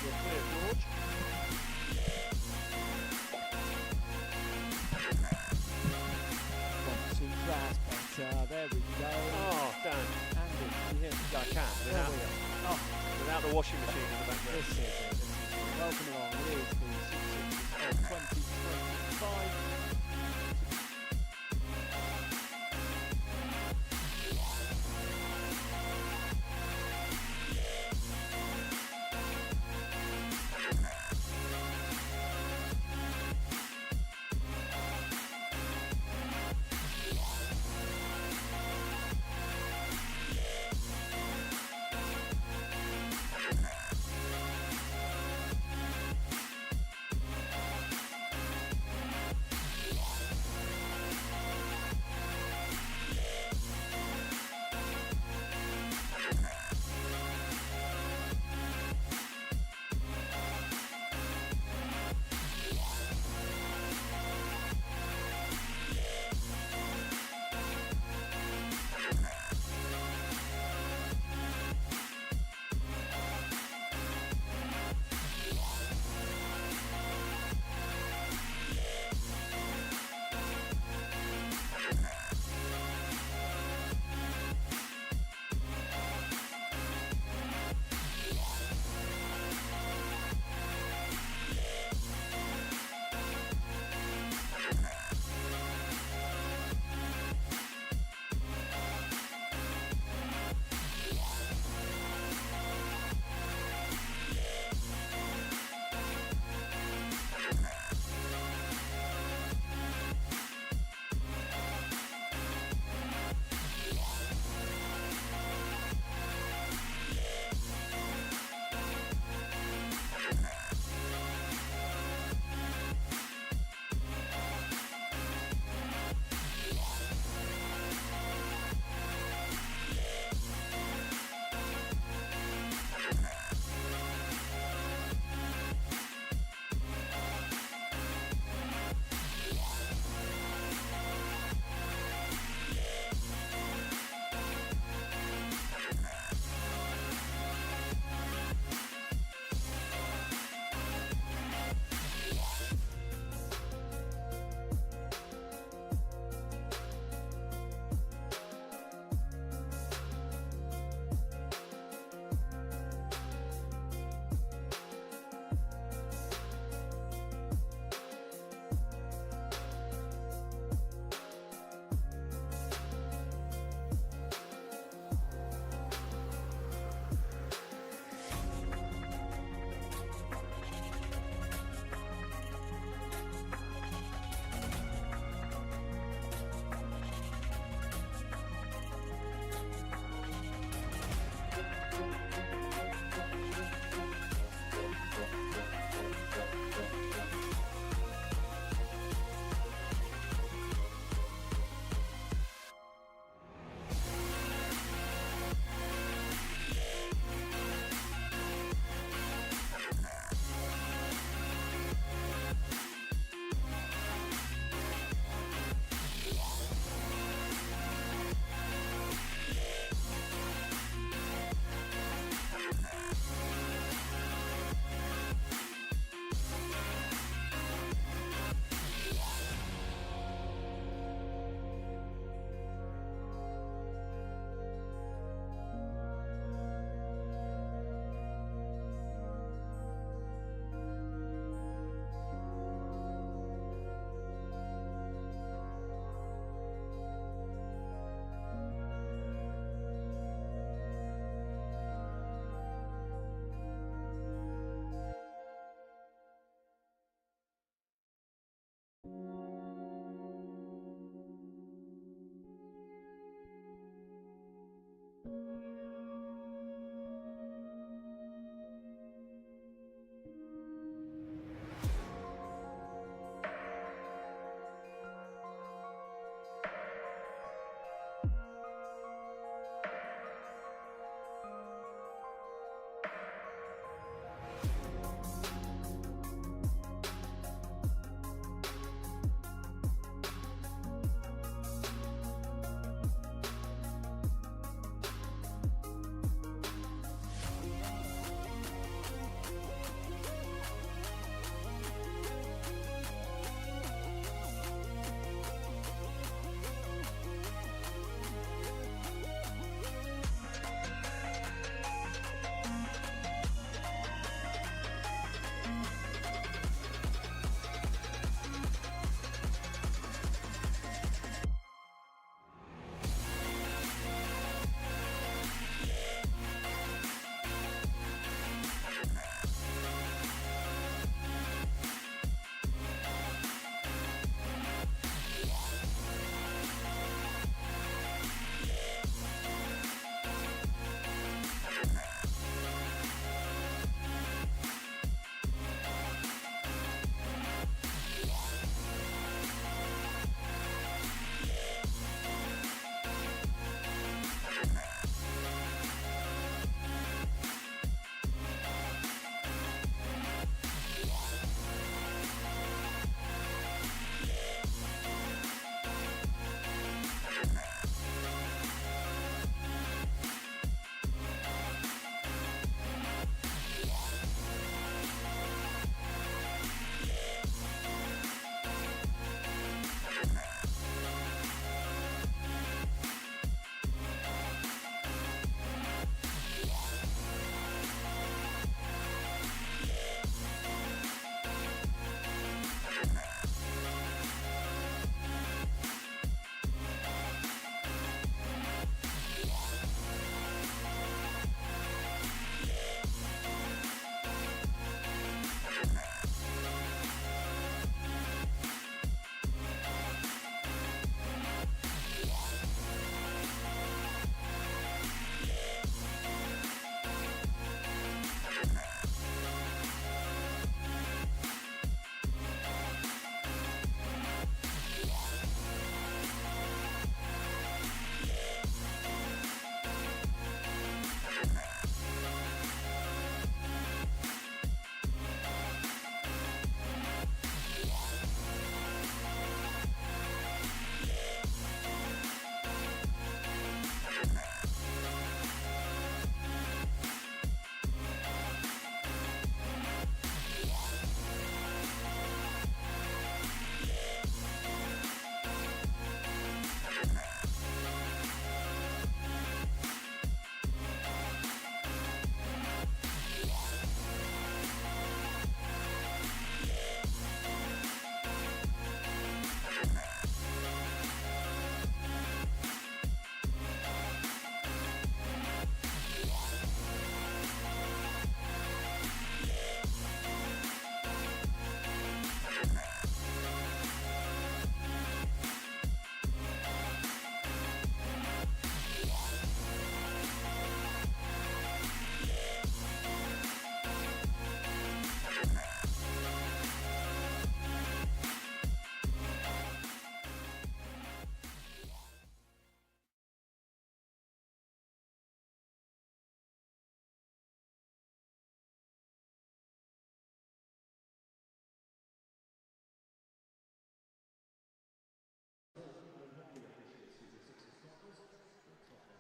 You're clear, George. One, two, grass, but there we go. Oh, Dan. Andy, can you hear me? I can, without the washing machine in the background. This is it. Welcome along. It is the 6 of 2025.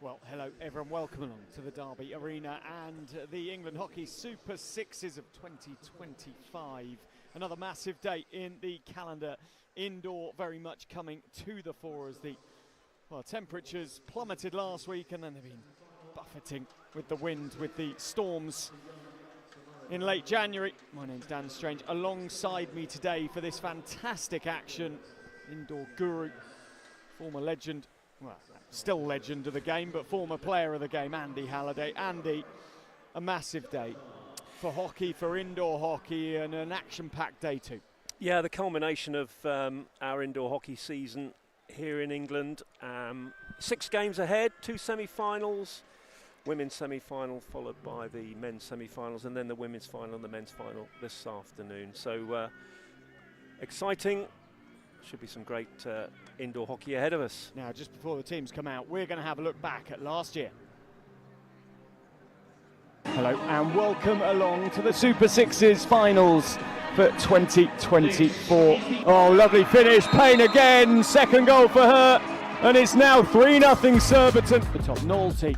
Well, hello everyone, welcome along to the Derby Arena and the England Hockey Super Sixes of 2025. Another massive day in the calendar, indoor very much coming to the fore as the temperatures plummeted last week and then they've been buffeting with the wind, with the storms in late January. My name's Dan Strange, alongside me today for this fantastic action, indoor guru, former legend, well, still legend of the game, but former player of the game, Andy Halliday. Andy, a massive day for hockey, for indoor hockey, and an action-packed day too. Yeah, the culmination of our indoor hockey season here in England. 6 games ahead, 2 semi-finals, women's semi-final followed by the men's semi-finals, and then the women's final and the men's final this afternoon. So exciting. Should be some great indoor hockey ahead of us. Now, just before the teams come out, we're going to have a look back at last year. Hello and welcome along to the Super Sixes finals for 2024. Oh, lovely finish. Payne again. Second goal for her. And it's now 3-0 Surbiton. The top Nolte.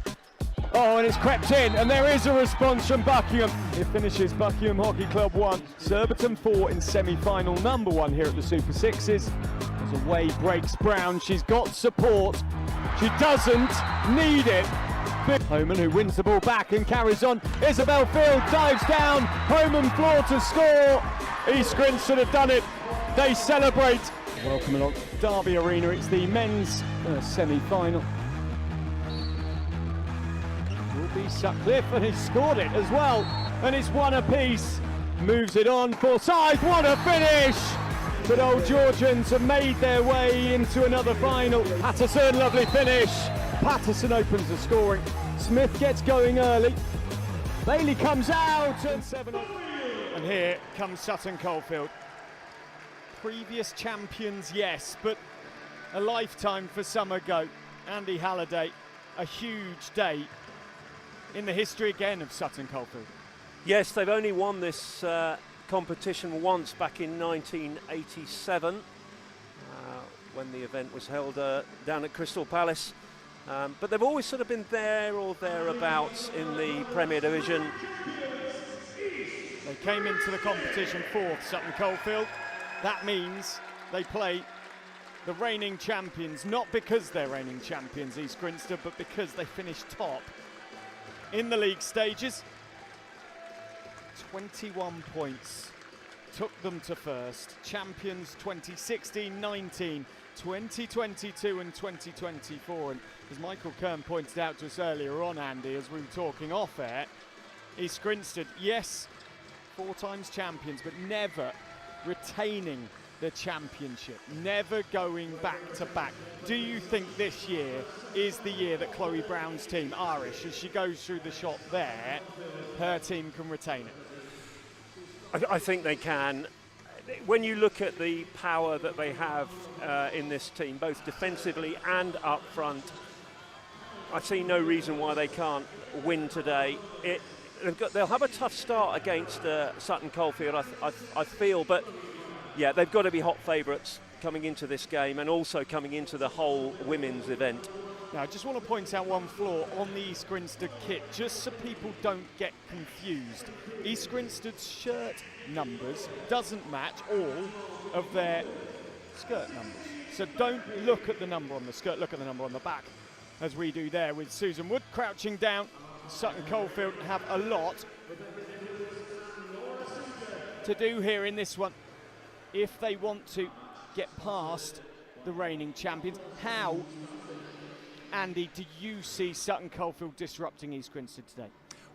Oh, and it's crept in, and there is a response from Buckingham. It finishes Buckingham Hockey Club 1, Surbiton 4 in semi-final number 1 here at the Super Sixes. As away breaks Brown, she's got support. She doesn't need it. Homan, who wins the ball back and carries on. Isabel Field dives down, Homan floor to score. East Grinstead have done it. They celebrate. Welcome along Derby Arena. It's the men's semi-final. Will be Sutcliffe, and he's scored it as well, and it's 1 apiece. Moves it on for Scythe. What a finish! But old Georgians have made their way into another final. Patterson, lovely finish. Patterson opens the scoring. Smith gets going early. Bailey comes out and 7. And here comes Sutton Coldfield. Previous champions, yes, but a lifetime for some ago. Andy Halliday, a huge day in the history again of Sutton Coldfield. Yes, they've only won this competition once back in 1987 when the event was held down at Crystal Palace. But they've always sort of been there or thereabouts in the Premier Division. They came into the competition 4th, Sutton Coldfield. That means they play the reigning champions, not because they're reigning champions, East Grinstead, but because they finished top in the league stages. 21 points took them to first. Champions 2016, 19, 2022 and 2024. And as Michael Kern pointed out to us earlier on, Andy, as we were talking off air, East Grinstead, yes, 4 times champions, but never retaining the championship, never going back to back. Do you think this year is the year that Chloe Brown's team, Irish, as she goes through the shot there, her team can retain it? I think they can. When you look at the power that they have in this team, both defensively and up front, I see no reason why they can't win today. They'll have a tough start against Sutton Coldfield, I feel, but yeah, they've got to be hot favourites coming into this game and also coming into the whole women's event. Now, I just want to point out one flaw on the East Grinstead kit, just so people don't get confused. East Grinstead's shirt numbers doesn't match all of their skirt numbers. So don't look at the number on the skirt, look at the number on the back, as we do there with Susan Wood crouching down. Sutton Coldfield have a lot to do here in this one if they want to get past the reigning champions. How, Andy, do you see Sutton Coldfield disrupting East Grinstead today?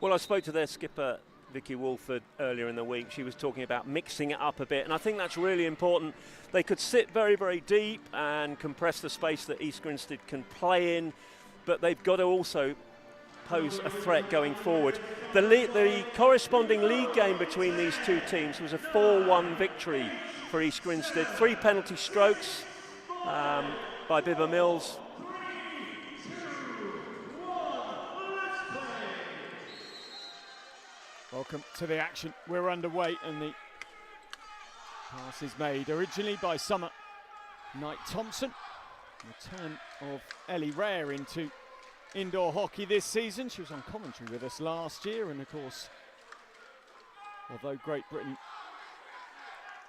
Well, I spoke to their skipper, Vicky Wolford, earlier in the week. She was talking about mixing it up a bit, and I think that's really important. They could sit very, very deep and compress the space that East Grinstead can play in, but they've got to also pose a threat going forward. The corresponding league game between these two teams was a 4-1 victory for East Grinstead. 3 penalty strokes by Bibba Mills. Welcome to the action. We're underway, and the pass is made originally by Summer. Knight Thompson. Return of Ellie Rare into indoor hockey this season. She was on commentary with us last year, and of course, although Great Britain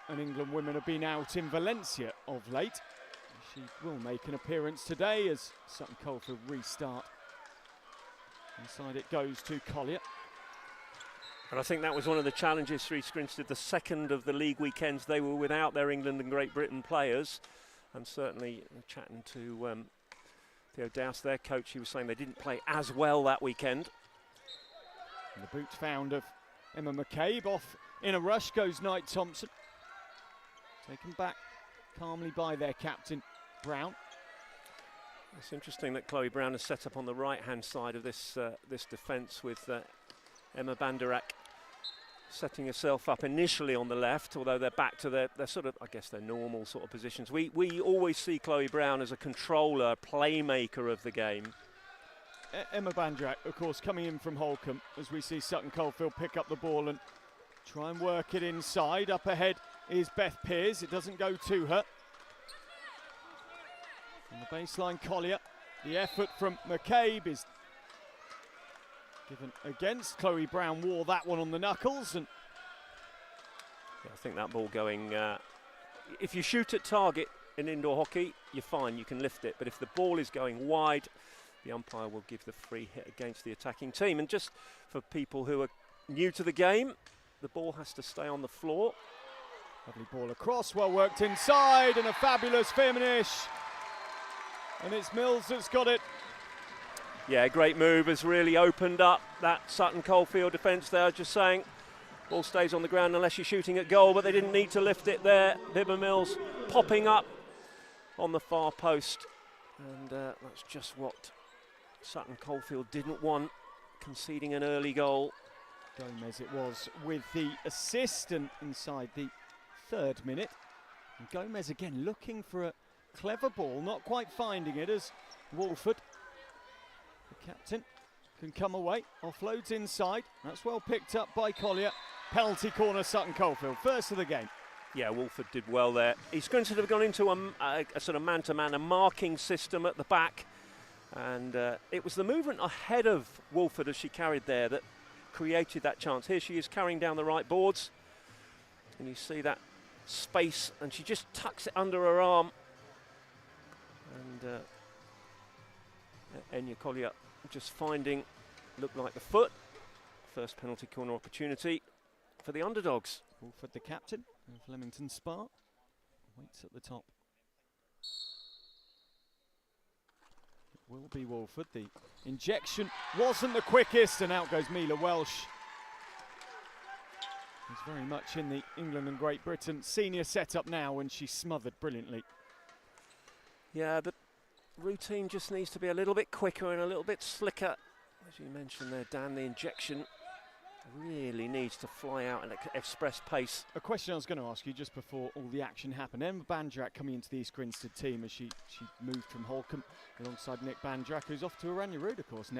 and England women have been out in Valencia of late, she will make an appearance today as Sutton Coldfield restart. Inside it goes to Collier. And I think that was one of the challenges for East Grinstead. The second of the league weekends, they were without their England and Great Britain players. And certainly, chatting to Theo Dowse, their coach, he was saying they didn't play as well that weekend. And the boot found of Emma McCabe. Off in a rush goes Knight Thompson. Taken back calmly by their captain, Brown. It's interesting that Chloe Brown is set up on the right-hand side of this this defence with Emma Banderak setting herself up initially on the left, although they're back to their sort of, I guess, their normal sort of positions. We always see Chloe Brown as a controller, playmaker of the game. Emma Banderak, of course, coming in from Holcombe, as we see Sutton Coldfield pick up the ball and try and work it inside. Up ahead is Beth Pears. It doesn't go to her. On the baseline, Collier. The effort from McCabe is given against. Chloe Brown wore that one on the knuckles. And yeah, I think that ball going, if you shoot at target in indoor hockey, you're fine, you can lift it. But if the ball is going wide, the umpire will give the free hit against the attacking team. And just for people who are new to the game, the ball has to stay on the floor. Lovely ball across, well worked inside, and a fabulous finish. And it's Mills that's got it. Yeah, great move, has really opened up that Sutton Coldfield defence there. Just saying, ball stays on the ground unless you're shooting at goal, but they didn't need to lift it there. Bibba Mills popping up on the far post. And that's just what Sutton Coldfield didn't want, conceding an early goal. Gomez it was with the assist, and inside the 3rd minute. And Gomez again looking for a clever ball, not quite finding it as Walford, the captain, can come away, offloads inside. That's well picked up by Collier. Penalty corner, Sutton Coldfield, first of the game. Yeah, Walford did well there. East Grinstead have gone into a sort of man-to-man, a marking system at the back. And it was the movement ahead of Walford as she carried there that created that chance. Here she is carrying down the right boards. And you see that space, and she just tucks it under her arm. And Enya Collier just finding, looked like the foot. First penalty corner opportunity for the underdogs. Walford, the captain of Leamington Spa, waits at the top. It will be Walford. The injection wasn't the quickest, and out goes Mila Welsh. He's very much in the England and Great Britain senior setup now, and she smothered brilliantly. Yeah, the routine just needs to be a little bit quicker and a little bit slicker. As you mentioned there, Dan, the injection really needs to fly out at express pace. A question I was going to ask you just before all the action happened. Emma Banderak coming into the East Grinstead team as she moved from Holcombe alongside Nick Banderak, who's off to Oranjewoud, of course,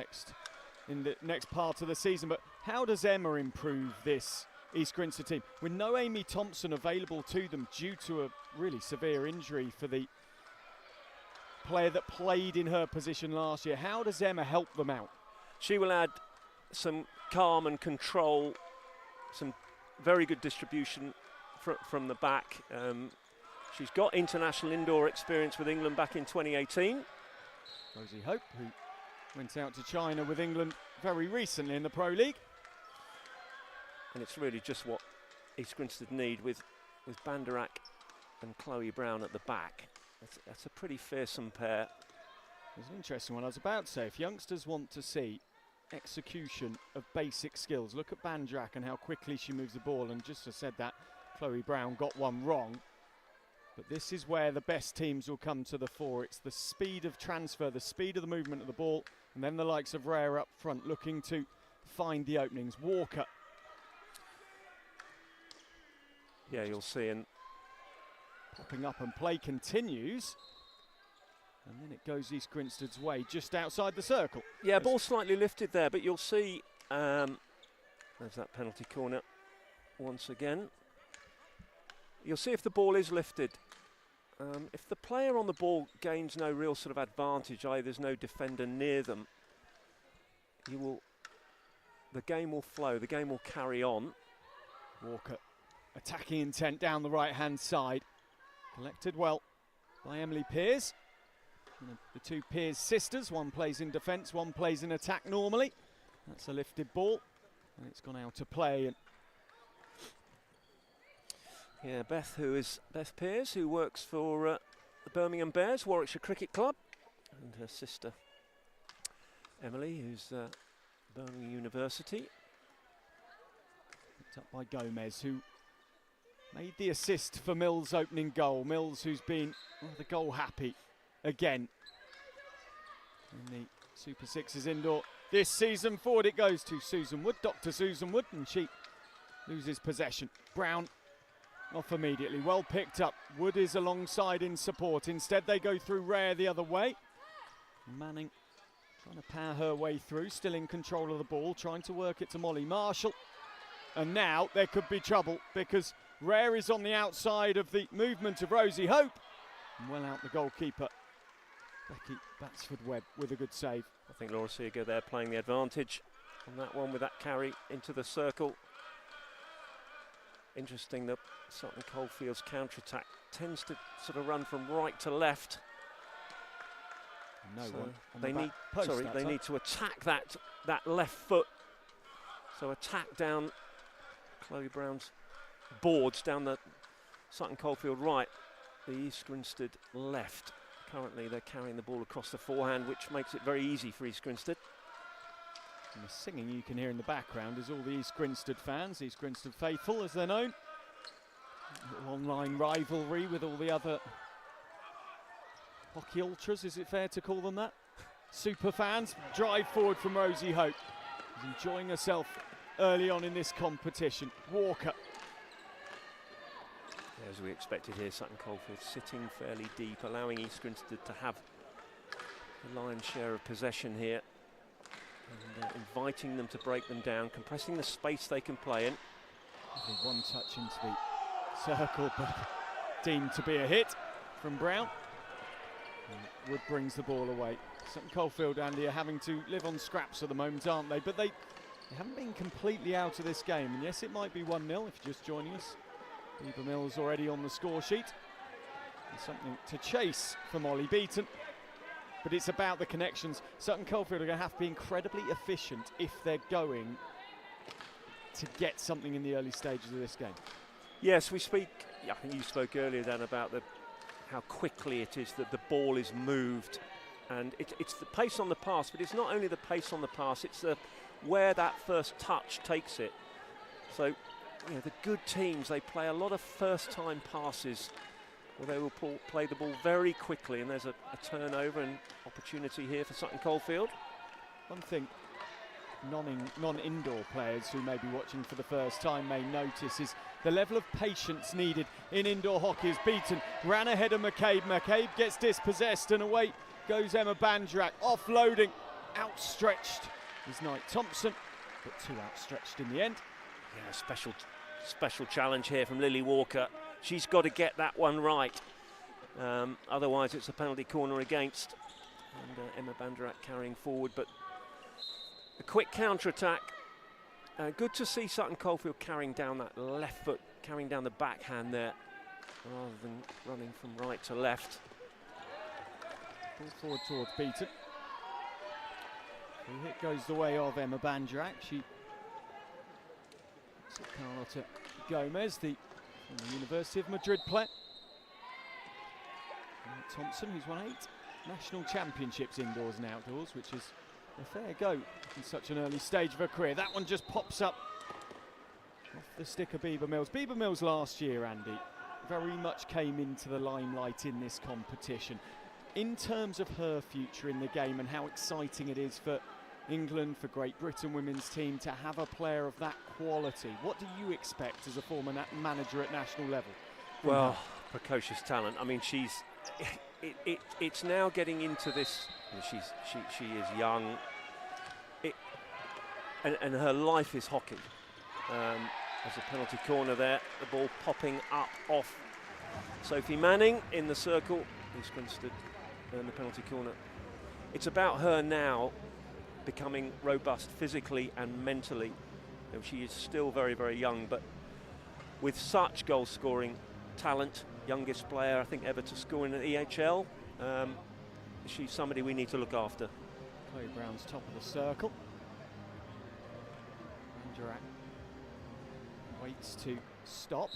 in the next part of the season. But how does Emma improve this East Grinstead team with no Amy Thompson available to them due to a really severe injury for the player that played in her position last year? How does Emma help them out? She will add some calm and control, some very good distribution from the back. She's got international indoor experience with England back in 2018. Rosie Hope, who went out to China with England very recently in the Pro League. And it's really just what East Grinstead need with Banderak and Chloe Brown at the back. That's a pretty fearsome pair. It's an interesting one. I was about to say, if youngsters want to see execution of basic skills, look at Banderak and how quickly she moves the ball. And just as I said that, Chloe Brown got one wrong. But this is where the best teams will come to the fore. It's the speed of transfer, the speed of the movement of the ball, and then the likes of Rhea up front looking to find the openings. Walker. Yeah, you'll see. And popping up, and play continues. And then it goes East Grinstead's way, just outside the circle. Yeah, ball slightly lifted there, but you'll see, there's that penalty corner once again. You'll see if the ball is lifted. If the player on the ball gains no real sort of advantage, there's no defender near them, the game will flow, the game will carry on. Walker, attacking intent down the right-hand side. Collected well by Emily Pears. The two Pears sisters, one plays in defence, one plays in attack normally. That's a lifted ball, and it's gone out to play. And yeah, Beth Pears, who works for the Birmingham Bears, Warwickshire Cricket Club, and her sister Emily, who's Birmingham University. Picked up by Gomez, who made the assist for Mills' opening goal. Mills, who's been rather goal happy again in the Super Sixes indoor this season. Forward it goes to Susan Wood, Dr. Susan Wood, and she loses possession. Brown off immediately, well picked up. Wood is alongside in support. Instead they go through Rare the other way. Manning trying to power her way through, still in control of the ball, trying to work it to Molly Marshall. And now there could be trouble because Rare is on the outside of the movement of Rosie Hope. And well out the goalkeeper, Becky Batsford-Webb, with a good save. I think Laura Seager there playing the advantage on that one with that carry into the circle. Interesting that Sutton Coldfield's counter-attack tends to sort of run from right to left. No so one on they the need back post they need to attack that left foot. So attack down Chloe Brown's boards down the Sutton Coldfield right, the East Grinstead left. Currently they're carrying the ball across the forehand, which makes it very easy for East Grinstead. And the singing you can hear in the background is all the East Grinstead fans, East Grinstead faithful as they're known. Little online rivalry with all the other hockey ultras, is it fair to call them that? Super fans. Drive forward from Rosie Hope. She's enjoying herself early on in this competition. Walker. As we expected here, Sutton Coldfield sitting fairly deep, allowing East Grinstead to have the lion's share of possession here, and inviting them to break them down, compressing the space they can play in. One touch into the circle, but deemed to be a hit from Brown. And Wood brings the ball away. Sutton Coldfield, Andy, are having to live on scraps at the moment, aren't they? But they haven't been completely out of this game. And yes, it might be 1-0 if you're just joining us. Bieber Mills already on the score sheet. And something to chase for Molly Beaton. But it's about the connections. Sutton Coldfield are going to have to be incredibly efficient if they're going to get something in the early stages of this game. Yes, we speak, I think you spoke earlier, Dan, about how quickly it is that the ball is moved. And it's the pace on the pass, but it's not only the pace on the pass, it's where that first touch takes it. So, you know, the good teams, they play a lot of first-time passes where they will play the ball very quickly, and there's a turnover and opportunity here for Sutton Coldfield. One thing non-indoor players who may be watching for the first time may notice is the level of patience needed in indoor hockey. As Beaton ran ahead of McCabe. McCabe gets dispossessed, and away goes Emma Bandrak, offloading, outstretched is Knight Thompson, but too outstretched in the end. Yeah, special challenge here from Lily Walker. She's got to get that one right. Otherwise it's a penalty corner against. And Emma Bandrak carrying forward, but a quick counter-attack. Good to see Sutton Coldfield carrying down that left foot, carrying down the backhand there, rather than running from right to left. Ball forward towards Beaton. The hit goes the way of Emma Bandrak. She Carlotta Gomez, the University of Madrid player. Thompson, who's won 8 national championships indoors and outdoors, which is a fair go in such an early stage of her career. That one just pops up off the stick of Bieber Mills. Bieber Mills last year, Andy, very much came into the limelight in this competition. In terms of her future in the game and how exciting it is for England, for Great Britain women's team to have a player of that quality, what do you expect as a former manager at national level? Well, precocious talent. I mean, it's now getting into this. She is young, and her life is hockey. There's a penalty corner there. The ball popping up off Sophie Manning in the circle. East Grinstead in the penalty corner. It's about her now becoming robust physically and mentally. She is still very, very young, but with such goal-scoring talent, youngest player I think ever to score in the EHL, she's somebody we need to look after. Chloe Brown's top of the circle. Andrak waits to stop.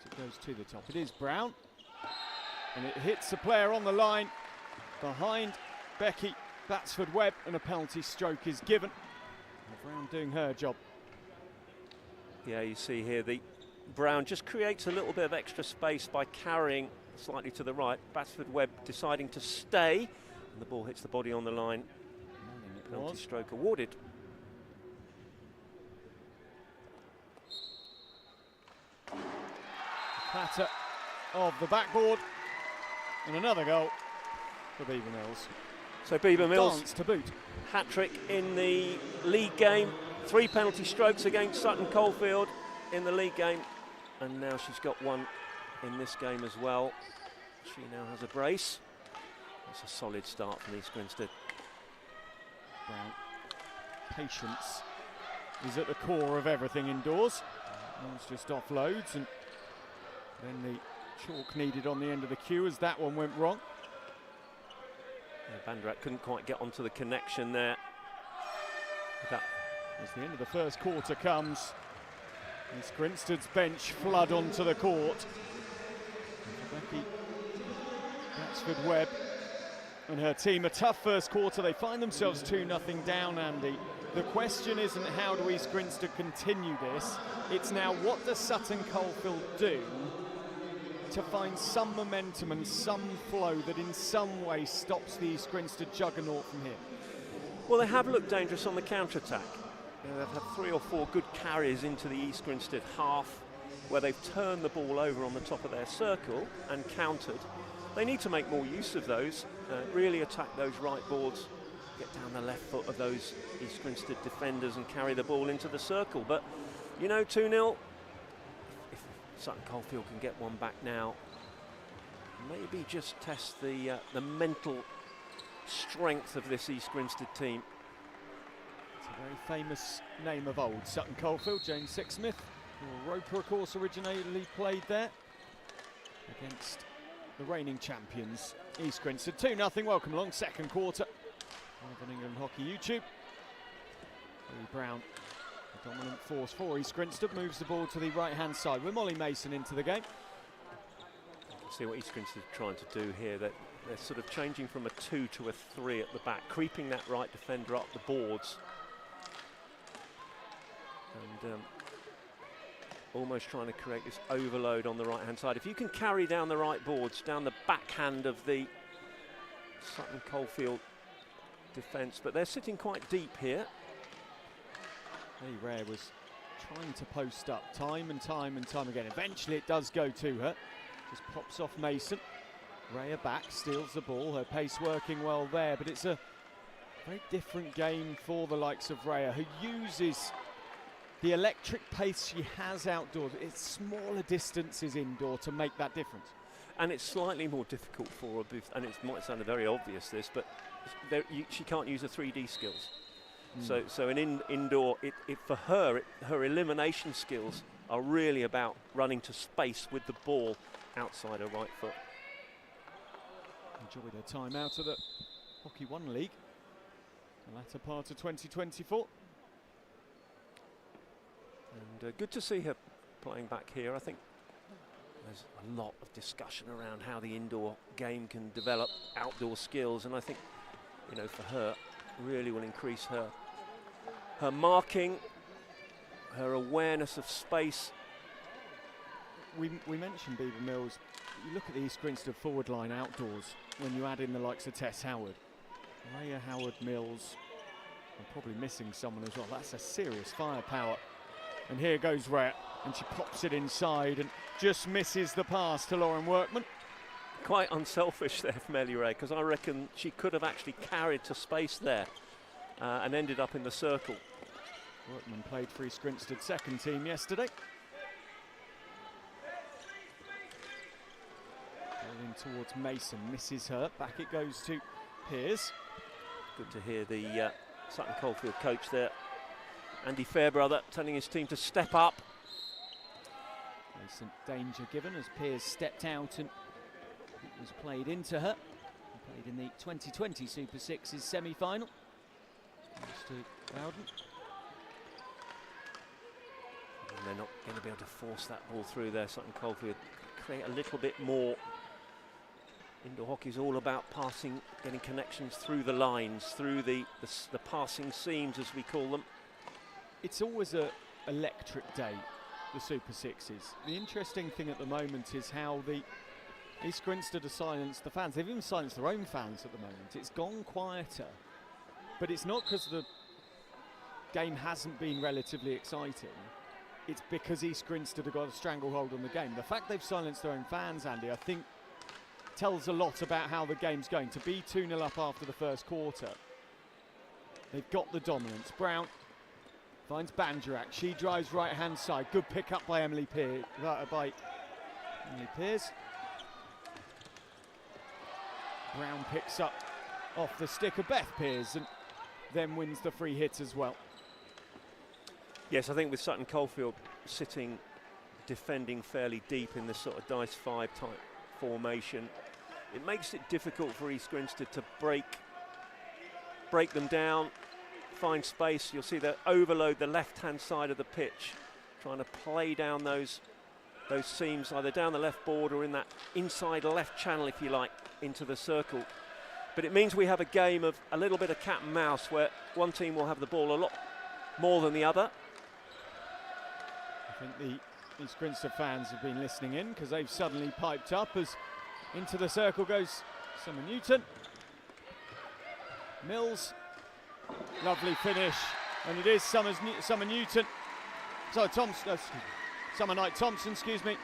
It goes to the top. It is Brown, and it hits the player on the line behind Becky Batsford-Webb, and a penalty stroke is given. Brown doing her job. Yeah, you see here the Brown just creates a little bit of extra space by carrying slightly to the right. Batsford-Webb deciding to stay, and the ball hits the body on the line. Penalty stroke awarded. Clatter of the backboard, and another goal for Beaver Mills. So Beaver Mills Dance to boot. Hat-trick in the league game. 3 penalty strokes against Sutton Coldfield in the league game, and now she's got one in this game as well. She now has a brace. It's a solid start from East Grinstead. Brown. Patience is at the core of everything indoors. Mills just offloads, and then the chalk needed on the end of the cue as that one went wrong. Yeah, Bandrat couldn't quite get onto the connection there. As the end of the first quarter comes, East Grinstead's bench flood onto the court. Becky Batsford-Webb and her team, a tough first quarter. They find themselves 2-0 down, Andy. The question isn't how do East Grinstead continue this, it's now what does Sutton Coldfield do to find some momentum and some flow that in some way stops the East Grinstead juggernaut from here. Well, they have looked dangerous on the counter-attack. They've had 3 or 4 good carries into the East Grinstead half where they've turned the ball over on the top of their circle and countered. They need to make more use of those, really attack those right boards, get down the left foot of those East Grinstead defenders and carry the ball into the circle. But, you know, 2-0, if Sutton Coldfield can get one back now, maybe just test the mental strength of this East Grinstead team. It's a very famous name of old, Sutton Coldfield. James Sixsmith, Roper, of course, originally played there against the reigning champions, East Grinstead. 2-0, welcome along, second quarter. On England Hockey YouTube. Lee Brown, the dominant force for East Grinstead, moves the ball to the right-hand side with Molly Mason into the game. See what East Grinstead are trying to do here. They're sort of changing from a 2 to a 3 at the back, creeping that right defender up the boards. And almost trying to create this overload on the right-hand side. If you can carry down the right boards, down the backhand of the Sutton Coldfield defence, but they're sitting quite deep here. Hey, Rare was trying to post up time and time and time again. Eventually it does go to her. Just pops off Mason. Raya back, steals the ball, her pace working well there, but it's a very different game for the likes of Raya, who uses the electric pace she has outdoors. It's smaller distances indoor to make that difference. And it's slightly more difficult for her, and it might sound very obvious this, but she can't use her 3D skills. So in indoor, for her, her elimination skills are really about running to space with the ball outside her right foot. Enjoyed her time out of the Hockey One League, the latter part of 2024. And good to see her playing back here. I think there's a lot of discussion around how the indoor game can develop outdoor skills, and I think, you know, for her, really will increase her marking, her awareness of space. We mentioned Beaver Mills. You look at the East Grinstead forward line outdoors when you add in the likes of Tess Howard, Raya Howard Mills. I'm probably missing someone as well. That's a serious firepower. And here goes Raya, and she pops it inside and just misses the pass to Lauren Workman. Quite unselfish there from Ellie Ray, because I reckon she could have actually carried to space there and ended up in the circle. Workman played for East Grinstead's second team yesterday. towards Mason, misses her. Back it goes to Pearce. Good to hear the Sutton Coldfield coach there, Andy Fairbrother, telling his team to step up. Mason danger given as Pearce stepped out and it was played into her. Played in the 2020 Super Sixes semi-final. To Bowden. And they're not going to be able to force that ball through there. Sutton Coldfield create a little bit more. Indoor hockey is all about passing, getting connections through the lines, through the passing seams, as we call them. It's always an electric day, the Super Sixes. The interesting thing at the moment is how the East Grinstead have silenced the fans. They've even silenced their own fans at the moment. It's gone quieter, but it's not because the game hasn't been relatively exciting. It's because East Grinstead have got a stranglehold on the game. The fact they've silenced their own fans, Andy, I think tells a lot about how the game's going. To be 2-0 up after the first quarter, they've got the dominance. Brown finds Banderak. She drives right-hand side. Good pick up by Emily Pearce. Brown picks up off the stick of Beth Pearce and then wins the free hit as well. Yes, I think with Sutton Coldfield sitting, defending fairly deep in this sort of dice 5 type formation, it makes it difficult for East Grinstead to break them down, find space. You'll see they overload the left-hand side of the pitch, trying to play down those seams, either down the left board or in that inside left channel, if you like, into the circle. But it means we have a game of a little bit of cat and mouse, where one team will have the ball a lot more than the other. I think the East Grinstead fans have been listening in, because they've suddenly piped up as into the circle goes Summer Newton. Mills, lovely finish, and it is Summer Newton. So Summer Knight Thompson, excuse me,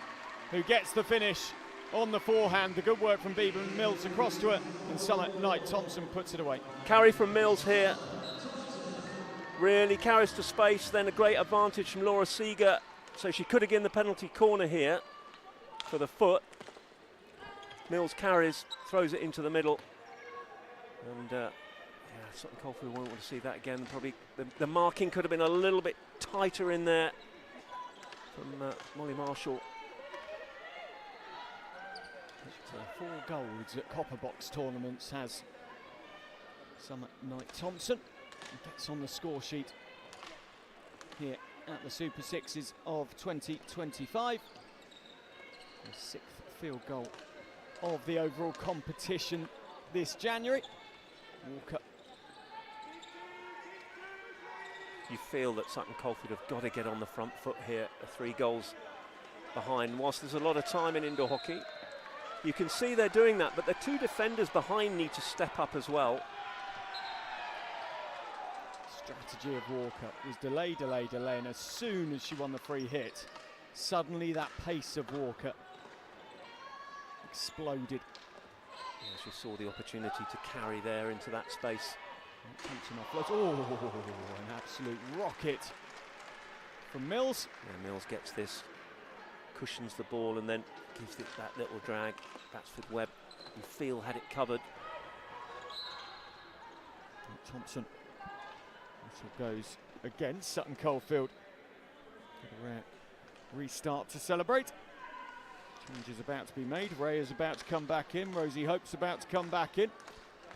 who gets the finish on the forehand. The good work from Bieber and Mills across to it, and Summer Knight Thompson puts it away. Carry from Mills here, really carries to space, then a great advantage from Laura Seeger, so she could have given the penalty corner here for the foot. Mills carries, throws it into the middle, and Sutton Coldfield won't want to see that again. Probably the marking could have been a little bit tighter in there from Molly Marshall. 4 golds at Copper Box tournaments has Summer Knight Thompson. He gets on the score sheet here at the Super Sixes of 2025. The 6th field goal of the overall competition this January. Walker. You feel that Sutton Coldfield have got to get on the front foot here, 3 goals behind. Whilst there's a lot of time in indoor hockey, you can see they're doing that, but the 2 defenders behind need to step up as well. Strategy of Walker was delay, and as soon as she won the free hit, suddenly that pace of Walker exploded. Yeah, she saw the opportunity to carry there into that space. Oh, an absolute rocket from Mills. Yeah, Mills gets this, cushions the ball, and then gives it that little drag. Batsford Webb, you feel, had it covered. Thompson. Whistle goes against Sutton Coldfield. A rare restart to celebrate. Change is about to be made. Ray is about to come back in. Rosie Hope's about to come back in.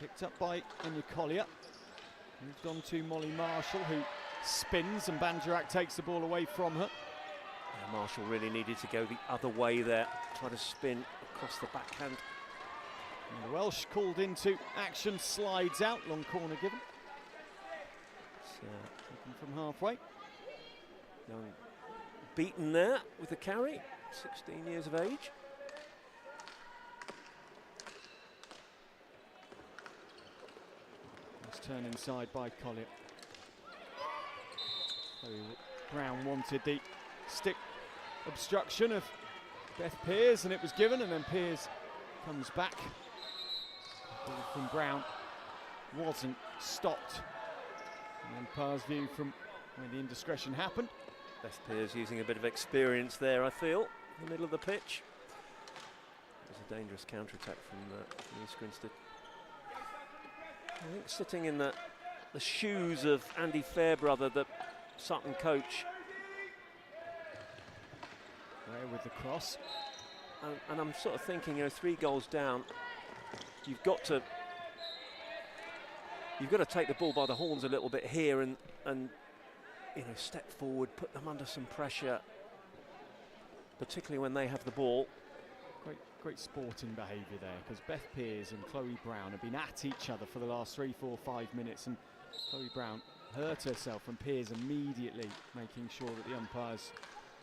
Picked up by Anya Collier. Moved on to Molly Marshall, who spins, and Banderak takes the ball away from her. Yeah, Marshall really needed to go the other way there, try to spin across the backhand. And the Welsh called into action, slides out, long corner given. Taken from halfway. Young beaten there with the carry, 16 years of age. Turn inside by Collier. So Brown wanted the stick obstruction of Beth Pearce, and it was given, and then Pearce comes back. The ball from Brown wasn't stopped. And then Parr's view from where the indiscretion happened. Beth Pearce using a bit of experience there, I feel, in the middle of the pitch. There's a dangerous counter-attack from East Grinstead. I think sitting in the shoes of Andy Fairbrother, the Sutton coach. There with the cross. And I'm sort of thinking, you know, 3 goals down, you've got to take the ball by the horns a little bit here and you know, step forward, put them under some pressure, particularly when they have the ball. Great sporting behaviour there, because Beth Pears and Chloe Brown have been at each other for the last 3, 4, 5 minutes, and Chloe Brown hurt herself, and Pears immediately making sure that the umpires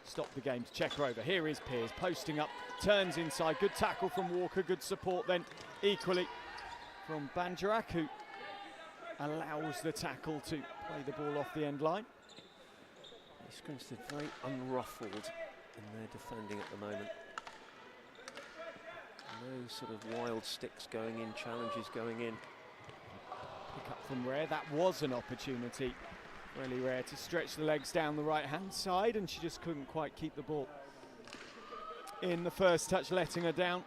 stop the game to check her over. Here is Pears posting up, turns inside, good tackle from Walker, good support then equally from Banjarak, who allows the tackle to play the ball off the end line. East Grinstead very unruffled in their defending at the moment. No sort of wild sticks going in, challenges going in. Pick up from Rare, that was an opportunity. Really Rare to stretch the legs down the right-hand side, and she just couldn't quite keep the ball in the first touch, letting her down.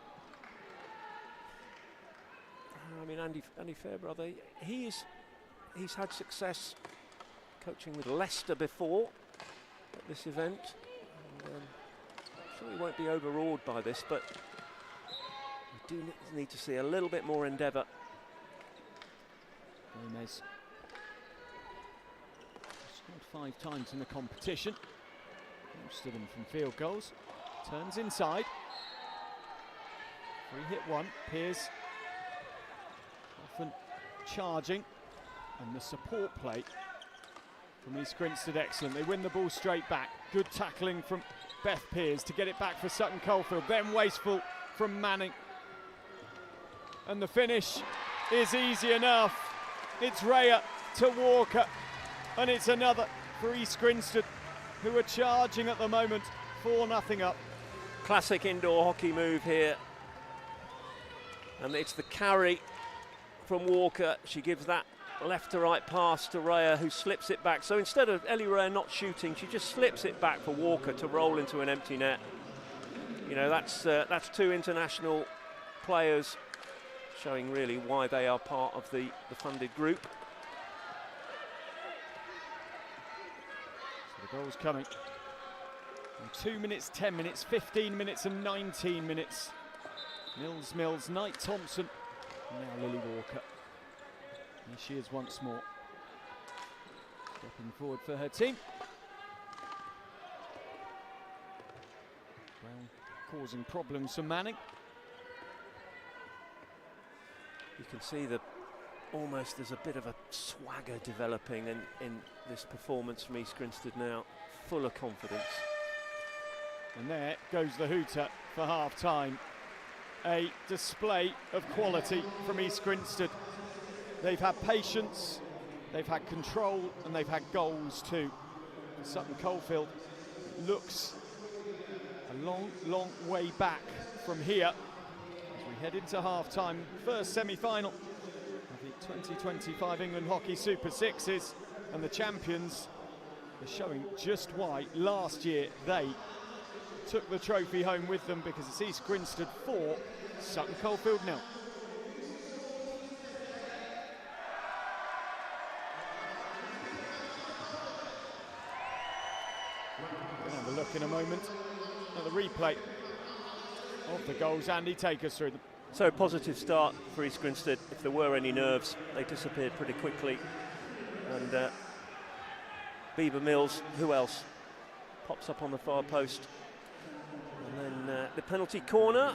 I mean, Andy Fairbrother, he's had success coaching with Leicester before at this event. And, I'm sure he won't be overawed by this, but we do need to see a little bit more endeavour. Gomez scored 5 times in the competition. Most of them from field goals. Turns inside. Free hit one. Pears often charging, and the support play from East Grinstead excellent. They win the ball straight back. Good tackling from Beth Pears to get it back for Sutton Coldfield. Then wasteful from Manning. And the finish is easy enough. It's Raya to Walker, and it's another for East Grinstead, who are charging at the moment, 4-0 up. Classic indoor hockey move here, and it's the carry from Walker. She gives that left to right pass to Raya, who slips it back. So instead of Ellie Raya not shooting, she just slips it back for Walker to roll into an empty net. You know, that's 2 international players, showing really why they are part of the funded group. So the goal's coming in 2 minutes, 10 minutes, 15 minutes and 19 minutes. Mills, Knight Thompson, now Lily Walker. Here she is once more, stepping forward for her team. Brown causing problems for Manning. You can see that almost there's a bit of a swagger developing in this performance from East Grinstead now, full of confidence. And there goes the hooter for half-time. A display of quality from East Grinstead. They've had patience, they've had control, and they've had goals too. Sutton Coldfield looks a long way back from here as we head into half-time. First semi-final of the 2025 England Hockey Super Sixes, and the champions are showing just why last year they took the trophy home with them, because it's East Grinstead 4, Sutton Coldfield 0. We'll have a look in a moment at the replay of the goals. Andy, take us through them. So positive start for East Grinstead. If there were any nerves, they disappeared pretty quickly. And Bieber Mills, who else, pops up on the far post. And then the penalty corner,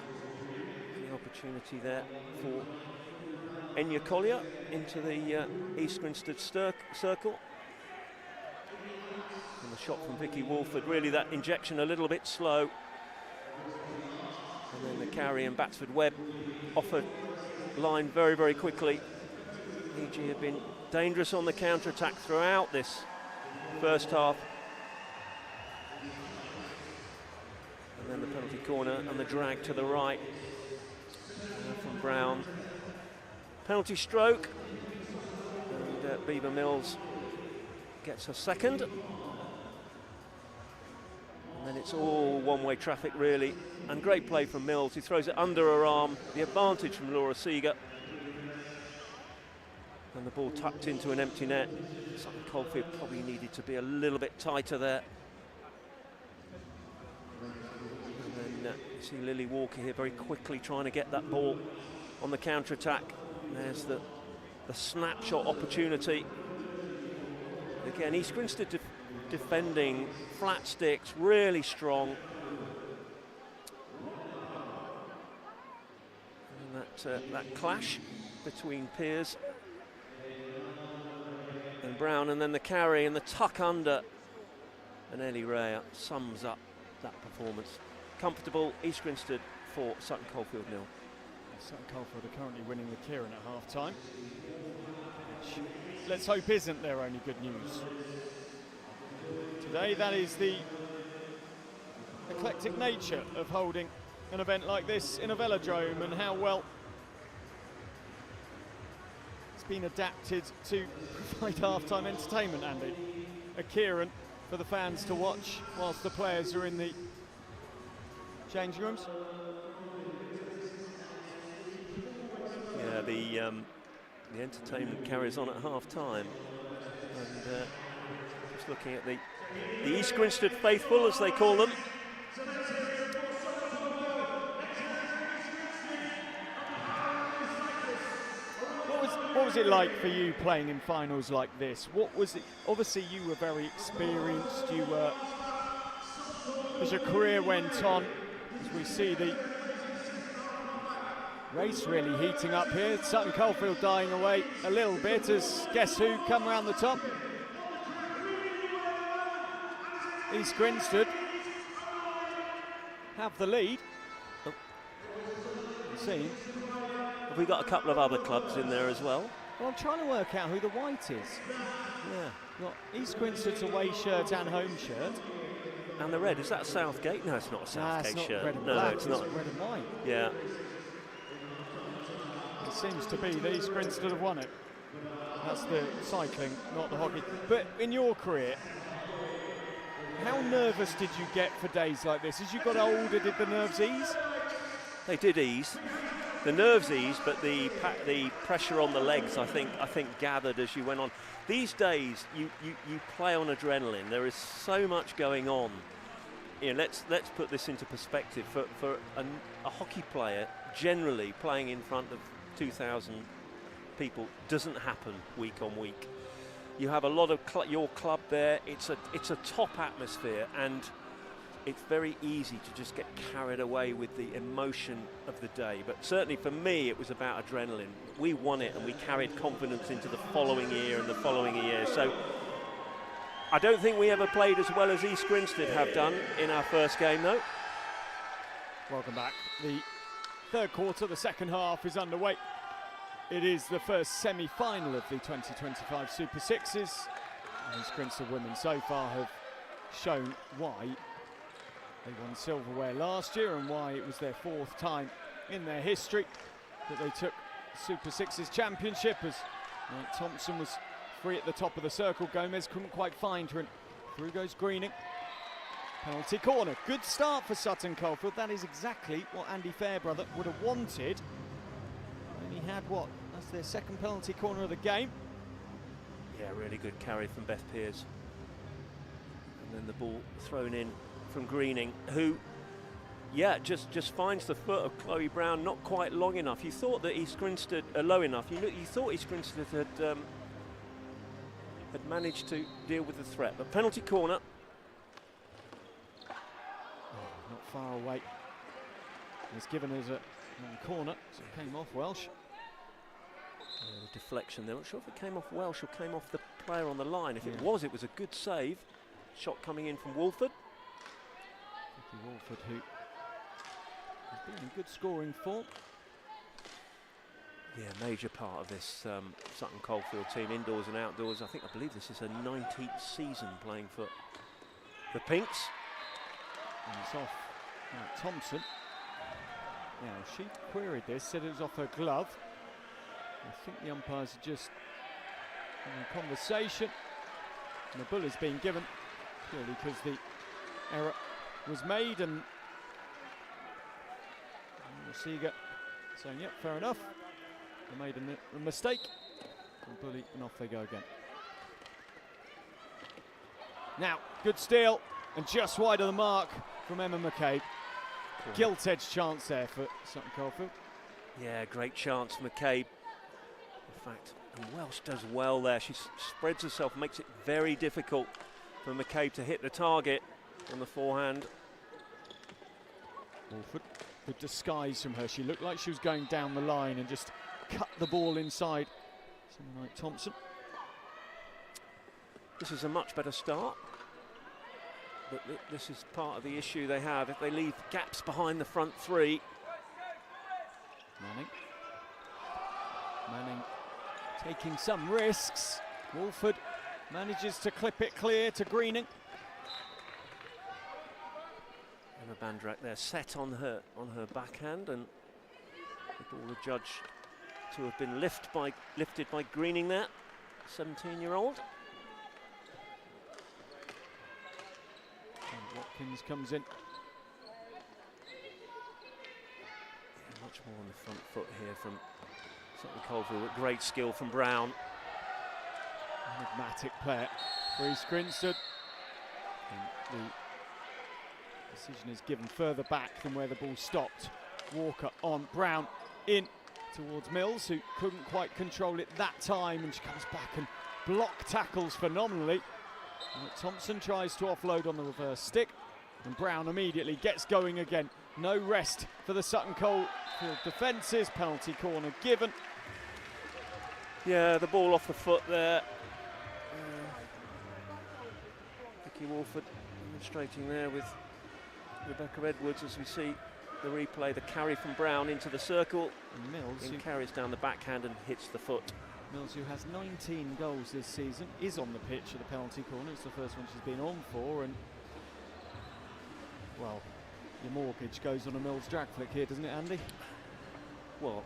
the opportunity there for Enya Collier into the East Grinstead circle. And the shot from Vicky Wolford, really that injection a little bit slow. And then the carry, and Batsford Webb off a line very quickly. EG have been dangerous on the counter-attack throughout this first half. And then the penalty corner and the drag to the right from Brown. Penalty stroke, and Bieber Mills gets her second. And And it's all one-way traffic, really. And great play from Mills. He throws it under her arm. The advantage from Laura Seeger. And the ball tucked into an empty net. Sutton Coldfield probably needed to be a little bit tighter there. And then you see Lily Walker here very quickly trying to get that ball on the counter-attack. There's the snapshot opportunity. Again, East Grinstead defending, flat sticks, really strong. And that clash between Peers and Brown, and then the carry and the tuck under. And Ellie Rea sums up that performance. Comfortable, East Grinstead 4, Sutton Coldfield 0. Sutton Coldfield are currently winning the Kieran at half-time, which let's hope isn't their only good news today. That is the eclectic nature of holding an event like this in a velodrome, and how well it's been adapted to provide half-time entertainment, Andy. A Kieran for the fans to watch whilst the players are in the changing rooms. Yeah, the entertainment carries on at half-time. And just looking at the East Grinstead faithful, as they call them. What was it like for you playing in finals like this? What was it? Obviously, you were very experienced. You were, as your career went on, as we see the race really heating up here. Sutton Coldfield dying away a little bit as guess who come around the top? East Grinstead have the lead. Oh. See. Have we got a couple of other clubs in there as well? Well, I'm trying to work out who the white is. Yeah. Got East Grinstead's away shirt and home shirt. And the red, is that a Southgate? No, it's not a Southgate it's not shirt. red and no, black, it's not. red and white. Yeah. It seems to be the East Grinstead have won it. That's the cycling, not the hockey. But in your career, how nervous did you get for days like this? As you got older, did the nerves ease? They did ease. The nerves eased, but the pressure on the legs, I think gathered as you went on. These days, you play on adrenaline. There is so much going on. You know, let's put this into perspective. For a hockey player, generally playing in front of 2,000 people doesn't happen week on week. You have a lot of your club there. It's a top atmosphere, and it's very easy to just get carried away with the emotion of the day. But certainly for me, it was about adrenaline. We won it, and we carried confidence into the following year and the following year. So I don't think we ever played as well as East Grinstead have done in our first game, though. Welcome back. The third quarter, the second half is underway. It is the first semi-final of the 2025 Super Sixes. East Grinstead women so far have shown why they won silverware last year and why it was their fourth time in their history that they took Super Sixes championship, as Thompson was free at the top of the circle. Gomez couldn't quite find her, and through goes Greening. Penalty corner. Good start for Sutton Coldfield. That is exactly what Andy Fairbrother would have wanted. And he had what? That's their second penalty corner of the game. Yeah, really good carry from Beth Peers. And then the ball thrown in from Greening, who, yeah, just finds the foot of Chloe Brown not quite long enough. You thought that East Grinstead low enough. You thought East Grinstead had managed to deal with the threat, but penalty corner. Oh, not far away. It's given as a corner, so it came off Welsh. Deflection there. I'm not sure if it came off Welsh or came off the player on the line. If it was a good save. Shot coming in from Wolford. Wolford, who has been in good scoring form. Yeah, major part of this Sutton Coldfield team, indoors and outdoors. I believe this is her 19th season playing for the Pinks. And it's off Thompson. Now, she queried this, said it was off her glove. I think the umpires are just in a conversation. And the bullet's been given purely because the error was made, and Seeger saying, yep, fair enough. They made a mistake. And Bully, and off they go again. Now, good steal, and just wide of the mark from Emma McCabe. Gilt-edged chance there for Sutton Coldfield. Yeah, great chance, McCabe. In fact, and Welsh does well there. She spreads herself, makes it very difficult for McCabe to hit the target on the forehand. Wolford, good disguise from her. She looked like she was going down the line and just cut the ball inside. Someone like Thompson. This is a much better start, but this is part of the issue they have. If they leave gaps behind the front three. Manning taking some risks. Wolford manages to clip it clear to Greening. Emma Bandrak there set on her backhand, and the ball adjudged to have been lifted by Greening there, 17-year-old. Watkins comes in. Yeah, much more on the front foot here from Sutton Coldfield. Great skill from Brown. Enigmatic player for East Grinstead. And the decision is given further back than where the ball stopped. Walker on Brown in towards Mills, who couldn't quite control it that time, and she comes back and block tackles phenomenally. Thompson tries to offload on the reverse stick, and Brown immediately gets going again. No rest for the Sutton Coldfield defences. Penalty corner given. Yeah, the ball off the foot there. Vicky Wolford demonstrating there with Rebecca Edwards as we see the replay. The carry from Brown into the circle. And Mills carries down the backhand and hits the foot. Mills, who has 19 goals this season, is on the pitch at the penalty corner. It's the first one she's been on for, and well, your mortgage goes on a Mills drag flick here, doesn't it, Andy? Well,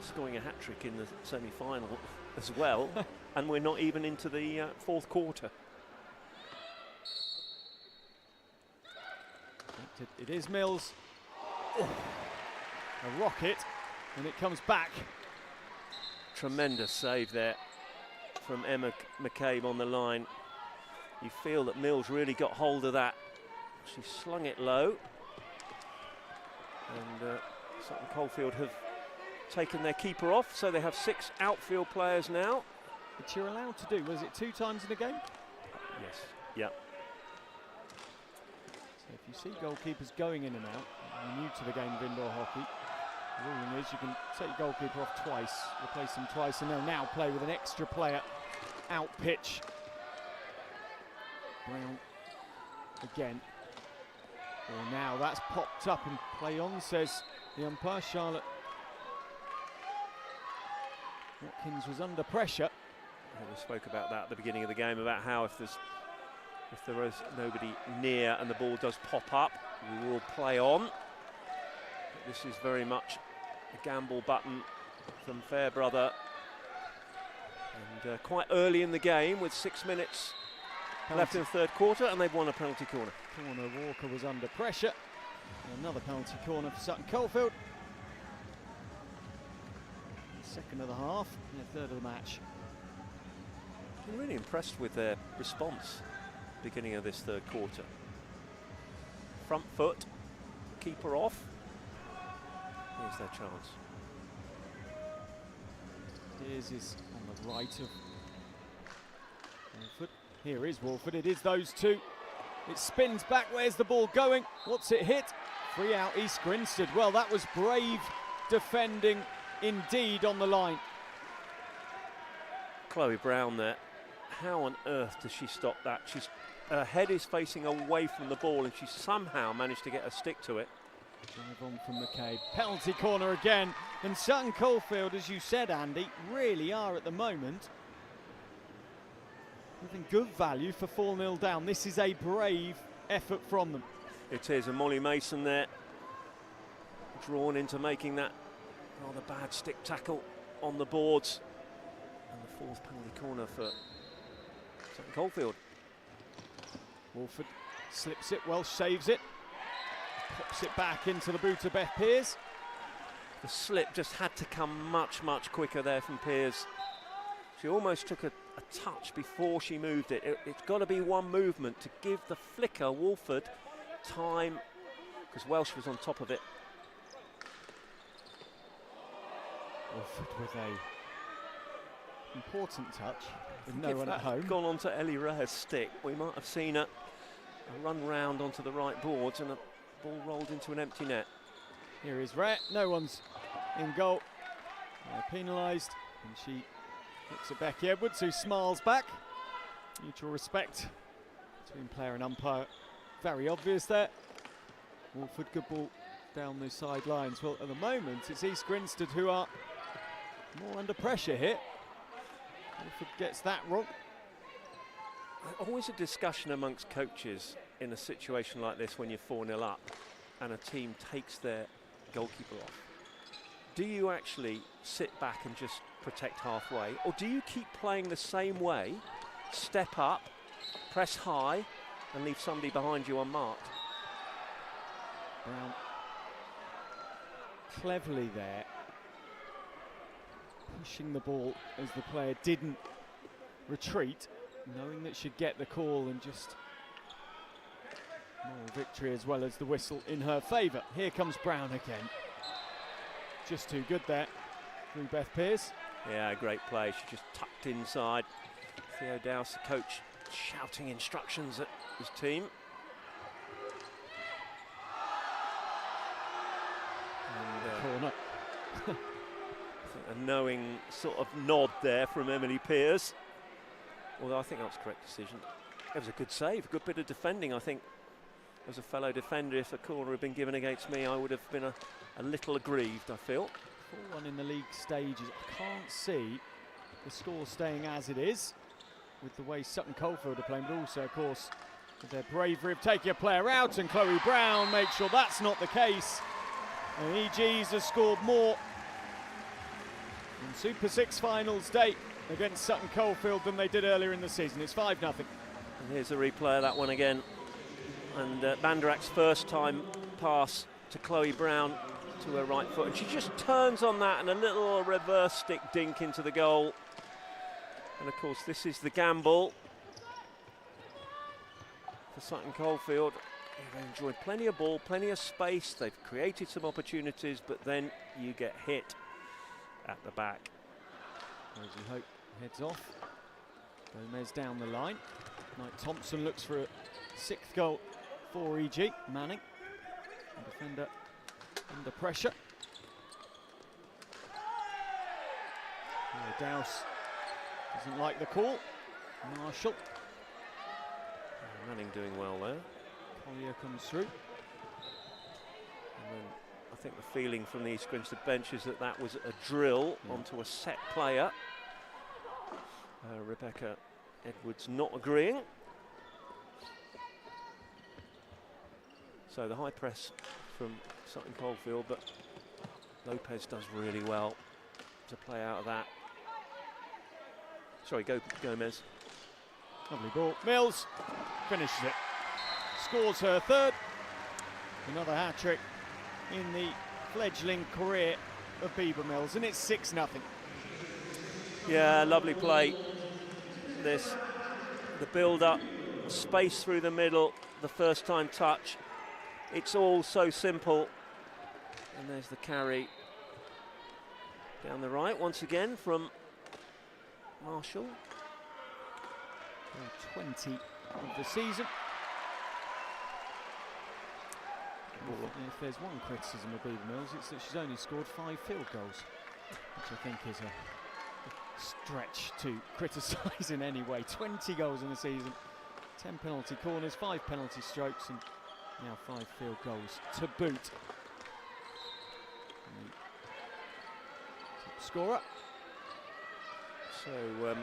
scoring a hat-trick in the semi-final as well, and we're not even into the fourth quarter. It is Mills. Oh, a rocket, and it comes back. Tremendous save there from Emma McCabe on the line. You feel that Mills really got hold of that. She slung it low, and Sutton Coldfield have taken their keeper off, so they have 6 outfield players now. Which you're allowed to do. Was it 2 times in a game? Yes. Yeah. So if you see goalkeepers going in and out, you're new to the game of indoor hockey, the ruling is you can take your goalkeeper off twice, replace him twice, and they'll now play with an extra player out pitch. Brown again. Well, now that's popped up and play on, says the umpire. Charlotte Watkins was under pressure. We spoke about that at the beginning of the game, about how if there is nobody near and the ball does pop up, we will play on. But this is very much a gamble button from Fairbrother, and quite early in the game with 6 minutes left in the third quarter, and they've won a penalty corner. Walker was under pressure. And another penalty corner for Sutton Coldfield. Second of the half, and the third of the match. I'm really impressed with their response beginning of this third quarter. Front foot, keeper off. Here's their chance. Steers is on the right of Wolford. Here is Wolford, it is those two. It spins back, where's the ball going? What's it hit? Free out East Grinstead. Well, that was brave defending indeed on the line. Chloe Brown there. How on earth does she stop that? Her head is facing away from the ball, and she somehow managed to get a stick to it. Drive on from McCabe. Penalty corner again. And Sutton Coldfield, as you said, Andy, really are at the moment giving good value for 4-0 down. This is a brave effort from them. It is, and Molly Mason there drawn into making that rather bad stick tackle on the boards. And the fourth penalty corner for Sutton Coldfield. Wolford slips it, Welsh saves it. Pops it back into the boot of Beth Pears. The slip just had to come much, much quicker there from Pears. She almost took a touch before she moved it. It's got to be one movement to give the flicker, Wolford, time, because Welsh was on top of it. Wolford with a important touch with If no one that at home. had gone onto Ellie Rare's stick, we might have seen a run round onto the right boards and a ball rolled into an empty net. Here is Rare, no one's in goal. Penalised, and she looks at Becky Edwards, who smiles back. Mutual respect between player and umpire, very obvious there. Wolford, good ball down the sidelines. Well, at the moment, it's East Grinstead who are more under pressure here. Wolford gets that wrong. Always a discussion amongst coaches in a situation like this when you're 4-0 up and a team takes their goalkeeper off. Do you actually sit back and just protect halfway, or do you keep playing the same way, step up, press high, and leave somebody behind you unmarked? Brown cleverly there, pushing the ball as the player didn't retreat, knowing that she'd get the call, and just more victory as well as the whistle in her favour. Here comes Brown again. Just too good there through Beth Pears. Yeah, great play. She just tucked inside. Theo Dowse, the coach, shouting instructions at his team. And, Corner. a knowing sort of nod there from Emily Pears. Although I think that was the correct decision. It was a good save, a good bit of defending. I think as a fellow defender, if a corner had been given against me, I would have been a little aggrieved, I feel. 4-1 in the league stages. I can't see the score staying as it is with the way Sutton Coldfield are playing, but also, of course, with their bravery of taking a player out, and Chloe Brown makes sure that's not the case. And EGs have scored more in Super 6 finals day against Sutton Coldfield than they did earlier in the season. It's 5-0. And here's a replay of that one again. And Banderak's first time pass to Chloe Brown to her right foot, and she just turns on that and a little reverse stick dink into the goal. And of course this is the gamble for Sutton Coldfield. They've enjoyed plenty of ball, plenty of space, they've created some opportunities, but then you get hit at the back. Rosie Hope heads off. Gomez down the line. Knight Thompson looks for a 6th goal for EG. Manning, the defender, under pressure. Dowse doesn't like the call. Marshall. Manning doing well there. Collier comes through. And then I think the feeling from the East Grinstead bench is that that was a drill onto a set player. Rebecca Edwards not agreeing. So the high press from Sutton Coldfield, but Lopez does really well to play out of that. Sorry, Gomez. Lovely ball. Mills finishes it. Scores her 3rd. Another hat-trick in the fledgling career of Bieber Mills, and it's 6-0. Yeah, lovely play. The build-up, space through the middle, the first-time touch. It's all so simple. And there's the carry down the right once again from Marshall. 20 of the season. If there's one criticism of Bieber Mills, it's that she's only scored 5 field goals, which I think is a stretch to criticise in any way. 20 goals in the season, 10 penalty corners, 5 penalty strokes, and now 5 field goals to boot. Top scorer. So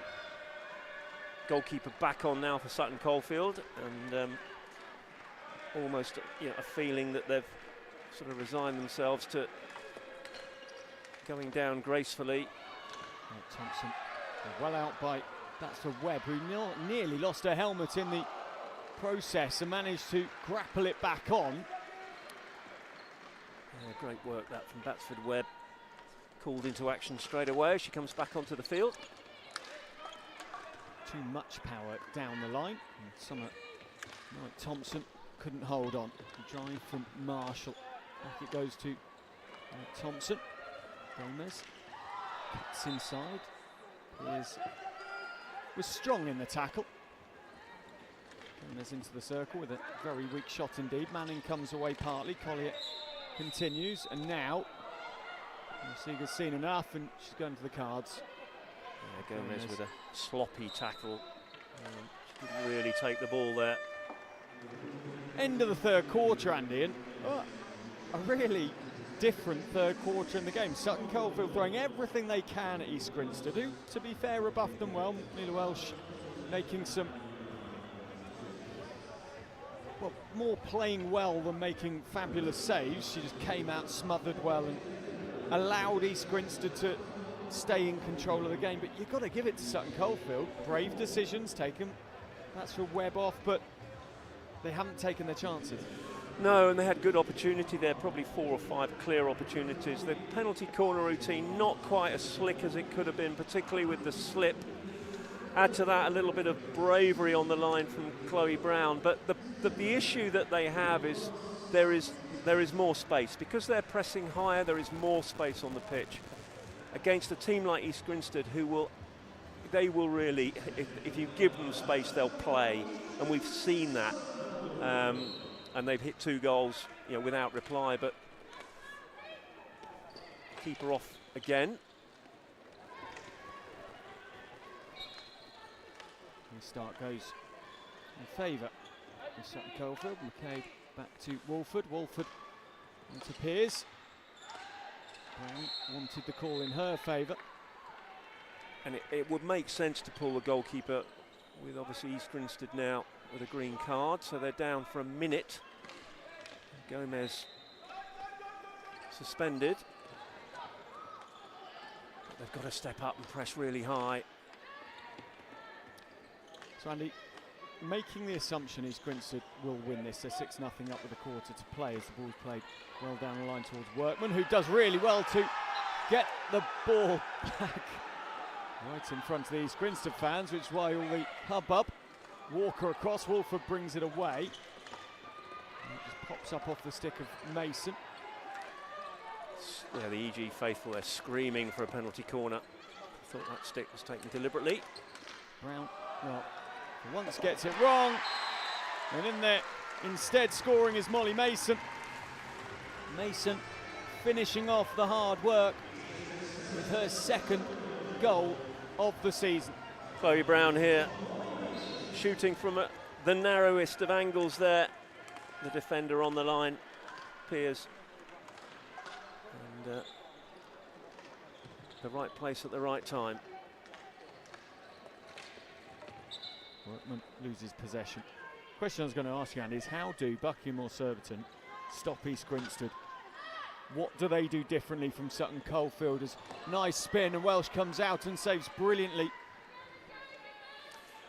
goalkeeper back on now for Sutton Coldfield, and almost a feeling that they've sort of resigned themselves to going down gracefully. Thompson well out by that's for Webb, who nearly lost her helmet in the process and managed to grapple it back on. Yeah, great work that from Batsford Webb. Called into action straight away. She comes back onto the field. Too much power down the line. And Summer Knight Thompson couldn't hold on. The drive from Marshall. Back it goes to Thompson. Gomez cuts inside. Piers was strong in the tackle. Gomez into the circle with a very weak shot indeed. Manning comes away partly. Collier continues, and now Seeger's seen enough, and she's going to the cards. Yeah, Gomez with a sloppy tackle. She didn't really take the ball there. End of the third quarter, Andy, and a really different third quarter in the game. Sutton Coldfield throwing everything they can at East Grinstead, who, to be fair, rebuffed them well. Mila Welsh making some, well, more playing well than making fabulous saves. She just came out smothered well and allowed East Grinstead to stay in control of the game. But you've got to give it to Sutton Coldfield. Brave decisions taken. That's for Webb off, but they haven't taken their chances. No, and they had good opportunity there, probably 4 or 5 clear opportunities. The penalty corner routine not quite as slick as it could have been, particularly with the slip. Add to that a little bit of bravery on the line from Chloe Brown. But the issue that they have is there is more space. Because they're pressing higher, there is more space on the pitch. Against a team like East Grinstead, who will really, if you give them space, they'll play. And we've seen that. And they've hit 2 goals, without reply. But keeper off again. The start goes in favour of Sutton Coldfield. McCabe back to Walford. Walford into Piers. Brown wanted the call in her favour. And it would make sense to pull the goalkeeper, with obviously East Grinstead now with a green card, so they're down for a minute. Gomez suspended. But they've got to step up and press really high. So Andy, making the assumption East Grinstead will win this. They're 6-0 up with a quarter to play as the ball's played well down the line towards Workman, who does really well to get the ball back right in front of the East Grinstead fans, which is why all the hubbub. Walker across, Walford brings it away. And it just pops up off the stick of Mason. Yeah, the EG faithful, they're screaming for a penalty corner. I thought that stick was taken deliberately. Brown, well, for once gets it wrong. And in there, instead scoring is Molly Mason. Mason finishing off the hard work with her 2nd goal of the season. Chloe Brown here, shooting from the narrowest of angles there. The defender on the line, Piers. And the right place at the right time. Workman loses possession. Question I was going to ask you, Andy, is how do Buckingham or Surbiton stop East Grinstead? What do they do differently from Sutton Coldfield? As nice spin and Welsh comes out and saves brilliantly.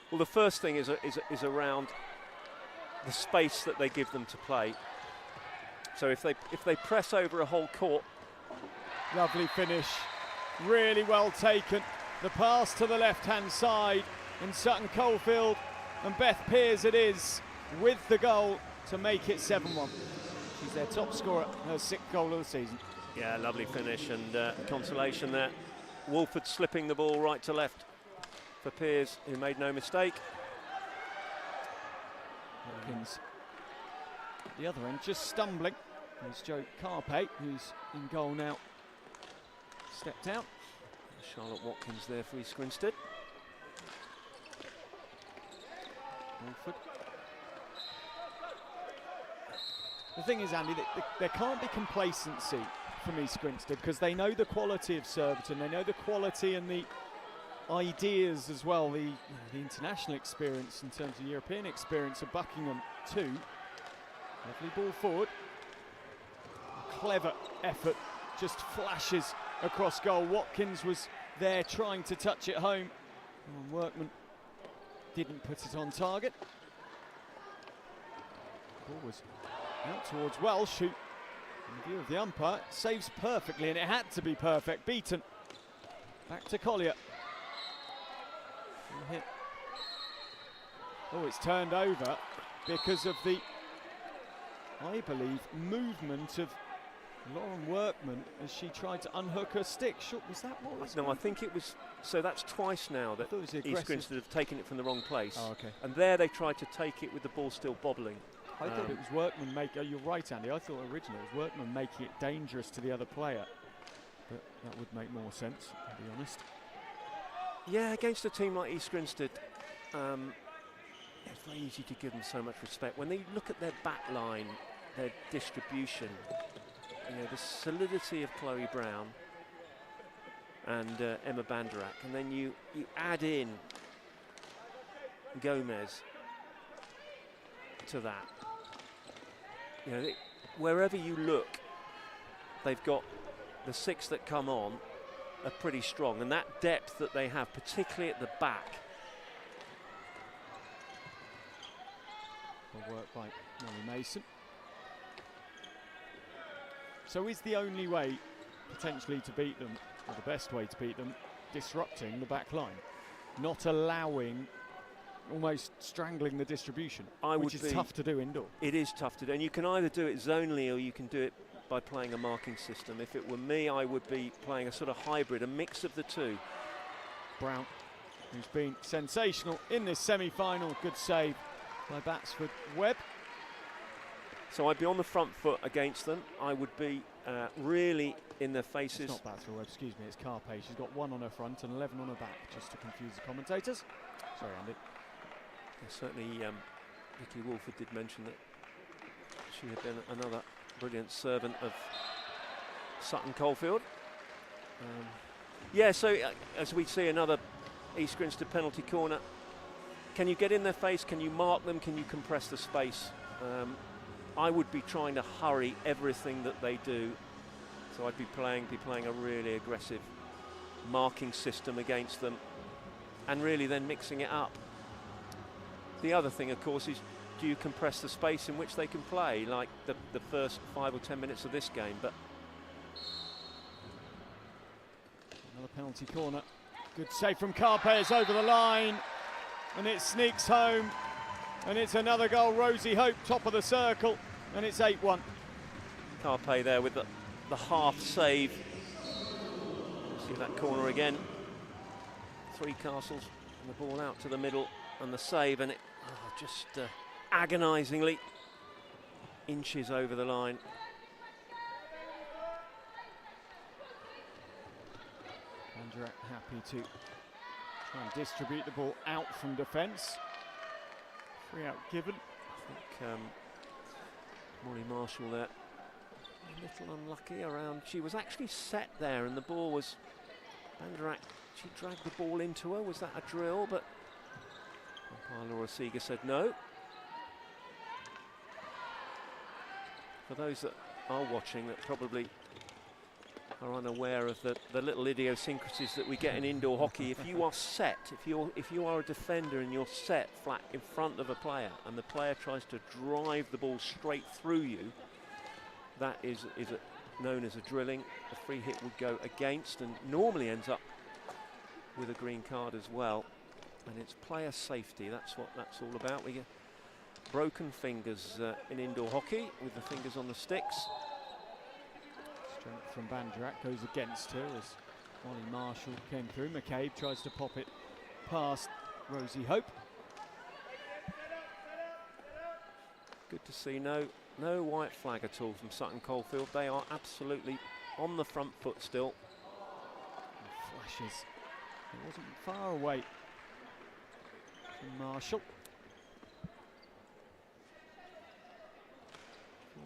Well, the first thing is around the space that they give them to play. So if they press over a whole court. Lovely finish, really well taken. The pass to the left-hand side, and Sutton Coldfield and Beth Piers it is with the goal to make it 7-1. She's their top scorer, her 6th goal of the season. Yeah, lovely finish and consolation there. Walford slipping the ball right to left for Piers, who made no mistake. Watkins at the other end, just stumbling. There's Joe Carpe, who's in goal now. Stepped out. Charlotte Watkins there for East Grinstead. Walford. The thing is, Andy, there can't be complacency from East Grinstead because they know the quality of Surbiton, they know the quality and the ideas as well, the international experience in terms of European experience of Buckingham too. Lovely ball forward. Clever effort, just flashes across goal. Watkins was there trying to touch it home. Workman didn't put it on target. Ball was out towards Welsh, who In view of the umpire, saves perfectly, and it had to be perfect. Beaton. Back to Collier. Hit. Oh, it's turned over because of the, I believe, movement of Lauren Workman as she tried to unhook her stick. Was that what was? No, I think it was. So that's twice now that East Grinstead have taken it from the wrong place. Oh, okay. And there they tried to take it with the ball still bobbling. I thought it was Workman making. You're right, Andy. I thought originally it was Workman making it dangerous to the other player. But that would make more sense, to be honest. Yeah, against a team like East Grinstead, it's very easy to give them so much respect. When they look at their back line, their distribution, you know, the solidity of Chloe Brown and Emma Banderak, and then you add in Gomez to that. You know, wherever you look, they've got the six that come on are pretty strong, and that depth that they have, particularly at the back. Good work by Molly Mason. So is the only way potentially to beat them, or the best way to beat them, disrupting the back line, not allowing, almost strangling the distribution, which is tough to do indoor? It is tough to do, and you can either do it zonally or you can do it by playing a marking system. If it were me, I would be playing a sort of hybrid, a mix of the two. Brown, who's been sensational in this semi-final, good save by Batsford Webb. So I'd be on the front foot against them. I would be really in their faces. It's not Batsford Webb, excuse me, it's Carpe. She's got 1 on her front and 11 on her back, just to confuse the commentators. Sorry, Andy. Yeah, certainly Vicky Wolford did mention that she had been another brilliant servant of Sutton Coldfield. Yeah, so as we see another East Grinstead penalty corner, can you get in their face? Can you mark them? Can you compress the space? I would be trying to hurry everything that they do, so I'd be playing a really aggressive marking system against them, and really then mixing it up. The other thing, of course, is do you compress the space in which they can play, like the first 5 or 10 minutes of this game? But another penalty corner. Good save from Carpe, it's over the line, and it sneaks home, and it's another goal. Rosie Hope, top of the circle, and it's 8-1. Carpe there with the half save. See that corner again. Three Castles, and the ball out to the middle, and the save, and it just agonisingly inches over the line. Banderak happy to try and distribute the ball out from defence. Free out given. I think Molly Marshall there, a little unlucky around. She was actually set there, and the ball was Banderak. She dragged the ball into her. Was that a drill? But umpire Laura Seeger said no. For those that are watching, that probably are unaware of the little idiosyncrasies that we get in indoor hockey. If you are set, if you are a defender and you're set flat in front of a player, and the player tries to drive the ball straight through you, that is known as a drilling. A free hit would go against, and normally ends up with a green card as well. And it's player safety. That's what that's all about. We get broken fingers in indoor hockey with the fingers on the sticks. Strength from Banderak goes against her as Molly Marshall came through. McCabe tries to pop it past Rosie Hope. Good to see no white flag at all from Sutton Coldfield. They are absolutely on the front foot still. And flashes. It wasn't far away from Marshall.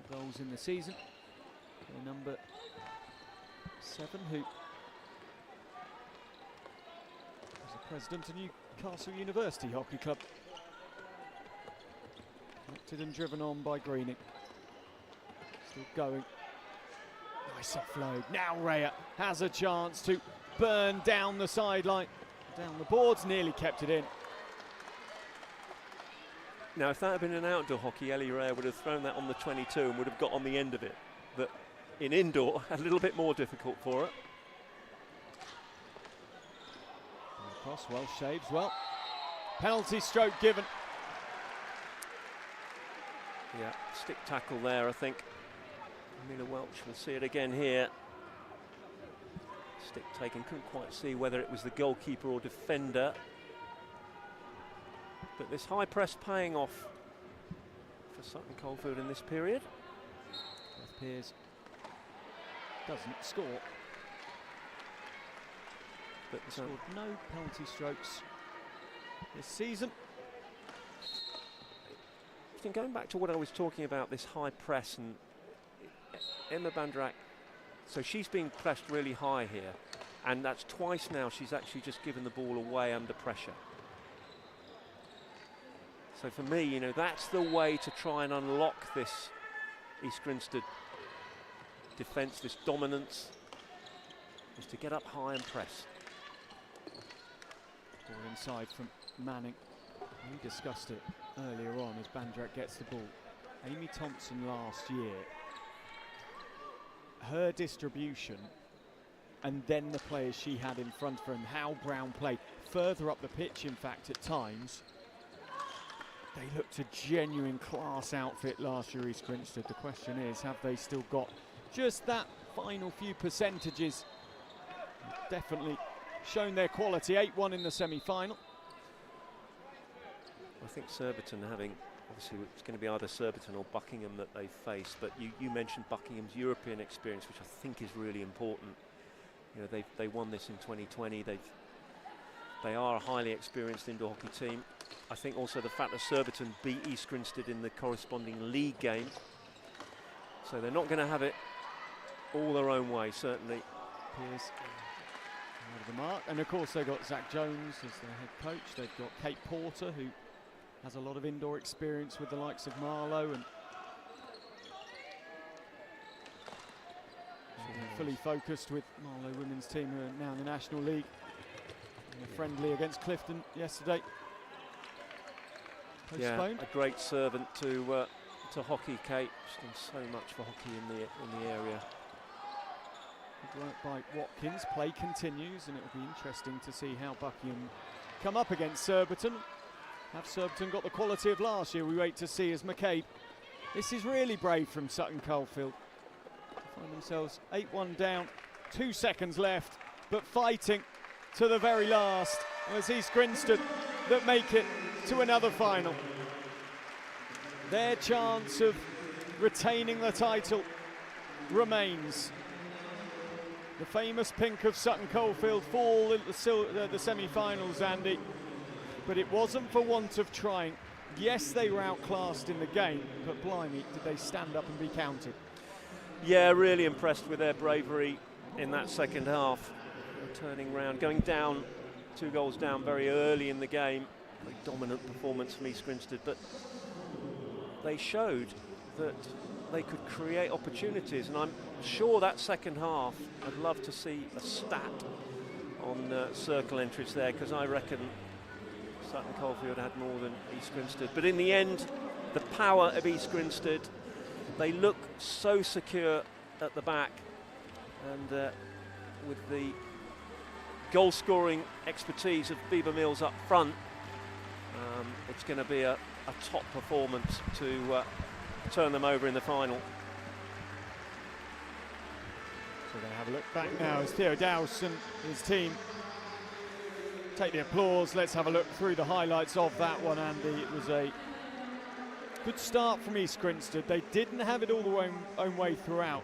4 goals in the season. Number 7, who was the president of Newcastle University Hockey Club. Connected and driven on by Greening. Still going. Nice offload. Now Rhea has a chance to burn down the sideline. Down the boards, nearly kept it in. Now, if that had been an outdoor hockey, Ellie Rhea would have thrown that on the 22 and would have got on the end of it. But in indoor, a little bit more difficult for her. Cross, well shaved, well. Penalty stroke given. Yeah, stick tackle there, I think. Mila Welch will see it again here. Stick taken, couldn't quite see whether it was the goalkeeper or defender. But this high press paying off for Sutton Coldfield in this period. Beth Pears doesn't score. But scored no penalty strokes this season. I think going back to what I was talking about, this high press, and Emma Bandrak, so she's been pressed really high here, and that's twice now she's actually just given the ball away under pressure. So for me, you know, that's the way to try and unlock this East Grinstead defence, this dominance, is to get up high and press. Ball inside from Manning. We discussed it earlier on as Bandrak gets the ball. Amy Thompson last year, her distribution and then the players she had in front of her and how Brown played further up the pitch, in fact, at times. They looked a genuine class outfit last year, East Grinstead. The question is, have they still got just that final few percentages? Definitely shown their quality. 8-1 in the semi-final. I think Surbiton having, obviously it's going to be either Surbiton or Buckingham that they face, but you mentioned Buckingham's European experience, which I think is really important. You know, they won this in 2020. They are a highly experienced indoor hockey team. I think also the fact that Surbiton beat East Grinstead in the corresponding league game, so they're not going to have it all their own way, certainly. Pears out of the mark, and of course they've got Zach Jones as their head coach. They've got Kate Porter, who has a lot of indoor experience with the likes of Marlow, and fully focused with Marlow women's team, who are now in the National League. A friendly against Clifton yesterday. Postponed. Yeah, a great servant to hockey, Kate. She's done so much for hockey in the area. Good work by Watkins. Play continues, and it will be interesting to see how Buckingham come up against Surbiton. Have Surbiton got the quality of last year? We wait to see as McCabe. This is really brave from Sutton Coldfield. They find themselves 8-1 down, 2 seconds left, but fighting to the very last. As East Grinstead that make it to another final. Their chance of retaining the title remains. The famous pink of Sutton Coldfield fall in the semi-finals, Andy, but it wasn't for want of trying. Yes, they were outclassed in the game, but blimey, did they stand up and be counted? Yeah, really impressed with their bravery in that second half. Turning round, going down, 2 goals down very early in the game. Very dominant performance from East Grinstead, but they showed that they could create opportunities, and I'm sure that second half, I'd love to see a stat on circle entries there, because I reckon Sutton Coldfield had more than East Grinstead. But in the end, the power of East Grinstead, they look so secure at the back, and with the goal-scoring expertise of Bieber Mills up front, it's going to be a top performance to turn them over in the final. So they have a look back now as Theo Dowse and his team take the applause. Let's have a look through the highlights of that one, Andy. It was a good start from East Grinstead. They didn't have it all the own way throughout,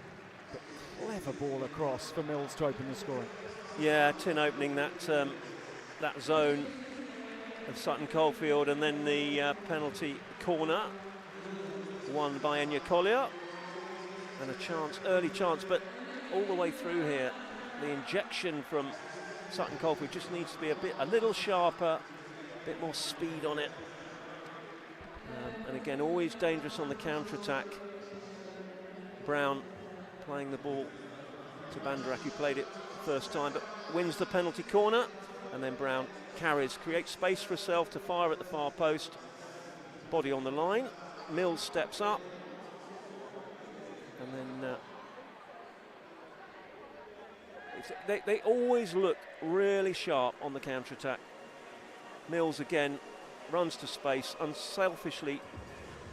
but clever ball across for Mills to open the scoring. Yeah, Tin opening that zone of Sutton Coldfield, and then the penalty corner won by Enya Collier, and a chance, early chance, but all the way through here, the injection from Sutton Coldfield just needs to be a little sharper, a bit more speed on it, and again, always dangerous on the counter-attack. Brown playing the ball to Bandrak, who played it first time, but wins the penalty corner, and then Brown carries, creates space for herself to fire at the far post, body on the line. Mills steps up, and then They always look really sharp on the counter-attack. Mills again runs to space, unselfishly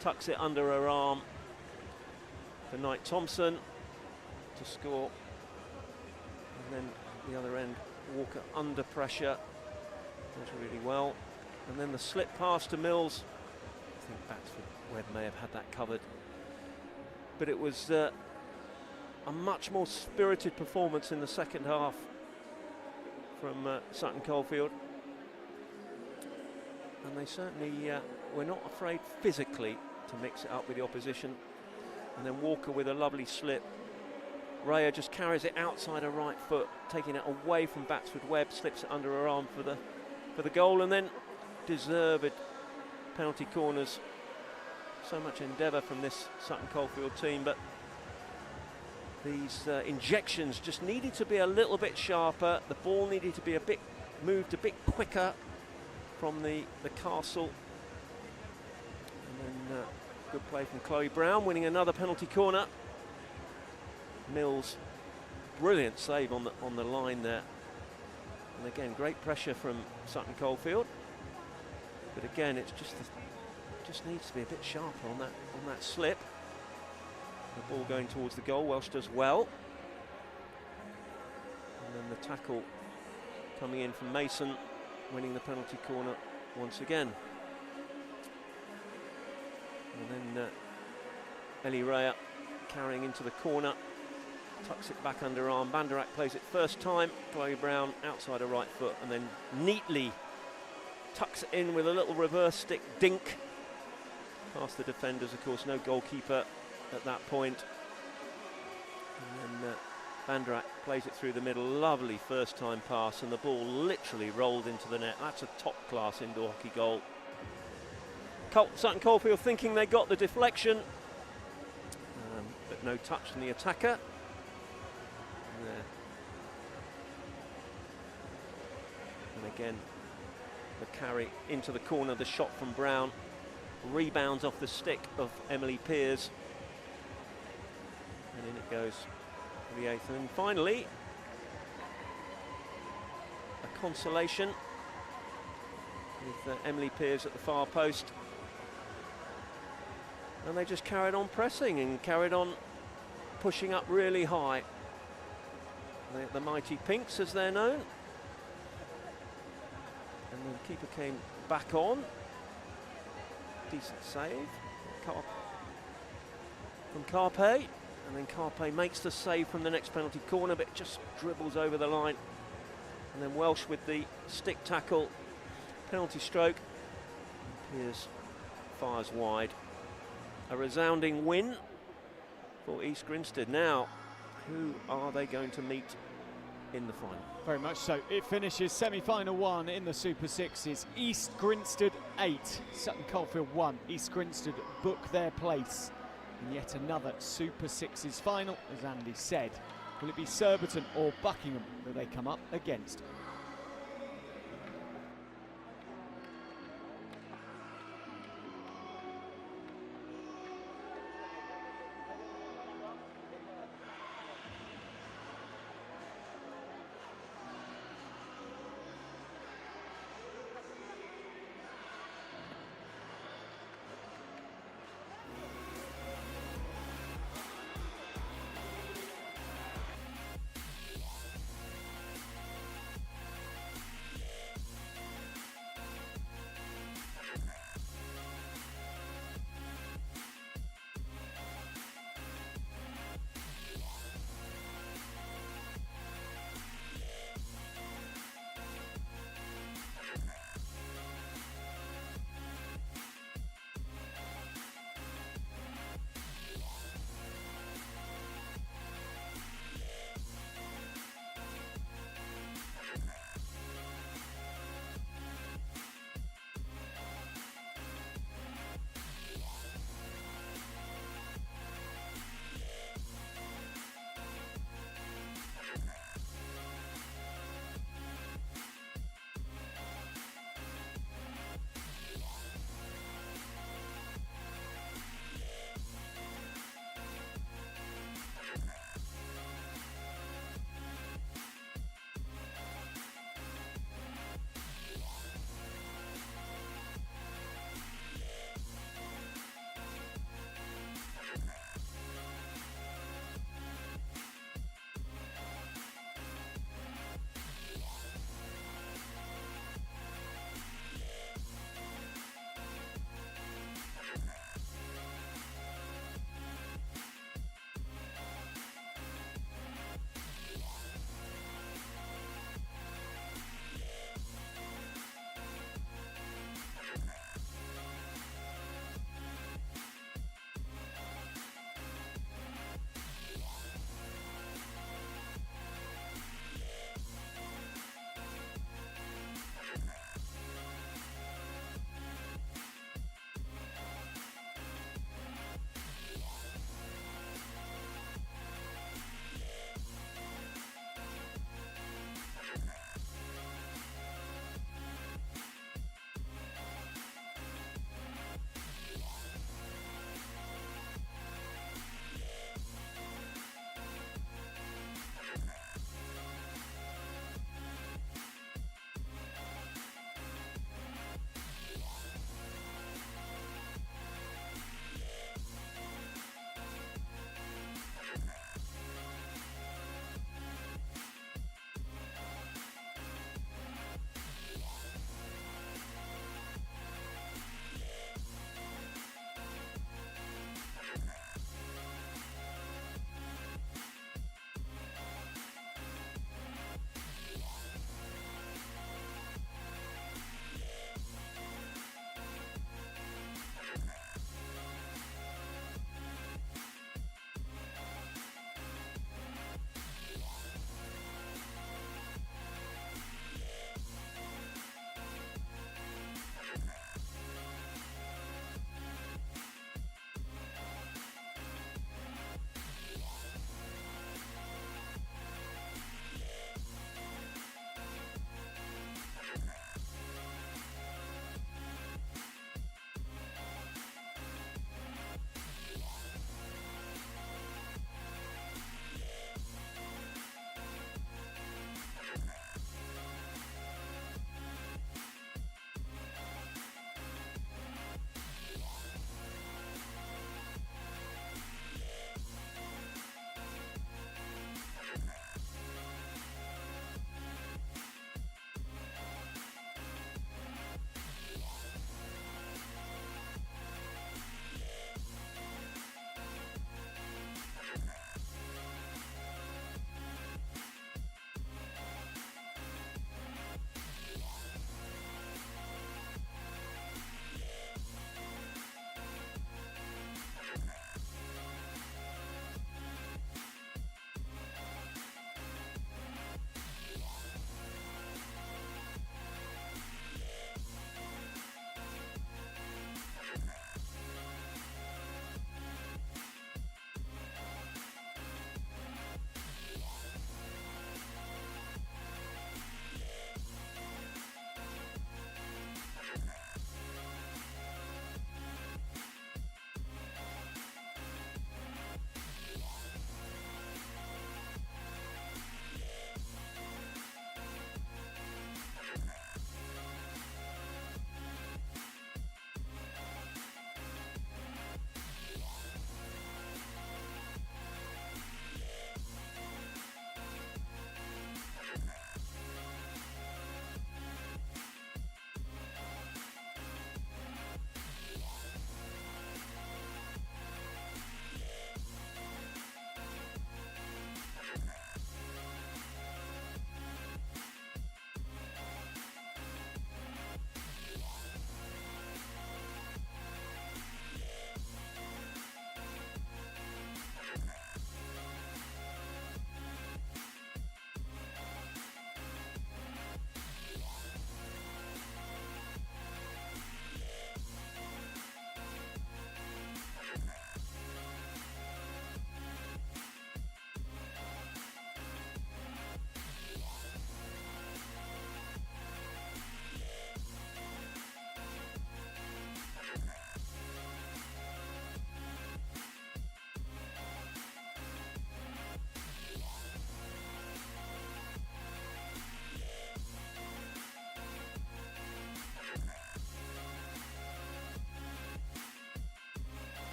tucks it under her arm for Knight Thompson to score. And then the other end, Walker under pressure, does really well. And then the slip pass to Mills. I think Webb may have had that covered. But it was a much more spirited performance in the second half from Sutton Coldfield. And they certainly were not afraid physically to mix it up with the opposition. And then Walker with a lovely slip. Raya just carries it outside her right foot, taking it away from Batsford Webb, slips it under her arm for the goal, and then deserved penalty corners. So much endeavour from this Sutton Coldfield team, but these injections just needed to be a little bit sharper. The ball needed to be moved a bit quicker from the castle. And then good play from Chloe Brown, winning another penalty corner. Mills, brilliant save on the line there. And again, great pressure from Sutton Coldfield. But again, it's just needs to be a bit sharper on that slip. The ball going towards the goal. Welsh does well. And then the tackle coming in from Mason, winning the penalty corner once again. And then Ellie Raya carrying into the corner, tucks it back under arm. Banderak plays it first time. Chloe Brown outside her right foot, and then neatly tucks it in with a little reverse stick dink past the defenders. Of course, no goalkeeper at that point. And then Banderak plays it through the middle. Lovely first time pass, and the ball literally rolled into the net. That's a top class indoor hockey goal. Sutton Coldfield thinking they got the deflection, but no touch from the attacker. And again, the carry into the corner, the shot from Brown, rebounds off the stick of Emily Pears, and in it goes for the eighth. And finally, a consolation with Emily Pears at the far post. And they just carried on pressing and carried on pushing up really high. The mighty Pinks, as they're known. And the keeper came back on. Decent save from Carpe. And then Carpe makes the save from the next penalty corner, but it just dribbles over the line. And then Welsh with the stick tackle, penalty stroke. Pears fires wide. A resounding win for East Grinstead. Now, who are they going to meet in the final? Very much so. It finishes semi-final 1 in the Super Sixes. East Grinstead 8, Sutton Coldfield 1. East Grinstead book their place in yet another Super Sixes final, as Andy said. Will it be Surbiton or Buckingham that they come up against?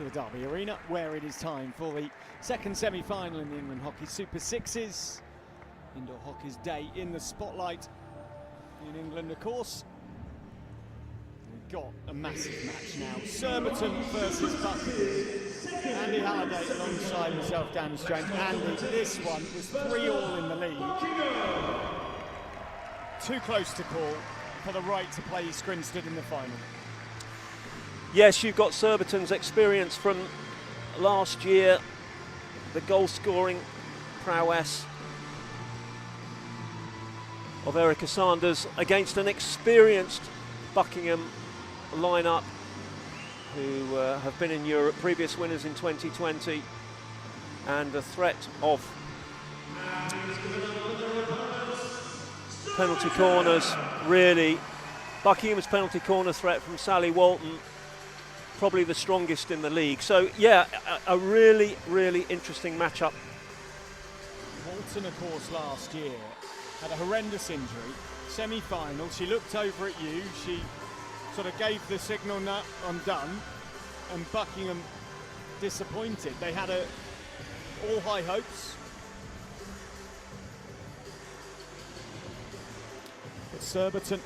to the Derby Arena, where it is time for the second semi-final in the England Hockey Super Sixes. Indoor Hockey's day in the spotlight in England, of course. We've got a massive match now. Surbiton versus Buckingham. Andy Halliday alongside myself, Dan Strange. Andy, this one was 3-all in the league. Too close to call for the right to play East Grinstead in the final. Yes, you've got Surbiton's experience from last year, the goal-scoring prowess of Erica Sanders against an experienced Buckingham lineup who have been in Europe, previous winners in 2020, and the threat of penalty corners. Really, Buckingham's penalty corner threat from Sally Walton, probably the strongest in the league. So yeah, a really, really interesting matchup. Walton, of course, last year had a horrendous injury. Semi-final, she looked over at you, she sort of gave the signal, "No, I'm done," and Buckingham disappointed. They had all high hopes. But Surbiton,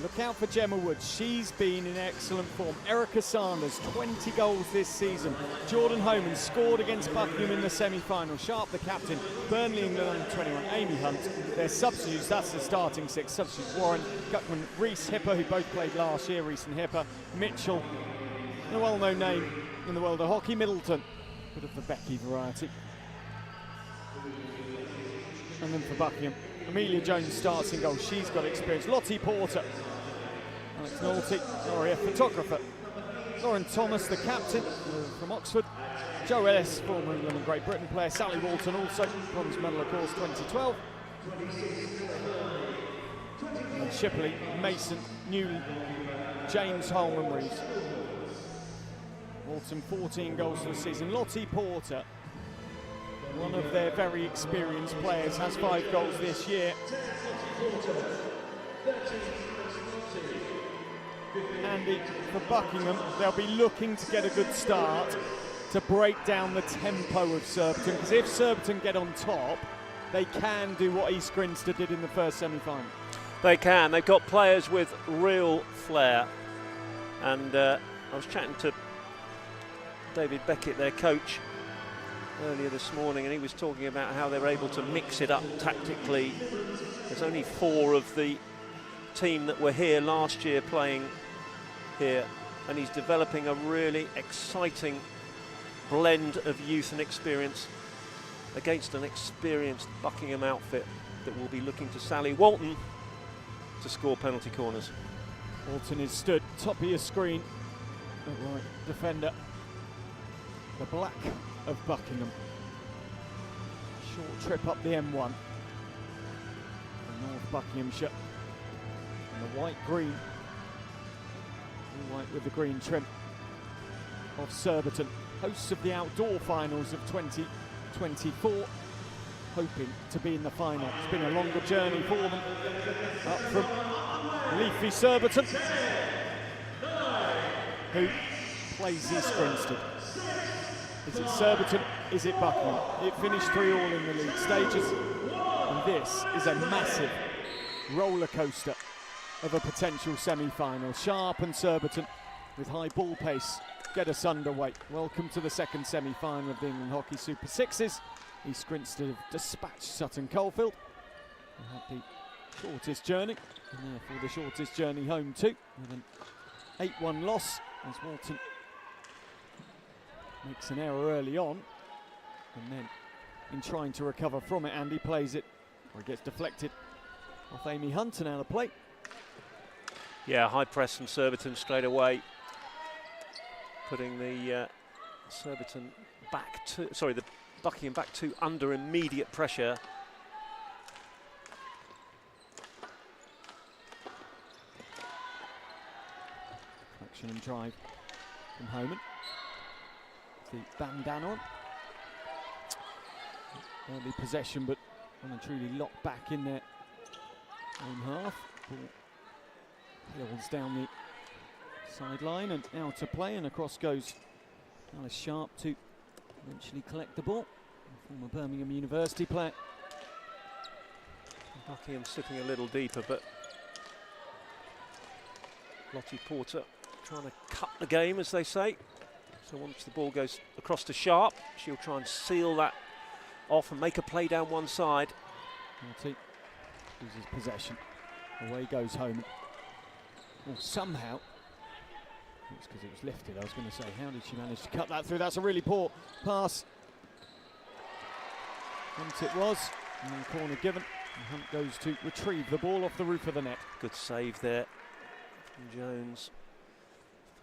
look out for Gemma Woods. She's been in excellent form. Erica Sanders, 20 goals this season. Jordan Homan scored against Buckingham in the semi-final. Sharp, the captain. Burnley, England under-21. Amy Hunt. Their substitutes, that's the starting six. Substitutes Warren, Gutman, Reese Hipper, who both played last year. Reese and Hipper. Mitchell, a well-known name in the world of hockey. Middleton, bit of the Becky variety. And then for Buckingham, Amelia Jones starts in goal. She's got experience. Lottie Porter, Alex Nolte, Gloria, photographer. Lauren Thomas, the captain from Oxford. Joe Ellis, former England and Great Britain player. Sally Walton, also bronze medal, of course, 2012. And Shipley, Mason, Newley, James Holman Reeves. Walton, 14 goals for the season. Lottie Porter, one of their very experienced players, has 5 goals this year. Andy, for Buckingham, they'll be looking to get a good start to break down the tempo of Surbiton, because if Surbiton get on top, they can do what East Grinstead did in the first semi-final. They can. They've got players with real flair. And I was chatting to David Beckett, their coach, earlier this morning, and he was talking about how they're able to mix it up tactically. There's only 4 of the team that were here last year playing here, and he's developing a really exciting blend of youth and experience against an experienced Buckingham outfit that will be looking to Sally Walton to score penalty corners. Walton is stood top of your screen, the right defender, the black of Buckingham. Short trip up the M1. The North Buckinghamshire. And the white-green. All white with the green trim of Surbiton. Hosts of the outdoor finals of 2024. Hoping to be in the final. It's been a longer journey for them. Up from leafy Surbiton, who plays East Grinstead. Is it Surbiton? Is it Buckingham? It finished 3-all in the league stages, and this is a massive roller coaster of a potential semi-final. Sharp and Surbiton with high ball pace get us underway. Welcome to the second semi-final of the England Hockey Super Sixes. East Grinstead have dispatched Sutton Coldfield. They had the shortest journey, and therefore the shortest journey home too, with an 8-1 loss as Walton makes an error early on, and then in trying to recover from it, Andy plays it, or it gets deflected off Amy Hunt and out of play. Yeah, high press from Surbiton straight away, putting the Surbiton back to, sorry, the Buckingham back to under immediate pressure. Action and drive from Homan. The bandana on. Early possession, but well and truly locked back in their own half. Ball hills down the Sideline and out to play, and across goes Alice Sharp to eventually collect the ball. Former Birmingham University player. Buckingham sitting a little deeper, but Lottie Porter trying to cut the game, as they say. So once the ball goes across to Sharp, she'll try and seal that off and make a play down one side. Lottie loses possession. Away goes home. Well, somehow, it's because it was lifted. I was going to say, how did she manage to cut that through? That's a really poor pass. Hunt it was, and then corner given. And Hunt goes to retrieve the ball off the roof of the net. Good save there from Jones.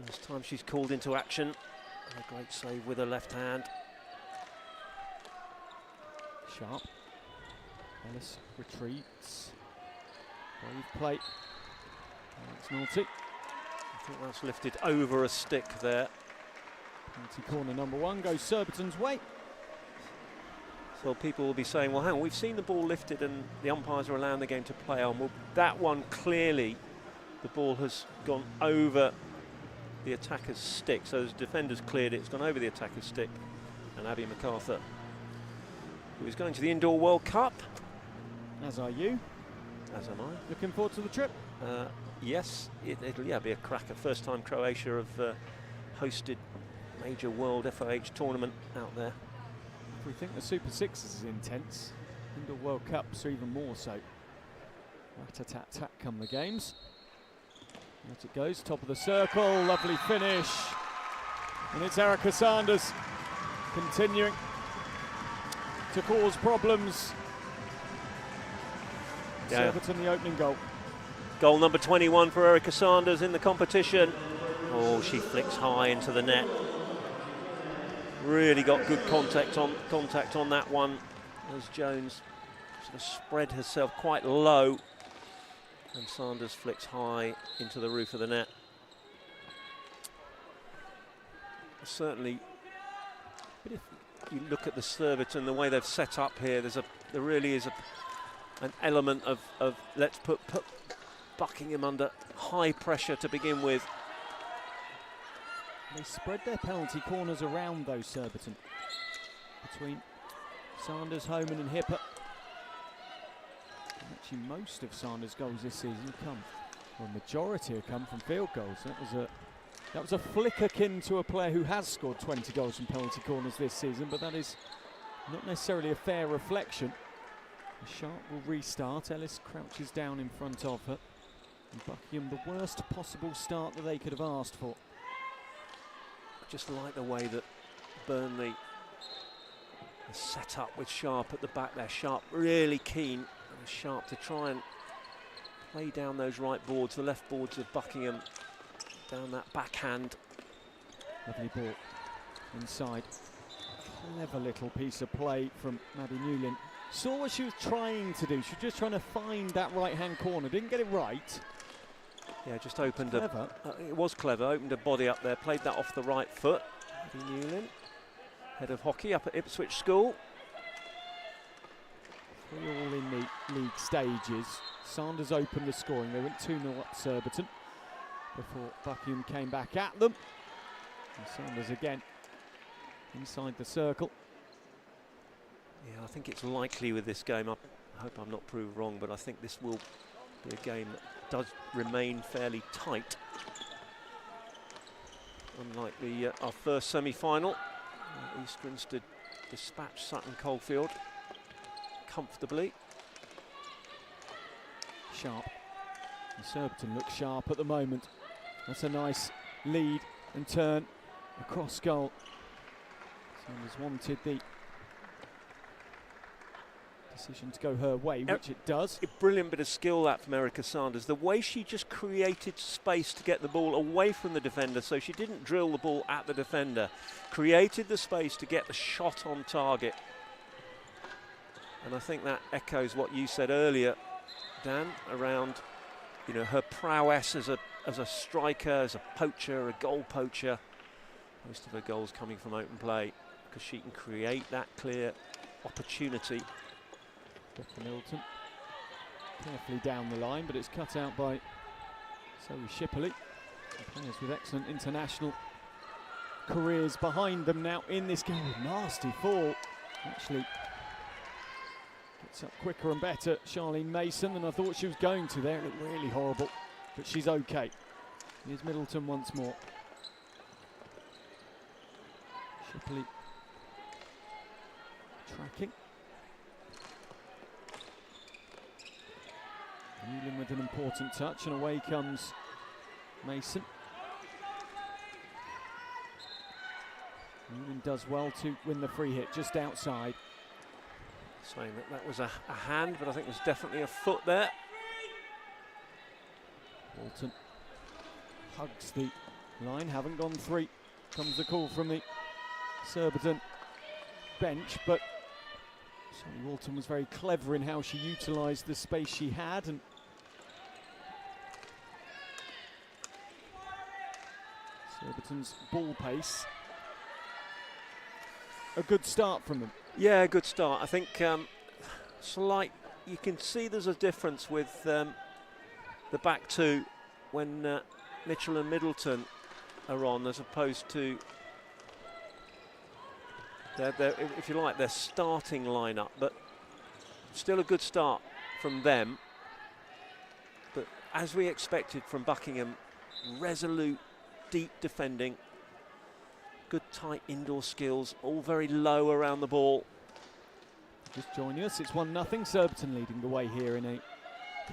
First time she's called into action. And a great save with her left hand. Sharp. Ellis retreats. Brave play. That's naughty. I think that's lifted over a stick there. Penalty corner number one goes Surbiton's way. So people will be saying, well, hang on, we've seen the ball lifted and the umpires are allowing the game to play on. Well, that one clearly, the ball has gone over the attacker's stick. So the defender's cleared it, it's gone over the attacker's stick. And Abby MacArthur, who is going to the Indoor World Cup. As are you. As am I. Looking forward to the trip? Yes, it'll be a cracker. First time Croatia have hosted major World FIH tournament out there. If we think the Super Sixes is intense, Indoor World Cups are even more so. Rat-a-tat-tat come the games. Out it goes, top of the circle, lovely finish. And it's Erica Sanders continuing to cause problems. Yeah. Surbiton the opening goal. Goal number 21 for Erica Sanders in the competition. Oh, she flicks high into the net. Really got good contact on that one, as Jones sort of spread herself quite low, and Sanders flicks high into the roof of the net. Certainly, but if you look at the Surbiton, the way they've set up here, there really is an element of let's put Buckingham under high pressure to begin with. They spread their penalty corners around those Surbiton, between Sanders, Homan and Hipper. And actually most of Sanders' goals this season have come, or a majority have come from field goals. That was a flick akin to a player who has scored 20 goals from penalty corners this season, but that is not necessarily a fair reflection. Sharp will restart. Ellis crouches down in front of her. And Buckingham, the worst possible start that they could have asked for. Just like the way that Burnley is set up with Sharp at the back there. Sharp really keen, and Sharp to try and play down those right boards, the left boards of Buckingham, down that backhand. Lovely ball inside. Clever little piece of play from Maddie Newlin. Saw what she was trying to do. She was just trying to find that right-hand corner. Didn't get it right. Yeah, just opened it was clever, opened a body up there, played that off the right foot. Maddie Newlin, head of hockey up at Ipswich School. 3-all in the league stages. Sanders opened the scoring. They went 2-0 up Surbiton before Buckingham came back at them. And Sanders again inside the circle. Yeah, I think it's likely with this game, I hope I'm not proved wrong, but I think this will be a game that does remain fairly tight. Unlike our first semi-final, East Grinstead dispatched Sutton Coldfield comfortably. Sharp. And Surbiton looks sharp at the moment. That's a nice lead and turn across goal. Sanders wanted the decision to go her way, which it does. A brilliant bit of skill that from Erica Sanders. The way she just created space to get the ball away from the defender, so she didn't drill the ball at the defender. Created the space to get the shot on target. And I think that echoes what you said earlier, Dan, around her prowess as a striker, as a poacher, a goal poacher. Most of her goals coming from open play, because she can create that clear opportunity. Milton carefully down the line, but it's cut out by Zoe Shipperley. Players with excellent international careers behind them now in this game. Nasty fall. Actually gets up quicker and better, Charlene Mason, than I thought she was going to there. It looked really horrible, but she's okay. Here's Middleton once more. Shipley tracking. Newland with an important touch, and away comes Mason. Newland does well to win the free hit just outside. Saying that was a hand, but I think there's definitely a foot there. Walton hugs the line, haven't gone three. Comes the call from the Surbiton bench, but Sally Walton was very clever in how she utilised the space she had, and Surbiton's ball pace. A good start from them. Yeah, good start. I think you can see there's a difference with the back two when Mitchell and Middleton are on, as opposed to if you like, their starting lineup. But still a good start from them. But as we expected from Buckingham, resolute, deep defending. Good tight indoor skills, all very low around the ball. Just joining us, it's 1-0. Surbiton leading the way here in a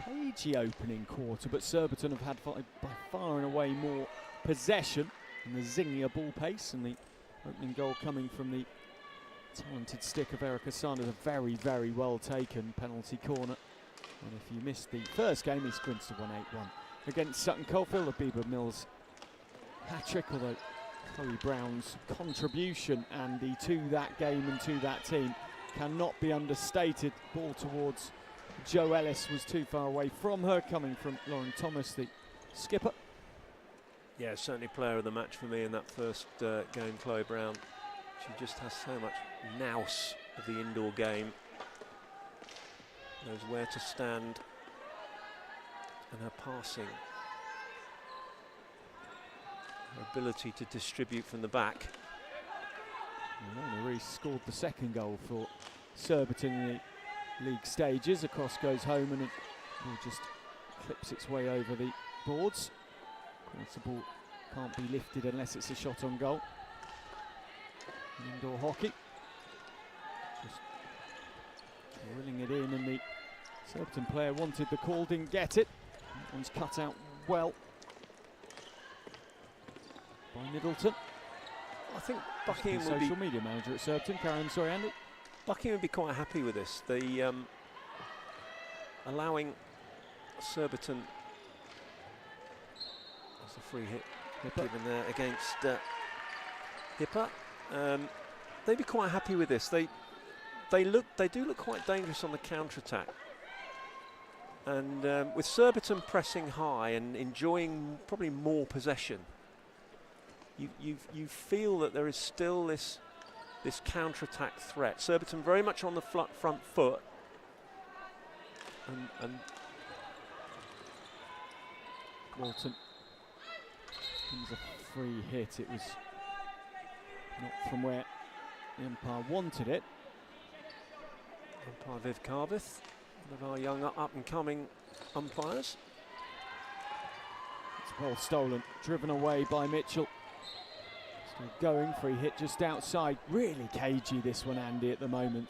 cagey opening quarter, but Surbiton have had by far and away more possession and the zingier ball pace, and the opening goal coming from the talented stick of Erica Sanders, a very, very well taken penalty corner. And if you missed the first game, East Grinstead won 8-1 against Sutton Coldfield. The Bieber Mills hat-trick, although Chloe Brown's contribution, Andy, to that game and to that team cannot be understated. Ball towards Jo Ellis was too far away from her, coming from Lauren Thomas, the skipper. Yeah, certainly player of the match for me in that first game, Chloe Brown. She just has so much nous of the indoor game. Knows where to stand, and her passing, her ability to distribute from the back. Lorna Rees scored the second goal for Surbiton in the league stages. A cross goes home and it will just clips its way over the boards. Of course, the ball can't be lifted unless it's a shot on goal. Indoor hockey. Just drilling it in, and the Surbiton player wanted the call, didn't get it. That one's cut out well by Middleton. I think Buckingham would social media manager at Surbiton. Karen, sorry, Andy. Buckingham would be quite happy with this. The allowing Surbiton as a free hit given there against Hipper. They'd be quite happy with this. They do look quite dangerous on the counter-attack. And with Surbiton pressing high and enjoying probably more possession, you feel that there is still this counter-attack threat. Surbiton very much on the front foot, and Walton comes a free hit. It was not from where the umpire wanted it. Umpire Viv Carveth, one of our young up-and-coming umpires. It's well stolen, driven away by Mitchell. Still going, free hit just outside. Really cagey this one, Andy, at the moment.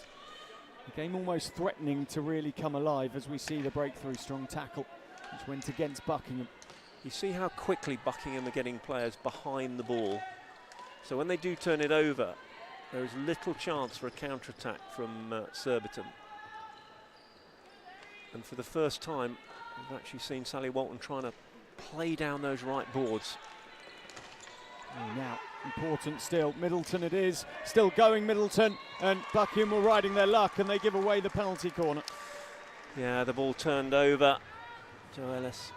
The game almost threatening to really come alive as we see the breakthrough strong tackle, which went against Buckingham. You see how quickly Buckingham are getting players behind the ball. So when they do turn it over, there is little chance for a counter-attack from Surbiton. And for the first time, we've actually seen Sally Walton trying to play down those right boards. And now, important still, Middleton it is, still going Middleton, and Buckingham were riding their luck and they give away the penalty corner. Yeah, the ball turned over. Jo Ellis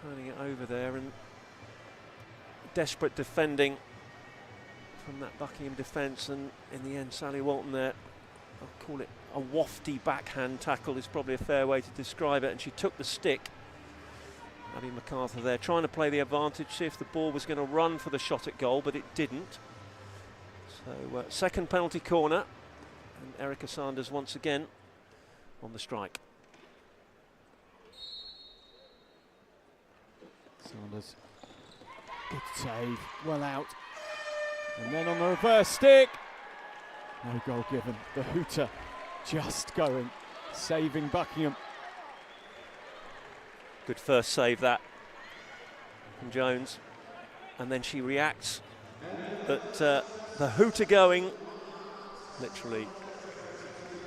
turning it over there, and desperate defending from that Buckingham defence, and in the end Sally Walton there, I'll call it a wafty backhand tackle is probably a fair way to describe it, and she took the stick Abby MacArthur there trying to play the advantage, see if the ball was going to run for the shot at goal, but it didn't. So second penalty corner, and Erica Sanders once again on the strike. Sanders, good save, well out. And then on the reverse stick, no goal given. The hooter just going, saving Buckingham. Good first save that from Jones, and then she reacts, but the hooter going literally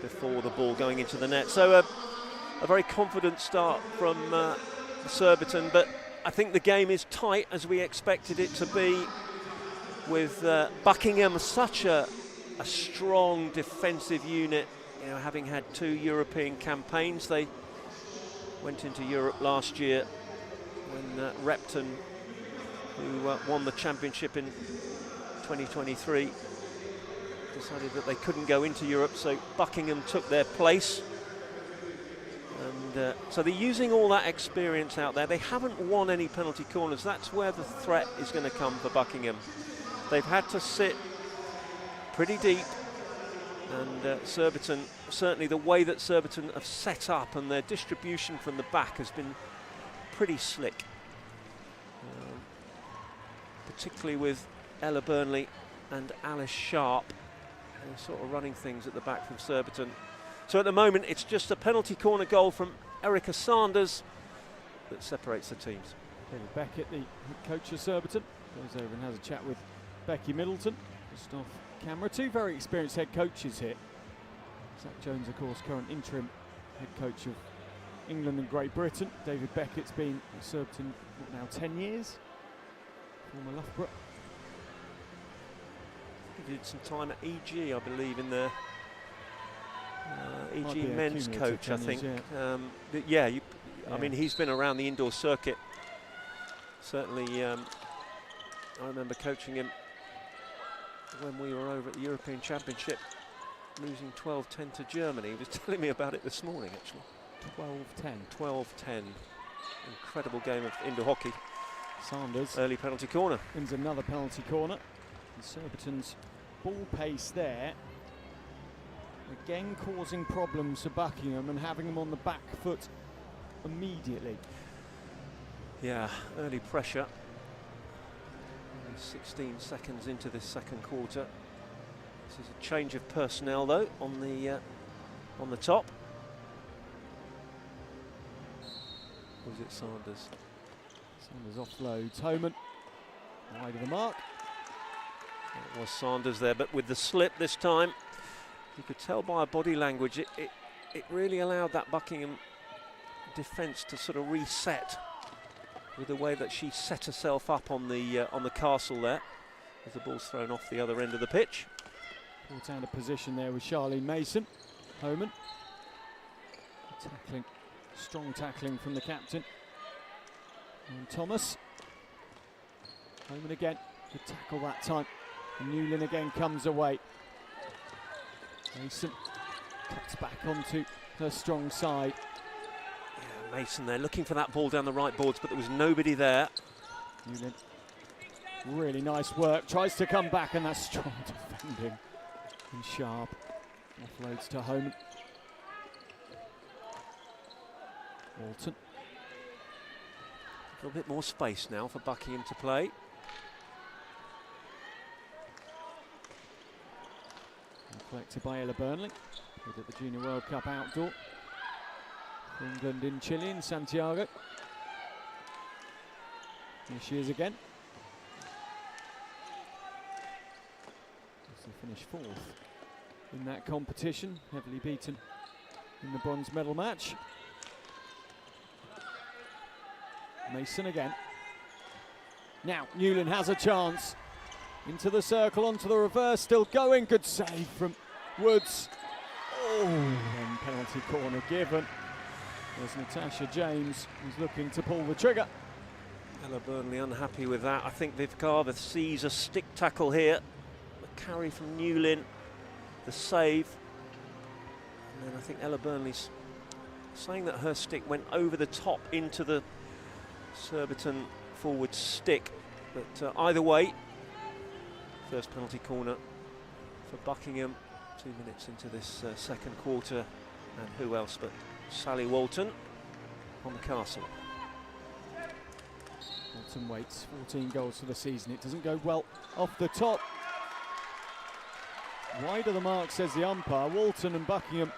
before the ball going into the net. So a very confident start from Surbiton, but I think the game is tight as we expected it to be, with Buckingham such a strong defensive unit, you know, having had 2 European campaigns. They went into Europe last year when Repton, who won the championship in 2023, decided that they couldn't go into Europe, so Buckingham took their place. And so they're using all that experience out there. They haven't won any penalty corners. That's where the threat is going to come for Buckingham. They've had to sit pretty deep, and Surbiton, certainly the way that Surbiton have set up and their distribution from the back has been pretty slick, particularly with Ella Burnley and Alice Sharp, sort of running things at the back from Surbiton. So at the moment it's just a penalty corner goal from Erica Sanders that separates the teams. David Beckett, the coach of Surbiton, goes over and has a chat with Becky Middleton, just off camera. 2 very experienced head coaches here. Zach Jones, of course, current interim head coach of England and Great Britain. David Beckett's been at Surbiton now 10 years. Former Loughborough. He did some time at EG, I believe, in the EG men's coach, I think. I mean, he's been around the indoor circuit. Certainly, I remember coaching him when we were over at the European Championship, losing 12-10 to Germany. He was telling me about it this morning, actually. 12-10. 12-10. Incredible game of indoor hockey. Sanders. Early penalty corner. Wins another penalty corner. And Surbiton's ball pace there, again causing problems for Buckingham and having them on the back foot immediately. Yeah, early pressure. 16 seconds into this second quarter. This is a change of personnel though on the top. Was it Sanders? Sanders offloads Homan, wide of the mark. It was Sanders there, but with the slip this time, you could tell by her body language it really allowed that Buckingham defence to sort of reset, with the way that she set herself up on the castle there, as the ball's thrown off the other end of the pitch. Brought out of position there with Charlene Mason. Homan. Tackling, strong tackling from the captain. And Thomas. Homan again, good tackle that time. And Newlin again comes away. Mason cuts back onto her strong side. Yeah, Mason there looking for that ball down the right boards, but there was nobody there. Newlin, really nice work, tries to come back, and that's strong defending. And Sharp offloads to Homan. Walton. A little bit more space now for Buckingham to play. Collected by Ella Burnley, played at the Junior World Cup outdoor. England in Chile, in Santiago. Here she is again. They finished 4th in that competition, heavily beaten in the bronze medal match. Mason again. Now Newlin has a chance. Into the circle, onto the reverse, still going. Good save from Woods. Oh, and penalty corner given. There's Natasha James, who's looking to pull the trigger. Ella Burnley unhappy with that. I think Viv Carver sees a stick tackle here. The carry from Newlin, the save. And then I think Ella Burnley's saying that her stick went over the top into the Surbiton forward stick. But either way, first penalty corner for Buckingham. 2 minutes into this second quarter, and who else but Sally Walton on the castle. Walton waits, 14 goals for the season. It doesn't go well off the top. Wide of the mark, says the umpire. Walton and Buckingham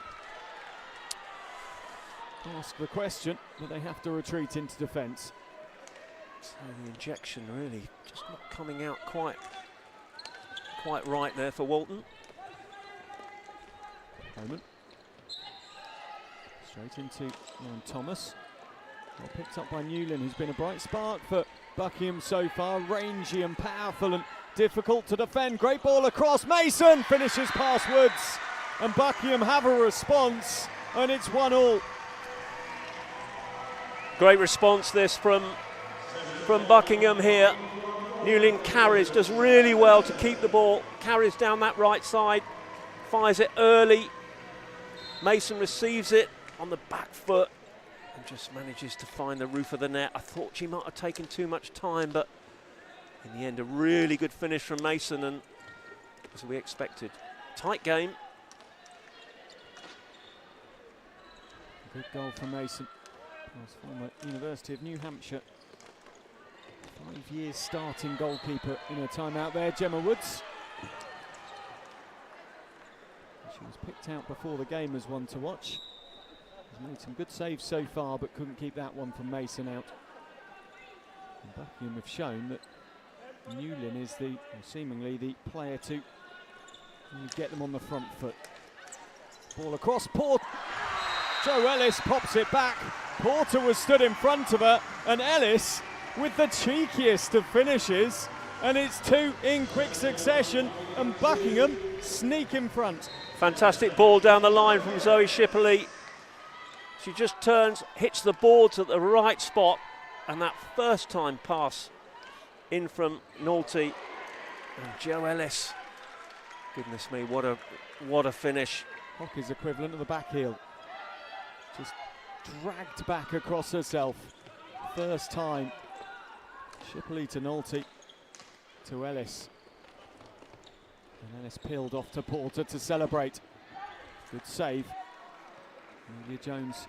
ask the question, but they have to retreat into defence. So the injection really just not coming out quite right there for Walton. Moment. Straight into Lauren Thomas. Well picked up by Newlyn, who's been a bright spark for Buckingham so far. Rangy and powerful and difficult to defend. Great ball across. Mason finishes past Woods, and Buckingham have a response, and it's 1-1. Great response this from Buckingham here. Newlyn carries, does really well to keep the ball, carries down that right side, fires it early. Mason receives it on the back foot and just manages to find the roof of the net. I thought she might have taken too much time, but in the end a really good finish from Mason, and as we expected. Tight game. Good goal from Mason. Former University of New Hampshire. 5 years starting goalkeeper in her time out there, Gemma Woods. She was picked out before the game as one to watch. She's made some good saves so far, but couldn't keep that one from Mason out. And Buckingham have shown that Newlyn is seemingly the player to get them on the front foot. Ball across, Jo Ellis pops it back. Porter was stood in front of her, and Ellis with the cheekiest of finishes, and it's two in quick succession, and Buckingham sneak in front. Fantastic ball down the line from Zoe Shipley. She just turns, hits the boards at the right spot, and that first time pass in from Nolte and Jo Ellis. Goodness me, what a finish. Hockey's equivalent of the back heel. Just dragged back across herself. First time. Shipley to Nolte to Ellis. And Ellis peeled off to Porter to celebrate. Good save. Amelia Jones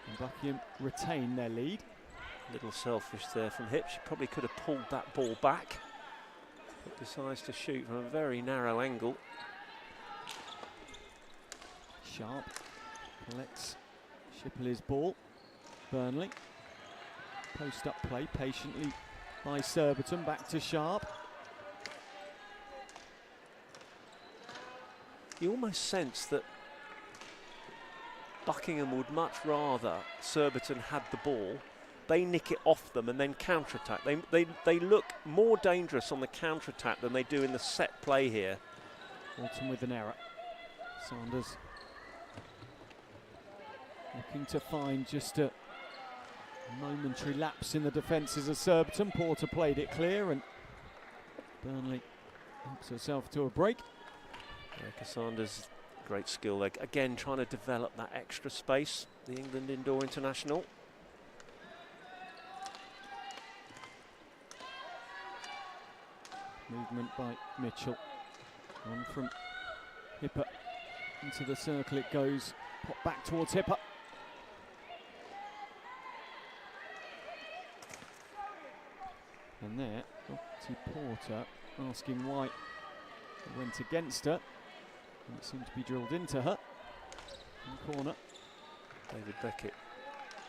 and Buckingham retain their lead. A little selfish there from Hip. She probably could have pulled that ball back, but decides to shoot from a very narrow angle. Sharp collects Shipley's ball. Burnley. Post up play patiently by Surbiton. Back to Sharp. You almost sense that Buckingham would much rather Surbiton had the ball. They nick it off them and then counter-attack. They look more dangerous on the counter-attack than they do in the set play here. Walton with an error. Sanders looking to find just a momentary lapse in the defences of Surbiton. Porter played it clear, and Burnley helps herself to a break. Erica Sanders, great skill there. Again, trying to develop that extra space, the England indoor international. Movement by Mitchell. On from Hipper. Into the circle it goes. Pop back towards Hipper. And there, to Porter, asking why it went against her. And it seemed to be drilled into her. In the corner. David Beckett,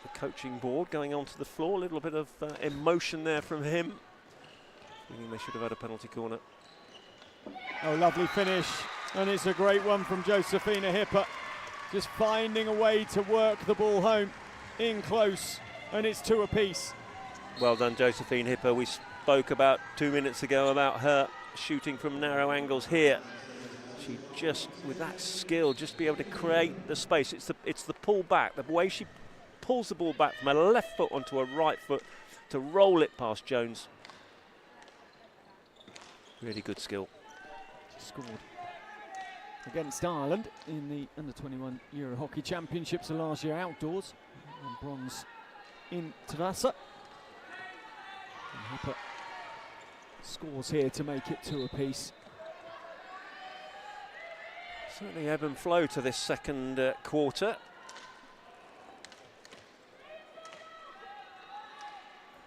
the coaching board, going onto the floor. A little bit of emotion there from him. Feeling they should have had a penalty corner. Oh, lovely finish. And it's a great one from Josephina Hipper. Just finding a way to work the ball home in close. And it's two apiece. Well done, Josephine Hipper. We spoke about 2 minutes ago about her shooting from narrow angles here. She just, with that skill, just be able to create the space. It's the pull back, the way she pulls the ball back from her left foot onto her right foot to roll it past Jones. Really good skill. She scored against Ireland in the Under-21 Euro Hockey Championships last year outdoors. And bronze in Tavasa. Hopper scores here to make it 2 apiece. Certainly ebb and flow to this second quarter.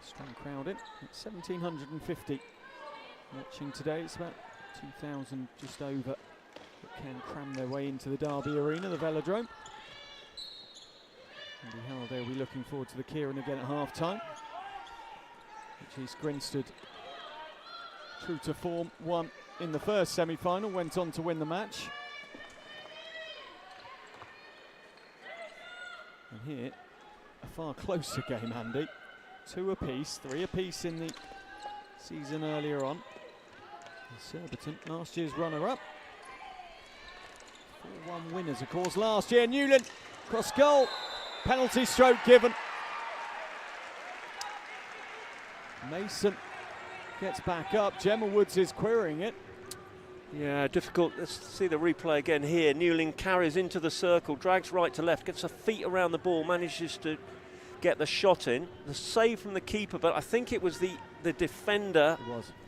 Strong crowd in. It's 1,750 watching today. It's about 2,000 just over that can cram their way into the Derby Arena, the Velodrome. Andy Halliday will be looking forward to the Kieran again at half-time, which is Grinstead, true to form, won in the first semi-final, went on to win the match. And here, a far closer game, Andy. 2 apiece, 3 apiece in the season earlier on. And Surbiton, last year's runner-up. 4-1 winners, of course, last year. Newland, cross goal, penalty stroke given. Mason gets back up. Gemma Woods is querying it. Yeah, difficult. Let's see the replay again here. Newling carries into the circle, drags right to left, gets her feet around the ball, manages to get the shot in. The save from the keeper, but I think it was the defender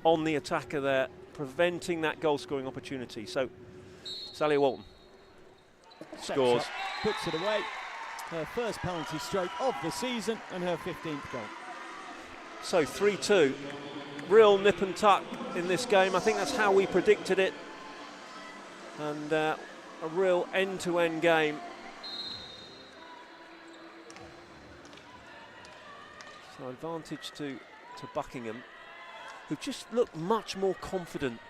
on the attacker there, preventing that goal-scoring opportunity. So, Sally Walton scores. Puts it away. Her first penalty stroke of the season and her 15th goal. So 3-2. Real nip and tuck in this game. I think that's how we predicted it. And a real end-to-end game. So advantage to Buckingham, who just looked much more confident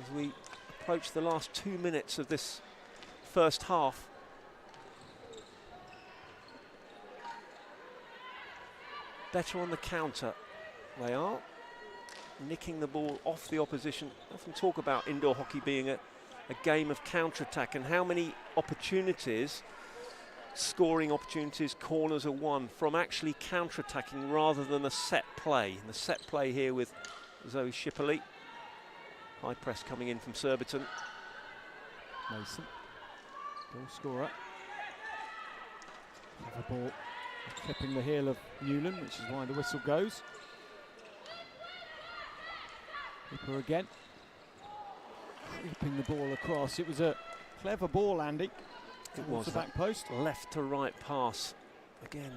as we approach the last 2 minutes of this first half. Better on the counter, they are. Nicking the ball off the opposition. I often talk about indoor hockey being a game of counter-attack, and how many opportunities, scoring opportunities, corners are won from actually counter-attacking rather than a set play. And the set play here with Zoe Shipperley. High press coming in from Surbiton. Mason, goal scorer. Have a ball clipping the heel of Newland, which is why the whistle goes. Hooper again, creeping the ball across. It was a clever ball, Andy. It was the back post. Left to right pass. Again,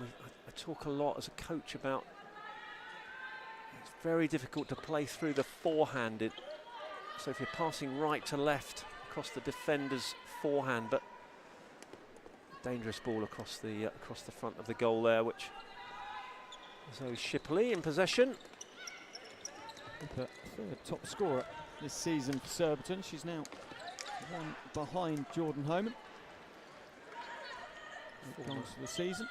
I talk a lot as a coach about it's very difficult to play through the forehanded. So if you're passing right to left across the defender's forehand, but dangerous ball across the front of the goal there, which Zoe Shipperley in possession. Hooper, third top scorer this season for Surbiton. She's now 1 behind Jordan Homan. 4 goals for the season.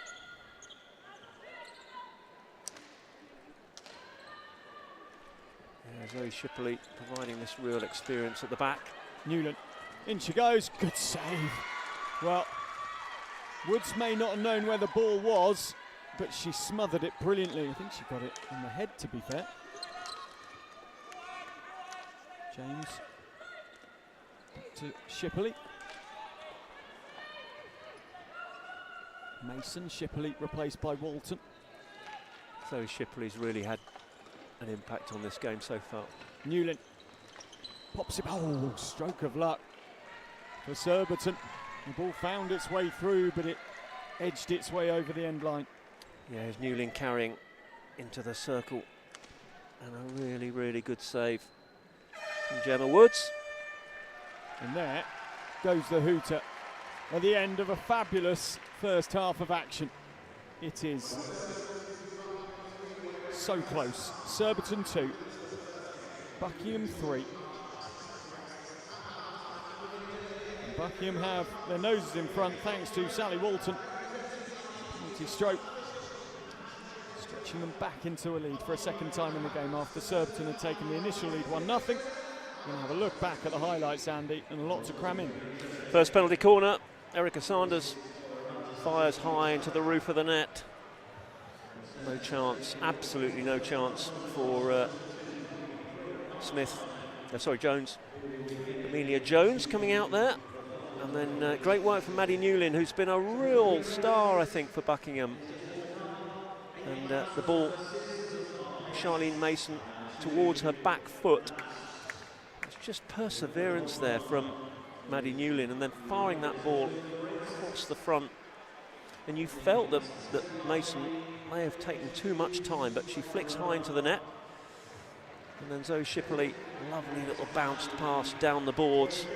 Yeah, Zoe Shipperley providing this real experience at the back. Newland, in she goes, good save. Well, Woods may not have known where the ball was, but she smothered it brilliantly. I think she got it in the head, to be fair. James, back to Shipperley. Mason, Shipperley replaced by Walton. So Shipperley's really had an impact on this game so far. Newland pops it, oh, stroke of luck for Surbiton. The ball found its way through, but it edged its way over the end line. Yeah, it's Newland carrying into the circle. And a really, really good save from Gemma Woods. And there goes the hooter at the end of a fabulous first half of action. It is so close. Surbiton 2, Buckingham 3. And Buckingham have their noses in front thanks to Sally Walton. Penalty stroke, stretching them back into a lead for a second time in the game after Surbiton had taken the initial lead 1-0. We're going to have a look back at the highlights, Andy, and a lot to cram in. First penalty corner, Erica Sanders fires high into the roof of the net. No chance, absolutely no chance for Jones. Amelia Jones coming out there. And then great work from Maddie Newlin, who's been a real star, I think, for Buckingham. And the ball Charlene Mason towards her back foot. It's just perseverance there from Maddie Newlin, and then firing that ball across the front. And you felt that Mason may have taken too much time, but she flicks high into the net. And then Zoe Shipley, lovely little bounced pass down the boards,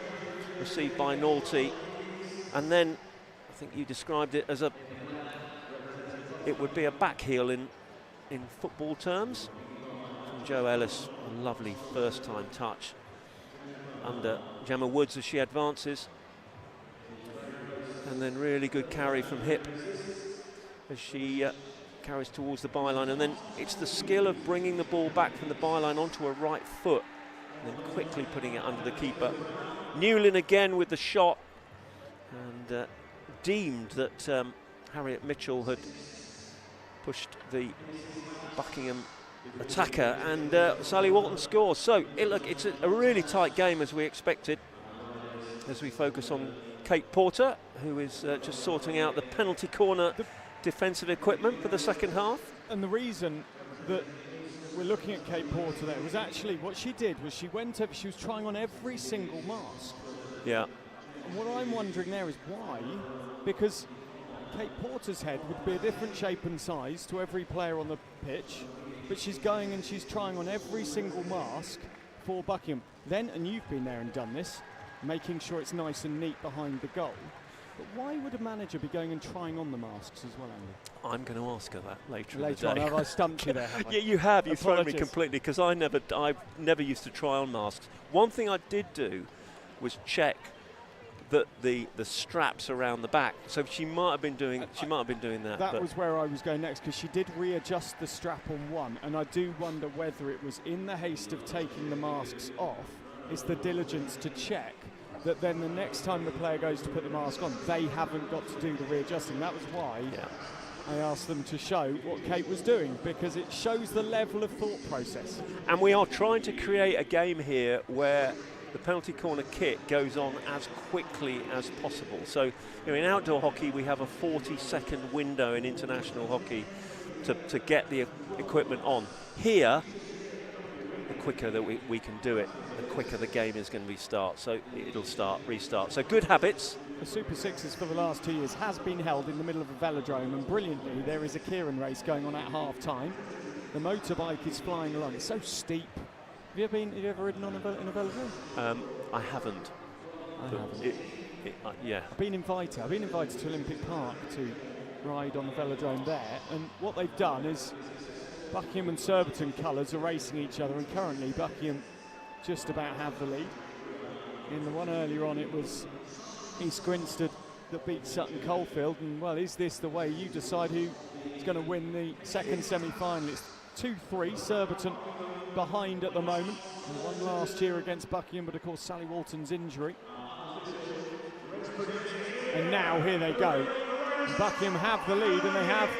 received by Naughty. And then, I think you described it as it would be a back heel in football terms. From Jo Ellis, a lovely first time touch under Gemma Woods as she advances. And then really good carry from Hip as she carries towards the byline. And then it's the skill of bringing the ball back from the byline onto her right foot and then quickly putting it under the keeper. Newlin again with the shot, and deemed that Harriet Mitchell had pushed the Buckingham attacker, and Sally Walton scores. So it's a really tight game as we expected, as we focus on Kate Porter, who is just sorting out the penalty corner defensive equipment for the second half. And the reason that we're looking at Kate Porter there was actually what she did was she went over, she was trying on every single mask. Yeah. And what I'm wondering there is why, because Kate Porter's head would be a different shape and size to every player on the pitch, but she's going and she's trying on every single mask for Buckingham. Then, and you've been there and done this, making sure it's nice and neat behind the goal. But why would a manager be going and trying on the masks as well, Andy? I'm going to ask her that later on. Have I stumped you there? Yeah, you have. You've thrown me completely, because I never used to try on masks. One thing I did do was check that the straps around the back. So she might have been doing that. That was where I was going next, because she did readjust the strap on one, and I do wonder whether it was in the haste of taking the masks off, it's the diligence to check that then the next time the player goes to put the mask on, they haven't got to do the readjusting. That was why I asked them to show what Kate was doing, because it shows the level of thought process. And we are trying to create a game here where the penalty corner kit goes on as quickly as possible. So in outdoor hockey, we have a 40-second window in international hockey to get the equipment on. Here, the quicker that we can do it, the quicker the game is going to restart. So it'll restart. So good habits. The Super Sixes for the last 2 years has been held in the middle of a velodrome, and brilliantly there is a Kieran race going on at half time. The motorbike is flying along. It's so steep. Have you ever ridden on in a velodrome? I haven't. Yeah. I've been invited to Olympic Park to ride on the velodrome there, and what they've done is Buckingham and Surbiton colours are racing each other, and currently Buckingham just about have the lead. In the one earlier on, it was East Grinstead that beat Sutton Coldfield, and well, is this the way you decide who is going to win the second semi-final? It's 2-3, Surbiton behind at the moment. And won last year against Buckingham, but of course Sally Walton's injury. And now here they go. Buckingham have the lead, and they have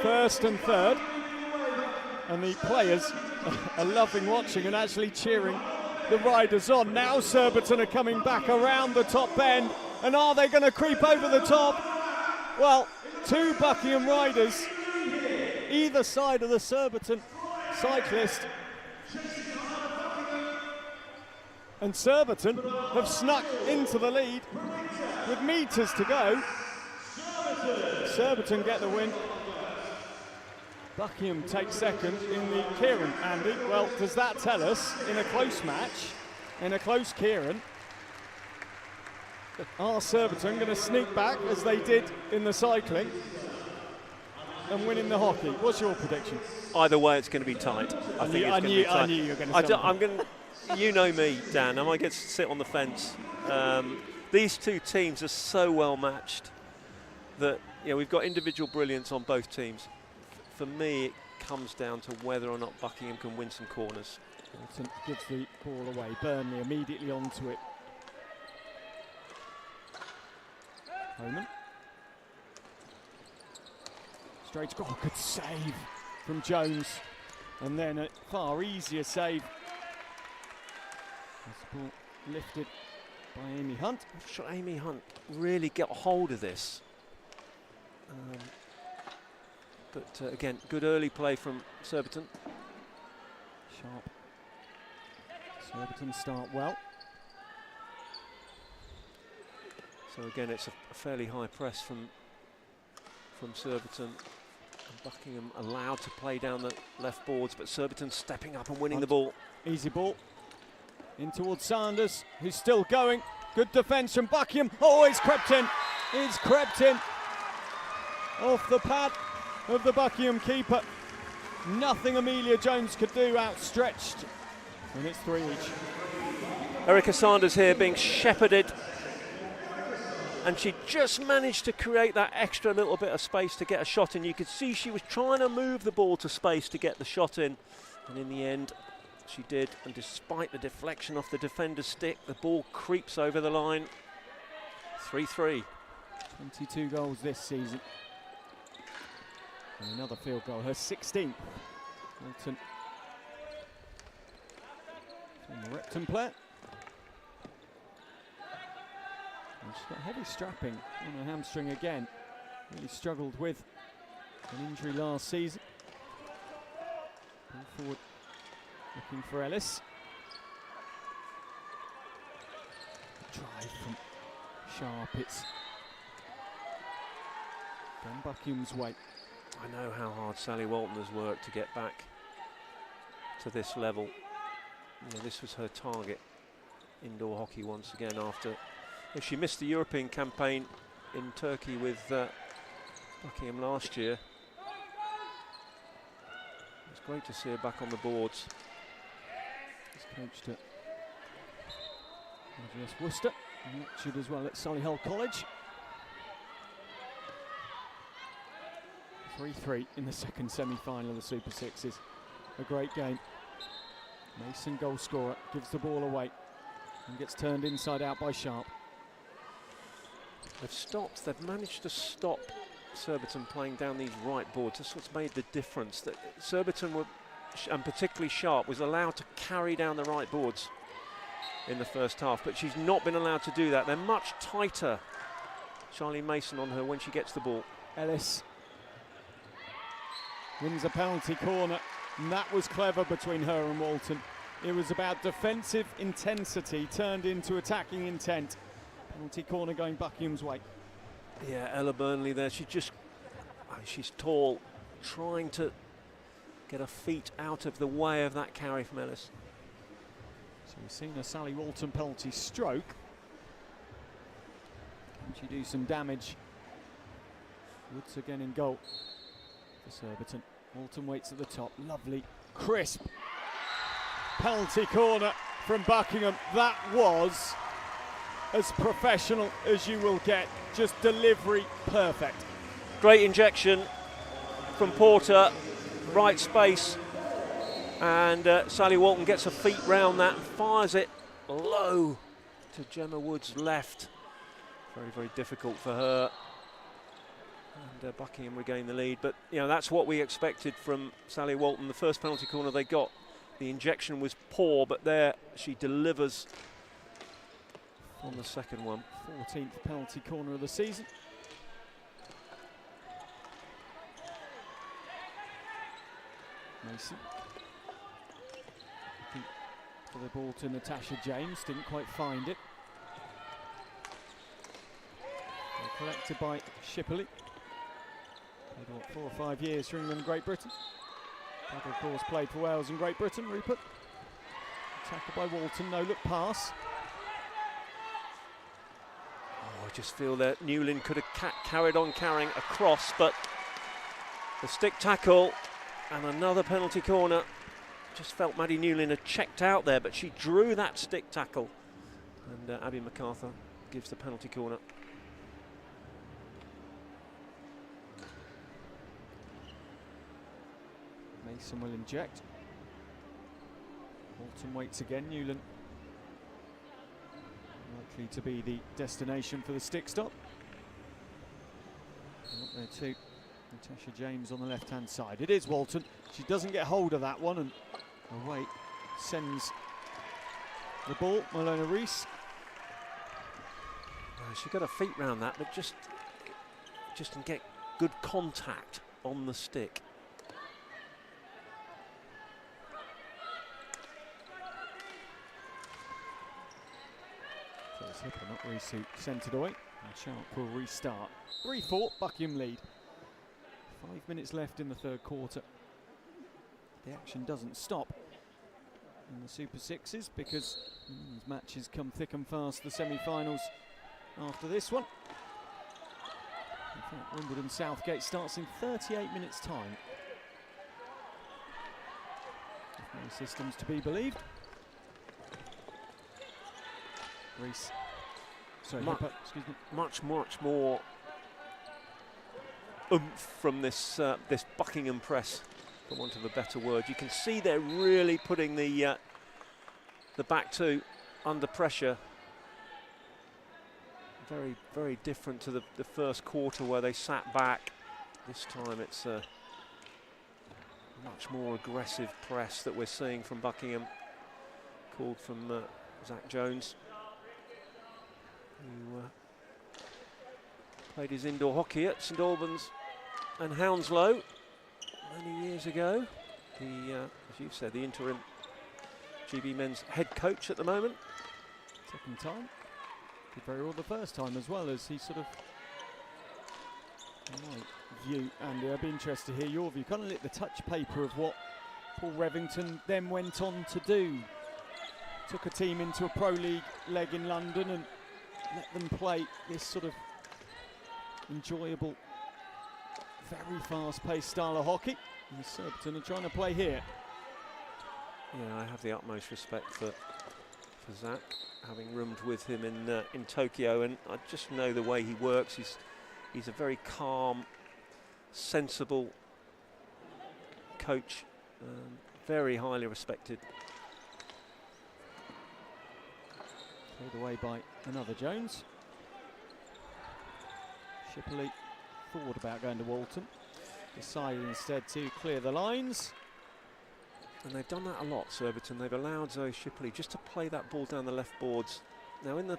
first and third. And the players are loving watching and actually cheering the riders on. Now Surbiton are coming back around the top bend, and are they going to creep over the top? Well, two Buckingham riders either side of the Surbiton cyclist, and Surbiton have snuck into the lead with metres to go. Surbiton get the win. Buckingham takes second in the Kieran, Andy. Well, does that tell us, in a close match, in a close Kieran, are Surbiton going to sneak back as they did in the cycling and win in the hockey? What's your prediction? Either way, it's going to be tight. I knew you were going to. You know me, Dan. I might get to sit on the fence. These two teams are so well matched that we've got individual brilliance on both teams. For me, it comes down to whether or not Buckingham can win some corners. Wilson gives the ball away. Burnley immediately onto it. Homan. Straight to goal. Good save from Jones. And then a far easier save. The ball lifted by Amy Hunt. I'm sure Amy Hunt really get hold of this. But again, good early play from Surbiton. Sharp. Surbiton start well. So again, it's a fairly high press from Surbiton. And Buckingham allowed to play down the left boards, but Surbiton stepping up and winning the ball. Easy ball. In towards Sanders, who's still going. Good defence from Buckingham. Oh, it's crept in. It's crept in. Off the pad of the Buckingham keeper. Nothing Amelia Jones could do, outstretched. And it's 3 each. Erica Sanders here being shepherded. And she just managed to create that extra little bit of space to get a shot in. You could see she was trying to move the ball to space to get the shot in. And in the end, she did. And despite the deflection off the defender's stick, the ball creeps over the line. 3-3. 22 goals this season. And another field goal, her 16th. Walton. From the Repton player. And she's got heavy strapping on her hamstring again. Really struggled with an injury last season. Ball forward, looking for Ellis. Drive from Sharp, it's gone Buckingham's way. I know how hard Sally Walton has worked to get back to this level. You know, this was her target, indoor hockey once again after she missed the European campaign in Turkey with Buckingham last year. It's great to see her back on the boards. She's coached at RGS Worcester and lectured as well at Solihull College. 3-3 in the second semi-final of the Super Sixes. A great game. Mason, goal scorer, gives the ball away and gets turned inside out by Sharp. They've managed to stop Surbiton playing down these right boards. That's what's made the difference. That Surbiton were, and particularly Sharp, was allowed to carry down the right boards in the first half, but she's not been allowed to do that. They're much tighter, Charlie Mason, on her when she gets the ball. Ellis wins a penalty corner, and that was clever between her and Walton. It was about defensive intensity turned into attacking intent. Penalty corner going Buckingham's way. Yeah, Ella Burnley there. She's tall, trying to get her feet out of the way of that carry from Ellis. So we've seen a Sally Walton penalty stroke. Can she do some damage? Woods again in goal for Surbiton. Walton waits at the top. Lovely, crisp penalty corner from Buckingham. That was as professional as you will get. Just delivery perfect. Great injection from Porter, right space, and Sally Walton gets her feet round that and fires it low to Gemma Wood's left. Very, very difficult for her. And Buckingham regained the lead, but you know, that's what we expected from Sally Walton. The first penalty corner they got, the injection was poor, but there she delivers on the second one. 14th penalty corner of the season. Mason. For the ball to Natasha James, didn't quite find it. They're collected by Shipley. Played, what, 4 or 5 years for England and Great Britain. But of course played for Wales and Great Britain, Rupert. Tackled by Walton, no look pass. I just feel that Newlyn could have carried on carrying across, but the stick tackle and another penalty corner. Just felt Maddie Newlyn had checked out there, but she drew that stick tackle. And Abby MacArthur gives the penalty corner. Mason will inject. Walton waits again, Newlyn likely to be the destination for the stick stop. Up there too, Natasha James on the left hand side. It is Walton. She doesn't get hold of that one and away sends the ball. Malona Rees. She got her feet round that, but just didn't get good contact on the stick. So it's Hipper, not Reese, who sent it away. And Sharp will restart. 3-4, Buckingham lead. 5 minutes left in the third quarter. The action doesn't stop in the Super Sixes because these matches come thick and fast. The semi-finals after this one. In fact, Wimbledon Southgate starts in 38 minutes' time. If my systems to be believed. Reese. Sorry, Hipper, excuse me. Much more oomph from this this Buckingham press, for want of a better word. You can see they're really putting the back two under pressure. Very different to the first quarter where they sat back. This time it's a much more aggressive press that we're seeing from Buckingham, called from Zach Jones, who played his indoor hockey at St Albans and Hounslow many years ago. As you've said, the interim GB men's head coach at the moment. Second time. Did very well the first time as well, as he sort of, my view, Andy, I'd be interested to hear your view, kind of lit the touch paper of what Paul Revington then went on to do. Took a team into a Pro League leg in London and let them play this sort of enjoyable, very fast-paced style of hockey. And Surbiton are trying to play here. Yeah, I have the utmost respect for Zach, having roomed with him in Tokyo, and I just know the way he works. He's a very calm, sensible coach, very highly respected. Played away by another Jones. Shipley thought about going to Walton, decided instead to clear the lines. And they've done that a lot, Surbiton. They've allowed Zoe Shipley just to play that ball down the left boards. Now in the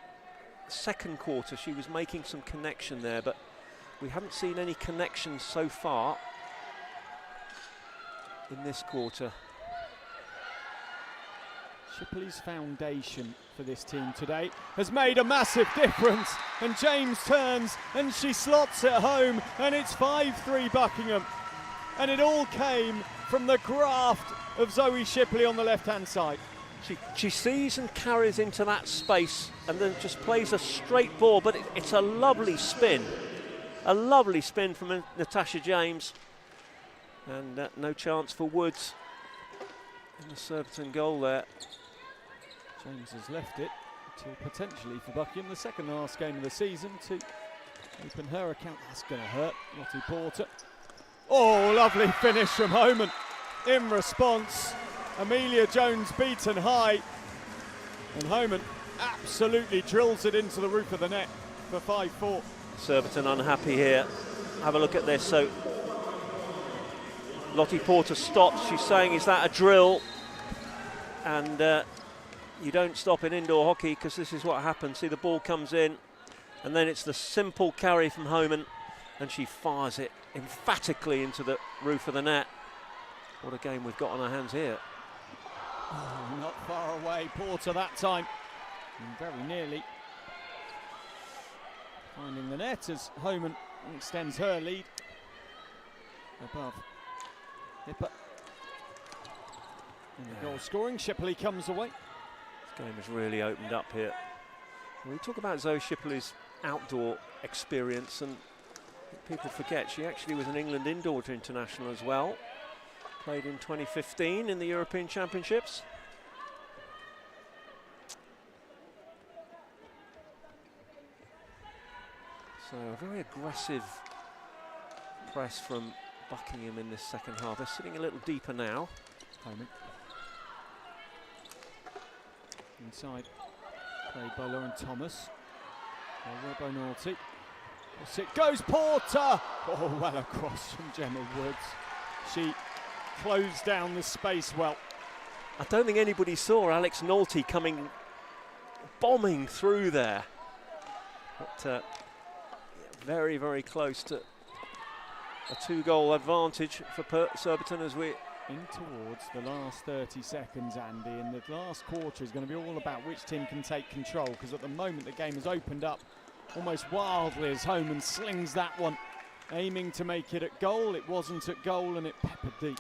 second quarter she was making some connection there, but we haven't seen any connection so far in this quarter. Shipley's foundation for this team today has made a massive difference, and James turns and she slots it home, and it's 5-3 Buckingham, and it all came from the graft of Zoe Shipley on the left-hand side. She sees and carries into that space and then just plays a straight ball, but it's a lovely spin. A lovely spin from Natasha James, and no chance for Woods in the Surbiton goal there. James has left it to potentially for Buckingham the second last game of the season to open her account. That's going to hurt Lottie Porter. Oh, lovely finish from Homan. In response, Amelia Jones beaten high, and Homan absolutely drills it into the roof of the net for 5-4. Surbiton unhappy here. Have a look at this. So Lottie Porter stops. She's saying, is that a drill? And you don't stop in indoor hockey, because this is what happens. See, the ball comes in, and then it's the simple carry from Homan, and she fires it emphatically into the roof of the net. What a game we've got on our hands here. Oh, not far away, Porter that time. And very nearly finding the net as Homan extends her lead above Hipper. And the goal scoring, Shipley comes away. This game has really opened up here. When we talk about Zoe Shipley's outdoor experience, and people forget she actually was an England indoor international as well. Played in 2015 in the European Championships. So a very aggressive press from Buckingham in this second half. They're sitting a little deeper now. Homan. Inside, played by Lauren Thomas. Robbo Naughty. It goes Porter! Oh, well across from Gemma Woods. She closed down the space well. I don't think anybody saw Alex Naughty coming bombing through there. But very, very close to a 2-goal advantage for Surbiton as we in towards the last 30 seconds, Andy, and the last quarter is going to be all about which team can take control, because at the moment the game has opened up almost wildly as Homan slings that one, aiming to make it at goal. It wasn't at goal and it peppered the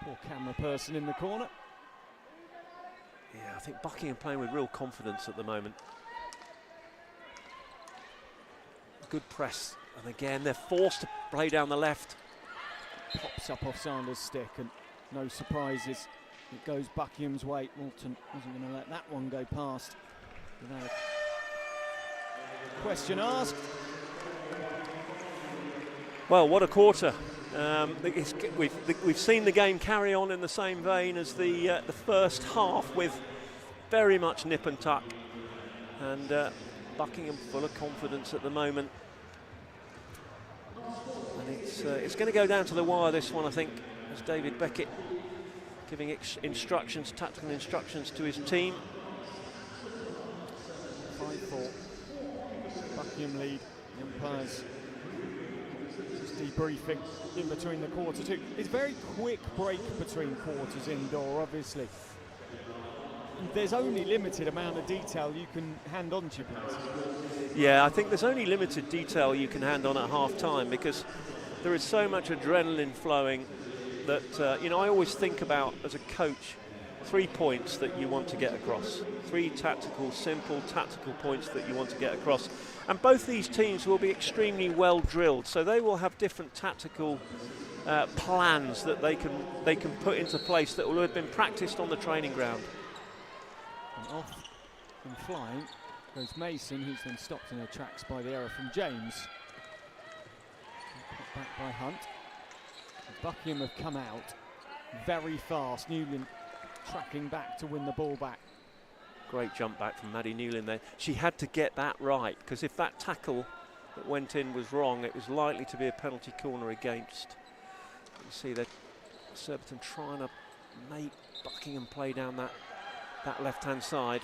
poor camera person in the corner. Yeah, I think Buckingham playing with real confidence at the moment. Good press, and again they're forced to play down the left. Pops up off Sanders' stick, and no surprises, it goes Buckingham's way. Walton wasn't going to let that one go past without a question asked. Well, what a quarter. We've seen the game carry on in the same vein as the first half, with very much nip and tuck, and Buckingham full of confidence at the moment. And it's going to go down to the wire, this one, I think, as David Beckett giving instructions, tactical instructions to his team. 5-4. Buckingham lead. The umpires just debriefing in between the quarter two. It's a very quick break between quarters indoor, obviously. There's only limited amount of detail you can hand on to your players. Yeah, I think there's only limited detail you can hand on at half-time, because there is so much adrenaline flowing that, I always think about, as a coach, 3 points that you want to get across. 3 simple tactical points that you want to get across. And both these teams will be extremely well drilled, so they will have different tactical plans that they can put into place that will have been practiced on the training ground. And off and flying goes Mason, who's then stopped in her tracks by the error from James. Put back by Hunt. Buckingham have come out very fast. Newland tracking back to win the ball back. Great jump back from Maddie Newland there. She had to get that right, because if that tackle that went in was wrong, it was likely to be a penalty corner against. You see that Surbiton trying to make Buckingham play down that left-hand side.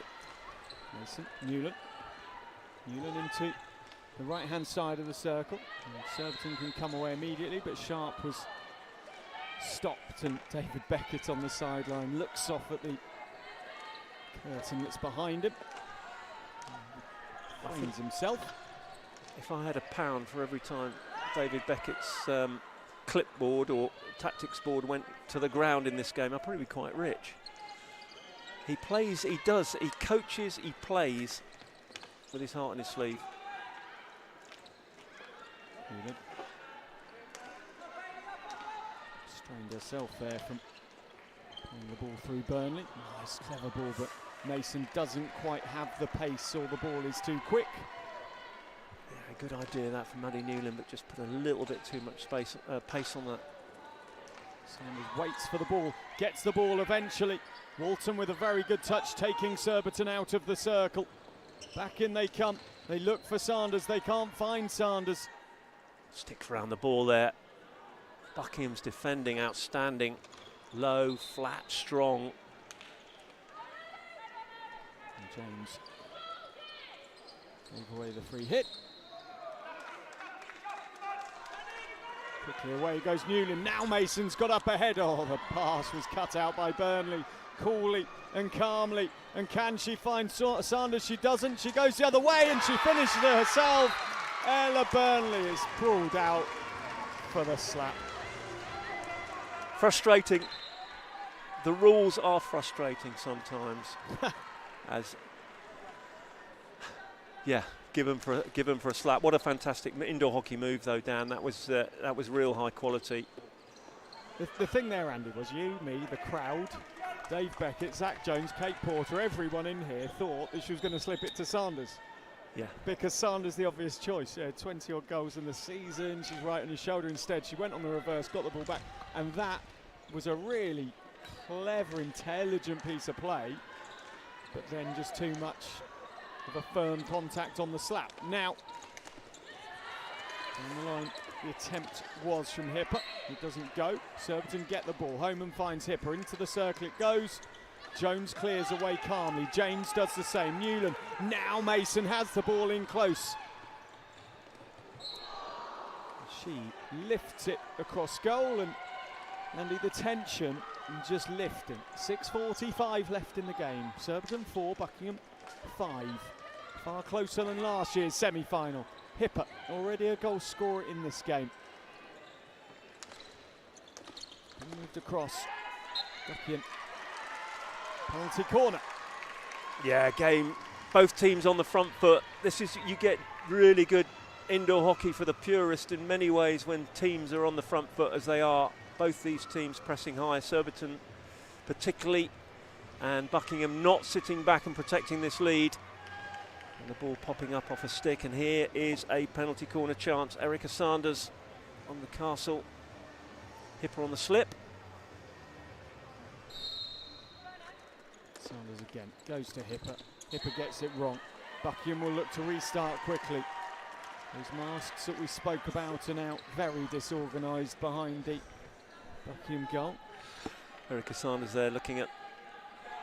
Mason, Newland into the right-hand side of the circle. And Surbiton can come away immediately, but Sharp was stopped, and David Beckett on the sideline looks off at the curtain that's behind him. Finds himself. If I had £1 for every time David Beckett's clipboard or tactics board went to the ground in this game, I'd probably be quite rich. He plays, he coaches, he plays with his heart on his sleeve. Strained herself there from playing the ball through Burnley. Nice, clever ball, but Mason doesn't quite have the pace, or the ball is too quick. Yeah, good idea that from Maddie Newland, but just put a little bit too much pace on that. Sanders waits for the ball, gets the ball eventually. Walton with a very good touch, taking Surbiton out of the circle. Back in they come. They look for Sanders, they can't find Sanders. Sticks around the ball there. Buckingham's defending outstanding. Low, flat, strong. And James gave away the free hit. Quickly away goes Newland. Now Mason's got up ahead. Oh, the pass was cut out by Burnley. Coolly and calmly. And can she find Sanders? She doesn't. She goes the other way and she finishes it herself. Ella Burnley is pulled out for the slap. Frustrating. The rules are frustrating sometimes. Give him for a slap. What a fantastic indoor hockey move, though, Dan. That was real high quality. The thing there, Andy, was you, me, the crowd, Dave Beckett, Zach Jones, Kate Porter, everyone in here thought that she was going to slip it to Sanders. Yeah. Because Sanders the obvious choice. 20 odd goals in the season. She's right on his shoulder. Instead, she went on the reverse, got the ball back, and that was a really clever, intelligent piece of play. But then just too much of a firm contact on the slap. Now, on the line, the attempt was from Hipper. It doesn't go. Surbiton get the ball. Homan finds Hipper. Into the circle it goes. Jones clears away calmly. James does the same. Newland. Now Mason has the ball in close. She lifts it across goal, and Andy, the tension just lifting. 6:45 left in the game. Surbiton 4, Buckingham 5. Far closer than last year's semi-final. Hipper, already a goal scorer in this game. Moved across. Buckingham. Penalty corner. Yeah, game. Both teams on the front foot. You get really good indoor hockey for the purist in many ways when teams are on the front foot as they are. Both these teams pressing high, Surbiton particularly, and Buckingham not sitting back and protecting this lead. And the ball popping up off a stick, and here is a penalty corner chance. Erica Sanders on the castle. Hipper on the slip. Sanders again, goes to Hipper. Hipper gets it wrong. Buckingham will look to restart quickly. Those masks that we spoke about are now very disorganised behind the Buckingham goal. Erica Sanders there looking at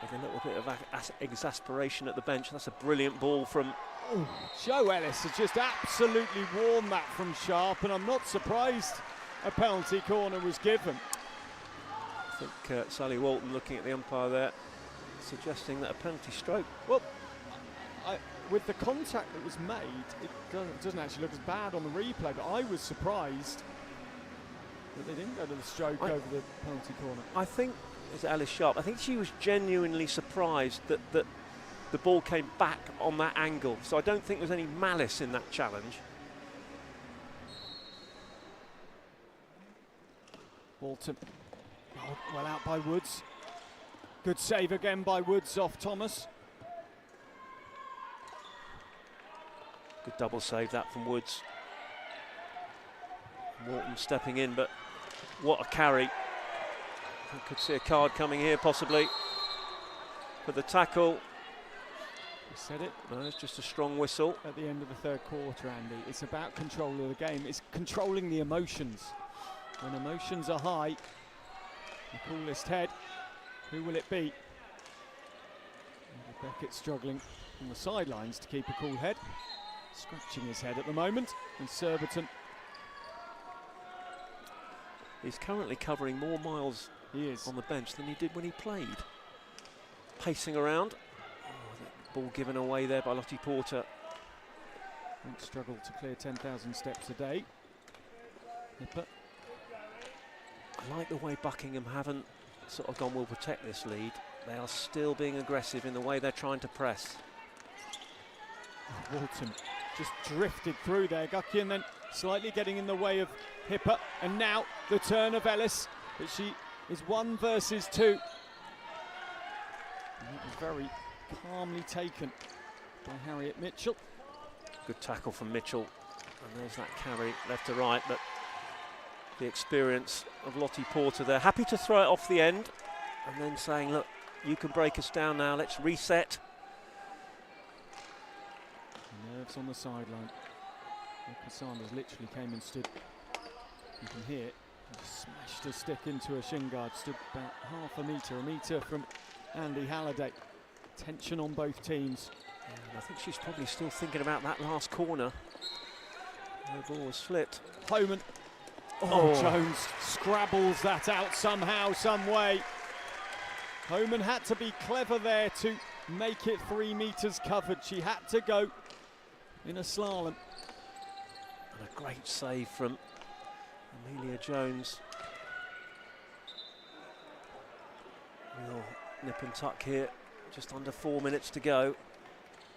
with a little bit of exasperation at the bench. That's a brilliant ball from... Ooh, Jo Ellis has just absolutely warmed that from sharp, and I'm not surprised a penalty corner was given. I think Sally Walton looking at the umpire there, suggesting that a penalty stroke. Well, with the contact that was made, it doesn't actually look as bad on the replay, but I was surprised that they didn't go to the stroke over the penalty corner. I think, it's Alice Sharp, I think she was genuinely surprised that the ball came back on that angle, so I don't think there's any malice in that challenge. Walton, well out by Woods. Good save again by Woods off Thomas. Good double save that from Woods. Walton stepping in, but what a carry. I could see a card coming here possibly for the tackle. We said it. No, it's just a strong whistle. At the end of the third quarter, Andy, it's about control of the game. It's controlling the emotions. When emotions are high, the coolest head, who will it be? Beckett struggling on the sidelines to keep a cool head. Scratching his head at the moment. And Surbiton. He's currently covering more miles on the bench than he did when he played. Pacing around. Oh, ball given away there by Lottie Porter. Won't struggle to clear 10,000 steps a day. Hipper. I like the way Buckingham haven't sort of gone, we'll protect this lead. They are still being aggressive in the way they're trying to press. Walton just drifted through there, Gucky, and then slightly getting in the way of Hipper. And now the turn of Ellis, but she is 1 versus 2. And that was very calmly taken by Harriet Mitchell. Good tackle from Mitchell, and there's that carry left to right, but the experience of Lottie Porter there, happy to throw it off the end, and then saying, look, you can break us down now, let's reset. Nerves on the sideline. Sanders literally came and stood, you can hear it, smashed a stick into a shin guard, stood about half a metre from Andy Halliday. Tension on both teams. I think she's probably still thinking about that last corner. The ball was flipped. Homan. Oh, Jones scrabbles that out somehow, some way. Homan had to be clever there to make it 3 metres covered. She had to go in a slalom. And a great save from Amelia Jones. Real nip and tuck here, just under 4 minutes to go.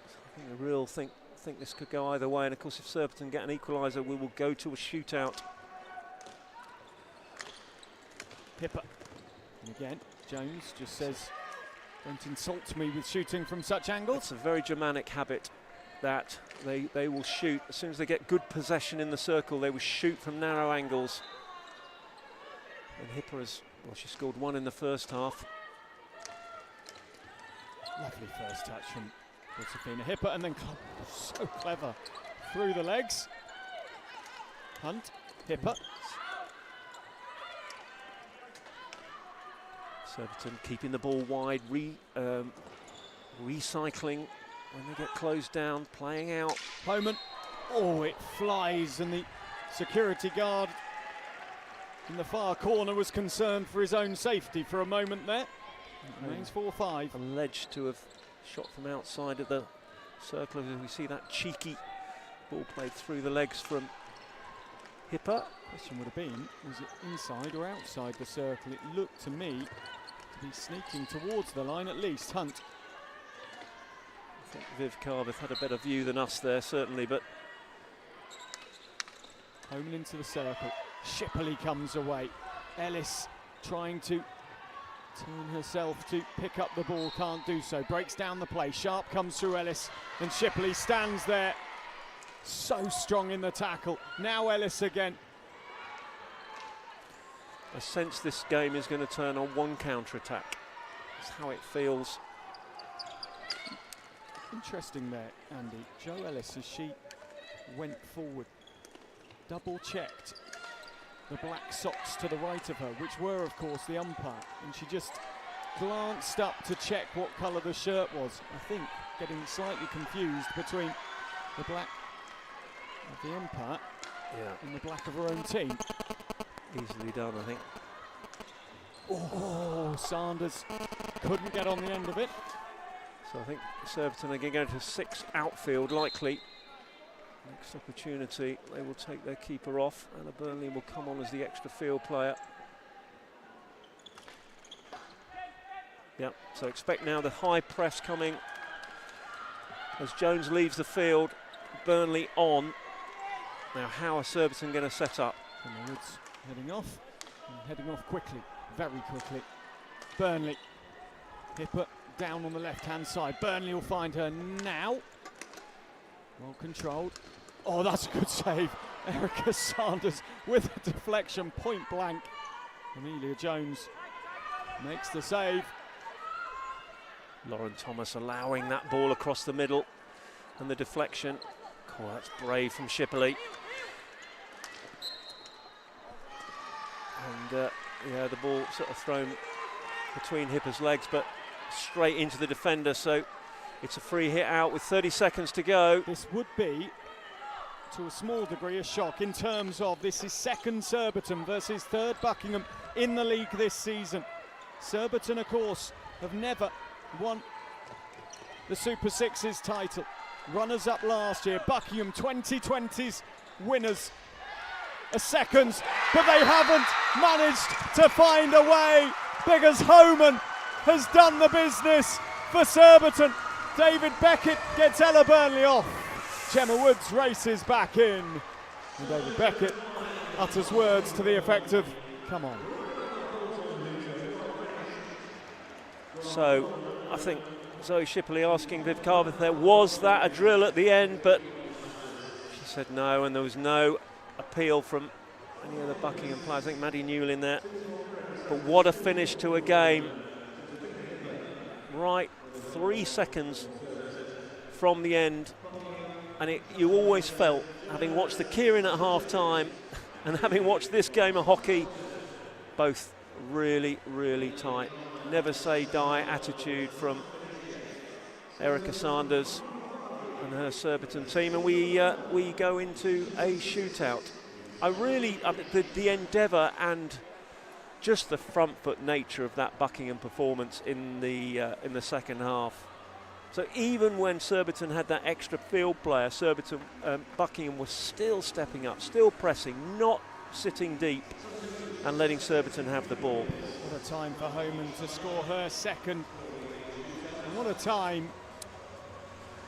So I think the real think this could go either way, and of course if Surbiton get an equaliser, we will go to a shootout. Hipper. And again, Jones just says, don't insult me with shooting from such angles. It's a very Germanic habit that they will shoot. As soon as they get good possession in the circle, they will shoot from narrow angles. And Hipper has, well, she scored 1 in the first half. Lovely first touch from Josephina Hipper, and then so clever through the legs. Hunt, Hipper. Surbiton keeping the ball wide, recycling when they get closed down, playing out. Homan, oh, it flies, and the security guard in the far corner was concerned for his own safety for a moment there. It remains 4-5. Alleged to have shot from outside of the circle. As we see that cheeky ball played through the legs from Hipper. Question would have been, was it inside or outside the circle? It looked to me to be sneaking towards the line at least. Hunt. I think Viv Carveth had a better view than us there, certainly, but Home into the circle. Shipley comes away. Ellis trying to turn herself to pick up the ball, can't do so. Breaks down the play. Sharp comes through Ellis, and Shipley stands there. So strong in the tackle. Now Ellis again. I sense this game is going to turn on one counter-attack. That's how it feels. Interesting there, Andy. Jo Ellis, as she went forward, double-checked the black socks to the right of her, which were, of course, the umpire. And she just glanced up to check what colour the shirt was. I think getting slightly confused between the black of the umpire and the black of her own team. Easily done, I think. Oh, Sanders couldn't get on the end of it. So I think Surbiton are going to go to 6 outfield, likely. Next opportunity, they will take their keeper off. Anna Burnley will come on as the extra field player. Yep, so expect now the high press coming as Jones leaves the field. Burnley on. Now how are Surbiton going to set up? And the Woods heading off, and heading off quickly, very quickly. Burnley, Hipper down on the left-hand side. Burnley will find her now. Well controlled. Oh, that's a good save. Erica Sanders with a deflection, point blank. Amelia Jones makes the save. Lauren Thomas allowing that ball across the middle and the deflection. Oh, that's brave from Shipley. And yeah, the ball sort of thrown between Hipper's legs, but straight into the defender. So it's a free hit out with 30 seconds to go. This would be, to a small degree, a shock in terms of this is second Surbiton versus third Buckingham in the league this season. Surbiton, of course, have never won the Super Sixes title. Runners-up last year. Buckingham 2020's winners. A second, but they haven't managed to find a way because Homan has done the business for Surbiton. David Beckett gets Ella Burnley off. Gemma Woods races back in. And David Beckett utters words to the effect of, come on. So I think Zoe Shipley asking Viv Carveth there, was that a drill at the end? But she said no, and there was no appeal from any of the Buckingham players. I think Maddie Newell in there. But what a finish to a game. Right, 3 seconds from the end. And you always felt, having watched the Kieran at half-time and having watched this game of hockey, both really, really tight. Never say die attitude from Erica Sanders and her Surbiton team, and we go into a shootout. The endeavour and just the front foot nature of that Buckingham performance in the second half. So even when Surbiton had that extra field player, Buckingham was still stepping up, still pressing, not sitting deep and letting Surbiton have the ball. What a time for Homan to score her second. And what a time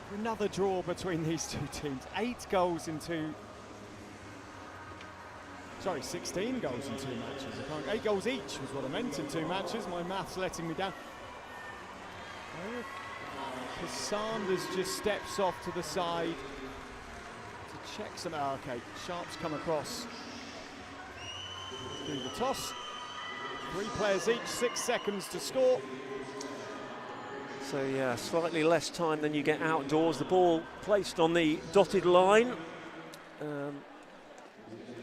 for another draw between these two teams. 16 goals in 2 matches. 8 goals each was what I meant in 2 matches. My maths letting me down. Sanders just steps off to the side to check some. Oh, okay, Sharp's come across. Do the toss. 3 players each, 6 seconds to score. So yeah, slightly less time than you get outdoors. The ball placed on the dotted line,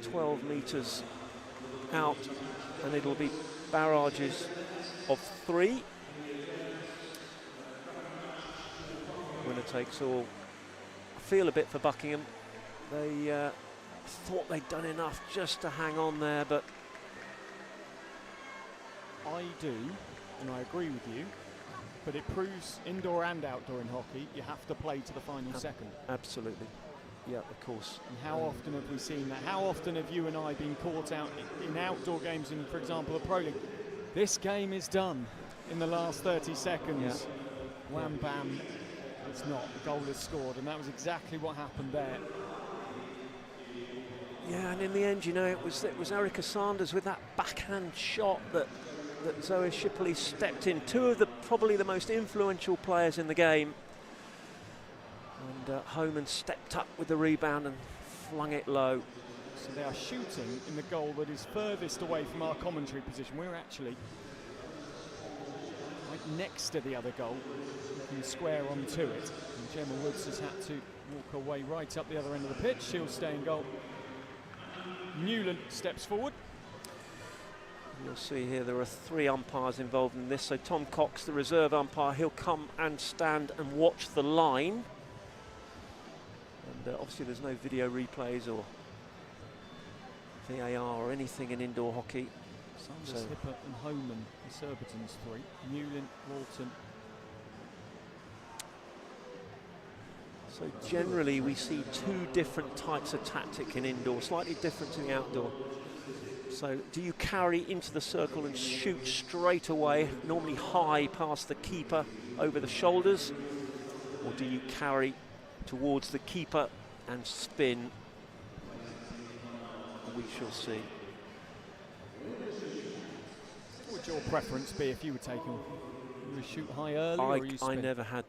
12 metres out, and it'll be barrages of 3. Winner takes all. I feel a bit for Buckingham. They thought they'd done enough just to hang on there, but I do, and I agree with you, but it proves indoor and outdoor in hockey, you have to play to the final second. Absolutely. Yeah, of course. And how often have we seen that? How often have you and I been caught out in outdoor games in, for example, the Pro League? This game is done in the last 30 seconds. Yeah. Wham, bam, it's not. The goal is scored, and that was exactly what happened there. Yeah, and in the end, you know, it was Erica Sanders with that backhand shot that Zoe Shipley stepped in. Two of probably the most influential players in the game. And Homan stepped up with the rebound and flung it low. So they are shooting in the goal that is furthest away from our commentary position. We're actually right next to the other goal, looking square onto it. And Gemma Woods has had to walk away right up the other end of the pitch. She'll stay in goal. Newland steps forward. You'll see here there are 3 umpires involved in this. So Tom Cox, the reserve umpire, he'll come and stand and watch the line. And obviously there's no video replays or VAR or anything in indoor hockey. Sanders, Hipper and Homan, the Surbiton's 3. Newland, Walton. So generally we see 2 different types of tactic in indoor, slightly different to the outdoor. So do you carry into the circle and shoot straight away, normally high past the keeper over the shoulders? Or do you carry towards the keeper and spin? We shall see. What would your preference be if you were taking? You would shoot high early or you spin? I never had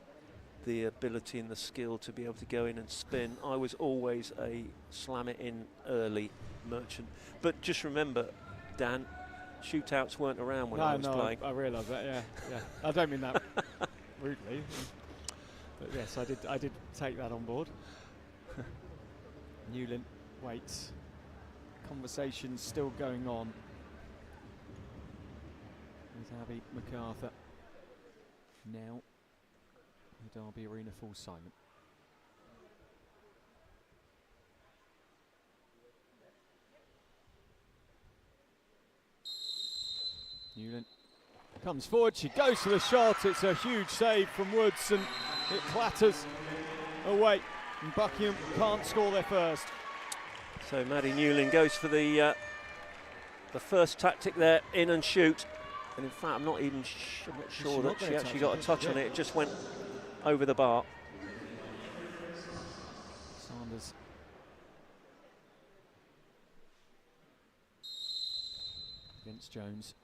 the ability and the skill to be able to go in and spin. I was always a slam it in early merchant. But just remember, Dan, shootouts weren't around when I was playing. I realise that, yeah. I don't mean that rudely. But yes, I did take that on board. Newland waits. Conversation's still going on with Abby MacArthur. Now the Derby Arena falls silent. Newland comes forward, she goes to the shot, it's a huge save from Woods and it clatters away and Buckingham can't score their first. So Maddie Newland goes for the first tactic there, in and shoot. And in fact, I'm not sure that she actually got a touch on it. It just went over the bar. Sanders. Against Jones.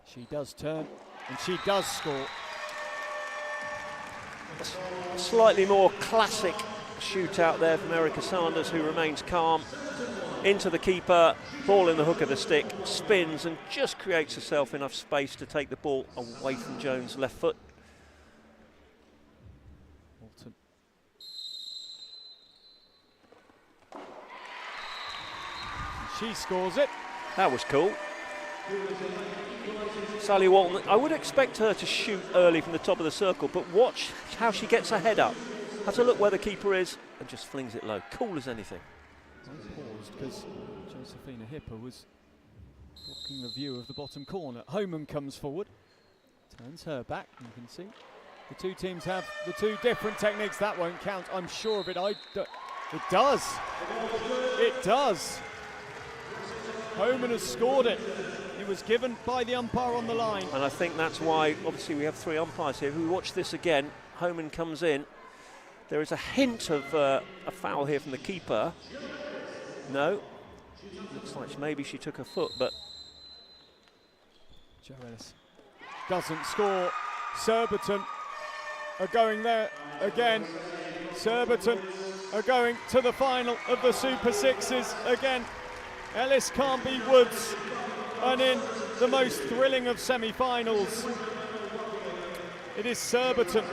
She does turn and she does score. A slightly more classic shootout there from Erica Sanders, who remains calm. Into the keeper, ball in the hook of the stick, spins and just creates herself enough space to take the ball away from Jones' left foot. Walton. She scores it. That was cool. Sally Walton, I would expect her to shoot early from the top of the circle, but watch how she gets her head up. Has a look where the keeper is and just flings it low. Cool as anything. I paused because Josephina Hipper was blocking the view of the bottom corner. Homan comes forward, turns her back. You can see the two teams have the 2 different techniques. That won't count, I'm sure of it. It does. It does. Homan has scored it. It was given by the umpire on the line. And I think that's why, obviously, we have 3 umpires here. If we watch this again, Homan comes in. There is a hint of a foul here from the keeper. No. Looks like maybe she took her foot, but... Jo Ellis doesn't score. Surbiton are going there again. Surbiton are going to the final of the Super Sixes again. Ellis can't beat Woods. And in the most thrilling of semi-finals, it is Surbiton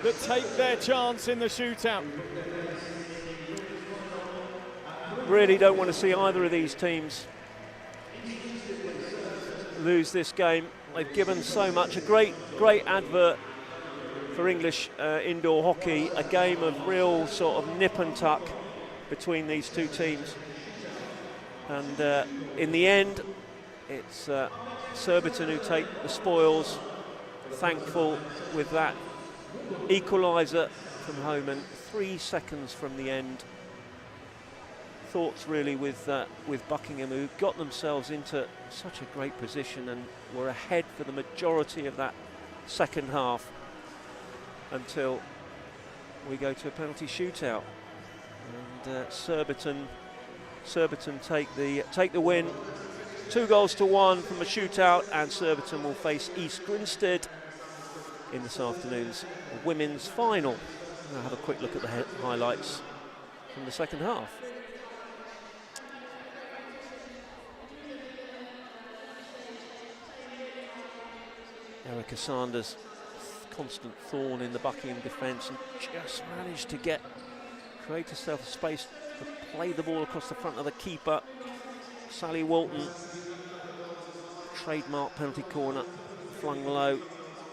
that take their chance in the shootout. Really don't want to see either of these teams lose this game. They've given so much. A great advert for English indoor hockey, a game of real sort of nip and tuck. between these two teams. And in the end, it's Surbiton who take the spoils. Thankful with that equaliser from home, and 3 seconds from the end. Thoughts really with Buckingham, who got themselves into such a great position and were ahead for the majority of that second half until we go to a penalty shootout. And Surbiton take the win, 2-1 from a shootout, and Surbiton will face East Grinstead in this afternoon's women's final. I'll have a quick look at the highlights from the second half. Erica Sanders, constant thorn in the Buckingham defence, and just managed to create herself a space to play the ball across the front of the keeper. Sally Walton, trademark penalty corner, flung low,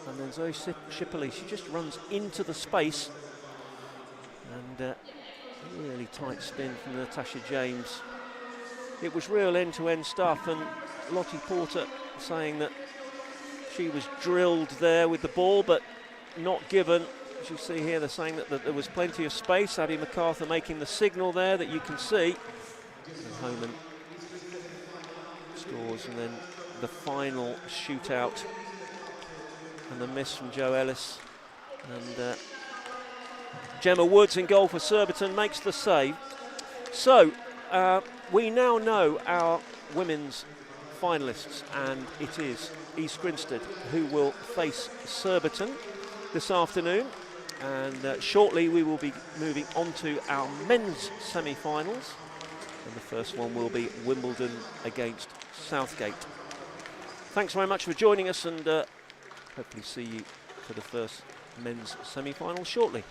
and then Zoe Shipley, she just runs into the space, and really tight spin from Natasha James. It was real end-to-end stuff, and Lottie Porter saying that she was drilled there with the ball, but not given. As you see here, they're saying that there was plenty of space. Abby MacArthur making the signal there that you can see. And Homan scores, and then the final shootout and the miss from Jo Ellis. And Gemma Woods in goal for Surbiton makes the save. So we now know our women's finalists, and it is East Grinstead who will face Surbiton this afternoon, and shortly we will be moving on to our men's semi-finals, and the first one will be Wimbledon against Southgate. Thanks very much for joining us, and hopefully see you for the first men's semi-final shortly.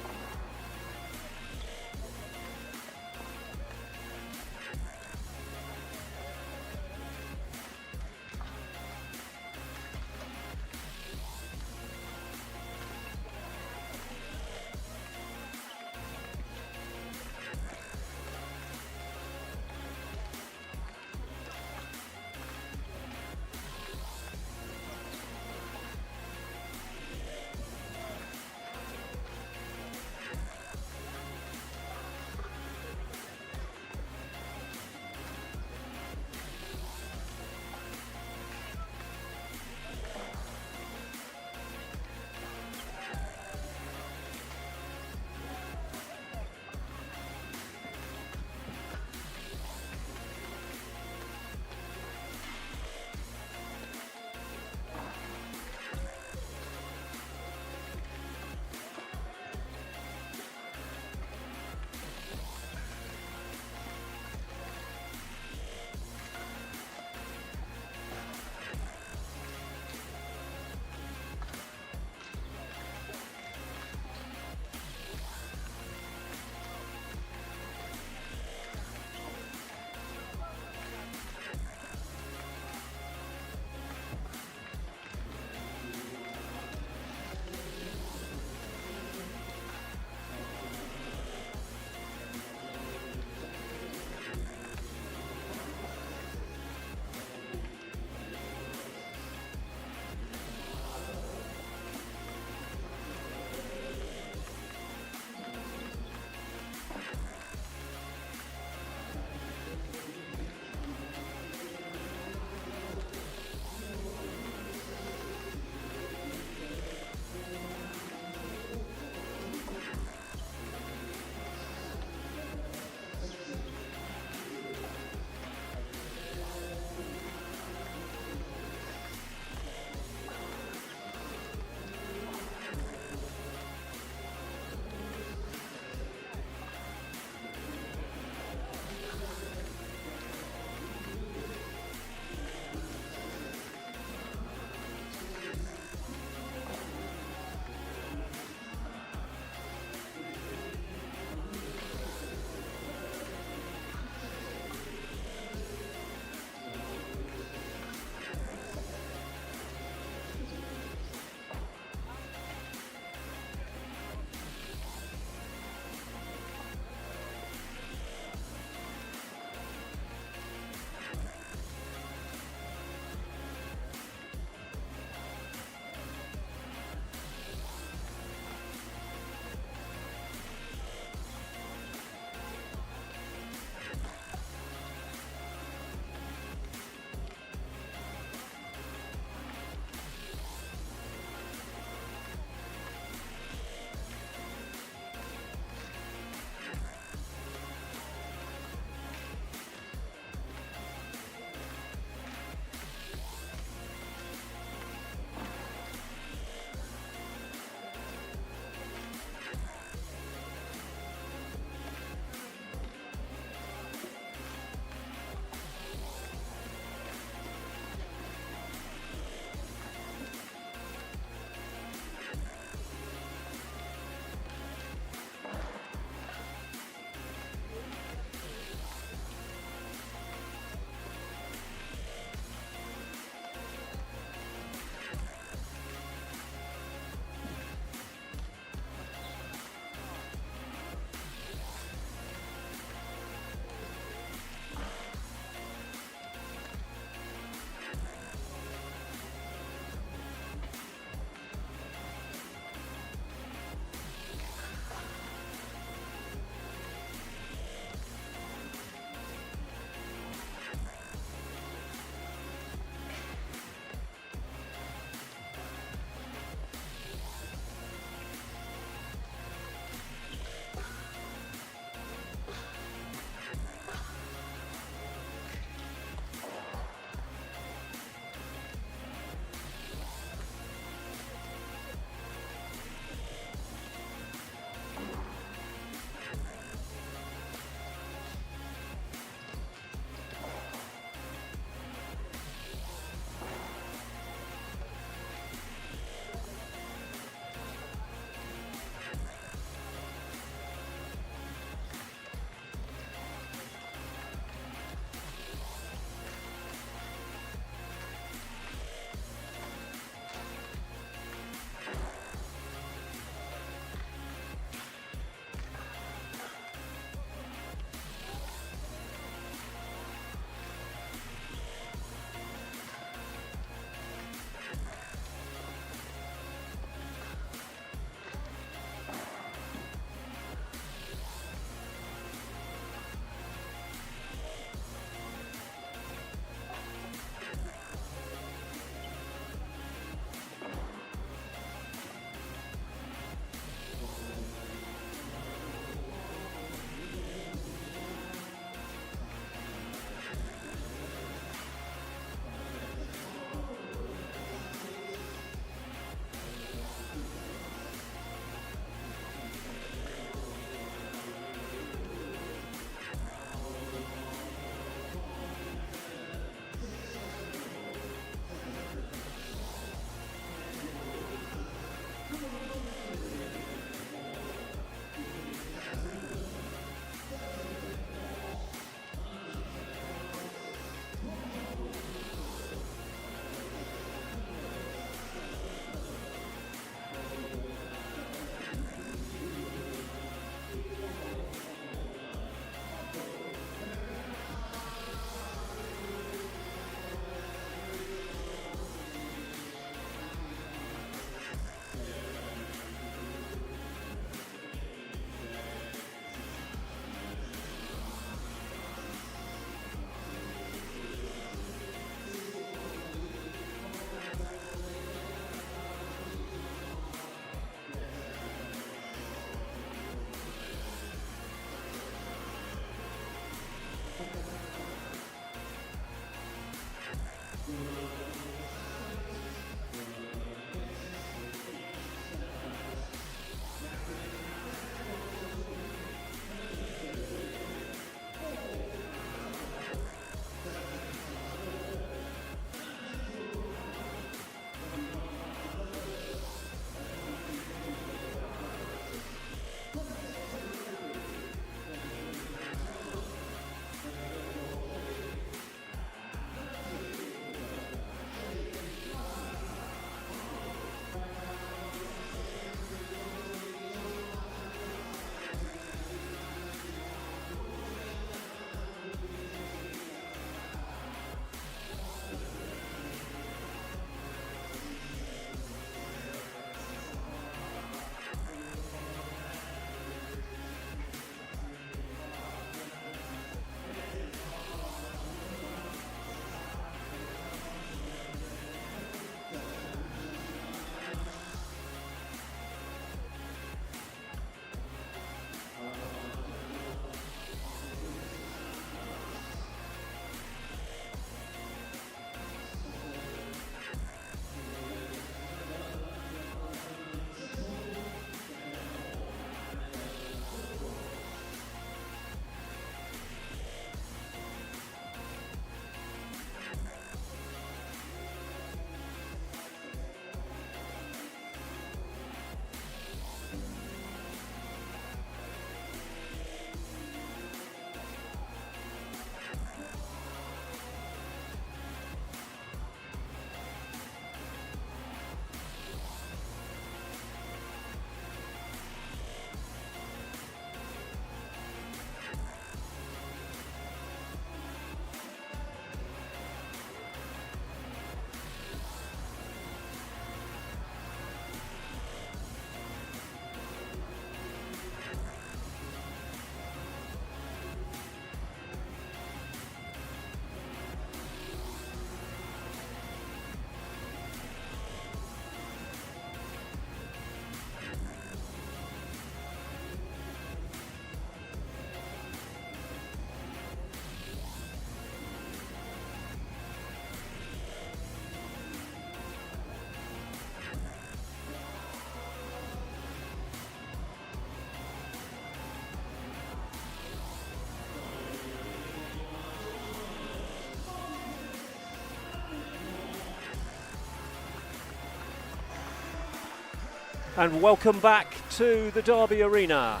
And welcome back to the Derby Arena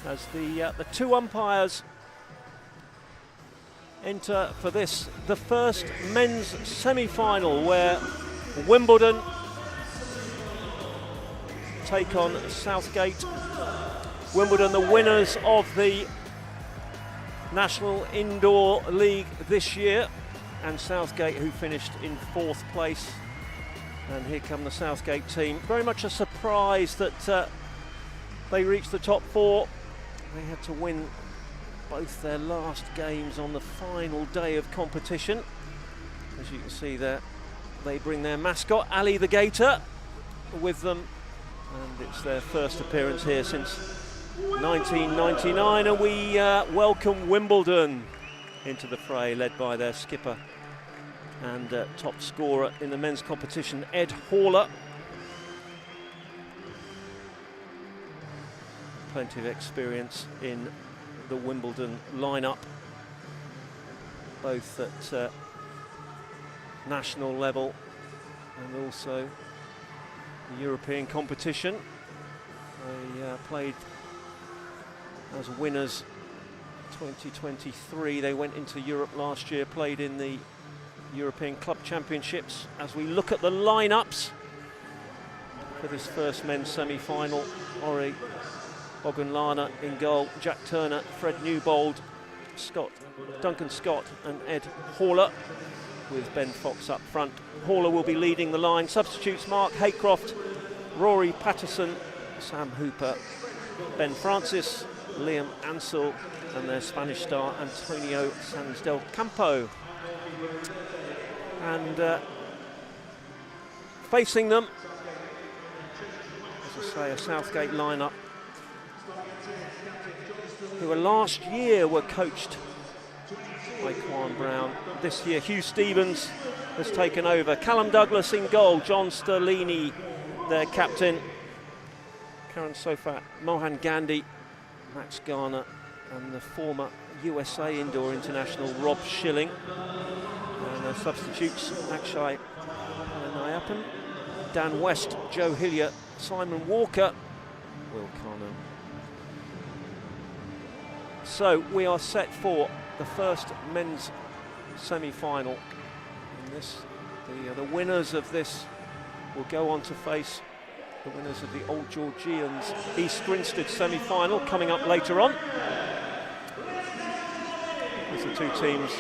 as the two umpires enter for this, the first men's semi-final, where Wimbledon take on Southgate. Wimbledon, the winners of the National Indoor League this year, and Southgate, who finished in 4th place. And here come the Southgate team. Very much a surprise that they reached the top 4. They had to win both their last games on the final day of competition. As you can see there, they bring their mascot, Ali the Gator, with them. And it's their first appearance here since 1999. And we welcome Wimbledon into the fray, led by their skipper and top scorer in the men's competition, Ed Haller. Plenty of experience in the Wimbledon lineup, both at national level and also the European competition. They played as winners 2023. They went into Europe last year, played in the European Club Championships. As we look at the lineups for this first men's semi-final, Ori Ogunlana in goal, Jack Turner, Fred Newbold, Duncan Scott and Ed Haller, with Ben Fox up front. Haller will be leading the line. Substitutes: Mark Haycroft, Rory Patterson, Sam Hooper, Ben Francis, Liam Ansell and their Spanish star Antonio Sanz del Campo. And facing them, as I say, a Southgate lineup who last year were coached by Quan Brown. This year Hugh Stevens has taken over. Callum Douglas in goal, John Sterlini their captain, Karan Sofat, Mohan Gandhi, Max Garner and the former USA Indoor International Rob Schilling. And their substitutes: Akshay Nayapan, Dan West, Joe Hillier, Simon Walker, Will Connor. So we are set for the first men's semi-final. And this, the winners of this will go on to face the winners of the Old Georgians East Grinstead semi-final coming up later on. As the two teams,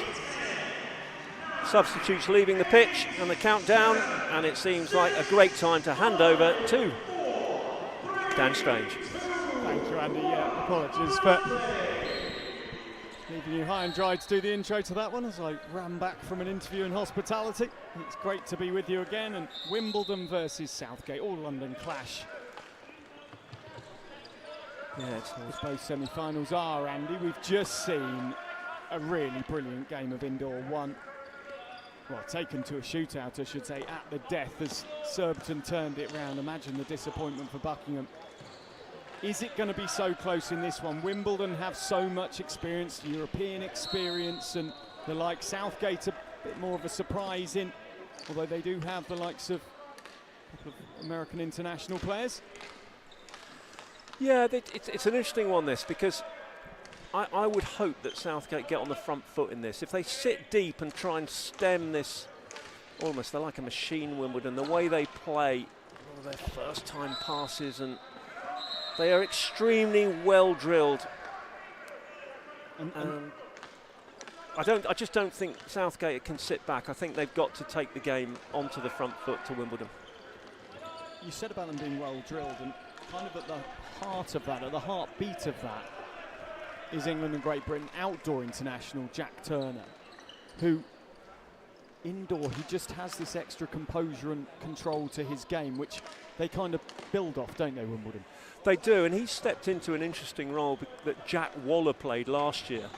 substitutes leaving the pitch and the countdown, and it seems like a great time to hand over to Dan Strange. Thank you, Andy. Apologies for leaving you high and dry to do the intro to that one, as I ran back from an interview in hospitality. It's great to be with you again, and Wimbledon versus Southgate, all London clash. Yeah, it's as both semi-finals are, Andy. We've just seen a really brilliant game of indoor one. Well, taken to a shootout, I should say, at the death as Surbiton turned it round. Imagine the disappointment for Buckingham. Is it going to be so close in this one? Wimbledon have so much experience, European experience, and the like. Southgate a bit more of a surprise in, although they do have the likes of a couple of American international players. Yeah, it's an interesting one, this, because I would hope that Southgate get on the front foot in this. If they sit deep and try and stem this, almost, they're like a machine, Wimbledon, the way they play, all their first time passes, and they are extremely well drilled. I just don't think Southgate can sit back. I think they've got to take the game onto the front foot to Wimbledon. You said about them being well drilled, and kind of at the heart of that, at the heartbeat of that, is England and Great Britain outdoor international Jack Turner, who indoor, he just has this extra composure and control to his game, which they kind of build off, don't they, Wimbledon? They do, and he stepped into an interesting role that Jack Waller played last year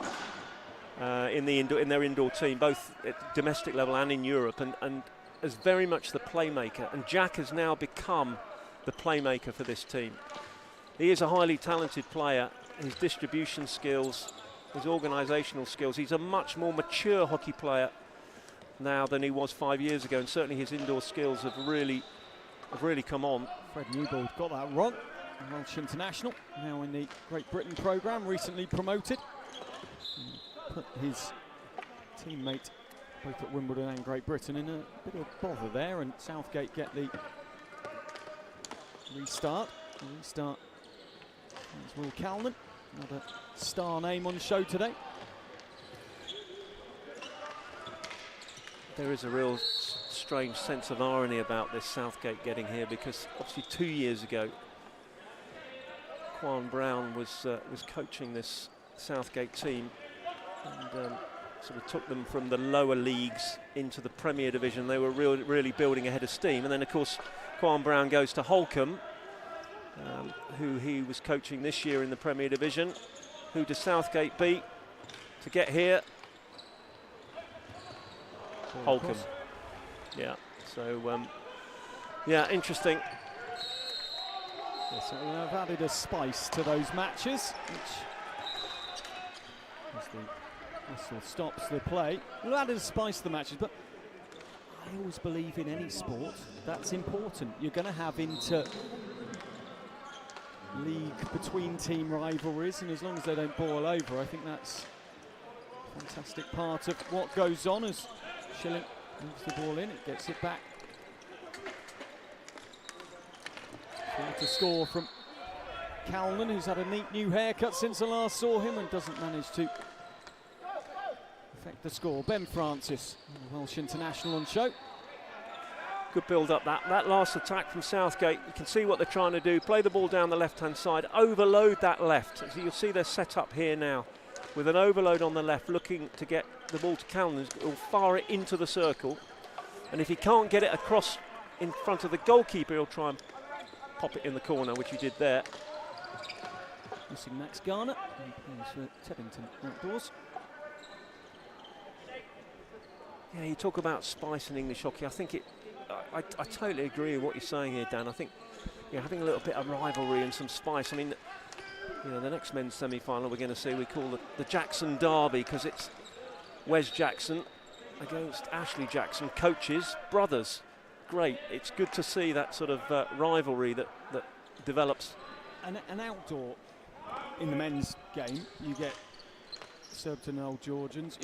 in their indoor team, both at domestic level and in Europe, and as very much the playmaker. And Jack has now become the playmaker for this team. He is a highly talented player. His distribution skills, his organisational skills, he's a much more mature hockey player now than he was 5 years ago, and certainly his indoor skills have really come on. Fred Newbold got that wrong. Welsh international, now in the Great Britain programme, recently promoted. Put his teammate both at Wimbledon and Great Britain in a bit of bother there, and Southgate get the restart. There's Will Calnan, another star name on show today. There is a real strange sense of irony about this Southgate getting here, because obviously 2 years ago Quan Brown was coaching this Southgate team and sort of took them from the lower leagues into the Premier Division. They were really building a head of steam, and then of course Quan Brown goes to Holcombe, who he was coaching this year in the Premier Division. Who does Southgate beat to get here? Holcombe. Yeah, so yeah, interesting. Yeah, so they've added a spice to those matches, which, as the whistle stops the play, we've added a spice to the matches, but I always believe in any sport that's important. You're going to have inter-league between-team rivalries, and as long as they don't boil over, I think that's a fantastic part of what goes on. As Schilling moves the ball in, it gets it back. To score from Calnan, who's had a neat new haircut since I last saw him and doesn't manage to affect the score. Ben Francis, the Welsh international on show. Good build up, that last attack from Southgate. You can see what they're trying to do. Play the ball down the left-hand side, overload that left. So you'll see they're set up here now with an overload on the left, looking to get the ball to Calnan. He'll fire it into the circle, and if he can't get it across in front of the goalkeeper, he'll try and pop it in the corner, which he did there. Missing Max Garner, and plays for Teddington outdoors. Yeah, you talk about spice in English hockey. I think I totally agree with what you're saying here, Dan. I think having a little bit of rivalry and some spice. I mean, the next men's semi-final we're going to see, we call the Jackson Derby, because it's Wes Jackson against Ashley Jackson, coaches, brothers. Great. It's good to see that sort of rivalry that develops. An outdoor in the men's game, you get Surbiton and Old Georgians.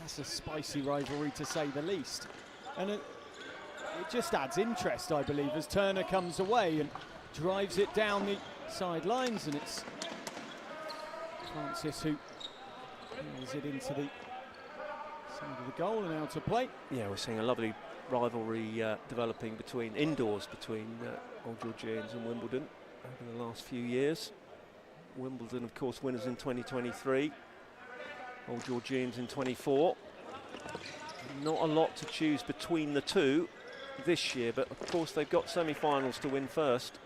That's a spicy rivalry to say the least, and it just adds interest, I believe, as Turner comes away and drives it down the sidelines, and it's Francis who nails it into the side of the goal and out of play. Yeah, we're seeing a lovely rivalry developing indoors between Old Georgians and Wimbledon over the last few years. Wimbledon, of course, winners in 2023. Old Georgians in 24. Not a lot to choose between the two this year, but of course they've got semi-finals to win first.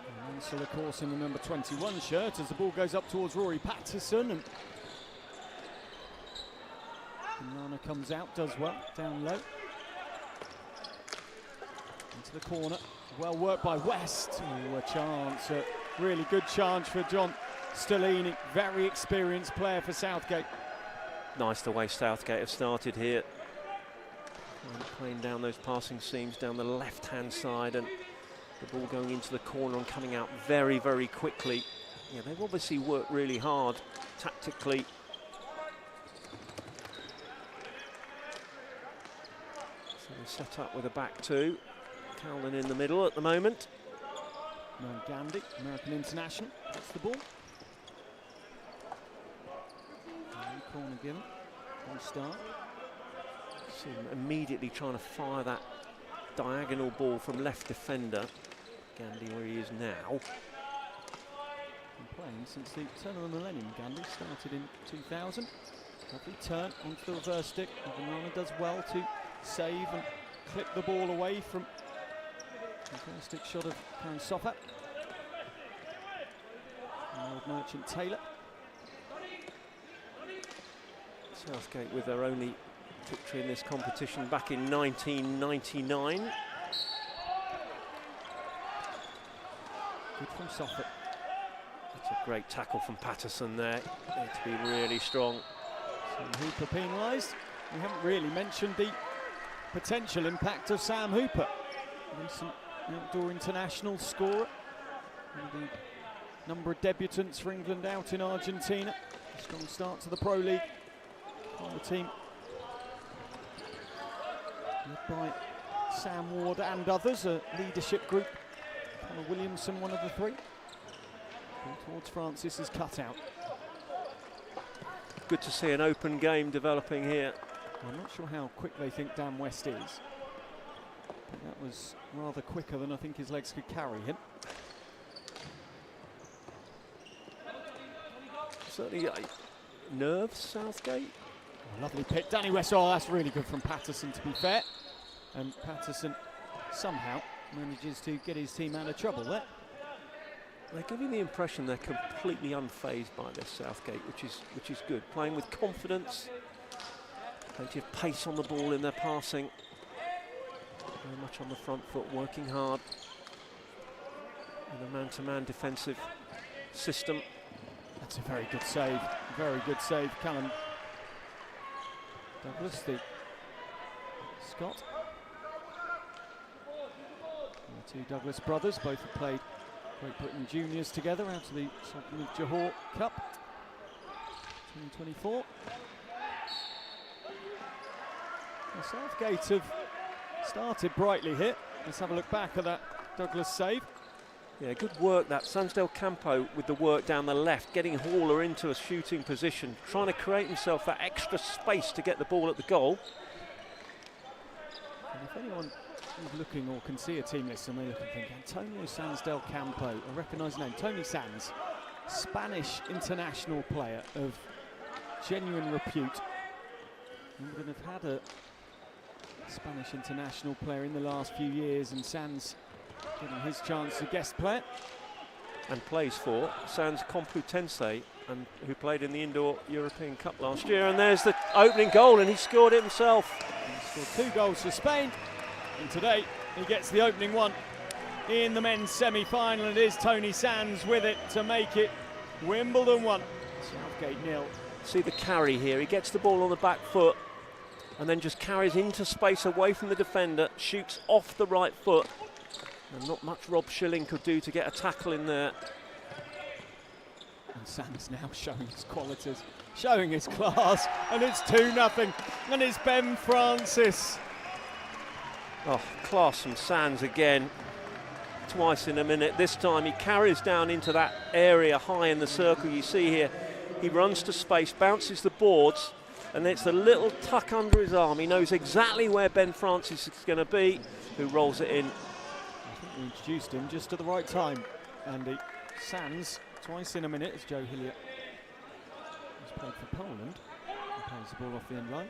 And Ansel, of course, in the number 21 shirt as the ball goes up towards Rory Patterson, and Nana comes out, does well, down low. Into the corner, well worked by West. Oh, a chance, a really good chance for John Stellini, very experienced player for Southgate. Nice the way Southgate have started here. Playing down those passing seams down the left-hand side, and the ball going into the corner and coming out very, very quickly. Yeah, they've obviously worked really hard tactically. So they're set up with a back two. Calnan in the middle at the moment. Noam Gandy, American international, that's the ball. Corner given, one start. See him immediately trying to fire that diagonal ball from left defender. Gandy where he is now. Been playing since the turn of the millennium. Gandy started in 2000. Lovely turn onto the reverse stick. Nana does well to save and clip the ball away from the reverse stick shot of Karen Soffa. Old Merchant Taylor. Southgate with their only victory in this competition back in 1999. Good from Soffa. That's a great tackle from Patterson there. Need to be really strong. Sam Hooper penalised. We haven't really mentioned the potential impact of Sam Hooper. recent outdoor international scorer. One of the number of debutants for England out in Argentina. A strong start to the Pro League on the team, led by Sam Ward and others, a leadership group. Connor Williamson, one of the three. Ball towards Francis's cutout. Good to see an open game developing here. I'm not sure how quick they think Dan West is. But that was rather quicker than I think his legs could carry him. Certainly nerves, Southgate. Oh, lovely pick. Danny West, oh, that's really good from Patterson, to be fair. And Patterson somehow manages to get his team out of trouble there. They're giving the impression they're completely unfazed by this, Southgate, which is good. Playing with confidence, plenty of pace on the ball in their passing. Very much on the front foot, working hard in a man-to-man defensive system. That's a very good save. Very good save, Callum Douglas, the Scot. The two Douglas brothers both have played Great Britain juniors together out of the Sutton of Johor Cup 2024. The Southgate have started brightly here. Let's have a look back at that Douglas save. Yeah, good work that. Sansdale Campo with the work down the left, getting Haller into a shooting position, trying to create himself that extra space to get the ball at the goal. And if anyone is looking or can see a team list and they look and think, Antonio Sansdale Campo, I recognise the name, Tony Sands, Spanish international player of genuine repute. England have had a Spanish international player in the last few years, and Sands getting his chance as a guest player. And plays for Sands Complutense, and who played in the Indoor European Cup last year. And there's the opening goal, and he scored it himself. He scored 2 goals for Spain, and today he gets the opening one in the men's semi-final. It is Tony Sands with it to make it Wimbledon 1, Southgate 0. See the carry here, he gets the ball on the back foot and then just carries into space away from the defender, shoots off the right foot, and not much Rob Schilling could do to get a tackle in there. And Sands now showing his qualities, showing his class, and it's 2-0, and it's Ben Francis. Oh, class from Sands again, twice in a minute. This time he carries down into that area high in the circle you see here. He runs to space, bounces the boards, and it's a little tuck under his arm. He knows exactly where Ben Francis is going to be, who rolls it in. I think we introduced him just at the right time, Andy. Sands, twice in a minute, as Joe Hillier has played for Poland. He plays the ball off the end line.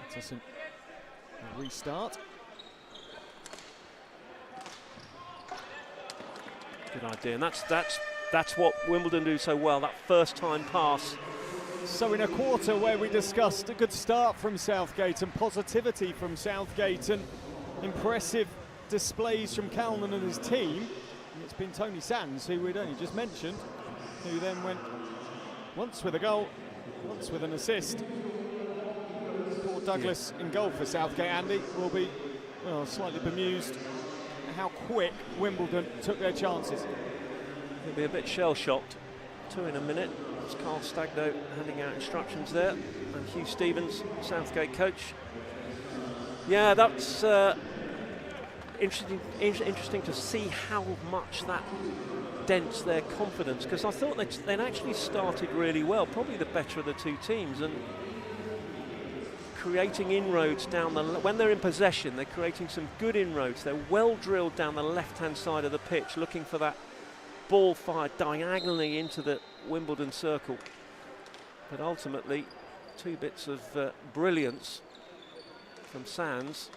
Patterson, a restart. Good idea, and that's what Wimbledon do so well, that first time pass. So in a quarter where we discussed a good start from Southgate and positivity from Southgate and impressive displays from Calman and his team, and it's been Tony Sands, who we'd only just mentioned, who then went once with a goal, once with an assist. Poor Douglas in goal for Southgate, Andy, will be slightly bemused at how quick Wimbledon took their chances. He'll be a bit shell-shocked. 2 in a minute. It's Carl Stagno handing out instructions there, and Hugh Stevens, Southgate coach. Yeah, that's interesting to see how much that dents their confidence, because I thought they'd actually started really well, probably the better of the two teams, and creating inroads down when they're in possession, they're creating some good inroads. They're well drilled down the left-hand side of the pitch, looking for that ball fired diagonally into the Wimbledon circle. But ultimately, 2 bits of brilliance from Sands,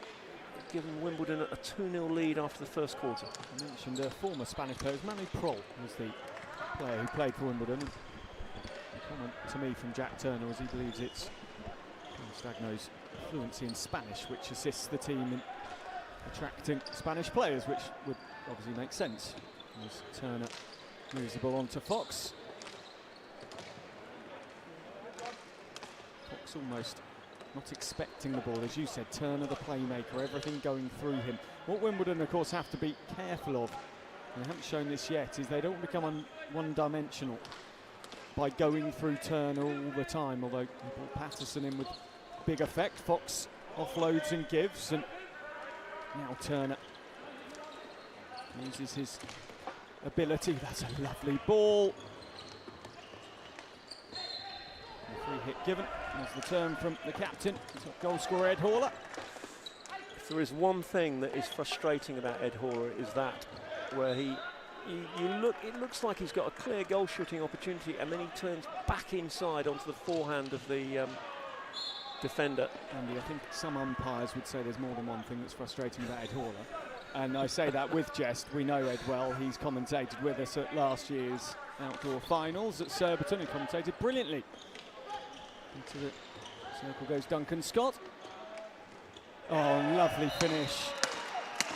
giving Wimbledon a 2-0 lead after the first quarter. I mentioned a former Spanish player, Manny Prol was the player who played for Wimbledon. A comment to me from Jack Turner as he believes it's Stagno's fluency in Spanish which assists the team in attracting Spanish players, which would obviously make sense. As Turner moves the ball on to Fox. Fox almost not expecting the ball. As you said, Turner the playmaker, everything going through him. What Wimbledon, of course, have to be careful of, and they haven't shown this yet, is they don't become one-dimensional by going through Turner all the time, although they brought Patterson in with big effect. Fox offloads and gives, and now Turner uses his ability. That's a lovely ball. Free hit given. There's the turn from the captain. Goal scorer Ed Horler. If there is one thing that is frustrating about Ed Horler, is that where it looks like he's got a clear goal shooting opportunity, and then he turns back inside onto the forehand of the defender. Andy, I think some umpires would say there's more than one thing that's frustrating about Ed Horler, and I say that with jest. We know Ed well. He's commentated with us at last year's outdoor finals at Surbiton and commentated brilliantly. Into the circle goes Duncan Scott. Oh, lovely finish.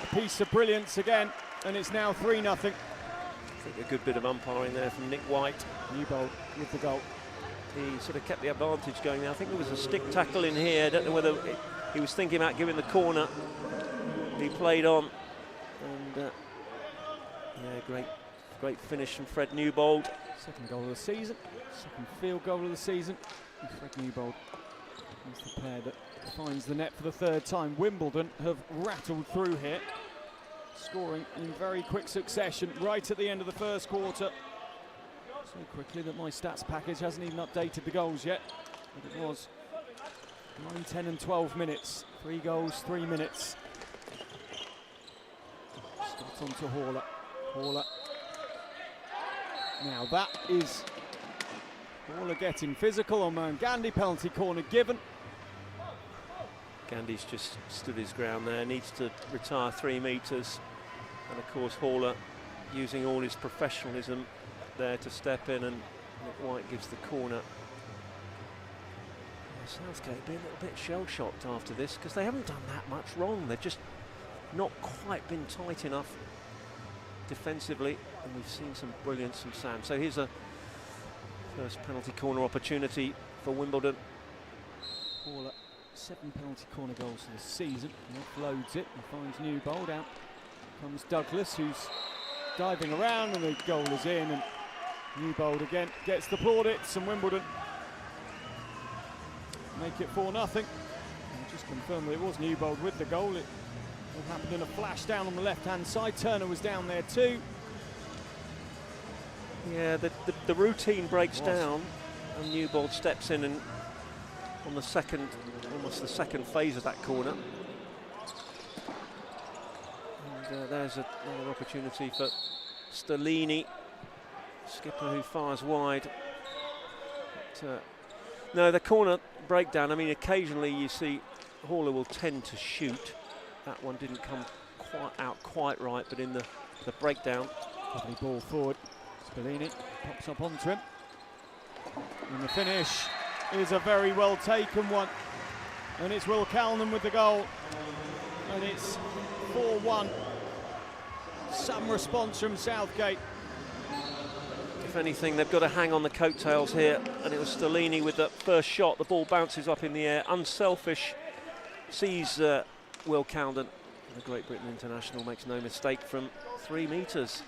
A piece of brilliance again, and it's now 3-0. I think a good bit of umpiring there from Nick White. Newbold with the goal. He sort of kept the advantage going there. I think there was a stick tackle in here. I don't know whether he was thinking about giving the corner. He played on, and yeah, great finish from Fred Newbold. Second goal of the season, second field goal of the season. And Fred Newbold is the player that finds the net for the third time. Wimbledon have rattled through here, scoring in very quick succession right at the end of the first quarter. So quickly that my stats package hasn't even updated the goals yet, but it was 9, 10 and 12 minutes. 3 goals, 3 minutes. Scott onto Horler. Horler. Now that is Horler getting physical on Gandhi, penalty corner given. Gandhi's just stood his ground there, needs to retire 3 metres, and of course Horler using all his professionalism there to step in, and Nick White gives the corner. Southgate being a little bit shell-shocked after this, because they haven't done that much wrong. They've just not quite been tight enough defensively, and we've seen some brilliance from Sam. So here's a first penalty corner opportunity for Wimbledon. Horler, 7 penalty corner goals for the season. He offloads it and finds Newbold. Out comes Douglas, who's diving around, and the goal is in, and Newbold again gets the plaudits, and Wimbledon make it 4-0. And just confirm that it was Newbold with the goal. It all happened in a flash down on the left-hand side. Turner was down there too. Yeah, the routine breaks down, and Newbold steps in and on the second, almost the second phase of that corner. And there's another opportunity for Stellini, skipper who fires wide. But, no, the corner breakdown, I mean, occasionally you see Horler will tend to shoot. That one didn't come quite right, but in the breakdown. Lovely ball forward. Stellini pops up onto him. And the finish is a very well taken one. And it's Will Calnan with the goal. And it's 4-1. Some response from Southgate. If anything, they've got to hang on the coattails here, and it was Stellini with the first shot. The ball bounces up in the air, unselfish, sees Will Calnan, the Great Britain international, makes no mistake from 3 metres.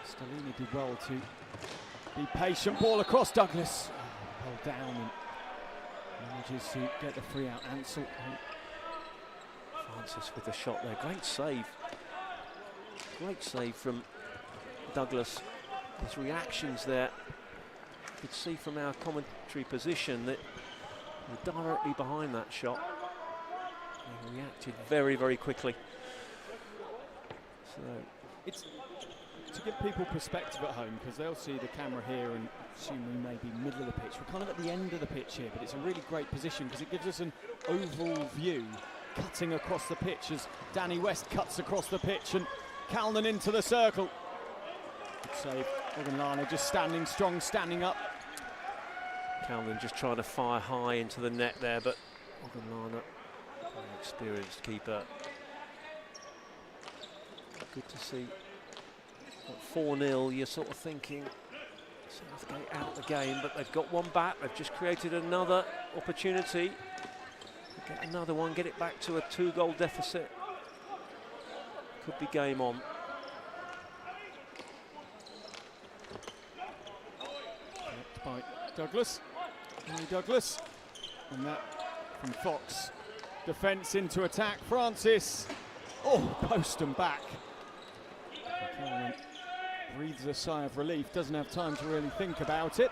Stellini did well to be patient. Ball across Douglas, held down, and manages to get the free out. Ansel, Francis with the shot there, great save from Douglas. His reactions there, you could see from our commentary position that we're directly behind that shot. He reacted very, very quickly. So it's to give people perspective at home, because they'll see the camera here and assume we may be middle of the pitch. We're kind of at the end of the pitch here, but it's a really great position because it gives us an overall view cutting across the pitch as Danny West cuts across the pitch and Calnan into the circle. Good save. Ogunlana just standing strong, standing up. Calnan just trying to fire high into the net there, but Ogunlana, an experienced keeper. Good to see. At 4-0, you're sort of thinking Southgate out the game, but they've got one back. They've just created another opportunity. Get another one, get it back to a 2-goal deficit. Could be game on. Kept by Douglas. Henry Douglas. And that from Fox. Defence into attack. Francis. Oh, post and back. Cameron breathes a sigh of relief. Doesn't have time to really think about it.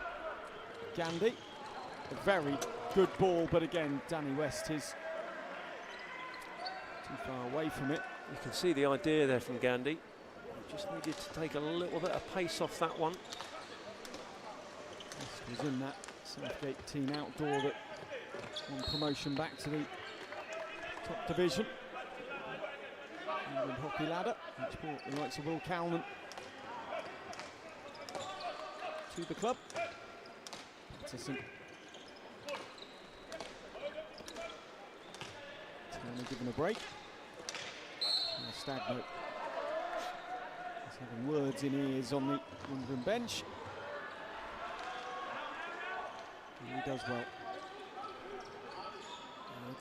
Gandy. A very good ball, but again, Danny West is too far away from it. You can see the idea there from Gandy. He just needed to take a little bit of pace off that one. West was in that Southgate team outdoor that won promotion back to the top division. England hockey ladder, which brought the likes of Will Calnan to the club. Patterson. Turner given a break. Stagno is having words in ears on the Wimbledon bench. And he does well.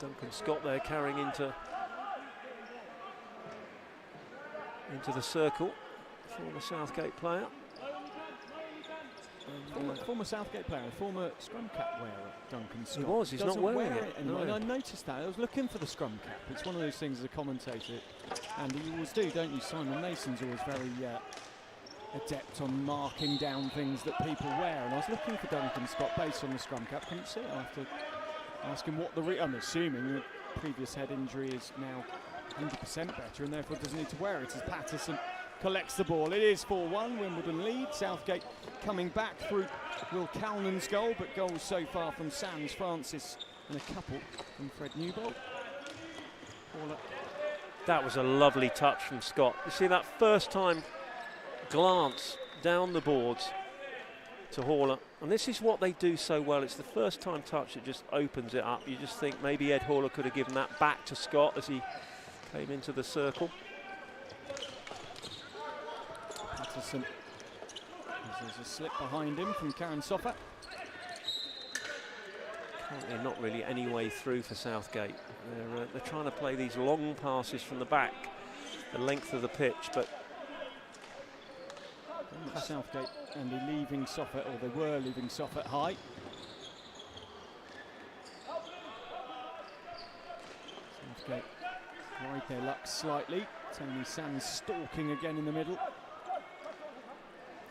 Duncan Scott there carrying into the circle. Former Southgate player. Former Southgate player, former scrum cap wearer, Duncan Scott. He was, he's not wearing it anymore. No. And I noticed that. I was looking for the scrum cap. It's one of those things as a commentator, and you always do, don't you? Simon Mason's always very adept on marking down things that people wear. And I was looking for Duncan Scott based on the scrum cap. Couldn't see it. I have to ask him what I'm assuming the previous head injury is now 100% better and therefore doesn't need to wear it as Patterson collects the ball. It is 4-1, Wimbledon lead. Southgate coming back through Will Calnan's goal, but goals so far from Sands, Francis and a couple from Fred Newbold. That was a lovely touch from Scott. You see that first time glance down the boards to Haller, and this is what they do so well. It's the first time touch that just opens it up. You just think maybe Ed Haller could have given that back to Scott as he came into the circle. Patterson. There's a slip behind him from Karen Soffa. Currently not really any way through for Southgate. They're trying to play these long passes from the back, the length of the pitch, but Southgate and they're leaving Soffa, or they were leaving Soffa high. Southgate ride their luck slightly. Tony Sands stalking again in the middle.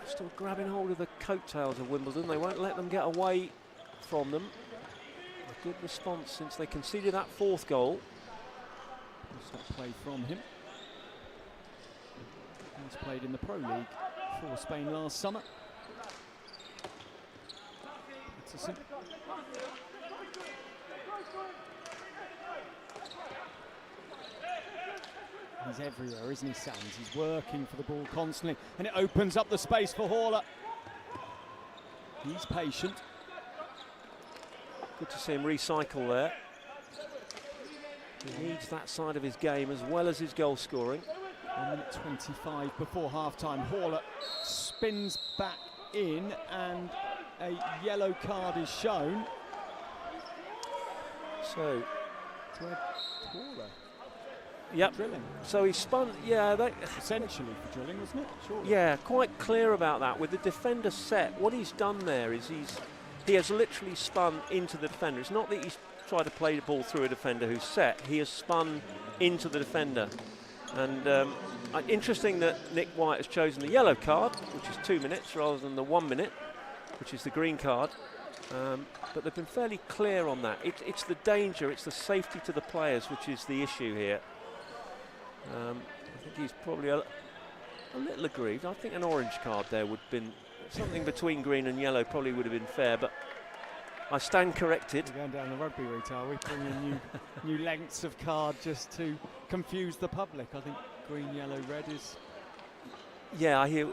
Still grabbing hold of the coattails of Wimbledon. They won't let them get away from them. A good response since they conceded that fourth goal. That play from him. He's played in the Pro League for Spain last summer. Patterson. He's everywhere, isn't he, Sands? He's working for the ball constantly, and it opens up the space for Haller. He's patient. Good to see him recycle there. He needs that side of his game as well as his goal scoring. 1 minute 25 before half-time. Haller spins back in, and a yellow card is shown. So, Haller. yep. Drilling. So he spun, yeah. Essentially for drilling, wasn't it? Surely. Yeah, quite clear about that. With the defender set, what he's done there is he has literally spun into the defender. It's not that he's tried to play the ball through a defender who's set. He has spun into the defender. And interesting that Nick White has chosen the yellow card, which is 2 minutes, rather than the 1 minute, which is the green card. But they've been fairly clear on that. It's the danger, it's the safety to the players, which is the issue here. I think he's probably a little aggrieved. I think an orange card there would have been something between green and yellow, probably would have been fair, but I stand corrected. We're going down the rugby route, are we? Bringing new lengths of card just to confuse the public. I think green, yellow, red is... Yeah, I hear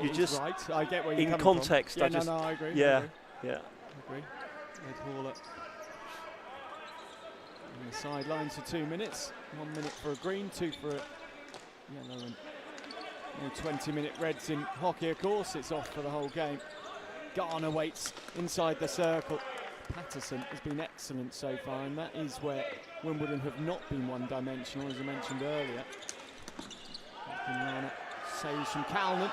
you just... right, I get where you're in coming context, from. I I agree. Yeah, I agree. Ed Haller on the sidelines for 2 minutes. 1 minute for a green, 2 for a yellow, and 20-minute reds in hockey, of course. It's off for the whole game. Garner waits inside the circle. Patterson has been excellent so far, and that is where Wimbledon have not been one-dimensional, as I mentioned earlier. Rana saves from Calnan.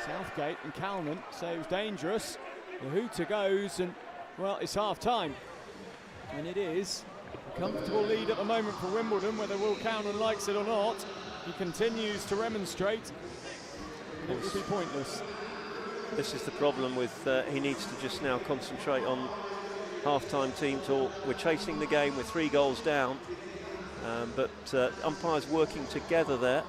Southgate and Calnan saves dangerous. The hooter goes, and well, it's half-time. And it is a comfortable lead at the moment for Wimbledon, whether Will Calnan likes it or not. He continues to remonstrate, and it will be pointless. This is the problem with, he needs to just now concentrate on half-time team talk. We're chasing the game, we're 3 goals down, but umpires working together there.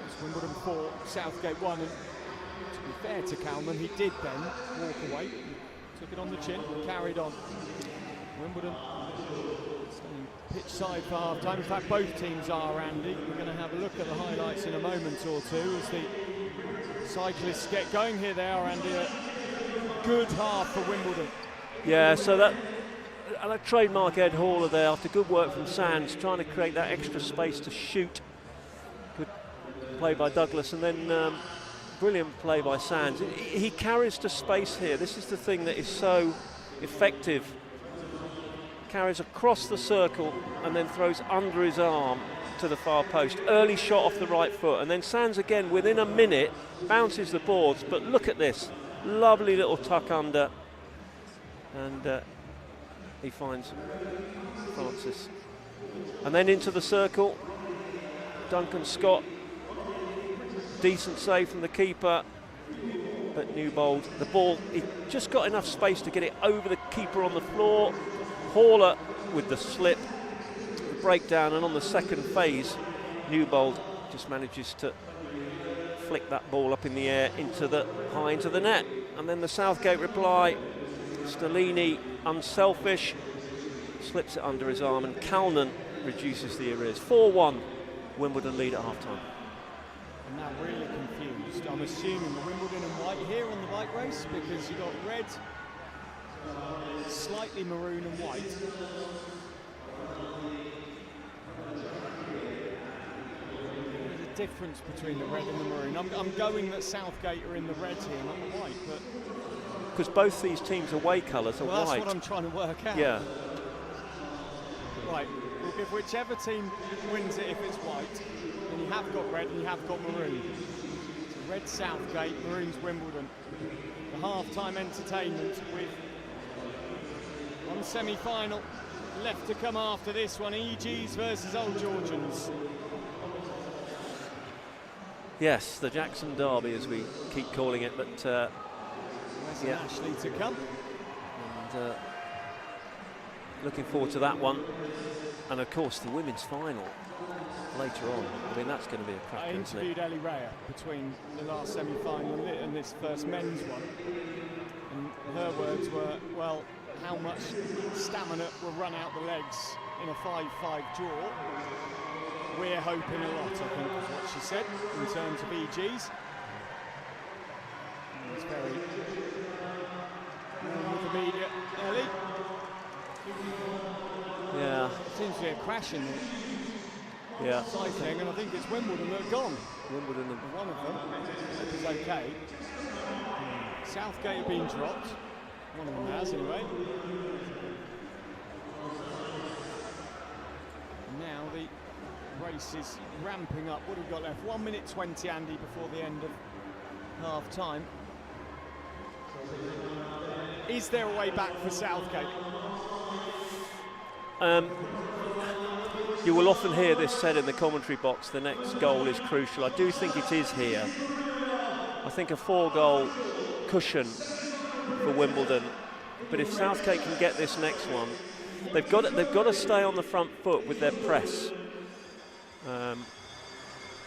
It's Wimbledon 4, Southgate 1, and to be fair to Calnan, he did then walk away, took it on the chin, and carried on. Wimbledon staying pitch side for half-time. In fact, both teams are, Andy. We're going to have a look at the highlights in a moment or two as the cyclists get going. Here they are, Andy. A good half for Wimbledon. Yeah, so that trademark Ed Hauler there, after good work from Sands, trying to create that extra space to shoot. Good play by Douglas, and then brilliant play by Sands. He carries to space here. This is the thing that is so effective. Carries across the circle and then throws under his arm to the far post. Early shot off the right foot, and then Sands again within a minute bounces the boards. But look at this, lovely little tuck under, and he finds Francis. And then into the circle, Duncan Scott, decent save from the keeper, but Newbold, the ball, he just got enough space to get it over the keeper on the floor. Hauler with the slip, the breakdown, and on the second phase, Newbold just manages to flick that ball up in the air into the high into the net. And then the Southgate reply, Stellini, unselfish, slips it under his arm, and Calnan reduces the arrears. 4-1, Wimbledon lead at half-time. I'm now really confused. I'm assuming the Wimbledon and white here on the bike race, because you've got red, slightly maroon and white. There's a difference between the red and the maroon. I'm going that Southgate are in the red here, not the white, but because both these teams' away colours are white. That's what I'm trying to work out. Yeah. Right, we'll give whichever team wins it if it's white, and you have got red and you have got maroon. So red Southgate, maroon's Wimbledon. The half-time entertainment with one semi-final left to come after this one. EGs versus Old Georgians. Yes, the Jackson Derby, as we keep calling it, but yeah. Ashley to come. And looking forward to that one. And of course, the women's final later on. I mean, that's going to be a cracker. I interviewed Ellie Rhea between the last semi-final and this first men's one. And her words were, well, how much stamina will run out the legs in a 5-5 draw. We're hoping a lot, I think, is what she said, in terms of EGs. And it's very with the media. Ellie? Yeah. Seems to be a crash in the cycling, and I think it's Wimbledon that have gone. Wimbledon and one of them is okay. Southgate have been dropped. One of them has, anyway. Now the race is ramping up. What have we got left? 1 minute 20, Andy, before the end of half-time. Is there a way back for Southgate? You will often hear this said in the commentary box, the next goal is crucial. I do think it is here. I think a 4-goal cushion for Wimbledon. But if Southgate can get this next one, they've got to stay on the front foot with their press.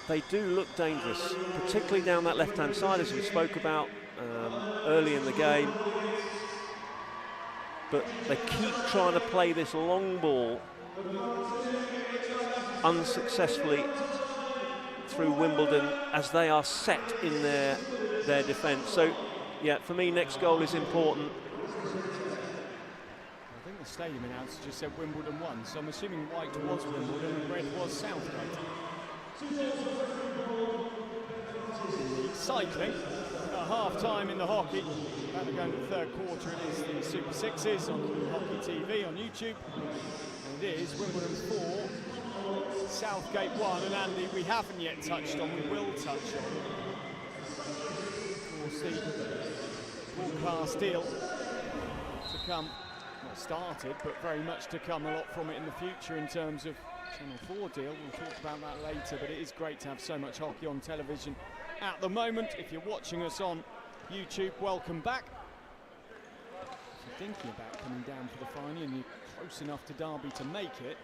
They do look dangerous, particularly down that left-hand side, as we spoke about early in the game. But they keep trying to play this long ball unsuccessfully through Wimbledon as they are set in their defence. So, yeah, for me, next goal is important. I think the stadium announcer just said Wimbledon won, so I'm assuming white was Wimbledon and red was Southgate. in the cycling. At half-time in the hockey, about to go into the third quarter, it is the Super Sixes on Hockey TV on YouTube. And it is Wimbledon 4, Southgate 1, and Andy, we haven't yet touched on, we will touch on. Of course, the broadcast deal to come, not started, but very much to come, a lot from it in the future in terms of Channel 4 deal. We'll talk about that later, but it is great to have so much hockey on television at the moment. If you're watching us on YouTube, welcome back. If you're thinking about coming down for the final and you're close enough to Derby to make it,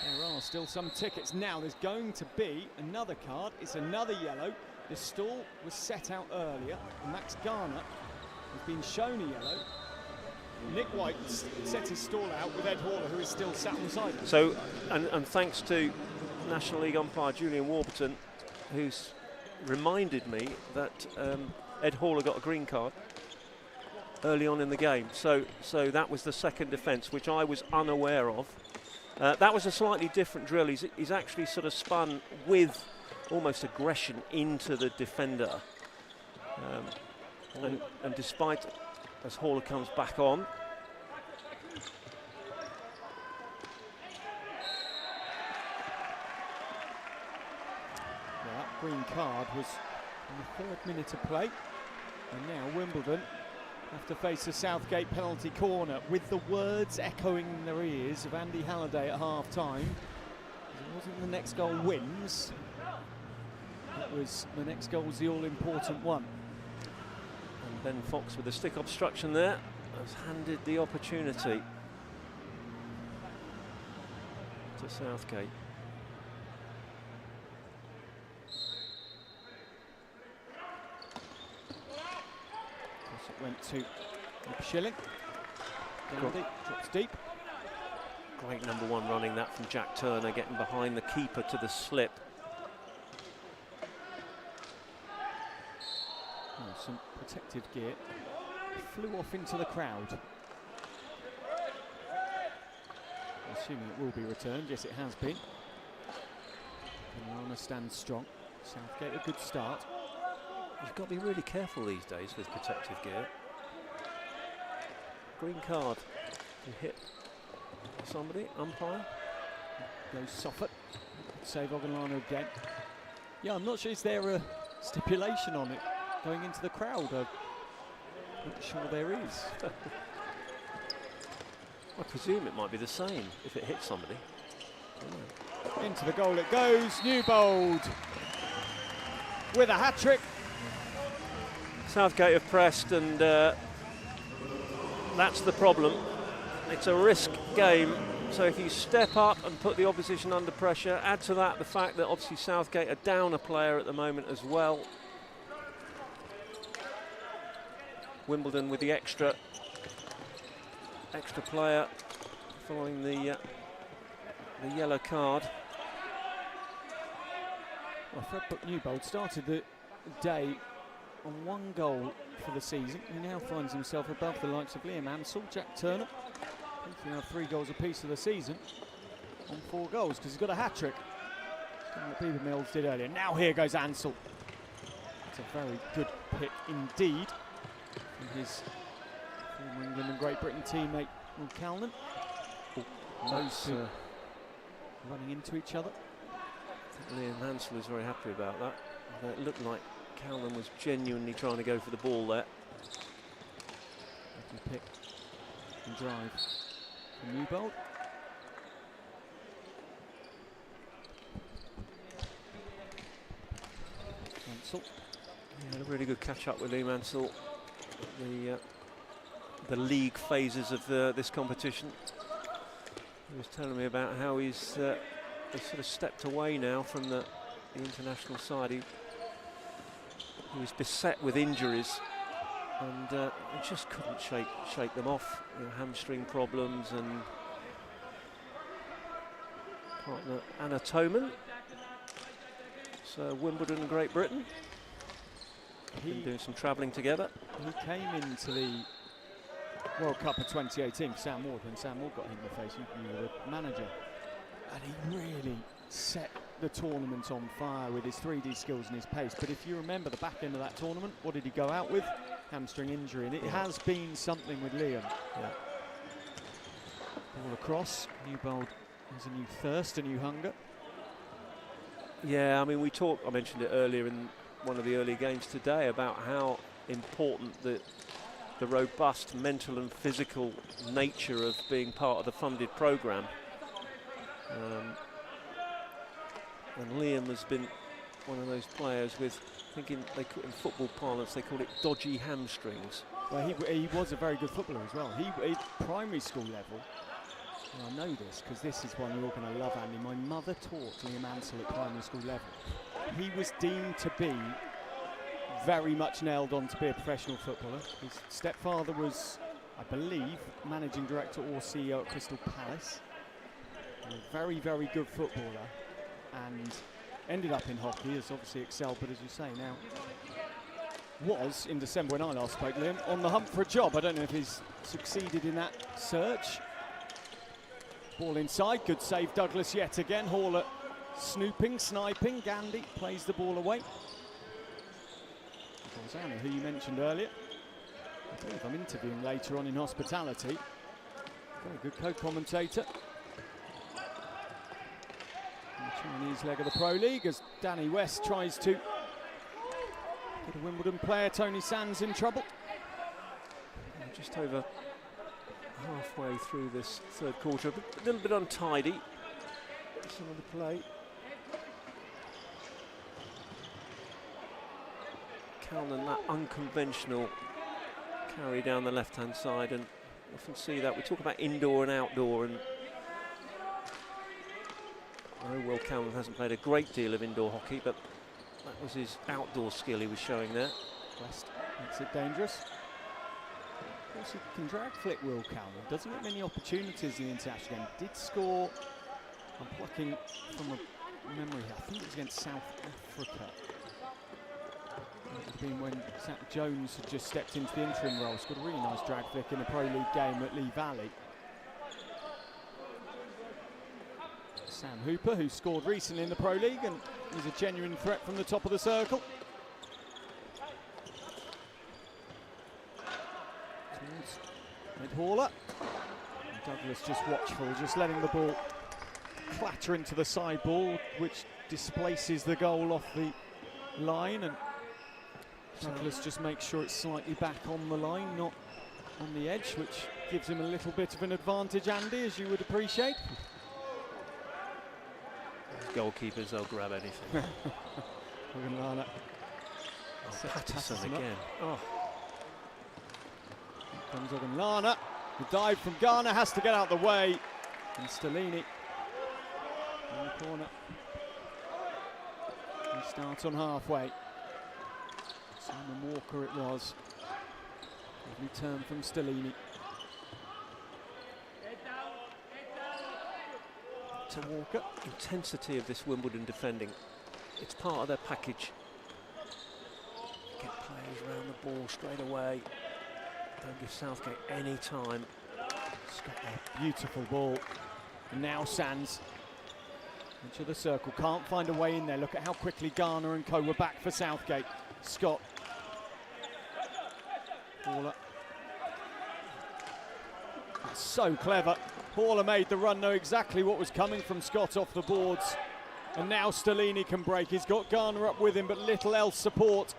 there are still some tickets. Now there's going to be another card. It's another yellow. The stall was set out earlier. Max Garner has been shown a yellow. Nick White set his stall out with Ed Hawler, who is still sat on the sideline. So, and thanks to National League umpire Julian Warburton, who's reminded me that Ed Hawler got a green card early on in the game. So that was the second defence, which I was unaware of. That was a slightly different drill. He's actually sort of spun with almost aggression into the defender. And despite, as Hawler comes back on, that green card was in the third minute of play, and now Wimbledon have to face a Southgate penalty corner with the words echoing in their ears of Andy Halliday at half-time. It wasn't the next goal wins, it was the next goal was the all-important one. and Ben Fox with the stick obstruction there has handed the opportunity to Southgate. It went to Schilling. Drops deep. Great number one running that from Jack Turner, getting behind the keeper to the slip. Oh, some protective gear. Flew off into the crowd. Assuming it will be returned. Yes, it has been. Milana stands strong. Southgate a good start. You've got to be really careful these days with protective gear. Green card. You hit somebody, umpire. Goes Suffolk. Save Ogunlanu again. Yeah, I'm not sure, is there a stipulation on it going into the crowd? I'm not sure there is. I presume it might be the same if it hits somebody. Into the goal it goes. Newbold with a hat-trick. Southgate have pressed, and that's the problem. It's a risk game, so if you step up and put the opposition under pressure, add to that the fact that obviously Southgate are down a player at the moment as well. Wimbledon with the extra player following the yellow card. Well, Fred Newbold started the day on 1 goal for the season. He now finds himself above the likes of Liam Ansell, Jack Turner. He have 3 goals apiece for the season on 4 goals because he's got a hat-trick. What Beaver Mills did earlier. Now here goes Ansell. It's a very good pick indeed from his former England and Great Britain teammate Will Calnan. Those two running into each other. I think Liam Ansell is very happy about that. It looked like Callan was genuinely trying to go for the ball there. Lucky pick and drive from Newbold. Ansell. He had a really good catch up with Liam Ansell. The league phases of this competition. He was telling me about how he's sort of stepped away now from the international side. He was beset with injuries, and he just couldn't shake them off. Hamstring problems, and partner Anna Toman. So Wimbledon and Great Britain. Been doing some travelling together. He came into the World Cup of 2018 for Sam Ward when Sam Ward got hit in the face. You were the manager, and he really set the tournament on fire with his 3D skills and his pace, but if you remember the back end of that tournament, what did he go out with? Hamstring injury, and it has been something with Liam. Yeah. Ball across, Newbold has a new thirst, a new hunger. Yeah, I mean, I mentioned it earlier in one of the early games today about how important the robust mental and physical nature of being part of the funded programme. And Liam has been one of those players with, I think in football parlance they call it dodgy hamstrings. Well, he was a very good footballer as well. He primary school level, and I know this because this is one you're going to love, Andy. My mother taught Liam Ansell at primary school level. He was deemed to be very much nailed on to be a professional footballer. His stepfather was, I believe, managing director or CEO at Crystal Palace. A very, very good footballer, and ended up in hockey, has obviously excelled, but as you say now, was, in December when I last spoke to him, on the hunt for a job. I don't know if he's succeeded in that search. Ball inside, good save Douglas yet again. Haller snooping, sniping, Gandhi plays the ball away. Anna, who you mentioned earlier, I believe I'm interviewing later on in hospitality. Very good co-commentator. The Chinese leg of the Pro League as Danny West tries to get a Wimbledon player, Tony Sands, in trouble. Just over halfway through this third quarter, a little bit untidy, some of the play. Calnan, that unconventional carry down the left-hand side, and often see that. We talk about indoor and outdoor, and I know Will Calnan hasn't played a great deal of indoor hockey, but that was his outdoor skill he was showing there. West makes it dangerous. Of course, he can drag flick, Will Calnan. Doesn't get many opportunities in the international game. Did score, I'm plucking from a memory, I think it was against South Africa. It would have been when Zach Jones had just stepped into the interim role. Scored a really nice drag flick in a Pro League game at Lee Valley. Sam Hooper, who scored recently in the Pro League and is a genuine threat from the top of the circle. Towards Haller. Douglas just watchful, just letting the ball clatter into the sideball, which displaces the goal off the line, and Douglas just makes sure it's slightly back on the line, not on the edge, which gives him a little bit of an advantage, Andy, as you would appreciate. Goalkeepers, they'll grab anything. Patterson again. Oh. Here comes Ogunlana. The dive from Garner has to get out the way. And Stellini in the corner. He starts on halfway. Simon Walker it was. Lovely turn from Stellini. To Walker. Intensity of this Wimbledon defending. It's part of their package. Get players around the ball straight away. Don't give Southgate any time. Scott, a beautiful ball. And now Sands into the circle. Can't find a way in there. Look at how quickly Garner and co were back for Southgate. Scott. Haller. It's so clever. Haller made the run, know exactly what was coming from Scott off the boards. And now Stellini can break. He's got Garner up with him, but little else support.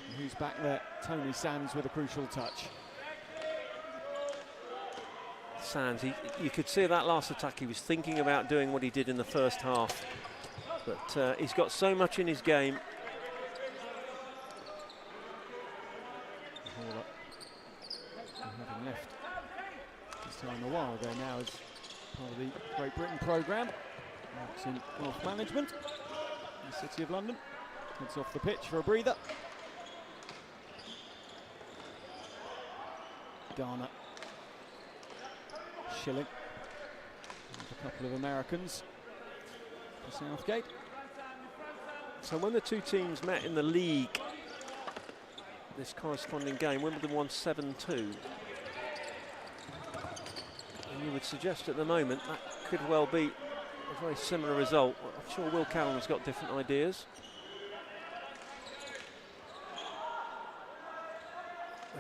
And who's back there? Tony Sands with a crucial touch. Sands, you could see that last attack, he was thinking about doing what he did in the first half. But he's got so much in his game. Haller, having left this time a while ago now as part of the Great Britain programme. Works in wealth management in the City of London. Heads off the pitch for a breather. Garner. Schilling. And a couple of Americans for Southgate. So when the two teams met in the league, this corresponding game, Wimbledon won 7-2. And you would suggest at the moment that could well be a very similar result. I'm sure Will Callan's got different ideas.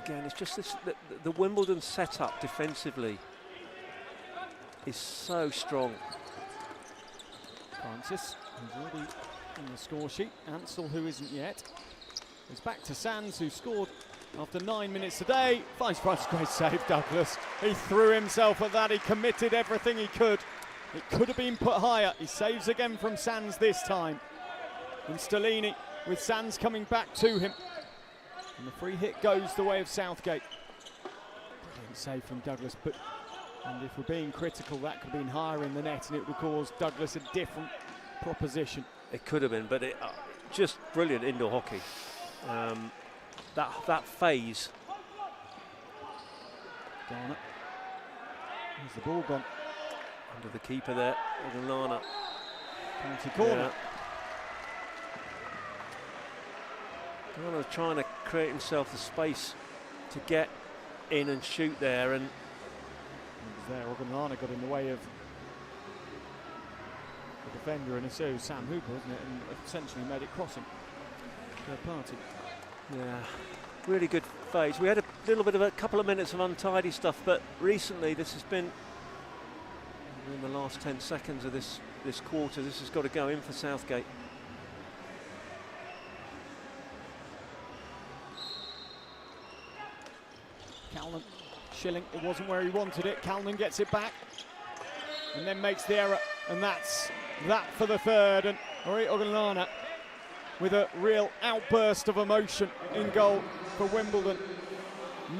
Again, it's just this, the Wimbledon setup defensively is so strong. Francis, who's already in the score sheet. Ansell, who isn't yet. It's back to Sands, who scored after 9 minutes today. Finds Francis, great save, Douglas. He threw himself at that. He committed everything he could. It could have been put higher. He saves again from Sands this time. And Stellini, with Sands coming back to him. And the free hit goes the way of Southgate. Brilliant save from Douglas, and if we're being critical, that could have been higher in the net and it would have caused Douglas a different proposition. It could have been, but just brilliant indoor hockey. That phase. Garner. There's the ball gone. Under the keeper there, Ogunlana. Penalty corner. Yeah. Garner trying to create himself the space to get in and shoot there, and there, Ogunlana got in the way of the defender, and so Sam Hooper, wasn't it, and essentially made it crossing. Third party. Yeah, really good phase. We had a little bit of a couple of minutes of untidy stuff, but recently this has been, in the last 10 seconds of this quarter, this has got to go in for Southgate. Callan, Schilling, it wasn't where he wanted it. Callan gets it back and then makes the error, and that's that for the third. And Ori Ogunlana with a real outburst of emotion in goal for Wimbledon,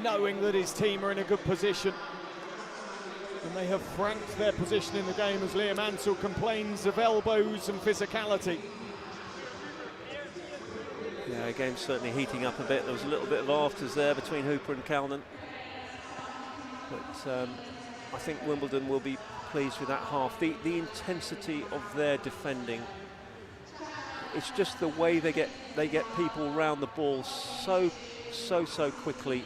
knowing that his team are in a good position. And they have franked their position in the game as Liam Ansell complains of elbows and physicality. Yeah, again, certainly heating up a bit. There was a little bit of afters there between Hooper and Callan. But I think Wimbledon will be pleased with that half. The intensity of their defending, it's just the way they get people around the ball so quickly.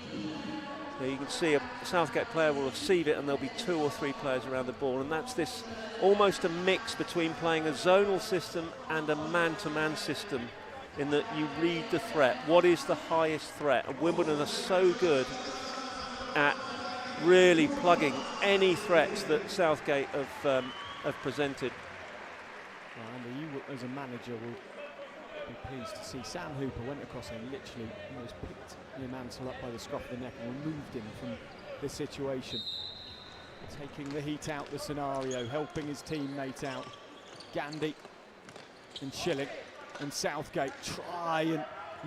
So you can see a Southgate player will receive it and there'll be 2 or 3 players around the ball, and that's this almost a mix between playing a zonal system and a man-to-man system, in that you read the threat. What is the highest threat? And Wimbledon are so good at really plugging any threats that Southgate have presented. Well, Andy, you as a manager will be pleased to see Sam Hooper went across and literally almost picked Liam Ansell up by the scruff of the neck and removed him from this situation. Taking the heat out the scenario, helping his teammate out. Gandy and Schilling and Southgate try and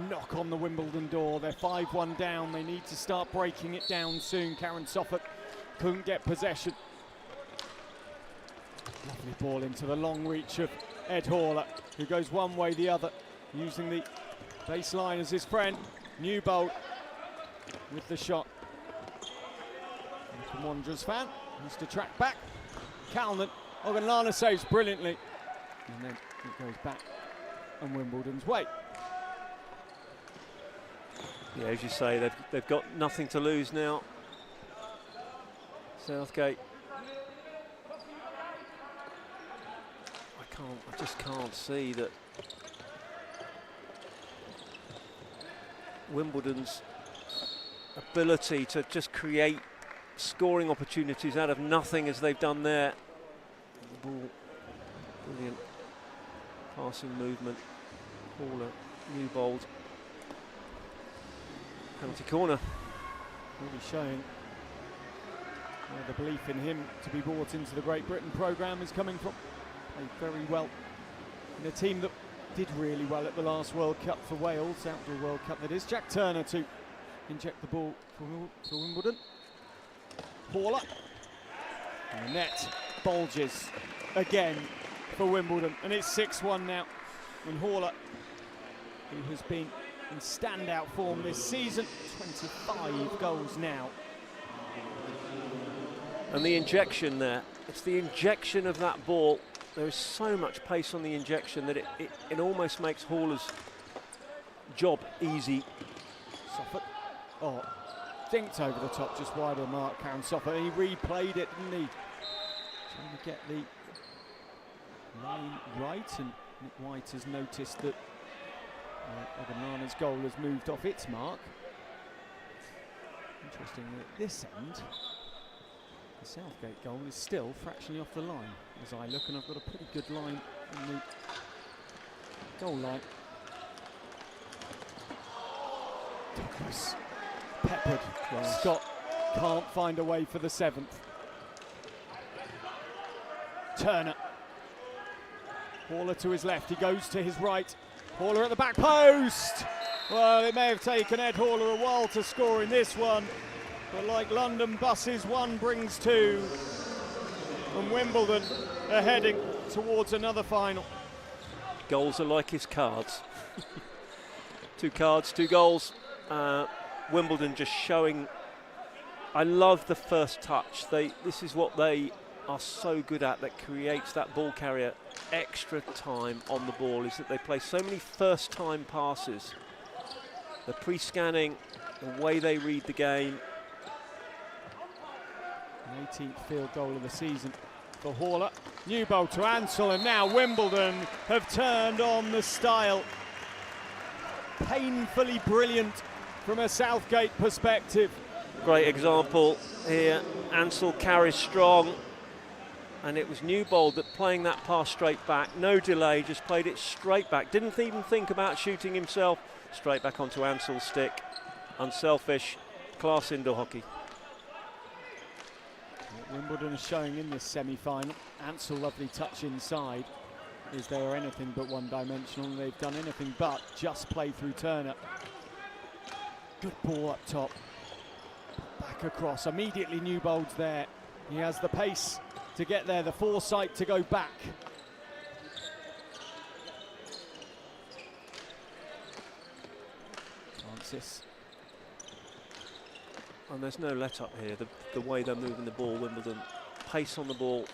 knock on the Wimbledon door. They're 5-1 down. They need to start breaking it down soon. Karen Suffolk couldn't get possession. Lovely ball into the long reach of Ed Horler, who goes one way, the other, using the baseline as his friend. Newbold with the shot. From Wanderers fan, needs to track back. Callan, Ogunlana saves brilliantly. And then it goes back and Wimbledon's way. Yeah, as you say, they've got nothing to lose now. Southgate. I just can't see that Wimbledon's ability to just create scoring opportunities out of nothing, as they've done there. The ball, brilliant passing movement. Horler, Newbold. Penalty corner. Really showing where the belief in him to be brought into the Great Britain programme is coming from. Played very well in a team that did really well at the last World Cup for Wales, Outdoor World Cup that is. Jack Turner to inject the ball for Wimbledon. Horler. And the net bulges again for Wimbledon, and it's 6-1 now. And Horler, who has been in standout form this season, 25 goals now. And the injection there, it's the injection of that ball. There is so much pace on the injection that it almost makes Horler's job easy. Suffolk, dinked over the top, just wide of the mark, Karen Suffolk. He replayed it, didn't he? Trying to get the line right, and Nick White has noticed that Oganlana's goal has moved off its mark. Interestingly, at this end, the Southgate goal is still fractionally off the line as I look, and I've got a pretty good line in the goal line. Douglas peppered. Scott can't find a way for the 7th. Turner. Haller to his left, he goes to his right. Haller at the back post! Well, it may have taken Ed Haller a while to score in this one, but like London buses, one brings two. And Wimbledon are heading towards another final. Goals are like his cards. 2 cards, 2 goals. Wimbledon just showing. I love the first touch. This is what they are so good at, that creates that ball carrier extra time on the ball, is that they play so many first time passes. The pre-scanning, the way they read the game. An 18th field goal of the season for Haller. New ball to Ansell, and now Wimbledon have turned on the style. Painfully brilliant from a Southgate perspective. Great example here. Ansell carries strong, and it was Newbold that playing that pass straight back. No delay, just played it straight back. Didn't even think about shooting himself. Straight back onto Ansell's stick. Unselfish, class indoor hockey. What Wimbledon is showing in this semi-final. Ansell, lovely touch inside. Is they are anything but one-dimensional, and they've done anything but just play through Turner. Good ball up top. Back across. Immediately Newbold's there. He has the pace to get there, the foresight to go back. Francis. And there's no let up here. The way they're moving the ball, Wimbledon. Pace on the ball.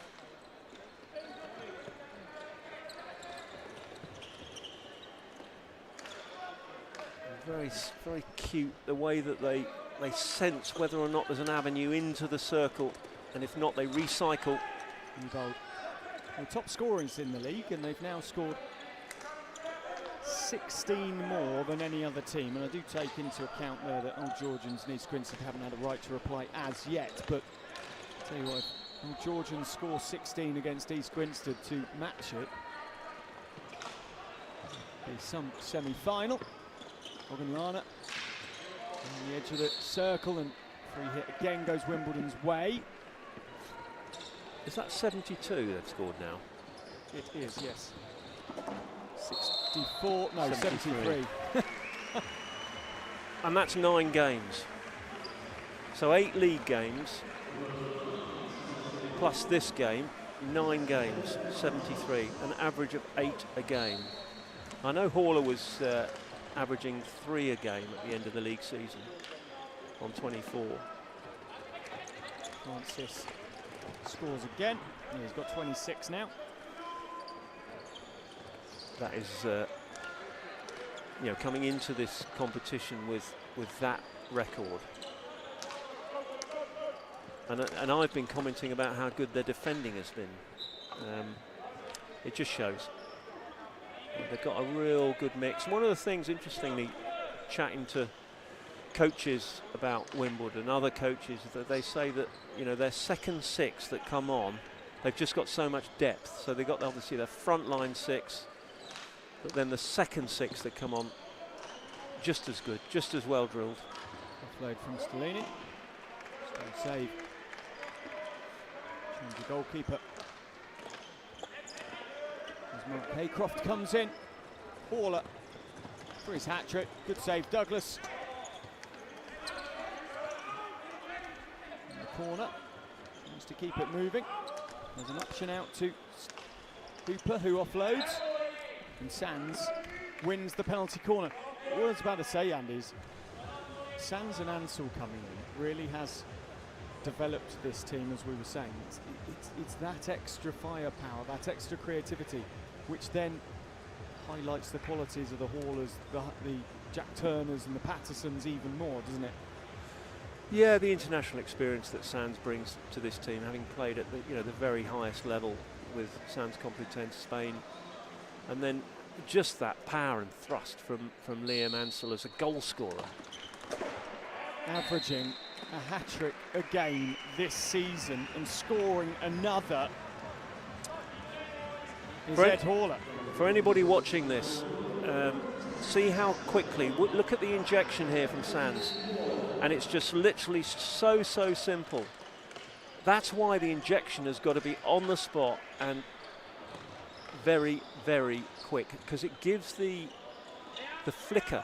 Very cute, the way that they sense whether or not there's an avenue into the circle, and if not, they recycle. Newbold, the top scorers in the league, and they've now scored 16 more than any other team. And I do take into account there that Old Georgians and East Grinstead haven't had a right to reply as yet. But I'll tell you what, if Old Georgians score 16 against East Grinstead to match it, be some semi-final. Oganlana on the edge of the circle, and free hit again goes Wimbledon's way. Is that 72 they've scored now? It is, yes. 64, no, 73. And that's 9 games. So 8 league games, plus this game, 9 games, 73, an average of 8 a game. I know Haller was averaging 3 a game at the end of the league season on 24. Francis scores again. He's got 26 now. That is, you know, coming into this competition with that record. And I've been commenting about how good their defending has been. It just shows. They've got a real good mix. One of the things, interestingly, chatting to coaches about Wimbledon, other coaches, that they say that, you know, their second 6 that come on, they've just got so much depth. So they've got obviously their front line 6, but then the second 6 that come on, just as good, just as well drilled. Offload from Stellini. Still save. Change the goalkeeper. As Mark Haycroft comes in. Haller for his hat-trick. Good save, Douglas. In the corner. Wants to keep it moving. There's an option out to Hooper, who offloads. And Sands wins the penalty corner. What I was about to say, Andy, is Sands and Ansell coming in really has developed this team, as we were saying. It's that extra firepower, that extra creativity, which then highlights the qualities of the Haulers, the Jack Turners and the Pattersons even more, doesn't it? Yeah, the international experience that Sands brings to this team, having played at the, you know, the very highest level with Sans Complutense Spain. And then just that power and thrust from Liam Ansell as a goal scorer. Averaging a hat-trick again this season and scoring another is Ed Hawler. For anybody watching this, see how quickly, look at the injection here from Sans, and it's just literally so simple. That's why the injection has got to be on the spot and very quick, because it gives the flicker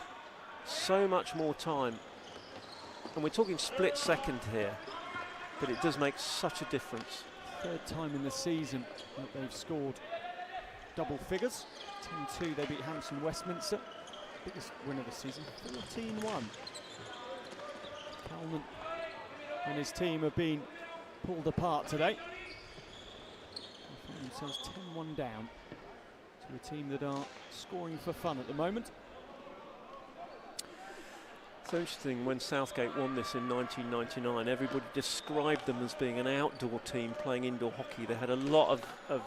so much more time. And we're talking split second here, but it does make such a difference. Third time in the season that they've scored double figures. 10-2, they beat Hampton Westminster. Biggest win of the season, 14-1. Calman and his team have been pulled apart today. They find themselves 10-1 down to a team that are scoring for fun at the moment. So interesting, when Southgate won this in 1999, everybody described them as being an outdoor team playing indoor hockey. They had a lot of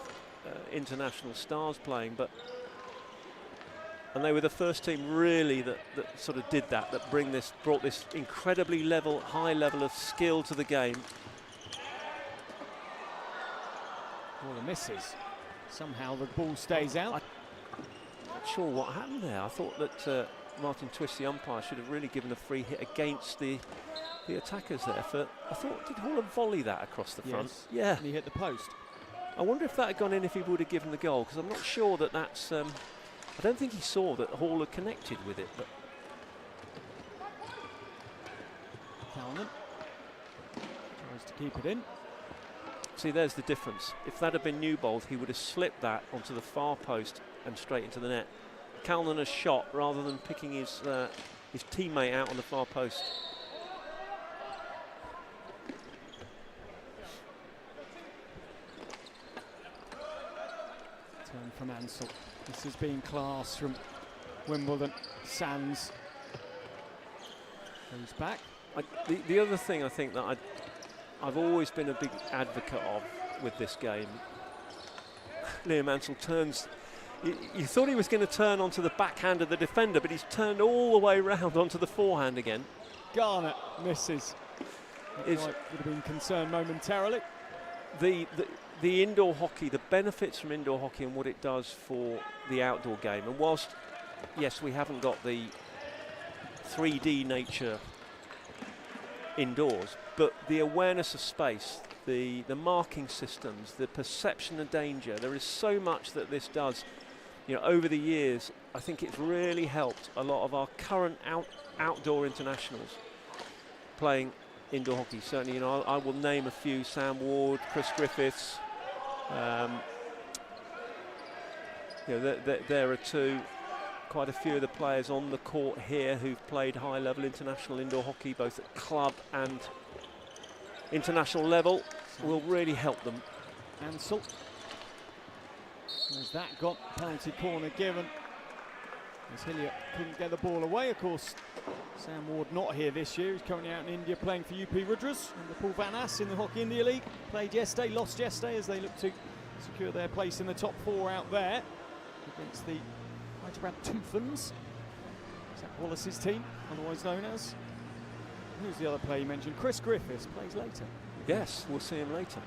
international stars playing, and they were the first team really that sort of did that, brought this incredibly high level of skill to the game. Well, the misses. Somehow the ball stays out. I'm not sure what happened there. I thought that Martin Twist, the umpire, should have really given a free hit against the attackers there. I thought, did Hall volley that across the front? Yes. Yeah. And he hit the post. I wonder if that had gone in if he would have given the goal, because I'm not sure that's... I don't think he saw that Hall had connected with it. But Calman tries to keep it in. see, there's the difference. If that had been Newbold, he would have slipped that onto the far post and straight into the net. Calman has shot rather than picking his teammate out on the far post. Turn from Ansell. This has been class from Wimbledon. Sans goes back. The other thing I think that I've always been a big advocate of with this game, Liam Ansell turns. You thought he was going to turn onto the backhand of the defender, but he's turned all the way round onto the forehand again. Garnett misses. Would have been concerned momentarily. The indoor hockey, the benefits from indoor hockey and what it does for the outdoor game. And whilst, yes, we haven't got the 3D nature indoors, but the awareness of space, the marking systems, the perception of danger, there is so much that this does. You know, over the years, I think it's really helped a lot of our current outdoor internationals playing indoor hockey. Certainly, you know, I will name a few: Sam Ward, Chris Griffiths. You know, there are two. Quite a few of the players on the court here who've played high-level international indoor hockey, both at club and international level, will really help them. Ansell. As that got penalty corner given, as Hillier couldn't get the ball away. Of course, Sam Ward not here this year. He's currently out in India playing for UP Rudras and the Paul Van Ass in the Hockey India League. Played yesterday, lost yesterday as they look to secure their place in the top four out there against the Hyderabad Tufans. Zach Wallace's team, otherwise known as. Who's the other player you mentioned? Chris Griffiths plays later. Yes, we'll see him later.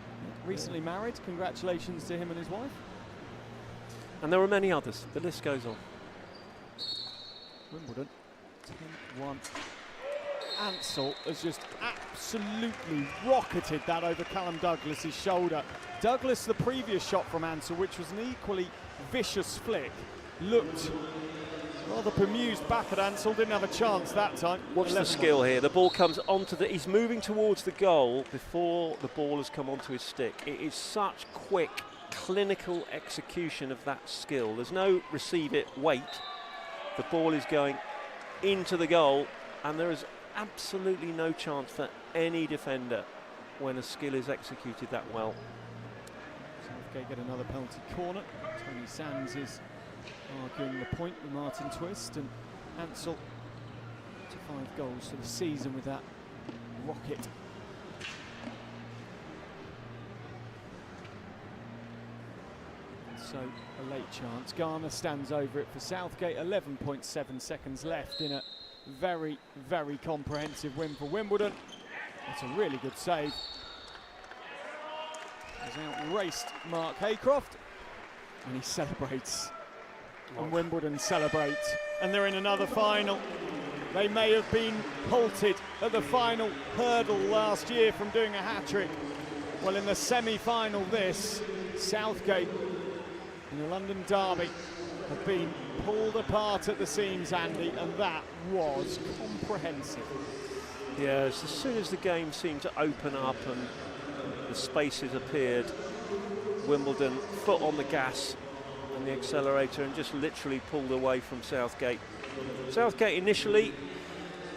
Recently married. Congratulations to him and his wife. And there are many others. The list goes on. Wimbledon, 10-1. Ansell has just absolutely rocketed that over Callum Douglas's shoulder. Douglas, the previous shot from Ansell, which was an equally vicious flick, looked rather bemused back at Ansell. Didn't have a chance that time. What's the skill here? The ball comes onto he's moving towards the goal before the ball has come onto his stick. It is such quick, clinical execution of that skill. There's no receive it, wait. The ball is going into the goal, and there is absolutely no chance for any defender when a skill is executed that well. Southgate get another penalty corner. Tony Sands is arguing the point with Martin Twist, and Ansell to 5 goals for the season with that rocket. so a late chance. Garner stands over it for Southgate. 11.7 seconds left in a very, very comprehensive win for Wimbledon. That's a really good save. He's outraced Mark Haycroft, and he celebrates. And Wimbledon celebrate, and they're in another final. They may have been halted at the final hurdle last year from doing a hat-trick. Well, in the semi-final this, Southgate in the London derby have been pulled apart at the seams, Andy, and that was comprehensive. Yes, as soon as the game seemed to open up and the spaces appeared, Wimbledon foot on the gas and the accelerator and just literally pulled away from Southgate. Southgate initially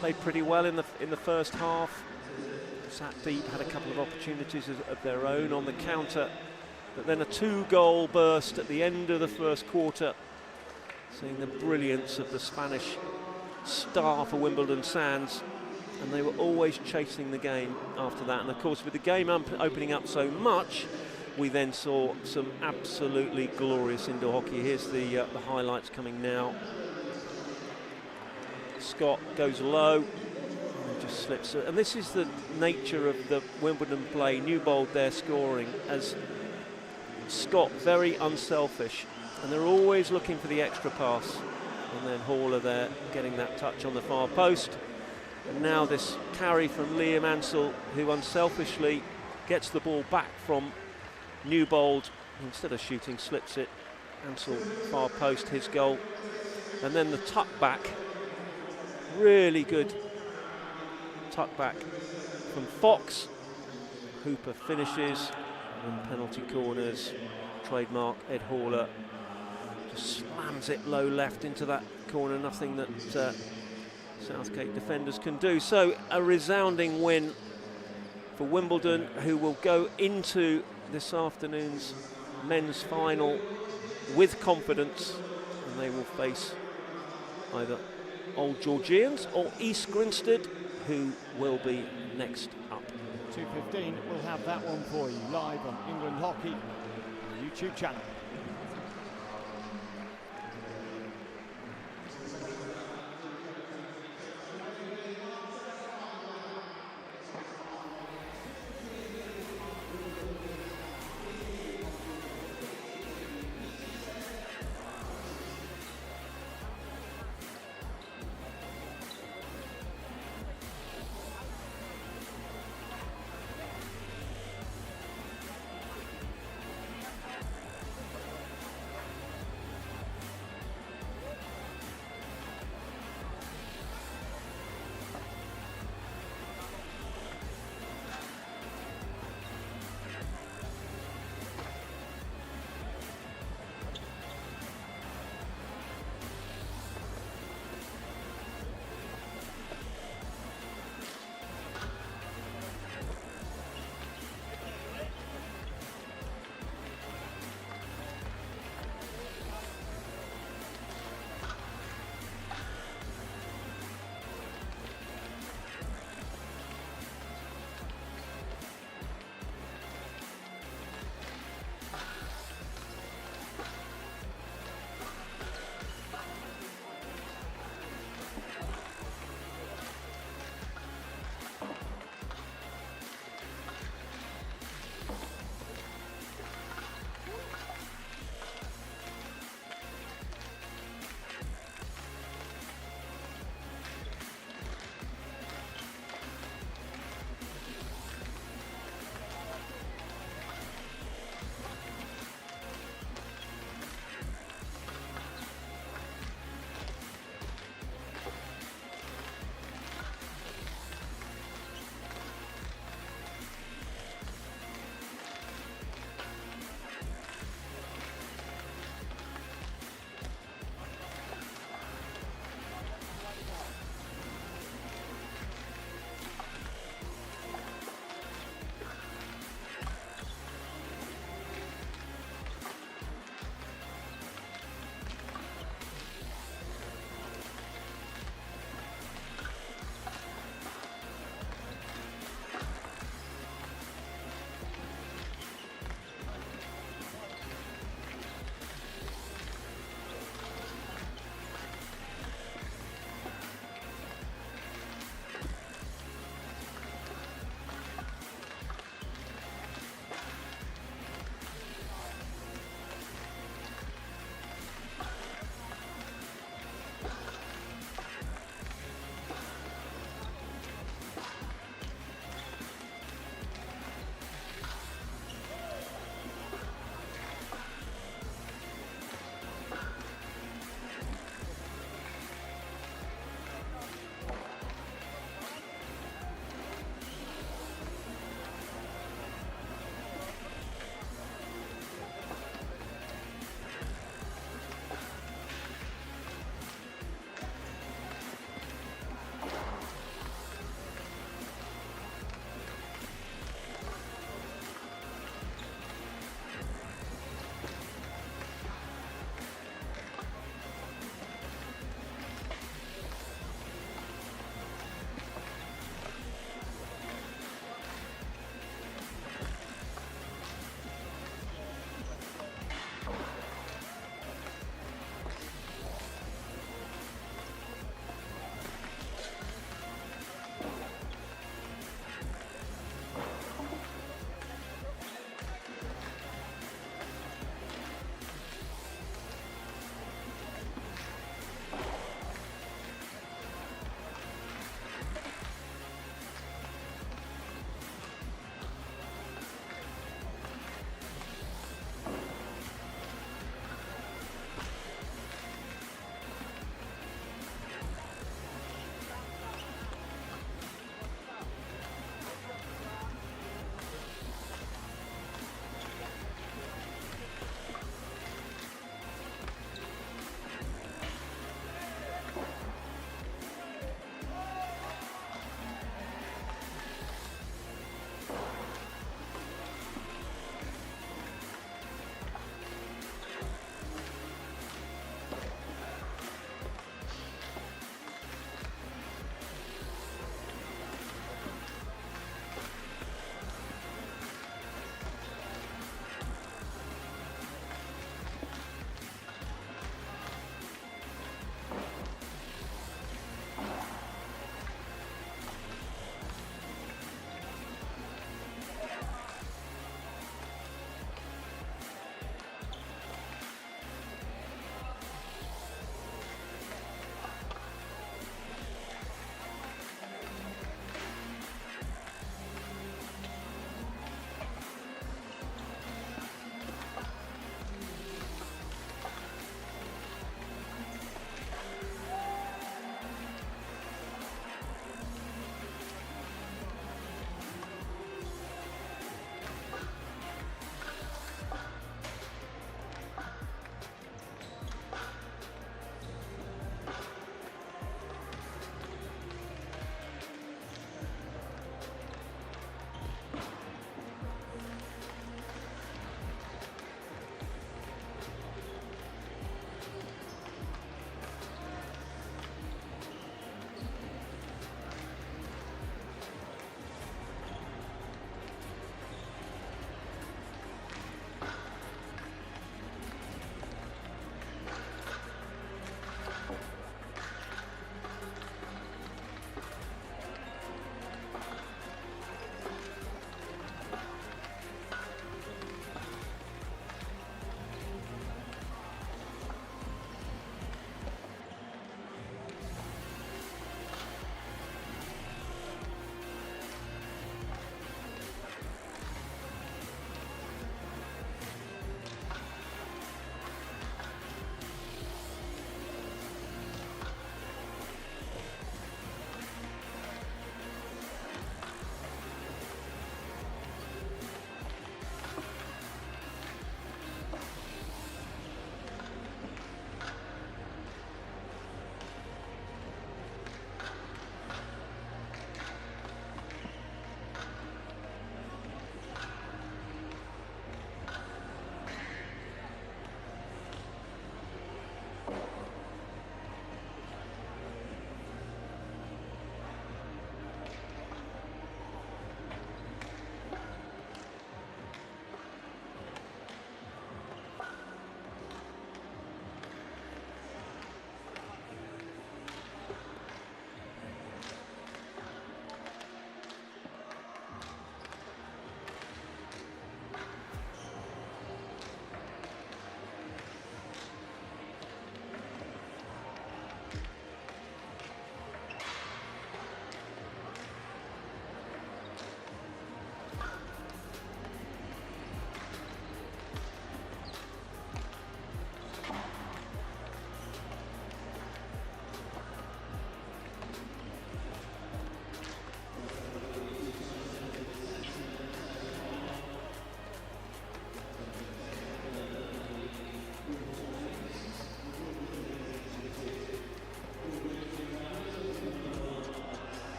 played pretty well in the first half. Sat deep, had a couple of opportunities of their own on the counter, but then a 2-goal burst at the end of the first quarter, seeing the brilliance of the Spanish star for Wimbledon Sands, and they were always chasing the game after that. And of course, with the game opening up so much, we then saw some absolutely glorious indoor hockey. Here's the highlights coming now. Scott goes low, and just slips it. And this is the nature of the Wimbledon play. Newbold there scoring, as Scott very unselfish, and they're always looking for the extra pass. And then Haller there getting that touch on the far post. And now this carry from Liam Ansell, who unselfishly gets the ball back from Newbold. Instead of shooting, slips it. Ansell far post, his goal. And then the tuck back, really good tuck back from Fox. Hooper finishes, and penalty corners, trademark Ed Haller just slams it low left into that corner. Nothing that Southgate defenders can do. So a resounding win for Wimbledon, who will go into this afternoon's men's final with confidence, and they will face either Old Georgians or East Grinstead, who will be next up. 2:15, we'll have that one for you live on England Hockey YouTube channel.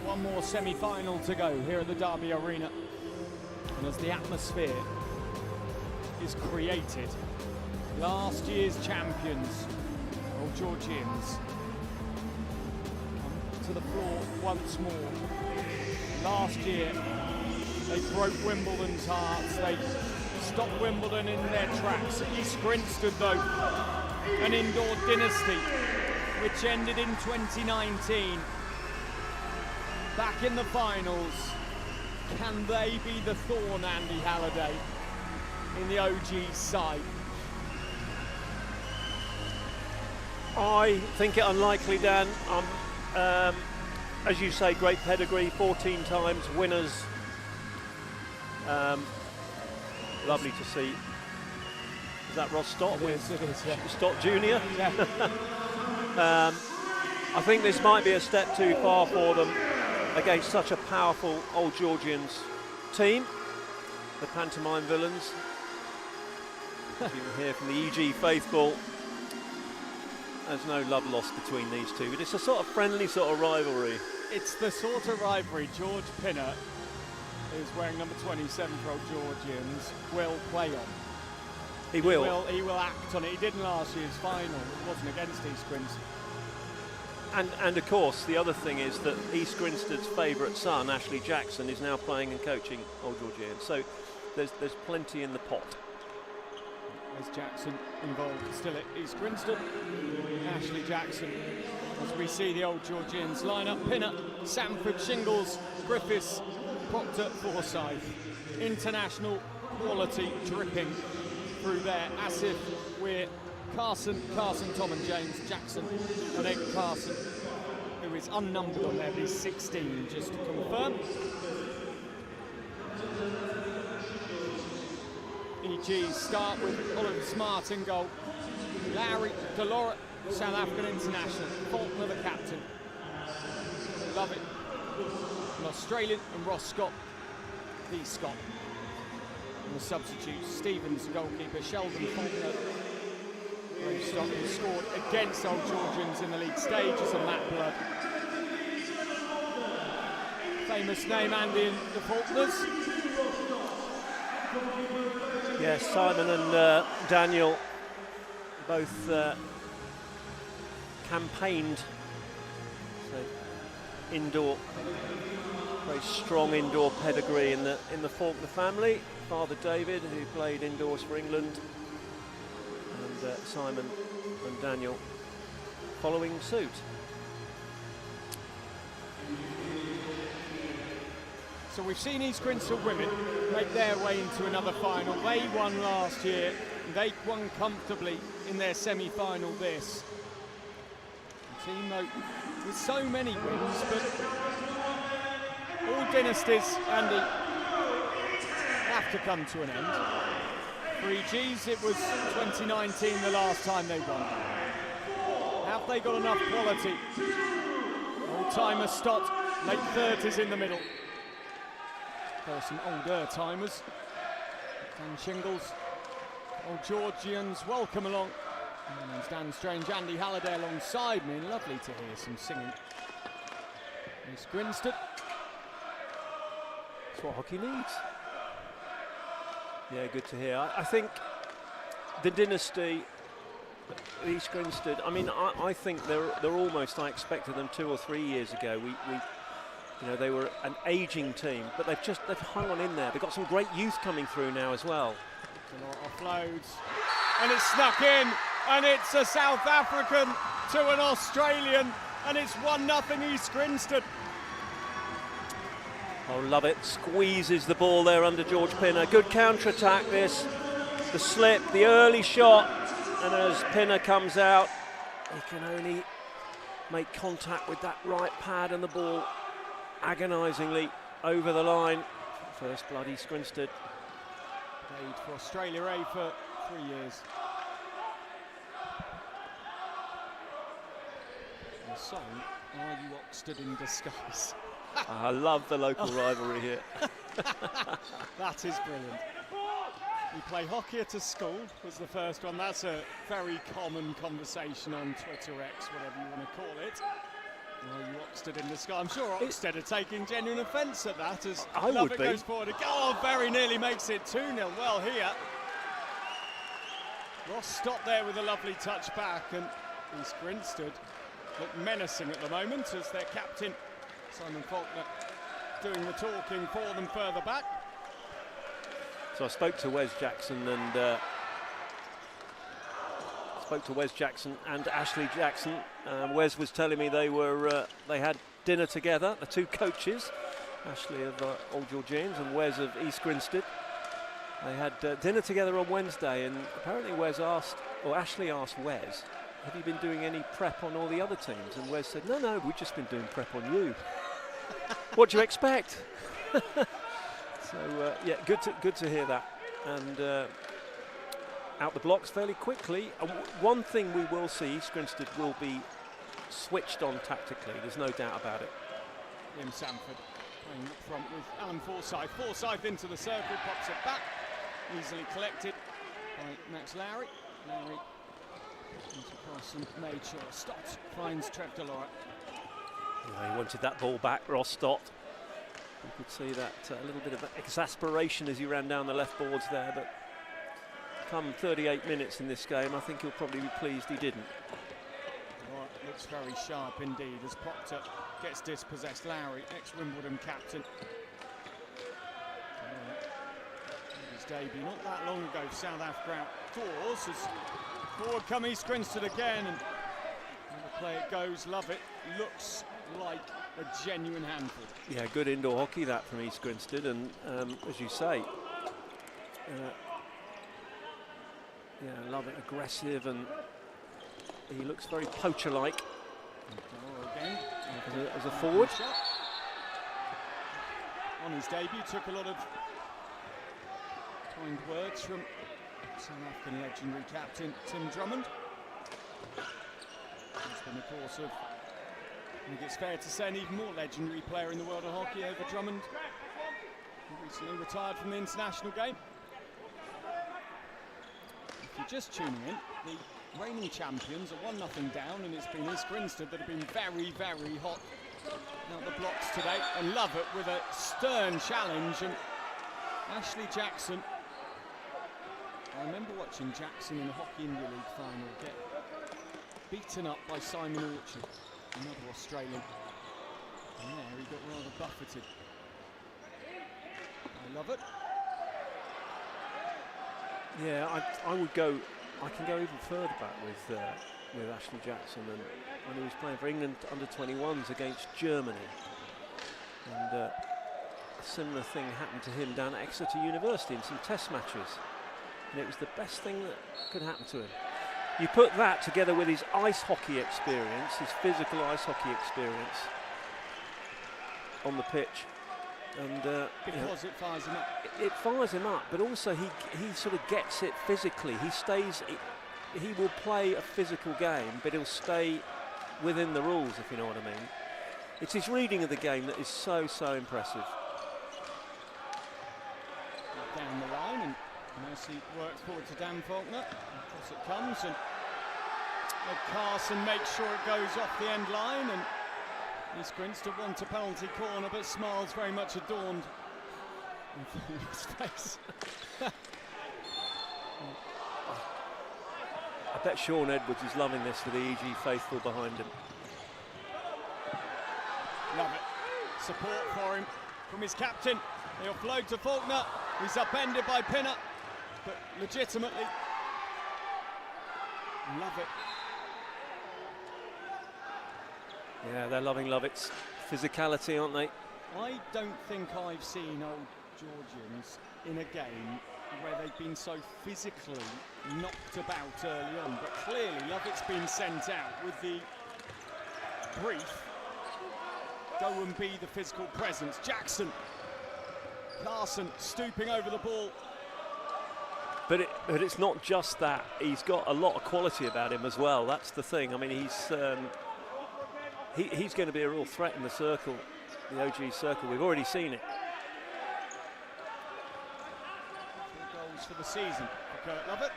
One more semi-final to go here at the Derby Arena. And as the atmosphere is created, last year's champions, old Georgians, come to the floor once more. Last year, they broke Wimbledon's hearts. They stopped Wimbledon in their tracks. East Grinstead, though, an indoor dynasty, which ended in 2019. Back in the finals. Can they be the thorn, Andy Halliday, in the OG's side? I think it unlikely, Dan. As you say, great pedigree, 14 times winners. Lovely to see. Is that Ross Stott? It is, yeah. Stott Jr.? Yeah. I think this might be a step too far for them against such a powerful Old Georgians team, the Pantomime Villains. As you can hear from the EG faithful, there's no love lost between these two, but it's a sort of friendly sort of rivalry. It's the sort of rivalry George Pinner, who's wearing number 27 for Old Georgians, will play on. He will. He will act on it. He did in last year's final. It wasn't against East Grinstead. And of course, the other thing is that East Grinstead's favourite son, Ashley Jackson, is now playing and coaching Old Georgians. So there's plenty in the pot. There's Jackson involved still at East Grinstead. Ashley Jackson, as we see the Old Georgians line up. Pinner, Sanford, Shingles, Griffiths, Proctor, Forsyth. International quality dripping through there. Asif, Weir, Carson, Tom and James, Jackson, and then Carson, who is unnumbered on there, but he's 16, just to confirm. EG start with Oliver Smart in goal. Larry Delora, South African international. Faulkner, the captain. Love it. An Australian, and Ross Scott, the Scot. And the substitutes, Stevens, goalkeeper, Sheldon Faulkner. Stock has scored against Old Georgians in the league stages, and Matt Blood. Famous name, Andy, and the Faulkners. Yes, Simon and Daniel both campaigned. So indoor, very strong indoor pedigree in the Faulkner family. Father David, who played indoors for England, and Simon and Daniel following suit. So we've seen East Grinstead women make their way into another final. They won last year. They won comfortably in their semi-final this. A team, though, with so many wins, but all dynasties, Andy, have to come to an end. For EGs, it was 2019 the last time they won. Have they got enough quality? Old-timer Stott, late 30s in the middle. There are some older timers. Dan Shingles, Old Georgians, welcome along. My name's Dan Strange, Andy Halliday alongside me, and lovely to hear some singing. East Grinstead. That's what hockey needs. Yeah, good to hear. I think the dynasty, East Grinstead, I mean, I think they're almost, I expected them 2 or 3 years ago. You know, they were an ageing team, but they've hung on in there. They've got some great youth coming through now as well. Offloads, and it's snuck in, and it's a South African to an Australian, and it's 1-0 East Grinstead. Oh, love it. Squeezes the ball there under George Pinner. Good counter-attack this. The slip, the early shot, and as Pinner comes out, he can only make contact with that right pad, and the ball agonisingly over the line. First blood East Grinstead. Played for Australia A for 3 years. And the song, Are You Oxford in Disguise? I love the local rivalry here. That is brilliant. We play hockey at a school was the first one. That's a very common conversation on Twitter, X, whatever you want to call it. Oh, you Oxted in the sky. I'm sure Oxted are taking genuine offence at that as I Lovett would be. goes forward. Oh, very nearly makes it 2-0. Well, here. Ross stopped there with a lovely touch back, and East Grinstead look menacing at the moment as their captain, Simon Faulkner, doing the talking for them further back. So I spoke to Wes Jackson and Ashley Jackson. Wes was telling me they had dinner together, the two coaches, Ashley of Old Georgians and Wes of East Grinstead. They had dinner together on Wednesday, and apparently Ashley asked Wes, have you been doing any prep on all the other teams? And Wes said, no, we've just been doing prep on you. What do you expect? So yeah, good to hear that. And out the blocks fairly quickly. One thing we will see, East Grinstead will be switched on tactically, there's no doubt about it. Liam Sanford playing up front with Alan Forsyth. Forsyth into the circle, pops it back, easily collected by Max Lowry. Lowry comes across and made sure Stott finds Trev Delora. Yeah, he wanted that ball back, Ross Stott. You could see that a little bit of exasperation as he ran down the left boards there, but come 38 minutes in this game, I think he'll probably be pleased he didn't. Well, it looks very sharp indeed as Proctor gets dispossessed. Lowry, ex-Wimbledon captain. His debut not that long ago, South Africa outdoors. As forward come East Grinstead again, and the play it goes. Lovett looks like a genuine handful. Yeah, good indoor hockey that from East Grinstead, and as you say, yeah, Lovett aggressive, and he looks very poacher-like Again, as a forward. On his debut, took a lot of kind words from South African legendary captain Tim Drummond. It's been the course of, I think it's fair to say, an even more legendary player in the world of hockey over Drummond, who recently retired from the international game. If you're just tuning in, the reigning champions are 1-0 down, and it's been East Grinstead that have been very, very hot out the blocks today. And Lovett with a stern challenge, and Ashley Jackson. I remember watching Jackson in the Hockey India League final get beaten up by Simon Orchard, another Australian. And there he got rather buffeted. I love it. Yeah, I can go even further back with Ashley Jackson, and when he was playing for England under-21s against Germany, and a similar thing happened to him down at Exeter University in some test matches, and it was the best thing that could happen to him. You put that together with his ice hockey experience, his physical ice hockey experience on the pitch, and because it fires him up. It fires him up, but also he sort of gets it physically. He will play a physical game, but he'll stay within the rules, if you know what I mean. It's his reading of the game that is so impressive. Down the line, and Mercy works forward to Dan Faulkner. Across it comes, and Ed Carson makes sure it goes off the end line, and East Grinstead want a penalty corner, but smiles very much adorned in his face. I bet Sean Edwards is loving this for the EG faithful behind him. Love it. Support for him from his captain. He'll float to Faulkner. He's upended by Pinner, but legitimately. Love it. Yeah, they're loving Lovett's physicality, aren't they? I don't think I've seen Old Georgians in a game where they've been so physically knocked about early on, but clearly Lovett's been sent out with the brief, go and be the physical presence. Jackson, Carson stooping over the ball. But it's not just that, he's got a lot of quality about him as well, that's the thing. I mean, he's going to be a real threat in the circle, the OG circle. We've already seen it. 4 goals for the season for Kurt Lovett.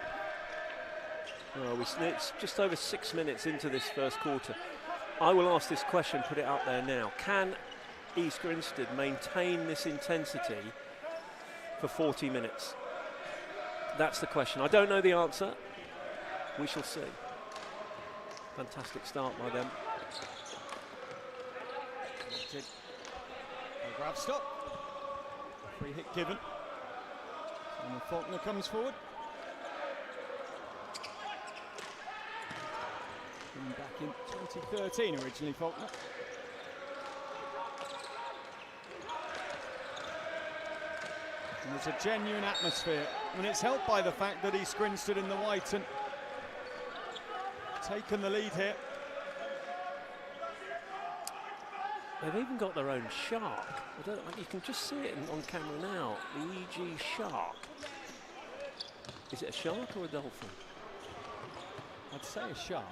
Well, it's just over 6 minutes into this first quarter. I will ask this question, put it out there now. Can East Grinstead maintain this intensity for 40 minutes? That's the question. I don't know the answer. We shall see. Fantastic start by them. A grab stop. Free hit given. And Faulkner comes forward. And back in 2013 originally, Faulkner. And there's a genuine atmosphere, and it's helped by the fact that East Grinstead in the white and taken the lead here. They've even got their own shark. You can just see it on camera now. The EG shark. Is it a shark or a dolphin? I'd say a shark.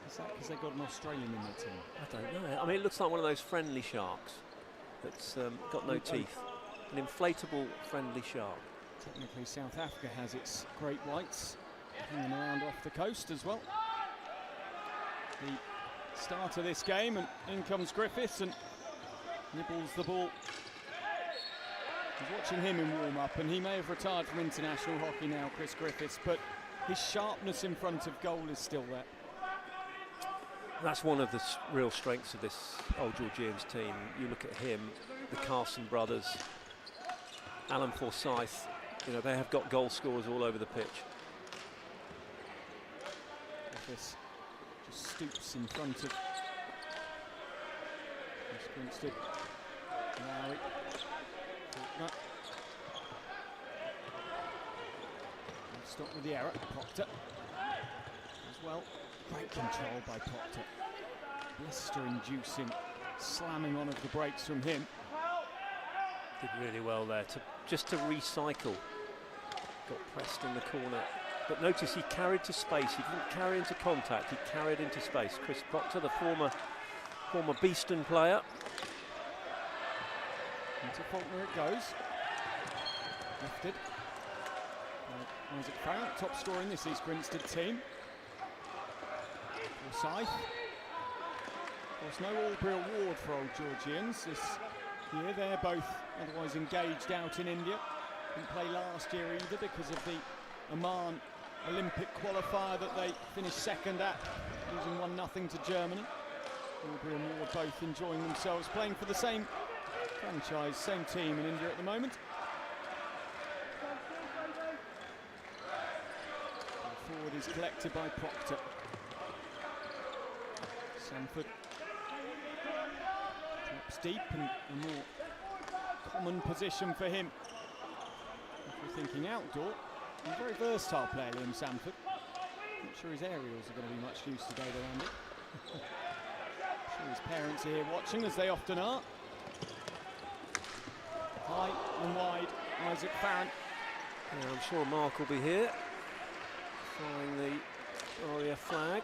Is that because they've got an Australian in their team? I don't know. I mean, it looks like one of those friendly sharks that's got no teeth. An inflatable friendly shark. Technically, South Africa has its great whites hanging around off the coast as well. The start of this game, and in comes Griffiths and nibbles the ball. I was watching him in warm-up, and he may have retired from international hockey now, Chris Griffiths, but his sharpness in front of goal is still there. That's one of the real strengths of this Old Georgians team. You look at him, the Carson brothers, Alan Forsyth, you know, they have got goal scorers all over the pitch. Griffiths just stoops in front of Grinstead. Lowry. Faulkner. Stop with the error. Proctor as well. Great control by Proctor. Blister-inducing slamming on of the brakes from him. Did really well there just to recycle. Got pressed in the corner. But notice he carried to space. He didn't carry into contact. He carried into space. Chris Proctor, the former Beeston player. Into Faulkner it goes. Lifted. Isaac Farrant, top scorer in this East Grinstead team. Forsyth. Of course, no Albury award for Old Georgians this year. They're both otherwise engaged out in India. Didn't play last year either because of the Oman Olympic qualifier that they finished second at, losing 1-0 to Germany. Albury and Ward both enjoying themselves, playing for the same franchise, same team in India at the moment. The forward is collected by Proctor. Sanford drops deep, and a more common position for him. If we're thinking outdoor, he's a very versatile player, Liam Sanford. Not sure his aerials are going to be much use today, though, Andy. I'm sure his parents are here watching, as they often are. High and wide, Isaac Farrant. Yeah, I'm sure Mark will be here, flying the RAF flag.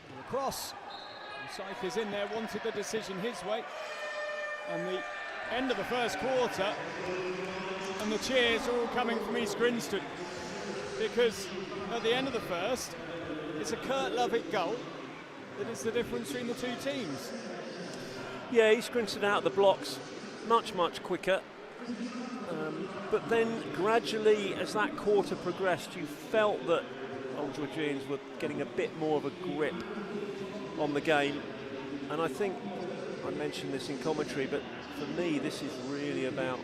And across. Forsyth is in there, wanted the decision his way. And the end of the first quarter, and the cheers are all coming from East Grinstead, because at the end of the first, it's a Kurt Lovick goal that is the difference between the two teams. Yeah, East Grinstead out of the blocks much quicker, but then gradually as that quarter progressed, you felt that Old Georgians were getting a bit more of a grip on the game. And I think I mentioned this in commentary, but for me this is really about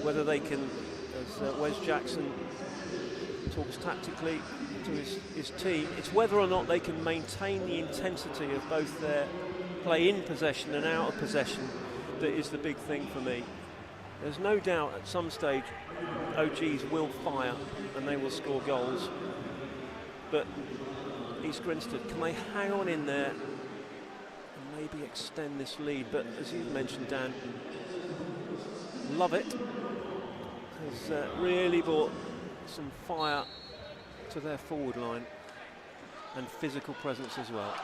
whether they can, as Wes Jackson talks tactically to his team, it's whether or not they can maintain the intensity of both their play in possession and out of possession that is the big thing for me. There's no doubt at some stage OGs will fire and they will score goals, but East Grinstead, can they hang on in there and maybe extend this lead? But as you mentioned, Dan, Lovett has really brought some fire to their forward line and physical presence as well.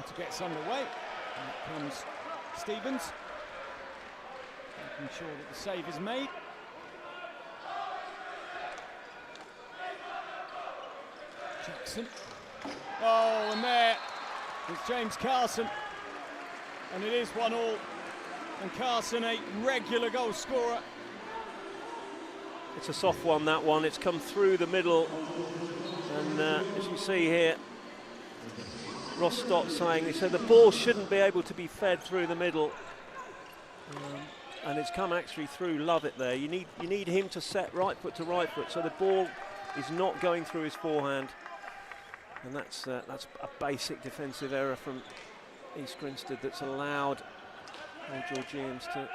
To get underway, here comes Stevens, making sure that the save is made. Jackson. Oh, and there is James Carson. And it is 1-1. And Carson, a regular goal scorer. It's a soft one, that one. It's come through the middle. And as you see here, Ross Stott saying, he said the ball shouldn't be able to be fed through the middle. And it's come actually through Lovett there. You need him to set right foot to right foot, so the ball is not going through his forehand. And that's a basic defensive error from East Grinstead that's allowed the Georgians to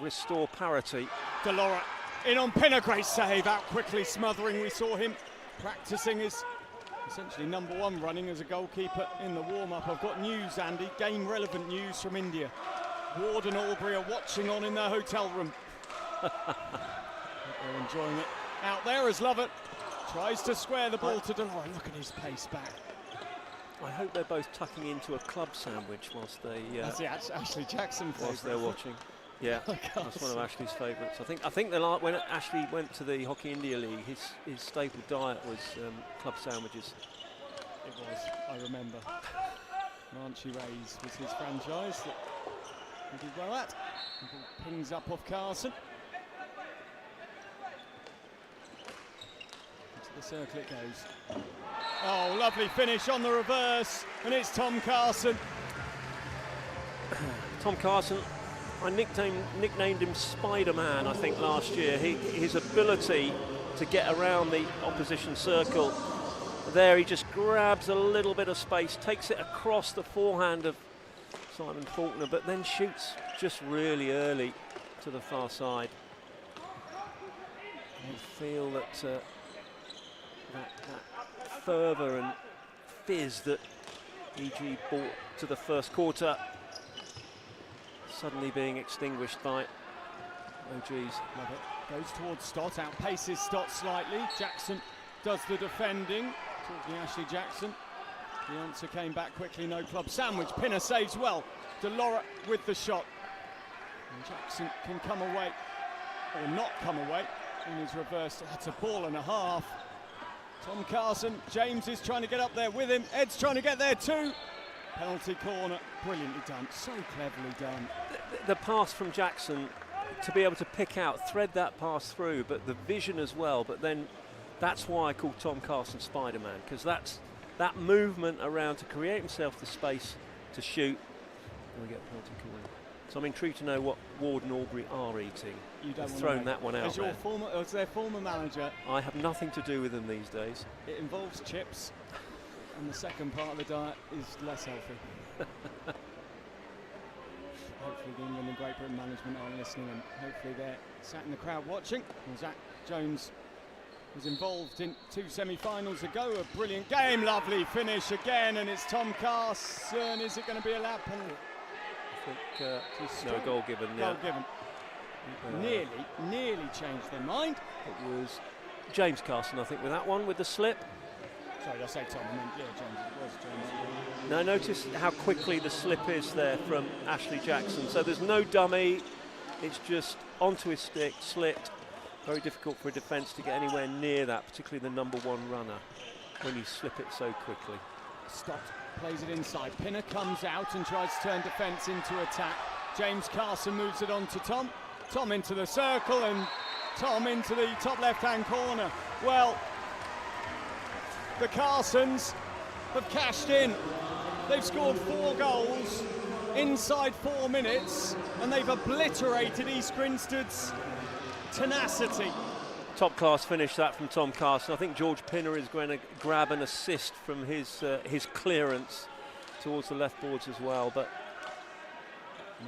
restore parity. Delora in on Pinner, great save, out quickly smothering. We saw him practicing his essentially #1 running as a goalkeeper in the warm-up. I've got news, Andy, game-relevant news from India. Ward and Albury are watching on in their hotel room. They're enjoying it out there as Lovett tries to square the ball to Delora. Look at his pace back. I hope they're both tucking into a club sandwich whilst they that's the Ashley Jackson whilst they're watching. Yeah, that's one of Ashley's favourites. I think they like when Ashley went to the Hockey India League. His staple diet was club sandwiches. It was, I remember. Manchi Rays was his franchise that he did well at. The ball pings up off Carson. Into the circle it goes. Oh, lovely finish on the reverse, and it's Tom Carson. Tom Carson, I nicknamed him Spider-Man, I think, last year. His ability to get around the opposition circle. There he just grabs a little bit of space, takes it across the forehand of Simon Faulkner, but then shoots just really early to the far side. I feel that that fervour and fizz that EG brought to the first quarter suddenly being extinguished by OGs. Love it. Goes towards Stott, outpaces Stott slightly. Jackson does the defending. Talking Ashley Jackson. The answer came back quickly, no club sandwich. Pinner saves well. Delora with the shot. And Jackson can come away, or not come away, in his reverse. That's a ball and a half. Tom Carson, James is trying to get up there with him. Ed's trying to get there too. Penalty corner, brilliantly done, so cleverly done. The pass from Jackson, to be able to pick out, thread that pass through, but the vision as well. But then that's why I call Tom Carson Spider-Man, because that's that movement around to create himself the space to shoot. And we get a penalty corner. So I'm intrigued to know what Ward and Albury are eating. You don't They've thrown that one out there. As their former manager, I have nothing to do with them these days. It involves chips, and the second part of the diet is less healthy. Hopefully the England and Great Britain management are listening, and hopefully they're sat in the crowd watching. Well, Zach Jones was involved in 2 semi-finals ago. A brilliant game, lovely finish again, and it's Tom Carson. Is it going to be a lap penalty? I think no goal given. Goal given. Nearly changed their mind. It was James Carson, I think, with that one, with the slip. Sorry, did I say Tom? I meant, yeah, James. It was James. Now notice how quickly the slip is there from Ashley Jackson. So there's no dummy. It's just onto his stick, slipped. Very difficult for a defence to get anywhere near that, particularly the #1 runner, when you slip it so quickly. Stott plays it inside. Pinner comes out and tries to turn defence into attack. James Carson moves it on to Tom. Tom into the circle and Tom into the top left-hand corner. Well, the Carsons have cashed in. They've scored 4 goals inside 4 minutes, and they've obliterated East Grinstead's tenacity. Top class finish that from Tom Carson. I think George Pinner is going to grab an assist from his clearance towards the left boards as well. But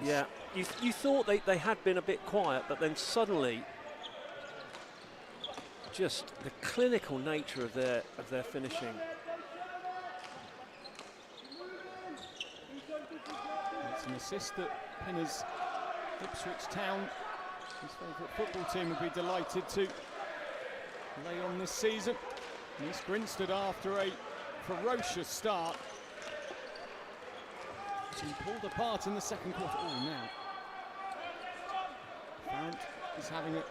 yeah, you thought they had been a bit quiet, but then suddenly just the clinical nature of their finishing. It's an assist that Pinner's Ipswich Town, his favourite football team, would be delighted to lay on this season. And East Grinstead, after a ferocious start, has been pulled apart in the second quarter. Oh, now Farrant is having a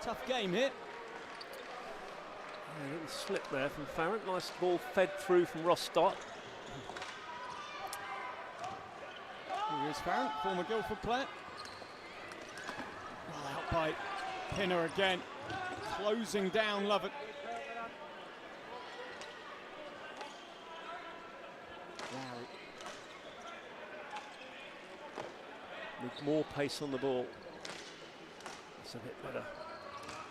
tough game here. A little slip there from Farrant. Nice ball fed through from Ross Stott. Here is Farrant, former Guildford player. Well out by Pinner again. Closing down Lovett. Lowry. With more pace on the ball. That's a bit better.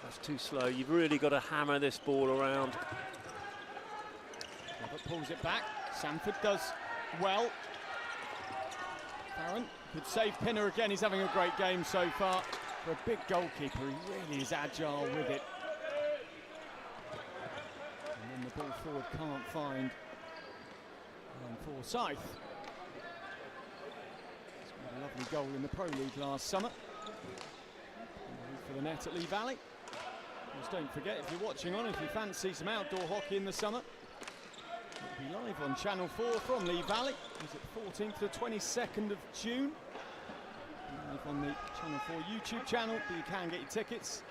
That's too slow. You've really got to hammer this ball around. Lovett pulls it back. Sanford does well. Farrant could save Pinner again. He's having a great game so far. For a big goalkeeper, he really is agile with it. And then the ball forward can't find Forsyth. He's got a lovely goal in the Pro League last summer. For the net at Lee Valley. Just don't forget, if you're watching on, if you fancy some outdoor hockey in the summer, it'll be live on Channel 4 from Lee Valley. It's at 14th to 22nd of June. Live on the Channel 4 YouTube channel, but you can get your tickets.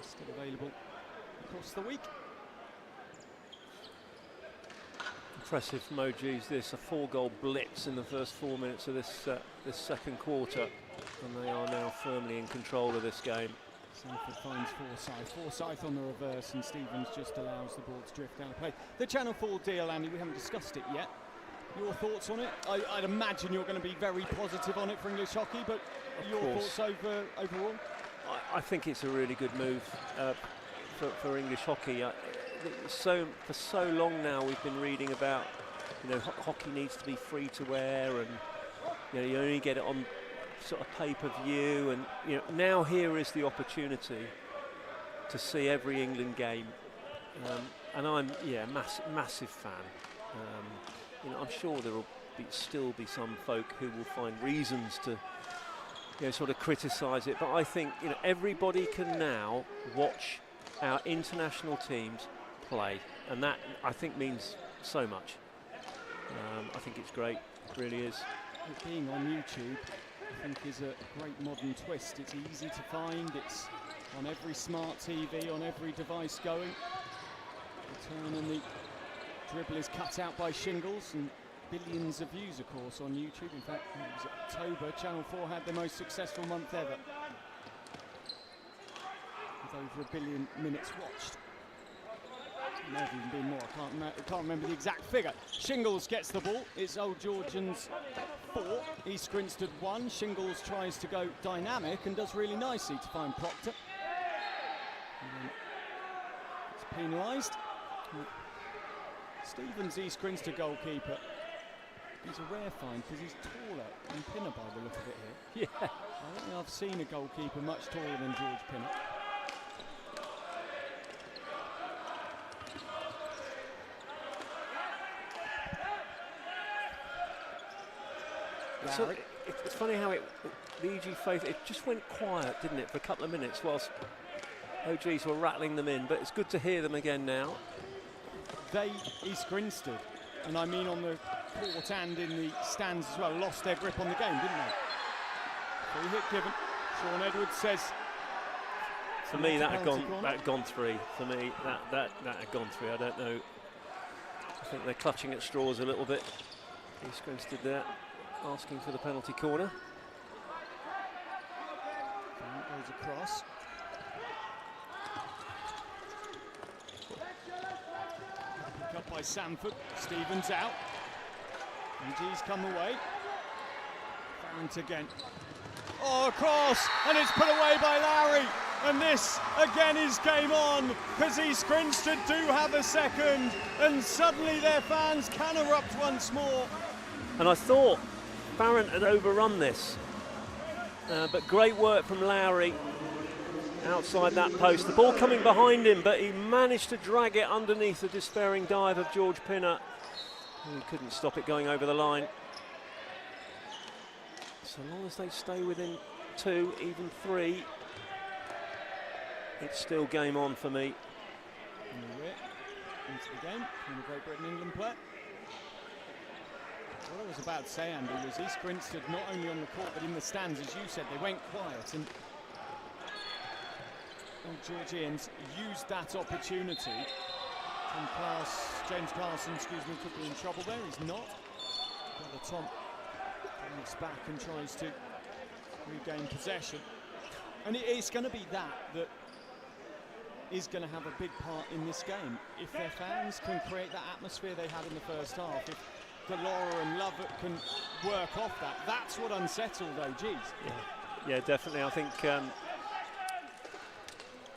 It's still available across the week. Impressive from OGs this, a 4-goal blitz in the first 4 minutes of this second quarter. And they are now firmly in control of this game. Sanford finds Forsyth. Forsyth on the reverse, and Stevens just allows the ball to drift down the play. The Channel 4 deal, Andy, we haven't discussed it yet. Your thoughts on it? I'd imagine you're going to be very positive on it for English hockey, but your thoughts overall? I think it's a really good move for English hockey. For so long now we've been reading about, hockey needs to be free to wear, and you only get it on sort of pay-per-view, and now here is the opportunity to see every England game, and I'm massive fan. I'm sure there will still be some folk who will find reasons to sort of criticise it, but I think everybody can now watch our international teams play, and that I think means so much. I think it's great, it really is. It being on YouTube, I think, is a great modern twist. It's easy to find, it's on every smart TV, on every device going. The turn and the dribble is cut out by Shingles, and billions of views, of course, on YouTube. In fact, it was October, Channel 4 had the most successful month ever, with over 1 billion minutes watched. It may have even been more, I can't remember the exact figure. Shingles gets the ball, it's Old Georgians 4, East Grinstead 1. Shingles tries to go dynamic and does really nicely to find Proctor. It's penalised. Stevens, East Grinstead goalkeeper. He's a rare find because he's taller than Pinner by the look of it here. Yeah. I don't think I've seen a goalkeeper much taller than George Pinner. So it's funny how the EG faith, it just went quiet, didn't it, for a couple of minutes whilst OGs were rattling them in, but it's good to hear them again now. They, East Grinstead, and I mean on the court and in the stands as well, lost their grip on the game, didn't they? Free hit given. Sean Edwards says... For me, that had gone 3. For me, that had gone 3. I don't know. I think they're clutching at straws a little bit. East Grinstead there, asking for the penalty corner. And it goes across. Pick up by Sanford. Stevens out. MG's come away. Farrant again. Oh, across! And it's put away by Lowry. And this again is game on, because East Grinstead do have a second, and suddenly their fans can erupt once more. And I thought Farrant had overrun this, but great work from Lowry outside that post. The ball coming behind him, but he managed to drag it underneath the despairing dive of George Pinner. He couldn't stop it going over the line. So long as they stay within 2, even 3, it's still game on for me. Into the game from the Great Britain England player. What I was about to say, Andy, was East Grinstead not only on the court but in the stands, as you said, they went quiet, and Georgians used that opportunity. James Clarkson, could be in trouble there. He's not. Brother Tom moves back and tries to regain possession. And it's going to be that is going to have a big part in this game. If their fans can create that atmosphere they had in the first half, if Delora and Lovett can work off that, that's what unsettled OGs. Yeah, definitely. I think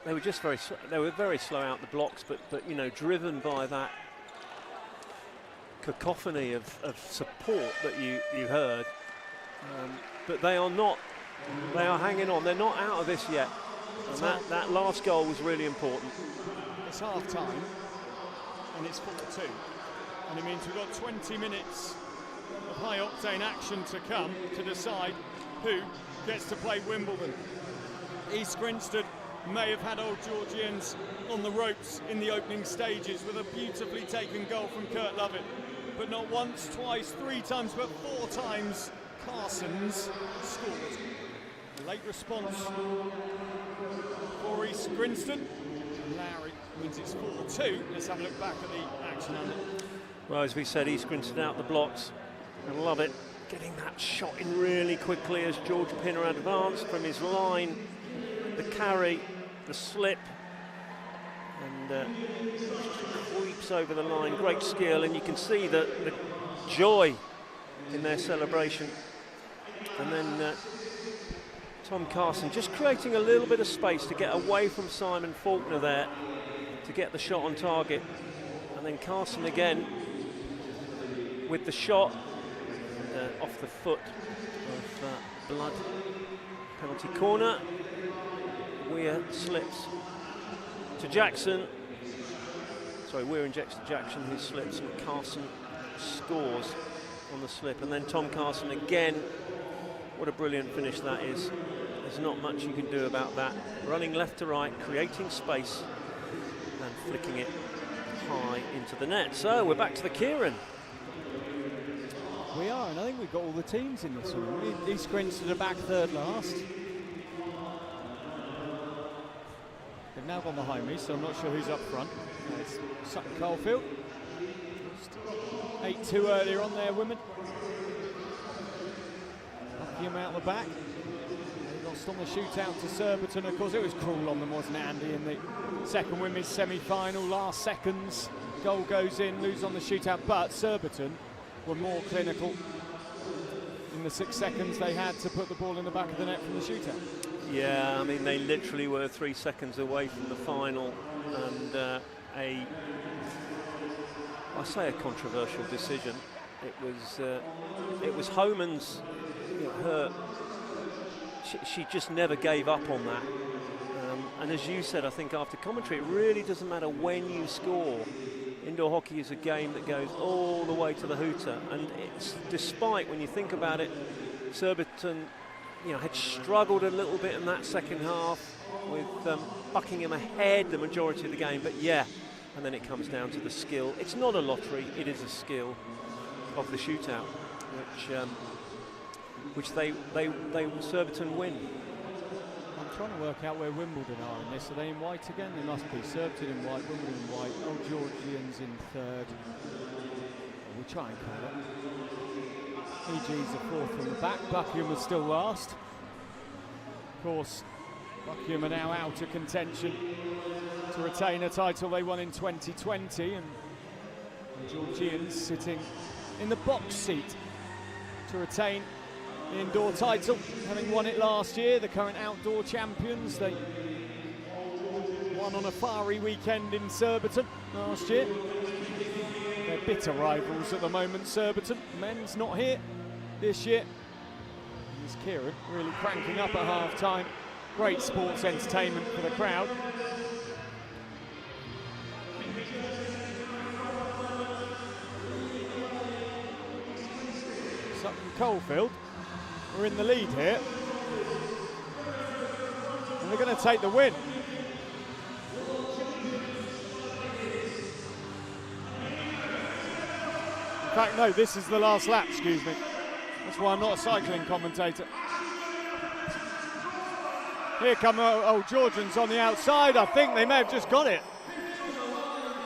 they were just very slow out the blocks, but you know, driven by that cacophony of support that you heard. But they are not. They are hanging on. They're not out of this yet. And that last goal was really important. It's half time, and it's 4-2. And it means we've got 20 minutes of high-octane action to come to decide who gets to play Wimbledon. East Grinstead may have had Old Georgians on the ropes in the opening stages with a beautifully taken goal from Kurt Lovett. But not once, twice, 3 times, but 4 times Carson's scored. A late response for East Grinstead. Larry means it's 4-2. Let's have a look back at the action under. Well, as we said, East Grinstead out the blocks. I love it. Getting that shot in really quickly as George Pinner advanced from his line. The carry, the slip, and creeps over the line. Great skill, and you can see the joy in their celebration. And then Tom Carson just creating a little bit of space to get away from Simon Faulkner there to get the shot on target. And then Carson again with the shot off the foot of Blood. Penalty corner. Weir slips to Jackson. Sorry, Weir injects to Jackson, who slips, and Carson scores on the slip. And then Tom Carson again. What a brilliant finish that is. There's not much you can do about that. Running left to right, creating space, and flicking it high into the net. So we're back to the Kieran. We are, and I think we've got all the teams in this one. East Grinstead are back third last. They've now gone behind me, so I'm not sure who's up front. It's Sutton Coldfield. 8-2 earlier on there, women. Buckingham out the back. They lost on the shootout to Surbiton. Of course, it was cruel on them, wasn't it, Andy, in the second women's semi-final. Last seconds, goal goes in, lose on the shootout, but Surbiton were more clinical in the 6 seconds they had to put the ball in the back of the net from the shootout. Yeah, I mean, they literally were 3 seconds away from the final, and I say a controversial decision. It was Homan's. She just never gave up on that. And as you said, I think after commentary, it really doesn't matter when you score. Indoor hockey is a game that goes all the way to the hooter, and it's, despite, when you think about it, Surbiton, had struggled a little bit in that second half with Buckingham ahead the majority of the game, but yeah, and then it comes down to the skill. It's not a lottery, it is a skill of the shootout, which Surbiton win. I'm trying to work out where Wimbledon are in this. Are they in white again? They must be. Surbiton in white, Wimbledon in white, Old Georgians in third. We'll try and call it. EG's are fourth from the back. Buckingham is still last. Of course, Buckingham are now out of contention to retain a title they won in 2020, and Georgians sitting in the box seat to retain the indoor title, having won it last year. The current outdoor champions, they won on a fiery weekend in Surbiton last year. They're bitter rivals at the moment, Surbiton. Men's not here this year. Here's Kieran really cranking up at half-time. Great sports entertainment for the crowd. Sutton Coldfield are in the lead here. And they're going to take the win. In fact, no, this is the last lap, excuse me. That's why I'm not a cycling commentator. Here come old Georgians on the outside. I think they may have just got it.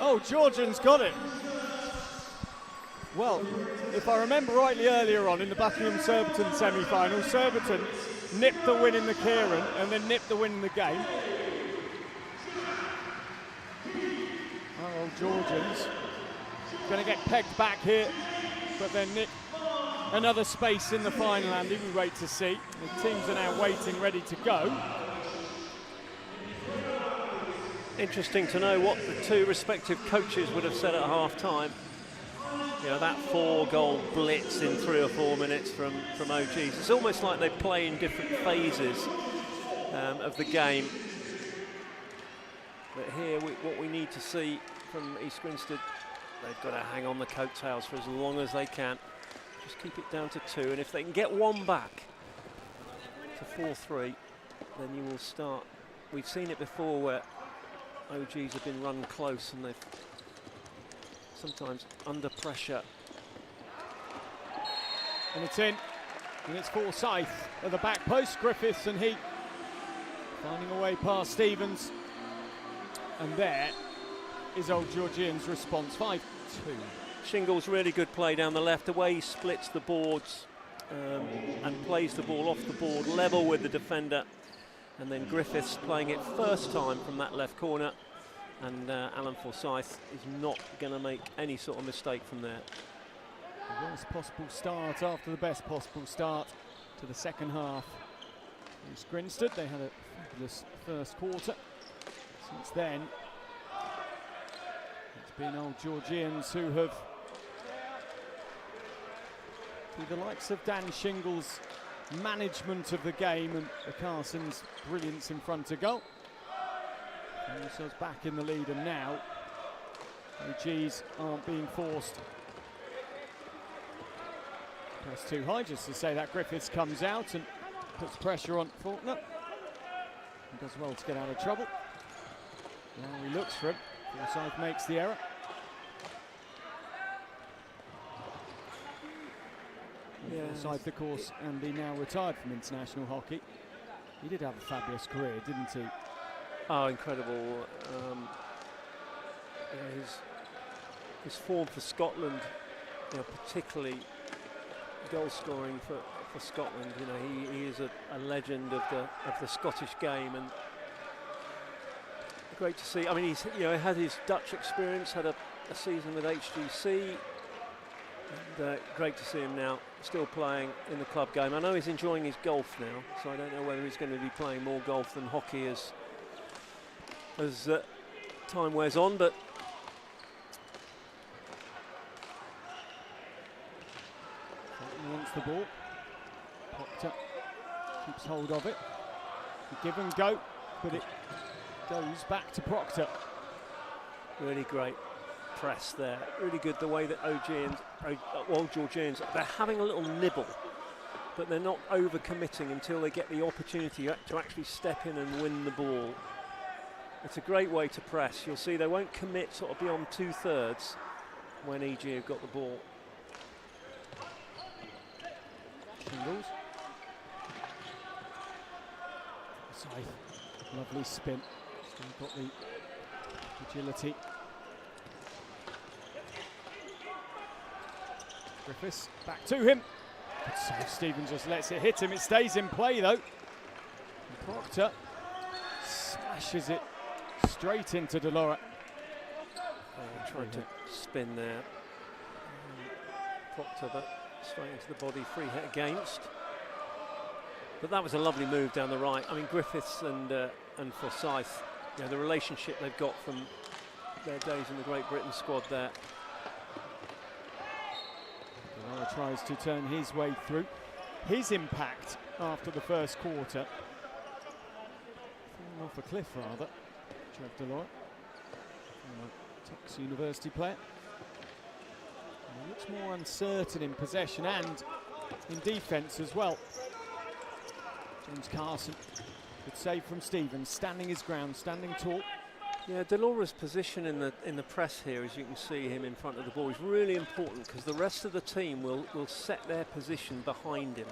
Oh, Georgians got it. Well, if I remember rightly earlier on in the Buckingham Surbiton semi-final, Surbiton nipped the win in the Kieran and then nipped the win in the game. Our old Georgians going to get pegged back here, but then nick another space in the final, Andy. We wait to see. The teams are now waiting, ready to go. Interesting to know what the two respective coaches would have said at half-time. You know, that 4-goal blitz in 3 or 4 minutes from OGs. It's almost like they play in different phases of the game. But here, what we need to see from East Grinstead, they've got to hang on the coattails for as long as they can. Just keep it down to 2, and if they can get one back to 4-3, then you will start. We've seen it before where OGs have been run close and they've sometimes under pressure. And it's in, and it's Forsyth at the back post. Griffiths and Heat finding a way past Stevens. And there is old Georgians' response, 5-2. Shingles, really good play down the left, the way he splits the boards and plays the ball off the board, level with the defender. And then Griffiths playing it first time from that left corner. And Alan Forsyth is not going to make any sort of mistake from there. The worst possible start after the best possible start to the second half. East Grinstead, they had a fabulous first quarter. Since then, it's been old Georgians who have, through the likes of Dan Shingles' management of the game and the Carson's brilliance in front of goal, and themselves back in the lead, and now OGs aren't being forced. Press too high, just to say that. Griffiths comes out and puts pressure on Faulkner. He does well to get out of trouble. Now he looks for him. Forsyth makes the error. Yeah. Forsyth, of course, and he now retired from international hockey. He did have a fabulous career, didn't he? Oh, incredible. You know, his form for Scotland, you know, particularly goal scoring for Scotland. You know, he is a legend of the Scottish game, and great to see. I mean, he's had his Dutch experience, had a season with HGC, and great to see him now still playing in the club game. I know he's enjoying his golf now, so I don't know whether he's going to be playing more golf than hockey as time wears on, but he wants the ball. Proctor keeps hold of it. Give and go, but it goes back to Proctor. Really great press there. Really good the way that old Georgians, they're having a little nibble, but they're not over-committing until they get the opportunity to actually step in and win the ball. It's a great way to press. You'll see they won't commit sort of beyond 2/3 when EG have got the ball. Shingles. Scythe. Lovely spin. Still got the agility. Griffiths back to him. So Stephen just lets it hit him. It stays in play though. And Proctor smashes it straight into Delora. Trying to spin there. Proctor, but straight into the body, free hit against. But that was a lovely move down the right. I mean, Griffiths and Forsyth, you know, the relationship they've got from their days in the Great Britain squad there. Delora tries to turn his way through. His impact after the first quarter. Falling off a cliff rather. Trev Delora, Tux University player. And he looks more uncertain in possession and in defence as well. James Carson, good save from Stevens, standing his ground, standing tall. Yeah, Delora's position in the press here, as you can see him in front of the ball, is really important because the rest of the team will set their position behind him.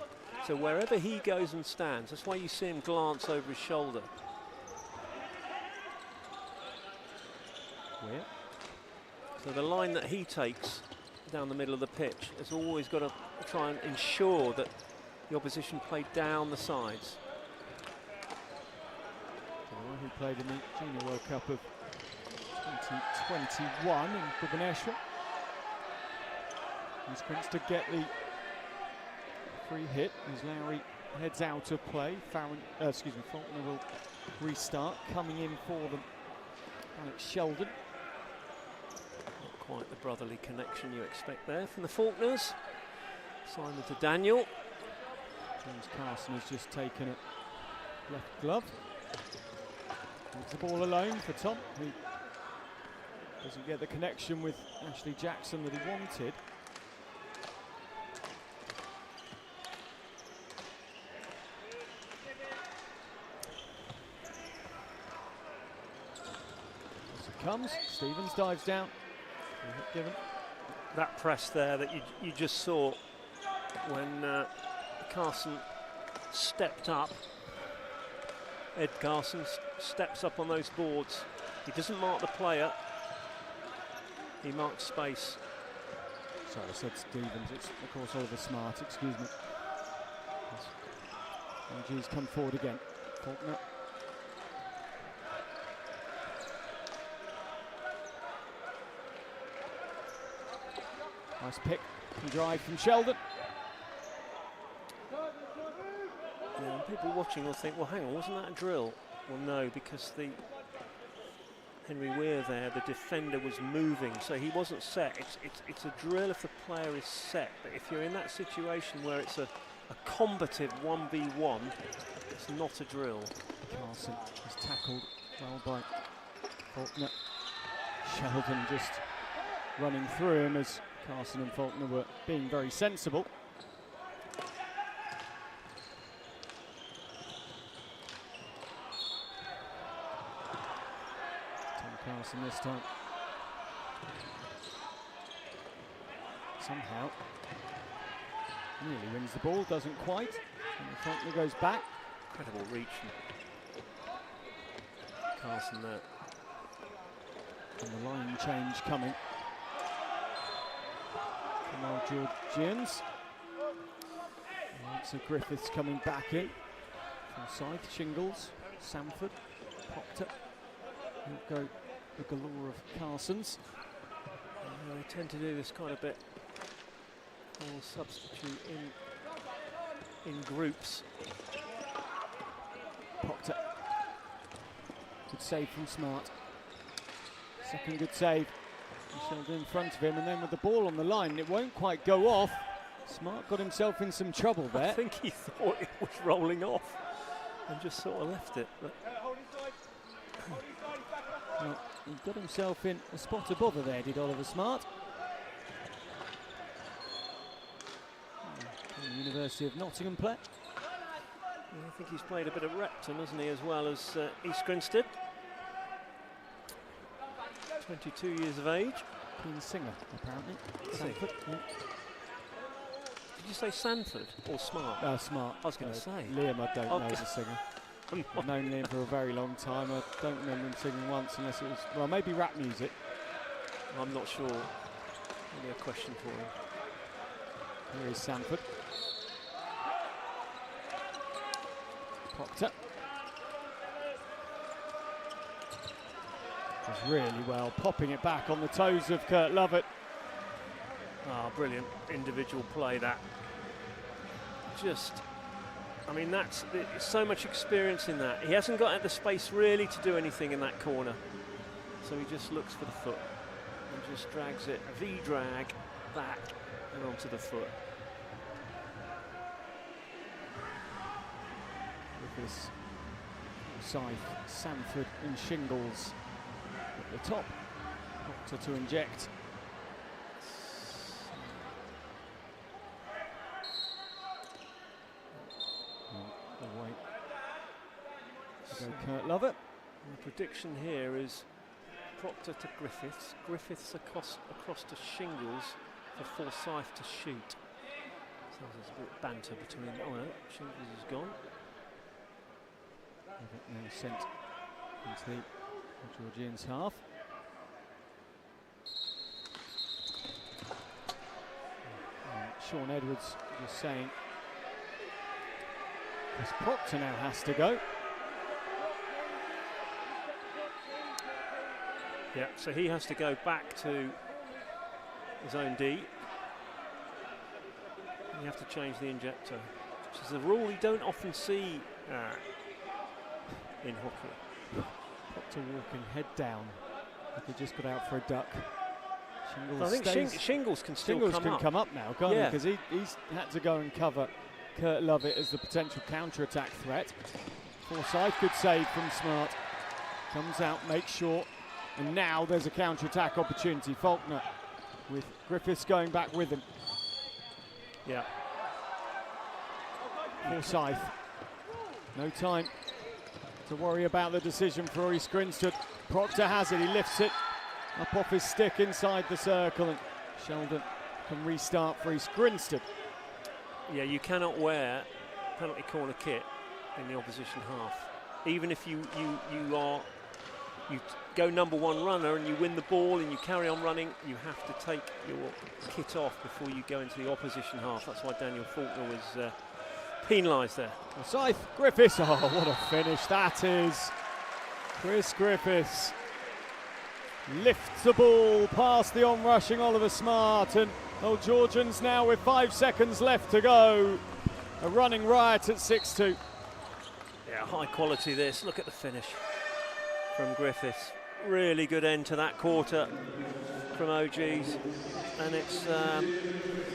So wherever he goes and stands, that's why you see him glance over his shoulder. Weir. So the line that he takes down the middle of the pitch has always got to try and ensure that the opposition play down the sides. Who played in the Junior World Cup of 2021 in Buckingham. He's going to get the free hit as Lowry heads out of play. Faulkner will restart. Coming in for them, Alex Sheldon. Not quite the brotherly connection you expect there from the Faulkners. Simon to Daniel. James Carson has just taken a left glove. Leaves the ball alone for Tom, who doesn't get the connection with Ashley Jackson that he wanted. As it comes, Stevens dives down. Given. That press there that you just saw when Carson stepped up. Ed Carson steps up on those boards. He doesn't mark the player, he marks space. Sorry, I said Stevens, it's of course Oliver Smart, excuse me. LG's come forward again. Faulkner. Nice pick and drive from Sheldon. Yeah, and people watching will think, well, hang on, wasn't that a drill? Well, no, because the Henry Weir there, the defender was moving, so he wasn't set. It's a drill if the player is set, but if you're in that situation where it's a combative 1v1, it's not a drill. Carson is tackled well by Faulkner. Sheldon just running through him as Carson and Faulkner were being very sensible. Carson this time. Somehow nearly wins the ball, doesn't quite. And Faulkner goes back. Incredible reach from Carson there. And the line change coming from our Georgians. So Griffiths coming back in. Forsyth, Shingles, Sanford, Proctor. He'll go the galore of Carsons. They tend to do this quite a bit. They'll substitute in groups. Proctor. Good save from Smart. Second good save. Sheldon in front of him, and then with the ball on the line, it won't quite go off. Smart got himself in some trouble there. I think he thought it was rolling off and just sort of left it. But well, he got himself in a spot of bother there, did Oliver Smart. The University of Nottingham player. I think he's played a bit of Repton, hasn't he, as well as East Grinstead. 22 years of age. Keen singer, apparently. Sanford. Yeah. Did you say Sanford or Smart? Smart. I was going to say. Liam, I don't know as a singer. I've known Liam for a very long time. I don't remember him singing once unless it was, well, maybe rap music. I'm not sure. Maybe a question for him. Here is Sanford. Proctor. Does really well, popping it back on the toes of Kurt Lovett. Ah, brilliant individual play that. Just, I mean, there's so much experience in that. He hasn't got the space really to do anything in that corner. So he just looks for the foot and just drags it, V-drag, back and onto the foot. With this Forsyth, Sanford and Shingles at the top. Proctor to inject. Away to go Kurt Lovett. The prediction here is Proctor to Griffiths, Griffiths across to Shingles for Forsyth to shoot. So there's a bit of banter between. Oh no, Shingles is gone. Now sent into the Georgians half. Sean Edwards just saying Chris Proctor now has to go. Yeah, so he has to go back to his own D. You have to change the injector, which is a rule you don't often see in hockey. Proctor walking head down, like he just got out for a duck. Shingles, I think Shingles can still come up now, can't he? Because he's had to go and cover Kurt Lovett as the potential counter-attack threat. Forsyth, good save from Smart. Comes out, makes short, and now there's a counter-attack opportunity. Faulkner with Griffiths going back with him. Yeah. Forsyth, no time to worry about the decision for East Grinstead. Proctor has it, he lifts it up off his stick inside the circle, and Sheldon can restart for East Grinstead. Yeah, you cannot wear penalty corner kit in the opposition half. Even if you go number one runner and you win the ball and you carry on running, you have to take your kit off before you go into the opposition half. That's why Daniel Faulkner was penalised there. Forsyth, Griffiths, oh what a finish that is. Chris Griffiths lifts the ball past the on-rushing Oliver Smart, and Georgians now with 5 seconds left to go. A running riot at 6-2. Yeah, high quality this. Look at the finish from Griffiths. Really good end to that quarter from OGs. And it's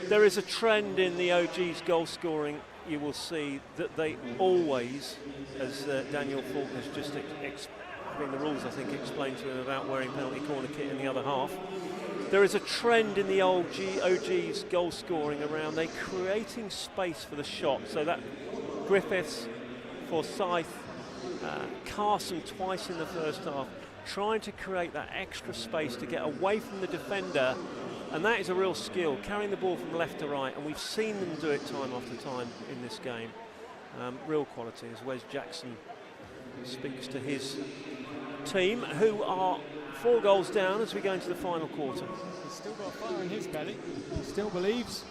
there is a trend in the OGs goal scoring. You will see that they always, as Daniel Faulkner's just having the rules, I think, explained to him about wearing penalty corner kit in the other half. There is a trend in the OG's goal scoring around they creating space for the shot. So that Griffiths, Forsyth, Carson twice in the first half, trying to create that extra space to get away from the defender, and that is a real skill, carrying the ball from left to right, and we've seen them do it time after time in this game. Real quality as Wes Jackson speaks to his team, who are 4 goals down as we go into the final quarter. He's still got fire in his belly. He still believes.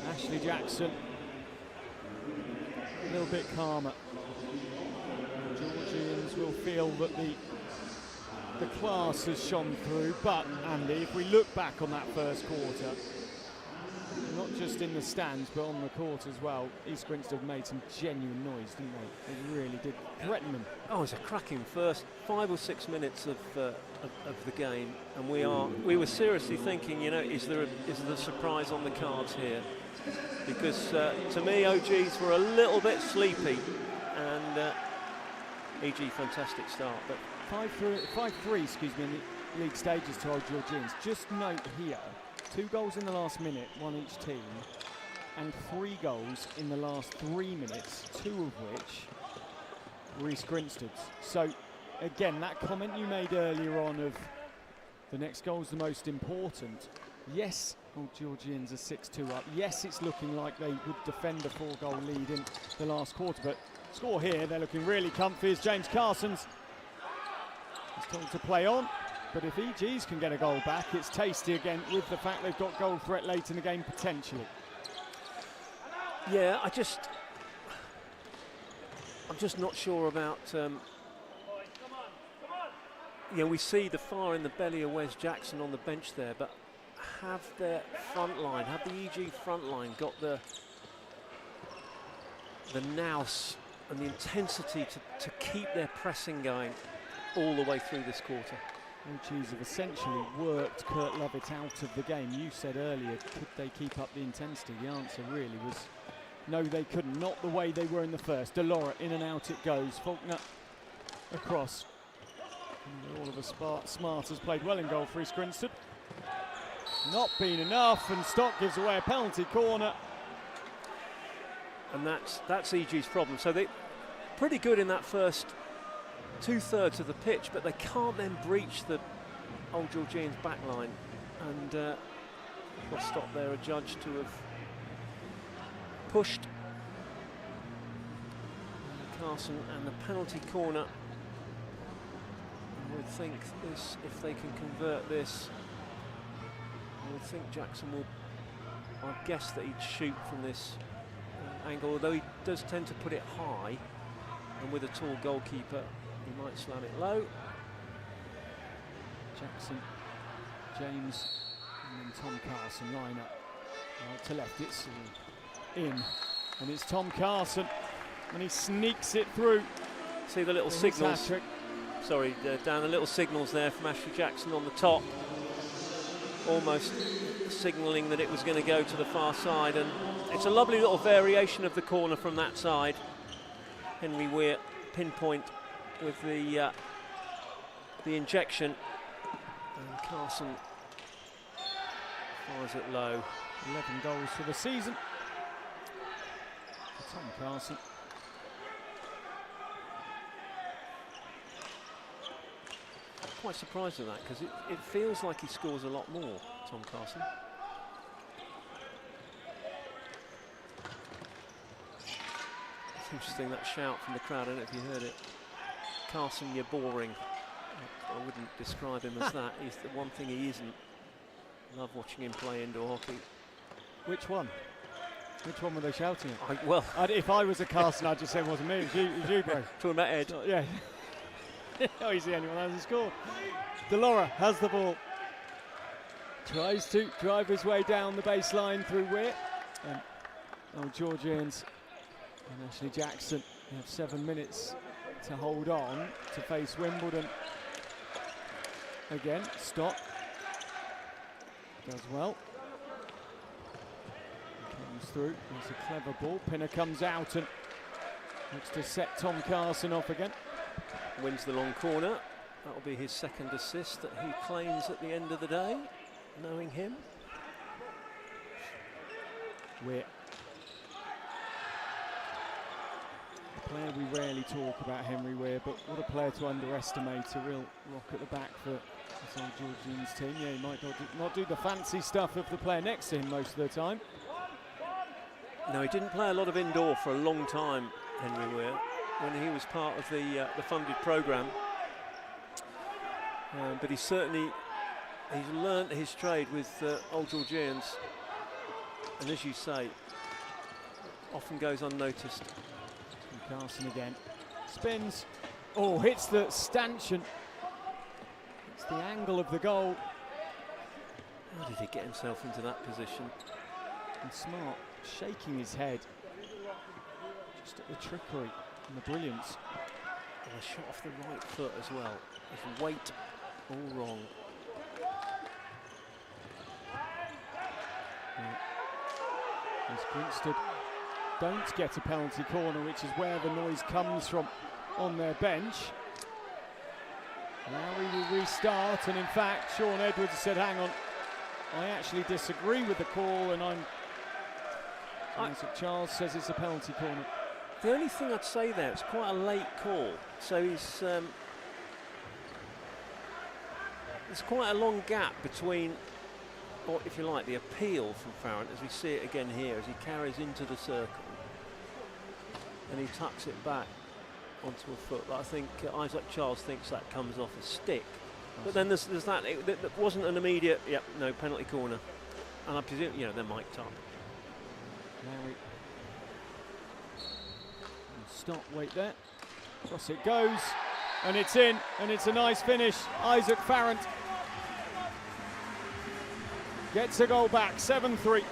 Ashley Jackson a little bit calmer. Georgians will feel that the class has shone through, but Andy, if we look back on that first quarter, not just in the stands but on the court as well, East Grinstead made some genuine noise, didn't they? They really did threaten them. Oh, it was a cracking first 5 or 6 minutes of the game, and we were seriously thinking, you know, is there a surprise on the cards here? Because to me, OGs were a little bit sleepy, and EG fantastic start, but 5-3, excuse me, in the league stages to our Georgians. Just note here, 2 goals in the last minute, 1 each team, and 3 goals in the last 3 minutes, 2 of which were East Grinstead's. So again, that comment you made earlier on of the next goal is the most important. Yes, Georgians are 6-2 up. Yes, it's looking like they would defend a 4-goal lead in the last quarter, but score here, they're looking really comfy as James Carson's told to play on. But if EGs can get a goal back, it's tasty again with the fact they've got goal threat late in the game potentially. Yeah, I'm just not sure about. We see the fire in the belly of Wes Jackson on the bench there, but have their front line, have the EG front line got the nous and the intensity to keep their pressing going all the way through this quarter? OGs have essentially worked Kurt Lovett out of the game. You said earlier, could they keep up the intensity? The answer really was no, they couldn't. Not the way they were in the first. Delora, in and out it goes. Faulkner across. Oliver Smart has played well in goal for East Grinstead. Not been enough, and Stock gives away a penalty corner. And that's EG's problem. So they're pretty good in that first 2/3 of the pitch, but they can't then breach the Old Georgians back line. And got stopped there, adjudged to have pushed. Carson and the penalty corner. I would think this, if they can convert this, I would think Jackson will, I'd guess that he'd shoot from this angle, although he does tend to put it high, and with a tall goalkeeper he might slam it low. Jackson, James, and then Tom Carson line up. Right to left, it's in, and it's Tom Carson, and he sneaks it through. See the little signals. Sorry, Dan, the little signals there from Ashley Jackson on the top, almost signalling that it was going to go to the far side, and it's a lovely little variation of the corner from that side. Henry Weir pinpoint with the injection, and Carson fires it low. 11 goals for the season for Tom Carson. Quite surprised at that, because it feels like he scores a lot more, Tom Carson. It's interesting, that shout from the crowd. I don't know if you heard it. Carson, you're boring. I wouldn't describe him as that. He's the one thing he isn't. Love watching him play indoor hockey. Which one? Which one were they shouting at? Well, if I was a Carson, I'd just say it wasn't me. It was you, bro. Talking about Ed. So, yeah. Oh, he's the only one that hasn't scored. Delora has the ball. Tries to drive his way down the baseline through Weir. And Georgians and Ashley Jackson have 7 minutes to hold on to face Wimbledon. Again, Stott does well. Comes through. It's a clever ball. Pinner comes out and looks to set Tom Carson off again. Wins the long corner. That'll be his second assist that he claims at the end of the day, knowing him. Weir. A player we rarely talk about, Henry Weir, but what a player to underestimate. A real rock at the back for this old Georgians team. Yeah, he might not do the fancy stuff of the player next to him most of the time. No, he didn't play a lot of indoor for a long time, Henry Weir, when he was part of the funded programme. But he's learnt his trade with old Georgians, and as you say, often goes unnoticed. And Carson again, spins, oh, hits the stanchion. It's the angle of the goal. How did he get himself into that position? And Smart shaking his head, just at the trickery and the brilliance. And a shot off the right foot as well. His weight all wrong. As Grinstead don't get a penalty corner, which is where the noise comes from on their bench. Now we will restart, and in fact Sean Edwards said, hang on, I actually disagree with the call, and Isaac Charles says it's a penalty corner. The only thing I'd say there, it's quite a late call, so he's there's quite a long gap between, or if you like, the appeal from Farrant, as we see it again here, as he carries into the circle and he tucks it back onto a foot. But I think Isaac Charles thinks that comes off a stick. But then there's that, that wasn't an immediate, yep, no, penalty corner. And I presume, you know, they're mic'd up. Larry. Stop, wait there. Across it goes, and it's in, and it's a nice finish. Isaac Farrant gets a goal back, 7-3.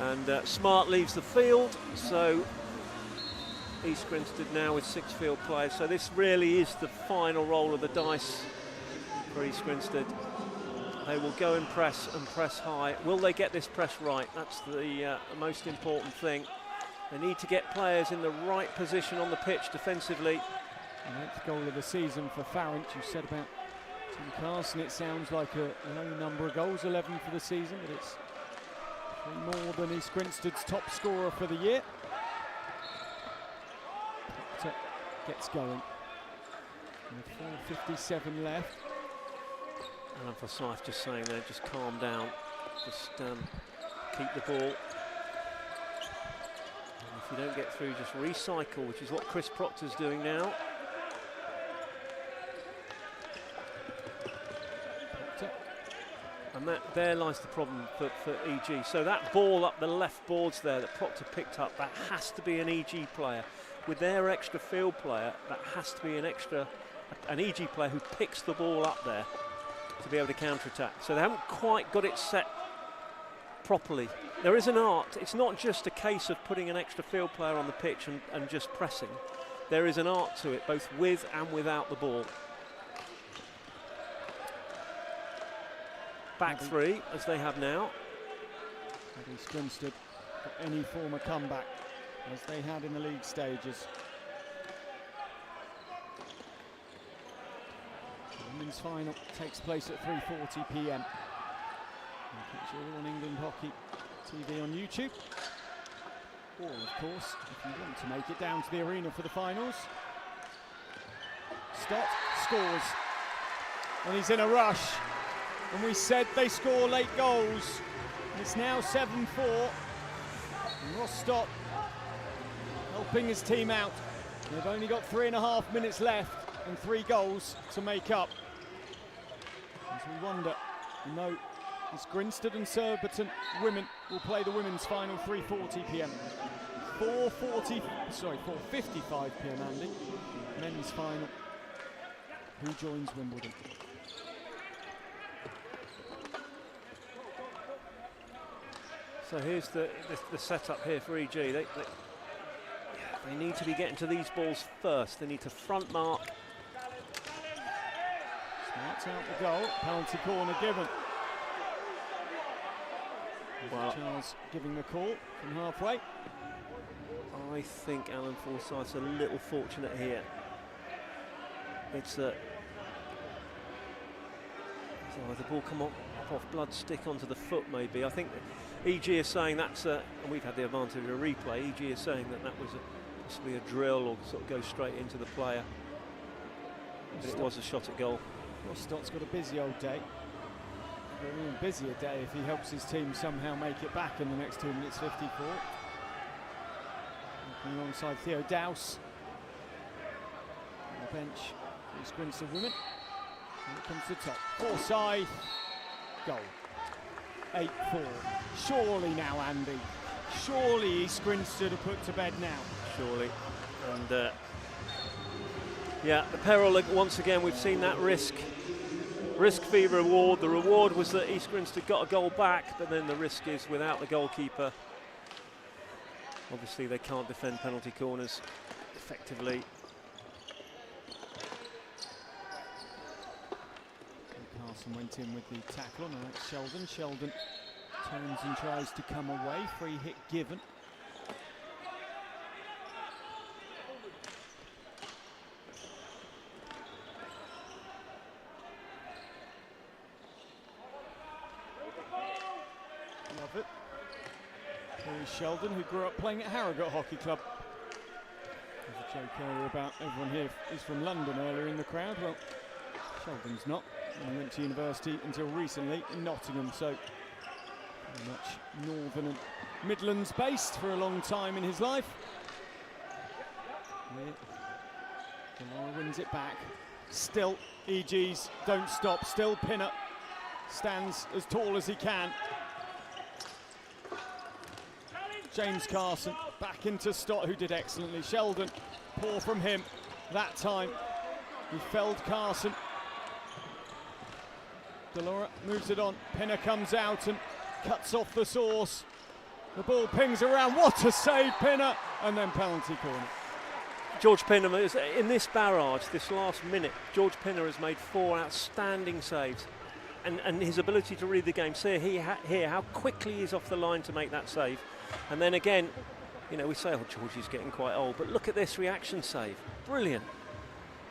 And Smart leaves the field, so East Grinstead now with 6 field players. So this really is the final roll of the dice for East Grinstead. They will go and press high. Will they get this press right? That's the most important thing. They need to get players in the right position on the pitch defensively. The 9th goal of the season for Farrant. You said about Tom Carson, it sounds like a low number of goals, 11 for the season, but it's 3 more than East Grinstead's top scorer for the year. Proctor gets going. With 4:57 left. And for Forsyth just saying there, just calm down, just keep the ball. If you don't get through, just recycle, which is what Chris Proctor's doing now. And there lies the problem for EG. So that ball up the left boards there that Proctor picked up, that has to be an EG player. With their extra field player, that has to be an EG player who picks the ball up there to be able to counter-attack. So they haven't quite got it set properly. There is an art. It's not just a case of putting an extra field player on the pitch and just pressing. There is an art to it, both with and without the ball. Back three, as they have now. East Grinstead for any form of comeback, as they had in the league stages. The women's final takes place at 3:40 p.m. It's all on England Hockey TV on YouTube. Or, of course, if you want to make it down to the arena for the finals. Stott scores, and he's in a rush. And we said they score late goals. It's now 7-4. And Ross Stott helping his team out. They've only got 3.5 minutes left and 3 goals to make up. As we wonder, you know, it's Grinstead and Surbiton women will play the women's final 3:40 p.m. 4:55 p.m. Andy. Men's final. Who joins Wimbledon? So here's the setup here for EG. They need to be getting to these balls first. They need to front mark. Smart's out the goal. Penalty corner given. Well, Charles giving the call from halfway. I think Alan Forsyth's a little fortunate here. It's the ball come off blood stick onto the foot maybe. I think EG is saying that's and we've had the advantage of a replay. EG is saying that was possibly a drill or sort of go straight into the player. But it was a shot at goal. Ross Stott's got a busy old day. An even busier day if he helps his team somehow make it back in the next 2 minutes 54. Working alongside Theo Dowse on the bench for East Grinstead women. And it comes to the top. Forsyth, goal. 8-4. Surely now, Andy. Surely East Grinstead are put to bed now. Surely. And yeah, the peril once again. We've seen that risk fee reward. The reward was that East Grinstead got a goal back, but then the risk is without the goalkeeper. Obviously, they can't defend penalty corners effectively. Carson went in with the tackle. Now it's Sheldon. Sheldon turns and tries to come away. Free hit given. Love it. Here's Sheldon, who grew up playing at Harrogate Hockey Club. There's a joke earlier about everyone here is from London earlier in the crowd. Well, Sheldon's not. He went to university until recently in Nottingham, so very much Northern and Midlands based for a long time in his life. Delora wins it back. Still, EG's don't stop. Still, Pinner stands as tall as he can. James Carson back into Stott, who did excellently. Sheldon, poor from him that time. He felled Carson. Delora moves it on. Pinner comes out and cuts off the source. The ball pings around. What a save, Pinner! And then penalty corner. George Pinner is in this barrage, this last minute. George Pinner has made 4 outstanding saves, and his ability to read the game. See here how quickly he's off the line to make that save, and then again, you know, we say, oh, George is getting quite old, but look at this reaction save, brilliant.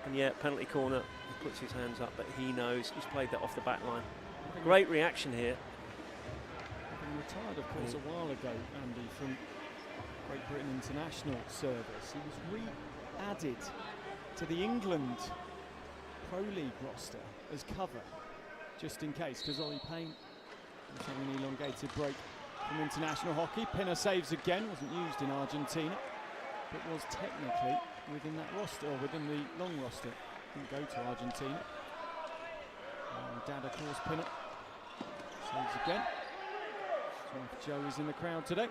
And yet penalty corner. Puts his hands up, but he knows he's played that off the back line. Great reaction here. He retired, of course, a while ago, Andy, from Great Britain International service. He was re-added to the England Pro League roster as cover, just in case, because Ollie Payne was having an elongated break from international hockey. Pinner saves again, wasn't used in Argentina, but was technically within that roster, or within the long roster. Didn't go to Argentina. Dad, of course, Pinner saves again. His wife Jo is in the crowd today.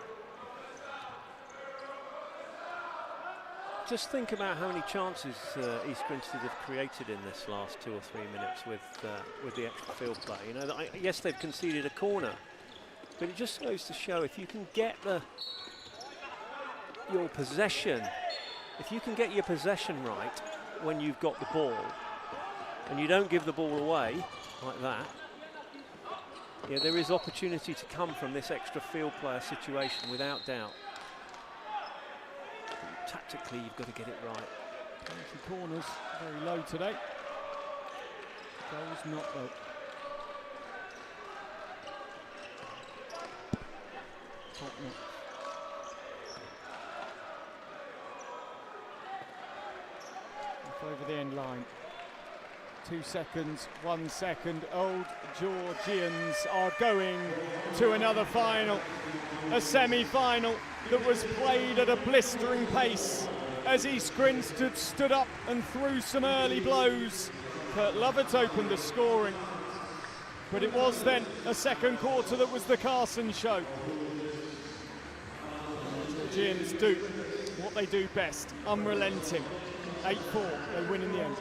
Just think about how many chances East Grinstead have created in this last 2 or 3 minutes with the extra field play. You know, yes, they've conceded a corner, but it just goes to show if you can get your possession, if you can get your possession right when you've got the ball, and you don't give the ball away like that, yeah, there is opportunity to come from this extra field player situation without doubt. Tactically, you've got to get it right. Penalty corners very low today. Goals not though. Off over the end line. 2 seconds, 1 second. Old Georgians are going to another final. A semi-final that was played at a blistering pace as East Grinstead stood up and threw some early blows. Kurt Lovett opened the scoring, but it was then a second quarter that was the Carson show. Georgians do what they do best, unrelenting. 8-4, they win in the end.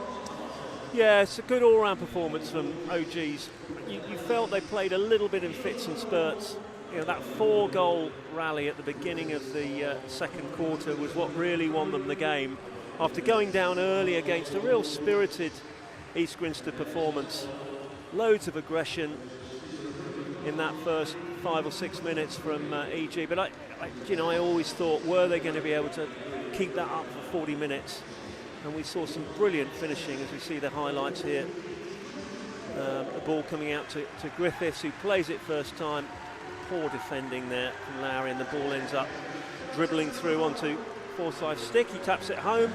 Yeah, it's a good all-round performance from OGs. You felt they played a little bit in fits and spurts. You know, that 4-goal rally at the beginning of the second quarter was what really won them the game. After going down early against a real spirited East Grinstead performance, loads of aggression in that first 5 or 6 minutes from EG. But I always thought, were they going to be able to keep that up for 40 minutes? And we saw some brilliant finishing as we see the highlights here. The ball coming out to Griffiths, who plays it first time. Poor defending there from Lowry, and the ball ends up dribbling through onto Forsyth's stick. He taps it home.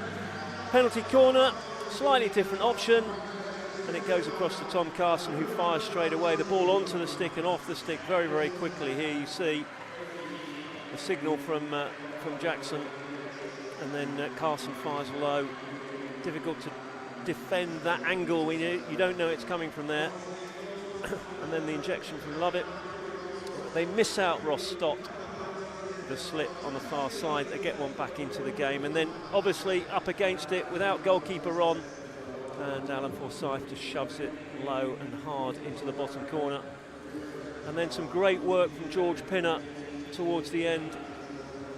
Penalty corner, slightly different option, and it goes across to Tom Carson, who fires straight away. The ball onto the stick and off the stick very, very quickly. Here you see the signal from Jackson, and then Carson fires low. Difficult to defend that angle when you don't know it's coming from there. And then the injection from Lovett. They miss out Ross Stott, the slip on the far side. They get one back into the game, and then obviously up against it without goalkeeper on, and Alan Forsyth just shoves it low and hard into the bottom corner. And then some great work from George Pinner towards the end.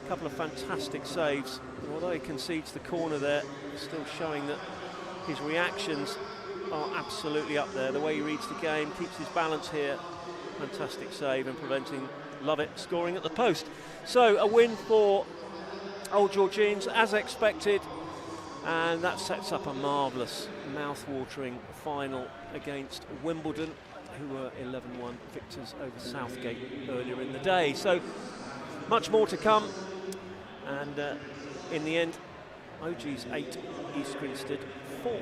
A couple of fantastic saves. And although he concedes the corner there, still showing that his reactions are absolutely up there. The way he reads the game, keeps his balance here. Fantastic save and preventing Lovett scoring at the post. So a win for Old Georgians as expected, and that sets up a marvellous, mouth-watering final against Wimbledon, who were 11-1 victors over Southgate earlier in the day. So much more to come, and in the end, OG's 8, East Grinstead 4.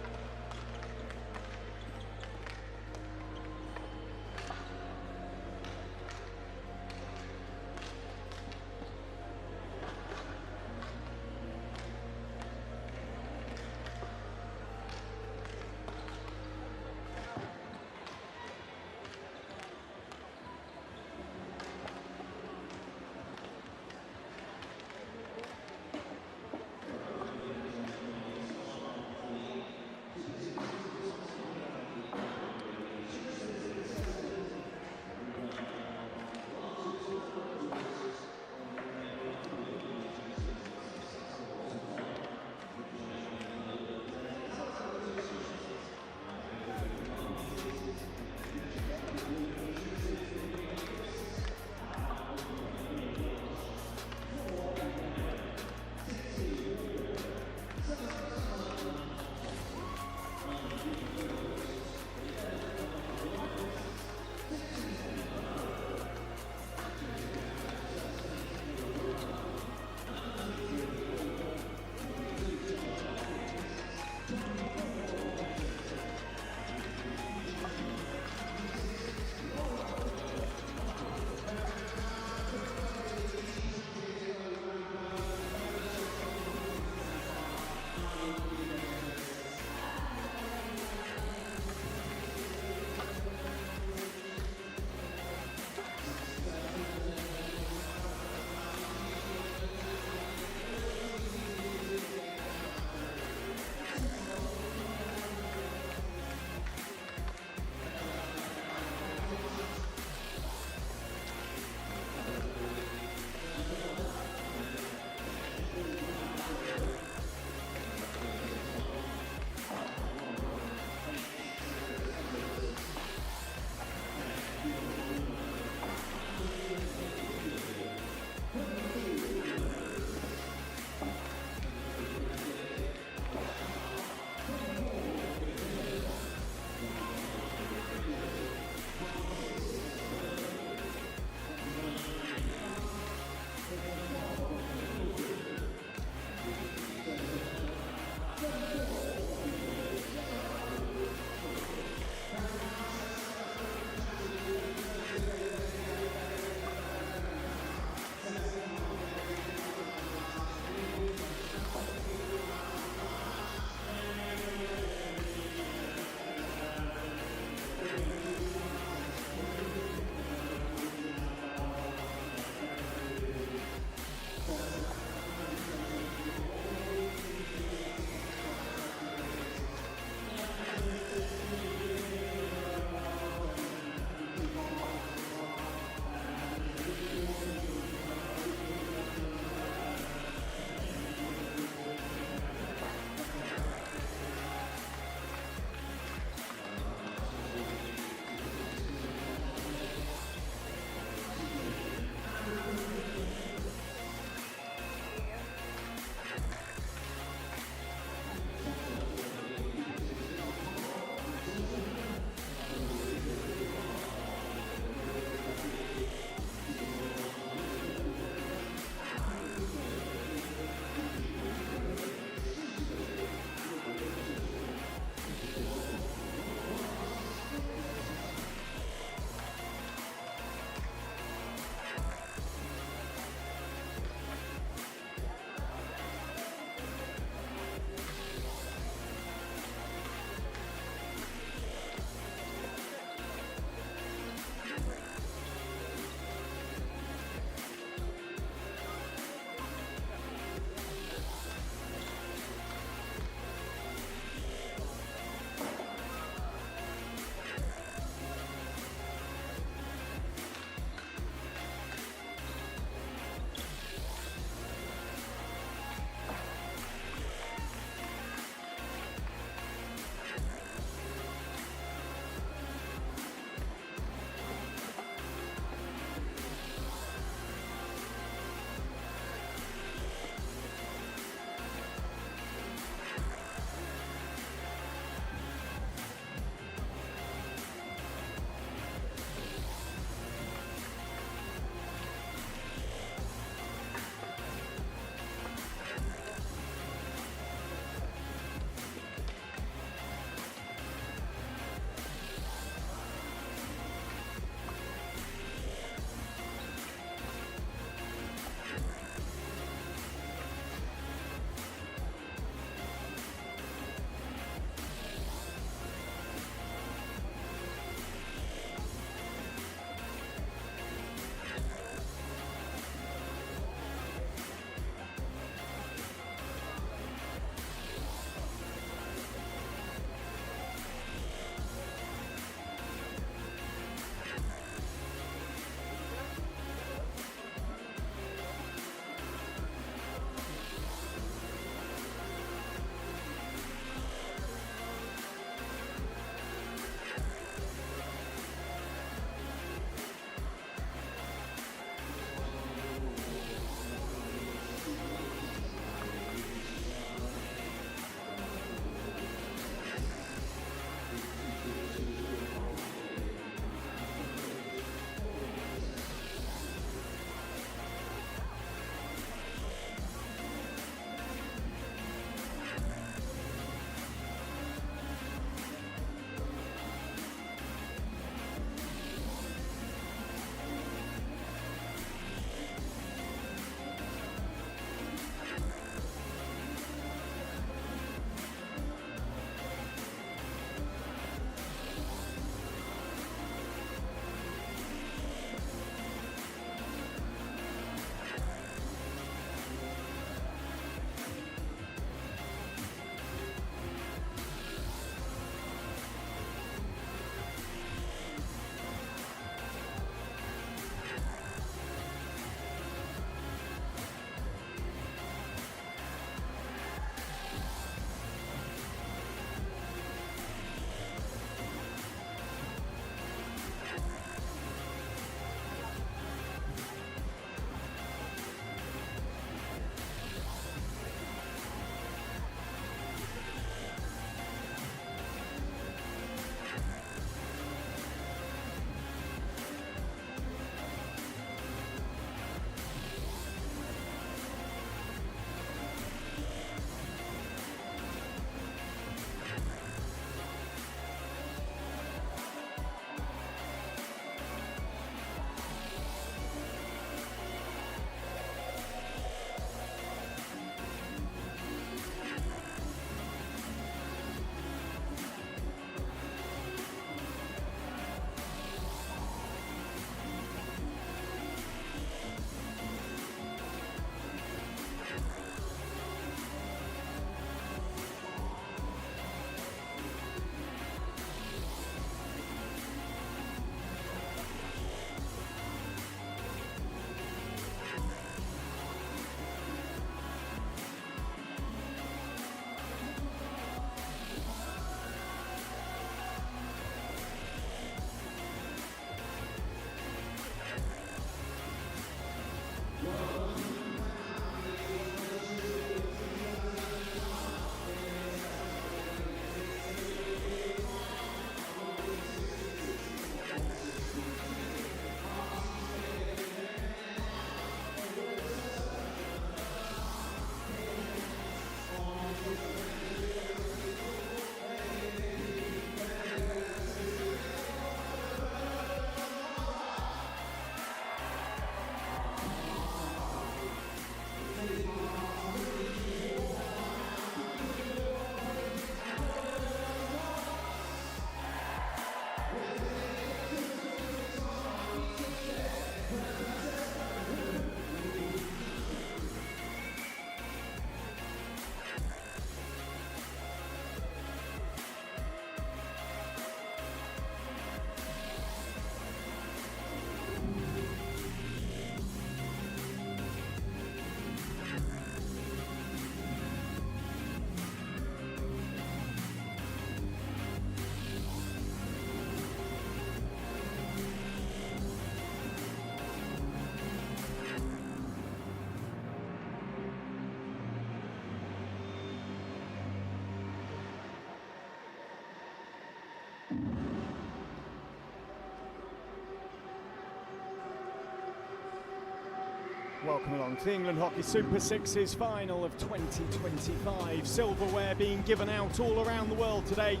Welcome along to the England Hockey Super Sixes final of 2025. Silverware being given out all around the world today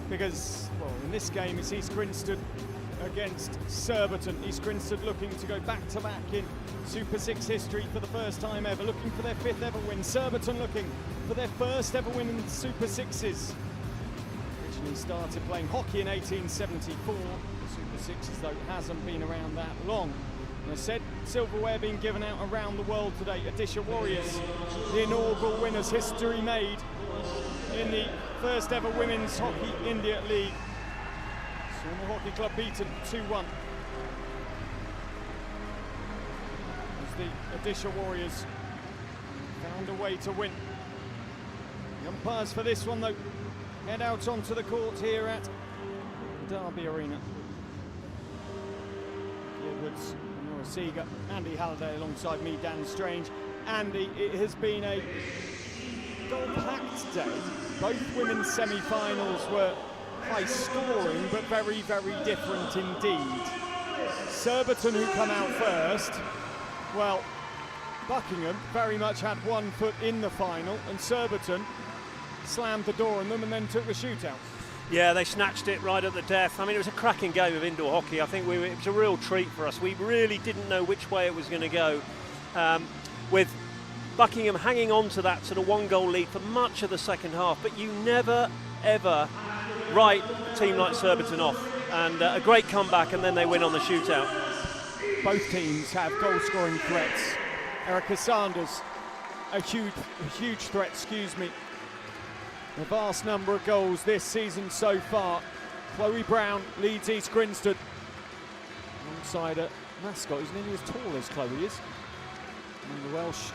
because, well, in this game it's East Grinstead against Surbiton. East Grinstead looking to go back-to-back in Super Six history for the first time ever, looking for their 5th ever win. Surbiton looking for their 1st ever win in Super Sixes. Originally started playing hockey in 1874. The Super Sixes, though, hasn't been around that long. And I said, silverware being given out around the world today. Odisha Warriors, the inaugural winners, history made in the 1st ever Women's Hockey India League. Swarmal Hockey Club beaten 2-1. As the Odisha Warriors found a way to win. The umpires for this one, though, head out onto the court here at Derby Arena. Edwards, Nora Seeger, Andy Halliday alongside me, Dan Strange. Andy, it has been a goal-packed day. Both women's semi-finals were high scoring, but very, very different indeed. Surbiton, who come out first, well, Buckingham very much had one foot in the final, and Surbiton slammed the door on them and then took the shootout. Yeah, they snatched it right at the death. I mean, it was a cracking game of indoor hockey. I think it was a real treat for us. We really didn't know which way it was going to go, with Buckingham hanging on to that sort of 1-goal lead for much of the second half. But you never, ever write a team like Surbiton off. And a great comeback, and then they win on the shootout. Both teams have goal-scoring threats. Erica Sanders, a huge threat, excuse me. A vast number of goals this season so far. Chloe Brown leads East Grinstead alongside a mascot who's nearly as tall as Chloe is. And the Welsh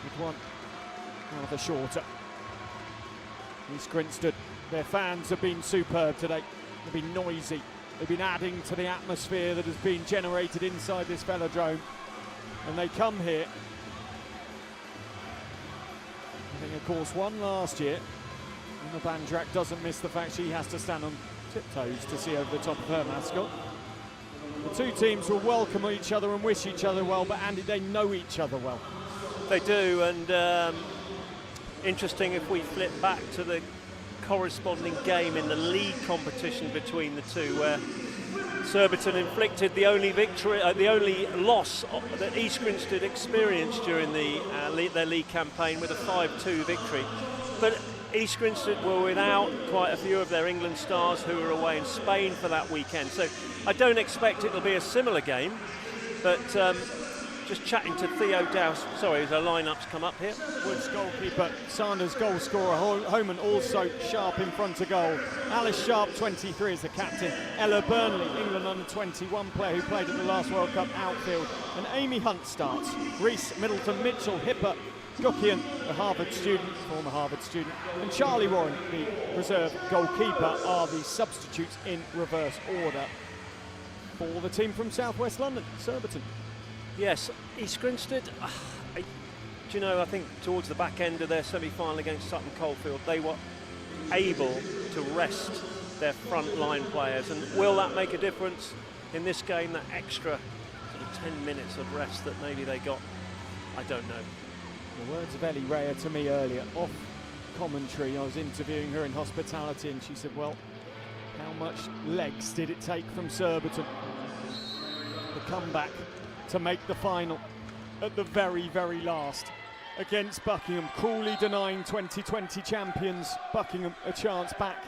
with one rather shorter. East Grinstead, their fans have been superb today. They've been noisy. They've been adding to the atmosphere that has been generated inside this velodrome. And they come here. Having, of course, won last year. And the Bandrak doesn't miss the fact she has to stand on tiptoes to see over the top of her mascot. The two teams will welcome each other and wish each other well, but Andy, they know each other well. They do, and interesting if we flip back to the corresponding game in the league competition between the two, where Surbiton inflicted the only victory, the only loss that East Grinstead experienced during their league campaign, with a 5-2 victory. But East Grinstead were without quite a few of their England stars who were away in Spain for that weekend. So I don't expect it'll be a similar game, but just chatting to Theo Dowse. Sorry, the lineup's come up here. Woods goalkeeper, Sanders goal scorer, Homan also Sharp in front of goal. Alice Sharp, 23, is the captain. Ella Burnley, England under-21 player who played at the last World Cup outfield. And Amy Hunt starts. Reese Middleton, Mitchell Hipper, Gukian, the Harvard student, former Harvard student, and Charlie Warren, the reserve goalkeeper, are the substitutes in reverse order for the team from southwest London, Surbiton. Yes, East Grinstead, do you know, I think towards the back end of their semi-final against Sutton Coldfield, they were able to rest their front line players. And will that make a difference in this game, that extra sort of 10 minutes of rest that maybe they got? I don't know. The words of Ellie Rhea to me earlier, off commentary. I was interviewing her in hospitality and she said, well, how much legs did it take from Surbiton? The comeback to make the final at the very, very last against Buckingham, cruelly denying 2020 champions Buckingham a chance back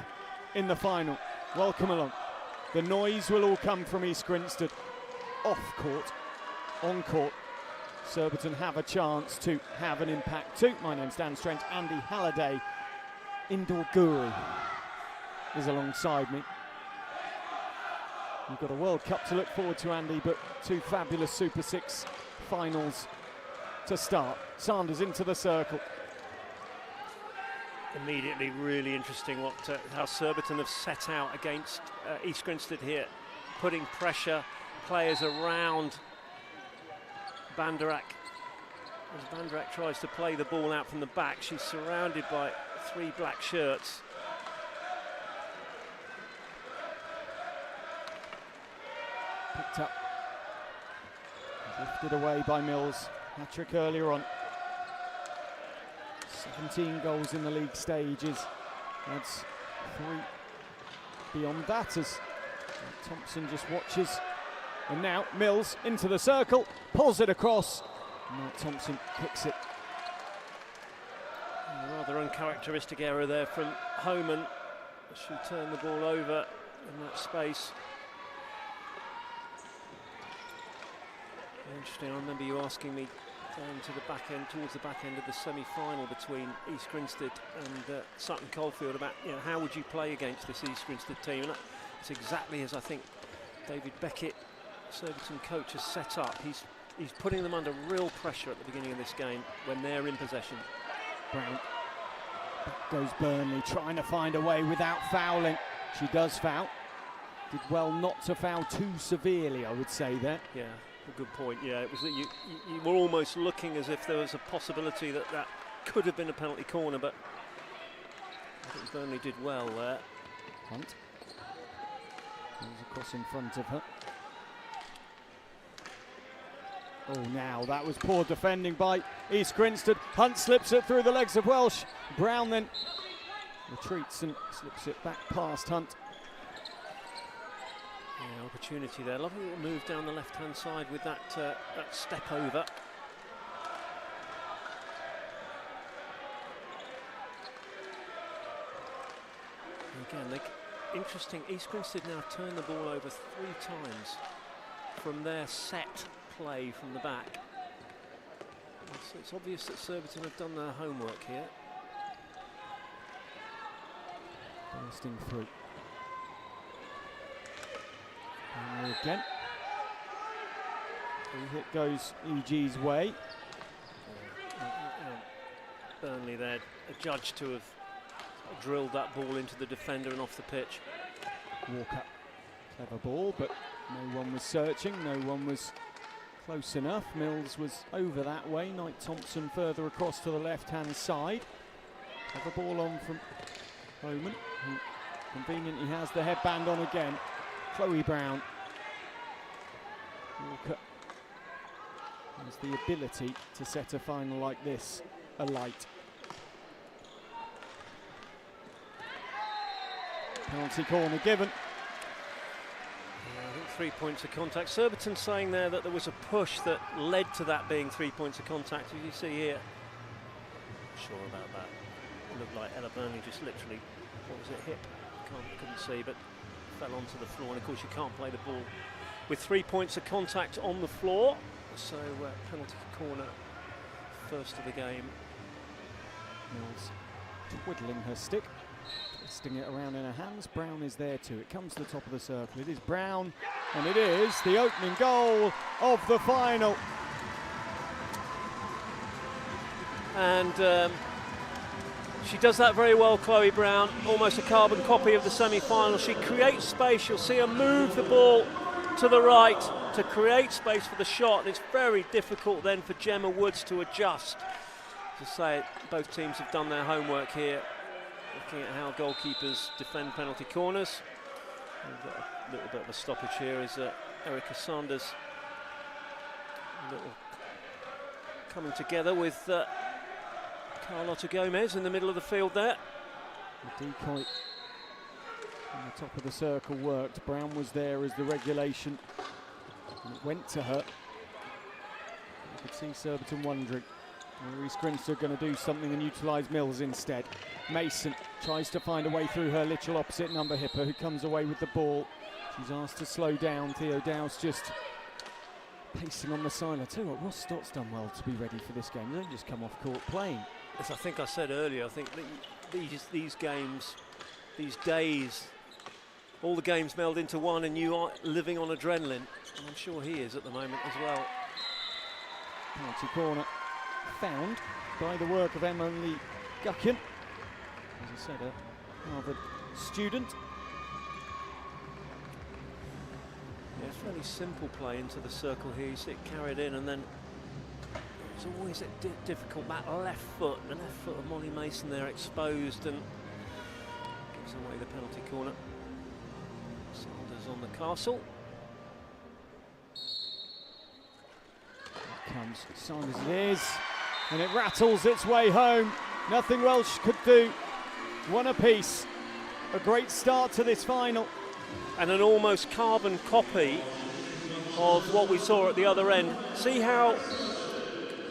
in the final. Welcome along. The noise will all come from East Grinstead. Off court, on court, Surbiton have a chance to have an impact too. My name's Dan Strange. Andy Halliday, indoor guru, is alongside me. We've got a World Cup to look forward to, Andy, but two fabulous Super Six finals to start. Sanders into the circle. Immediately really interesting how Surbiton have set out against East Grinstead here, putting pressure, players around Bandrak. As Bandrak tries to play the ball out from the back, she's surrounded by 3 black shirts. Picked up Lifted away by Mills. Hat-trick earlier on. 17 goals in the league stages. That's 3 beyond that as Thompson just watches. And now Mills into the circle, pulls it across. And Thompson kicks it. A rather uncharacteristic error there from Homan. She turned the ball over in that space. Interesting, I remember you asking me down to the back end, towards the back end of the semi-final between East Grinstead and Sutton Coldfield about, you know, how would you play against this East Grinstead team? And it's exactly as I think David Beckett, Surbiton coach, has set up. He's putting them under real pressure at the beginning of this game when they're in possession. Brown. Back goes Burnley, trying to find a way without fouling. She does foul. Did well not to foul too severely, I would say there. Yeah. A good point. Yeah, it was that you were almost looking as if there was a possibility that could have been a penalty corner, but I think Burnley did well there. Hunt goes across in front of her. Oh, now that was poor defending by East Grinstead. Hunt slips it through the legs of Welsh. Brown then retreats and slips it back past Hunt. Yeah, opportunity there. Lovely little move down the left-hand side with that step over. And again, interesting. East Grinstead now turn the ball over 3 times from their set play from the back. So it's obvious that Surbiton have done their homework here. Bursting through. And again. The hit goes EG's way. Burnley there, adjudged to have drilled that ball into the defender and off the pitch. Walker, clever ball, but no one was searching, no one was close enough. Mills was over that way. Knight Thompson further across to the left-hand side. Clever ball on from Homan, who conveniently has the headband on again. Chloe Brown. Walker has the ability to set a final like this alight. Penalty corner given. I think 3 points of contact. Surbiton saying there that there was a push that led to that being 3 points of contact, as you see here. Not sure about that. It looked like Ella Burnley just literally, what was it, hip? Couldn't see, but fell onto the floor. And of course you can't play the ball with 3 points of contact on the floor. So penalty corner, first of the game. Mills twiddling her stick, twisting it around in her hands. Brown is there too. It comes to the top of the circle. It is Brown, and it is the opening goal of the final. And she does that very well, Chloe Brown, almost a carbon copy of the semi-final. She creates space. You'll see her move the ball to the right to create space for the shot. It's very difficult then for Gemma Woods to adjust. To say it, both teams have done their homework here, looking at how goalkeepers defend penalty corners. We've got a little bit of a stoppage here as Erica Sanders coming together with Carlotta Gomez in the middle of the field there. The decoy on the top of the circle worked. Brown was there as the regulation, and it went to her. You could see Surbiton wondering, are East Grinstead going to do something and utilise Mills instead? Mason tries to find a way through her literal opposite number hipper, who comes away with the ball. She's asked to slow down. Theo Dow's just pacing on the side. I tell you what, Ross Stott's done well to be ready for this game. They don't just come off court playing. As I think I said earlier, I think that these games, these days, all the games meld into one, and you are living on adrenaline, and I'm sure he is at the moment as well. Penalty corner found by the work of Emily Guckian, as I said, a Harvard student. Yeah, it's fairly simple play into the circle here. You see it carried in, and then it's always difficult. That left foot, the left foot of Molly Mason there exposed, and gives away the penalty corner. Sanders on the castle. comes Sanders, it is, and it rattles its way home. Nothing Welsh could do. One apiece. A great start to this final. And an almost carbon copy of what we saw at the other end. See how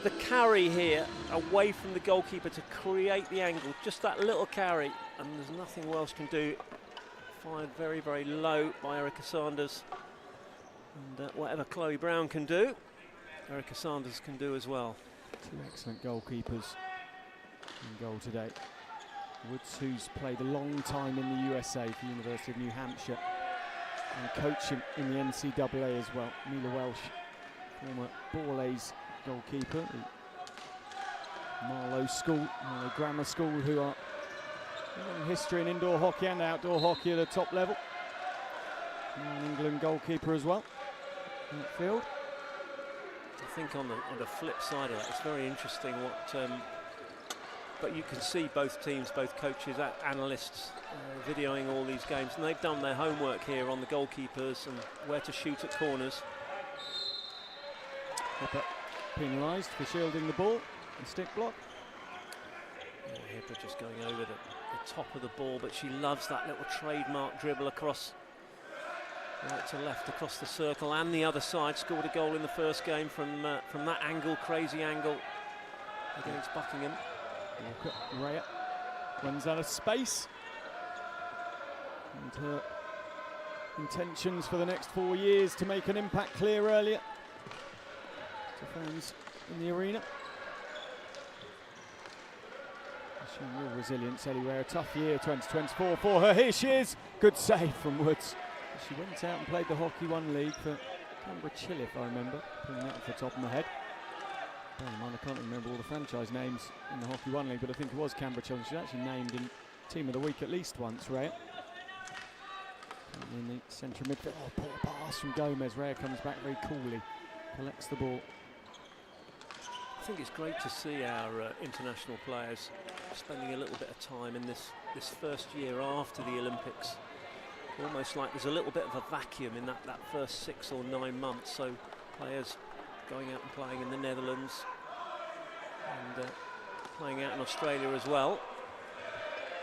the carry here away from the goalkeeper to create the angle, just that little carry, and there's nothing Welsh can do. Fired very, very low by Erica Sanders. And whatever Chloe Brown can do, Erica Sanders can do as well. Two excellent goalkeepers in goal today. Woods, who's played a long time in the USA for the University of New Hampshire and coaching in the NCAA as well. Mila Welsh, former Borlase goalkeeper, the Marlow Grammar School, who are long history in indoor hockey and outdoor hockey at a top level. And England goalkeeper as well. Field. I think on the flip side of that, it's very interesting what. But you can see both teams, both coaches, analysts, videoing all these games, and they've done their homework here on the goalkeepers and where to shoot at corners. Hipper penalised for shielding the ball and stick block. Yeah, Hipper just going over the top of the ball, but she loves that little trademark dribble across right to left across the circle and the other side. Scored a goal in the first game from that angle, crazy angle against Buckingham. Walker, Rhea runs out of space, and her intentions for the next 4 years to make an impact clear earlier to fans in the arena. Showing real resilience anyway. A tough year 2024 for her. Here she is. Good save from Woods. She went out and played the Hockey One League for Cambridge Hill, if I remember, pulling that off the top of my head. I can't remember all the franchise names in the Hockey One League, but I think it was Cambridge Hill. She's actually named in Team of the Week at least once, Rhea. And in the centre midfield, poor pass from Gomez. Rhea comes back very coolly, collects the ball. I think it's great to see our international players spending a little bit of time in this first year after the Olympics. Almost like there's a little bit of a vacuum in that first 6 or 9 months. So players going out and playing in the Netherlands and playing out in Australia as well.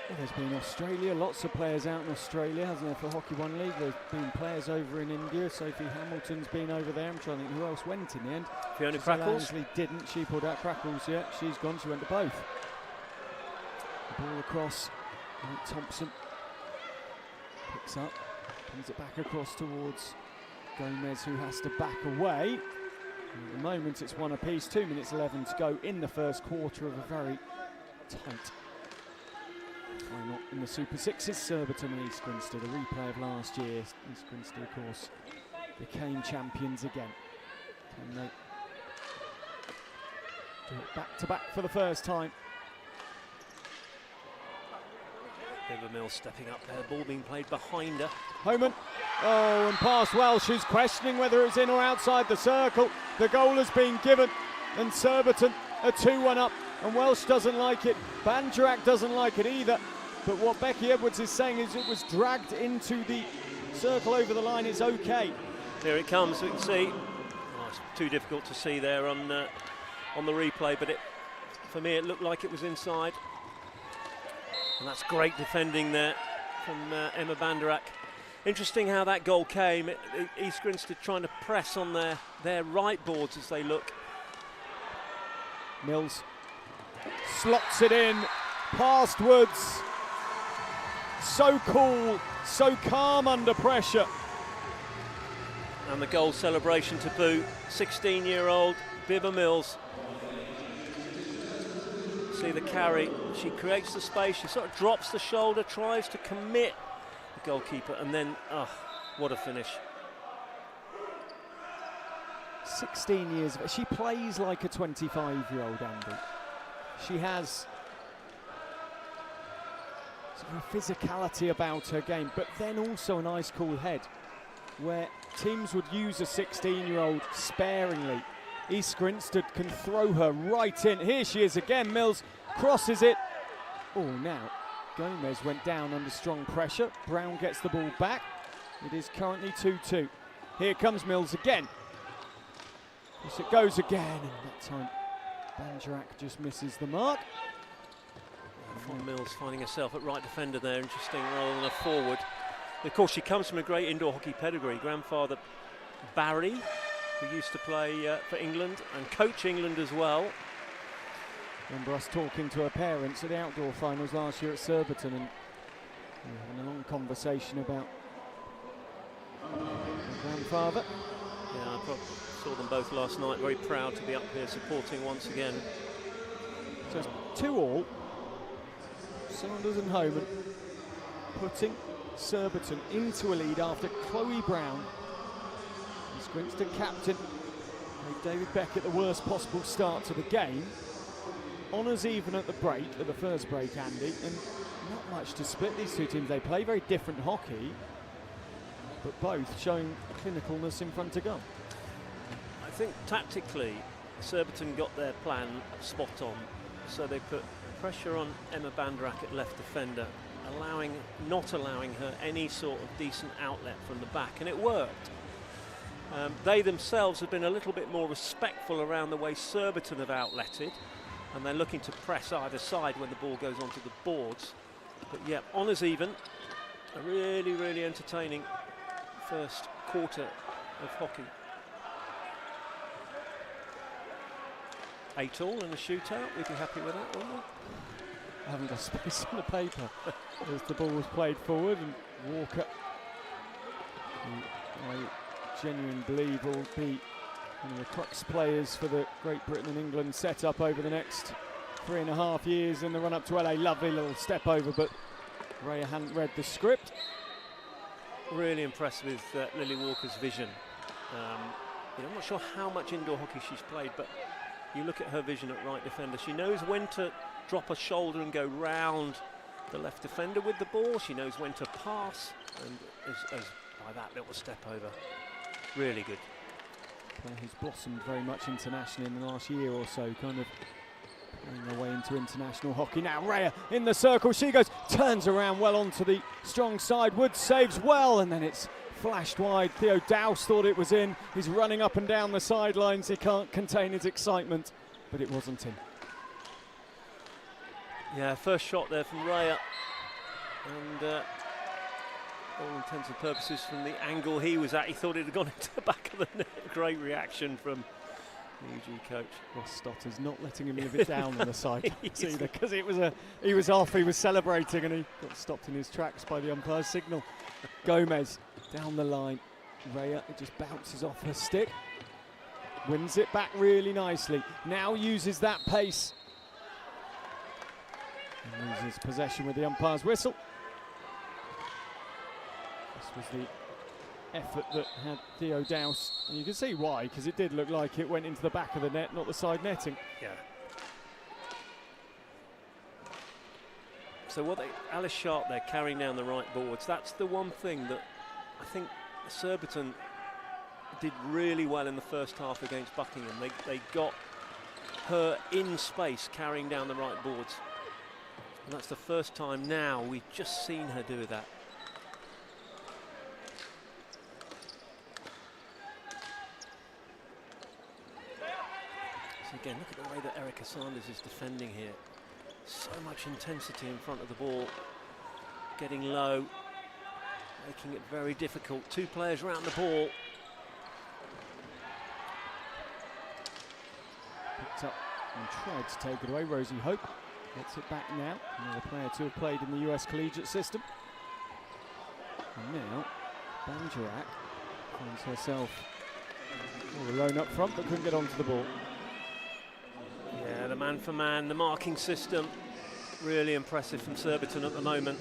Well, there's been Australia, lots of players out in Australia, hasn't there, for Hockey One League? There's been players over in India. Sophie Hamilton's been over there. I'm trying to think who else went in the end. Fiona Crackles? Ansley didn't. She pulled out Crackles, yeah. She's gone. She went to both. The ball across. Mike Thompson picks up, brings it back across towards Gomez, who has to back away. And at the moment it's one apiece, 2 minutes 11 to go in the first quarter of a very tight final in the Super Sixes. Surbiton and East Grinstead, a replay of last year. East Grinstead, of course, became champions again. Can they do it back to back for the first time? Mills stepping up there, ball being played behind her. Homan, oh, and past Welsh, who's questioning whether it's in or outside the circle. The goal has been given, and Surbiton are 2-1 up, and Welsh doesn't like it. Bandrak doesn't like it either. But what Becky Edwards is saying is it was dragged into the circle over the line. It's okay. Here it comes. We can see. Oh, it's too difficult to see there on the replay, but for me it looked like it was inside. And that's great defending there from Emma Bandrak. Interesting how that goal came. East Grinstead trying to press on their right boards as they look. Mills slots it in past Woods. So cool, so calm under pressure. And the goal celebration to boot. 16-year-old Bibba Mills. See the carry, she creates the space, she sort of drops the shoulder, tries to commit the goalkeeper, and then, what a finish. 16 years, she plays like a 25-year-old, Andy. She has sort of a physicality about her game, but then also an ice cool head, where teams would use a 16-year-old sparingly. East Grinstead can throw her right in. Here she is again. Mills crosses it. Oh, now Gomez went down under strong pressure. Brown gets the ball back. It is currently 2-2. Here comes Mills again. Yes, it goes again, and that time Banjarak just misses the mark. Von Mills finding herself at right defender there, interesting, rather than a forward. Of course, she comes from a great indoor hockey pedigree. Grandfather Barry, who used to play for England and coach England as well. Remember us talking to her parents at the outdoor finals last year at Surbiton, and having a long conversation about her grandfather. Yeah, I saw them both last night. Very proud to be up here supporting once again. So it's 2-all. Sanders and Homan putting Surbiton into a lead after Chloe Brown, as Grinstead captain, made David Beckett the worst possible start to the game. Honours even at the break, at the first break, Andy, and not much to split these two teams. They play very different hockey, but both showing clinicalness in front of goal. I think tactically, Surbiton got their plan spot on, so they put pressure on Emma Banderak at left defender, not allowing her any sort of decent outlet from the back, and it worked. They themselves have been a little bit more respectful around the way Surbiton have outletted, and they're looking to press either side when the ball goes onto the boards. But yeah, honours even. A really, really entertaining first quarter of hockey. 8-all in a shootout, we'd be happy with that, wouldn't we? I haven't got space on the paper as the ball was played forward, and Walker, who I genuinely believe will be one of the crux players for the Great Britain and England setup over the next 3.5 years in the run up to LA. Lovely little step over, but Raya hadn't read the script. Really impressed with Lily Walker's vision. I'm not sure how much indoor hockey she's played, but you look at her vision at right defender. She knows when to drop a shoulder and go round the left defender with the ball. She knows when to pass, and as by that little step over, really good. Player who's blossomed very much internationally in the last year or so, kind of playing her way into international hockey. Now Raya in the circle, she goes, turns around well onto the strong side. Woods saves well, and then it's flashed wide. Theo Dowse thought it was in. He's running up and down the sidelines. He can't contain his excitement, but it wasn't in. Yeah, first shot there from Raya, and all intents and purposes from the angle he was at, he thought it had gone into the back of the net. Great reaction from the UG coach. Ross Stotter's not letting him live it down on the side either, because he was off, he was celebrating, and he got stopped in his tracks by the umpire's signal. Gomez down the line. Raya, it just bounces off her stick. Wins it back really nicely. Now uses that pace. And loses possession with the umpire's whistle. This was the effort that had Theo Dowse, and you can see why, because it did look like it went into the back of the net, not the side netting. Yeah. So Alice Sharp there carrying down the right boards, that's the one thing that I think Surbiton did really well in the first half against Buckingham. They got her in space carrying down the right boards. And that's the first time now we've just seen her do that. So again, look at the way that Erica Sanders is defending here. So much intensity in front of the ball, getting low, making it very difficult. Two players around the ball. Picked up and tried to take it away. Rosie Hope gets it back now. Another player to have played in the US collegiate system. And now Banjarak finds herself all alone up front, but couldn't get onto the ball. Yeah, the man for man, the marking system, really impressive from Surbiton at the moment.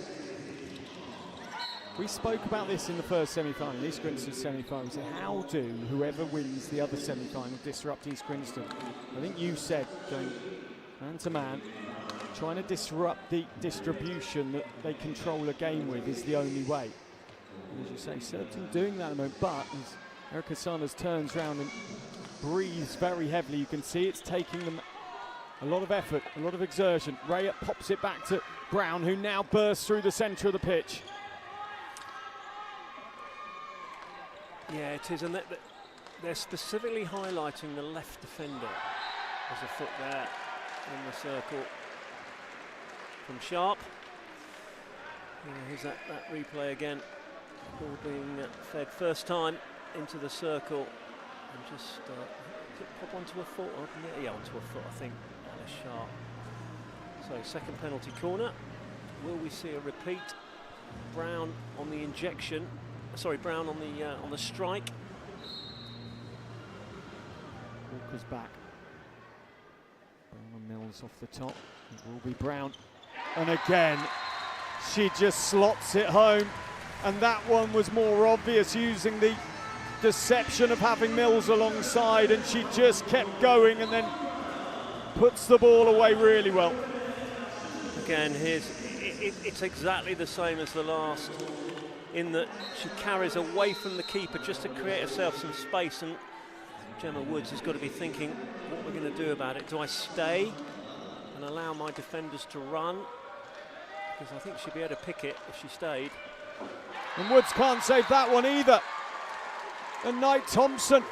We spoke about this in the first semi-final, East Grinstead semi-final. So how do whoever wins the other semi-final disrupt East Grinstead? I think you said going man to man, trying to disrupt the distribution that they control a game with is the only way. And as you say, Surbiton doing that at the moment, but as Erica Sanders turns round and breathes very heavily, you can see it's taking them a lot of effort, a lot of exertion. Raya pops it back to Brown, who now bursts through the centre of the pitch. Yeah, it is, and They're specifically highlighting the left defender. There's a foot there in the circle from Sharp. Here's that replay again. Ball being fed first time into the circle and just pop onto a foot. Yeah, onto a foot, I think. Alice Sharp. So second penalty corner. Will we see a repeat? Brown on the injection. Sorry, Brown on the strike. Walker's back. Brown and Mills off the top. It will be Brown. And again, she just slots it home. And that one was more obvious, using the deception of having Mills alongside, and she just kept going and then puts the ball away really well. Again, it's exactly the same as the last, in that she carries away from the keeper just to create herself some space, and Gemma Woods has got to be thinking what we're going to do about it. Do I stay and allow my defenders to run? Because I think she'd be able to pick it if she stayed. And Woods can't save that one either. And Knight Thompson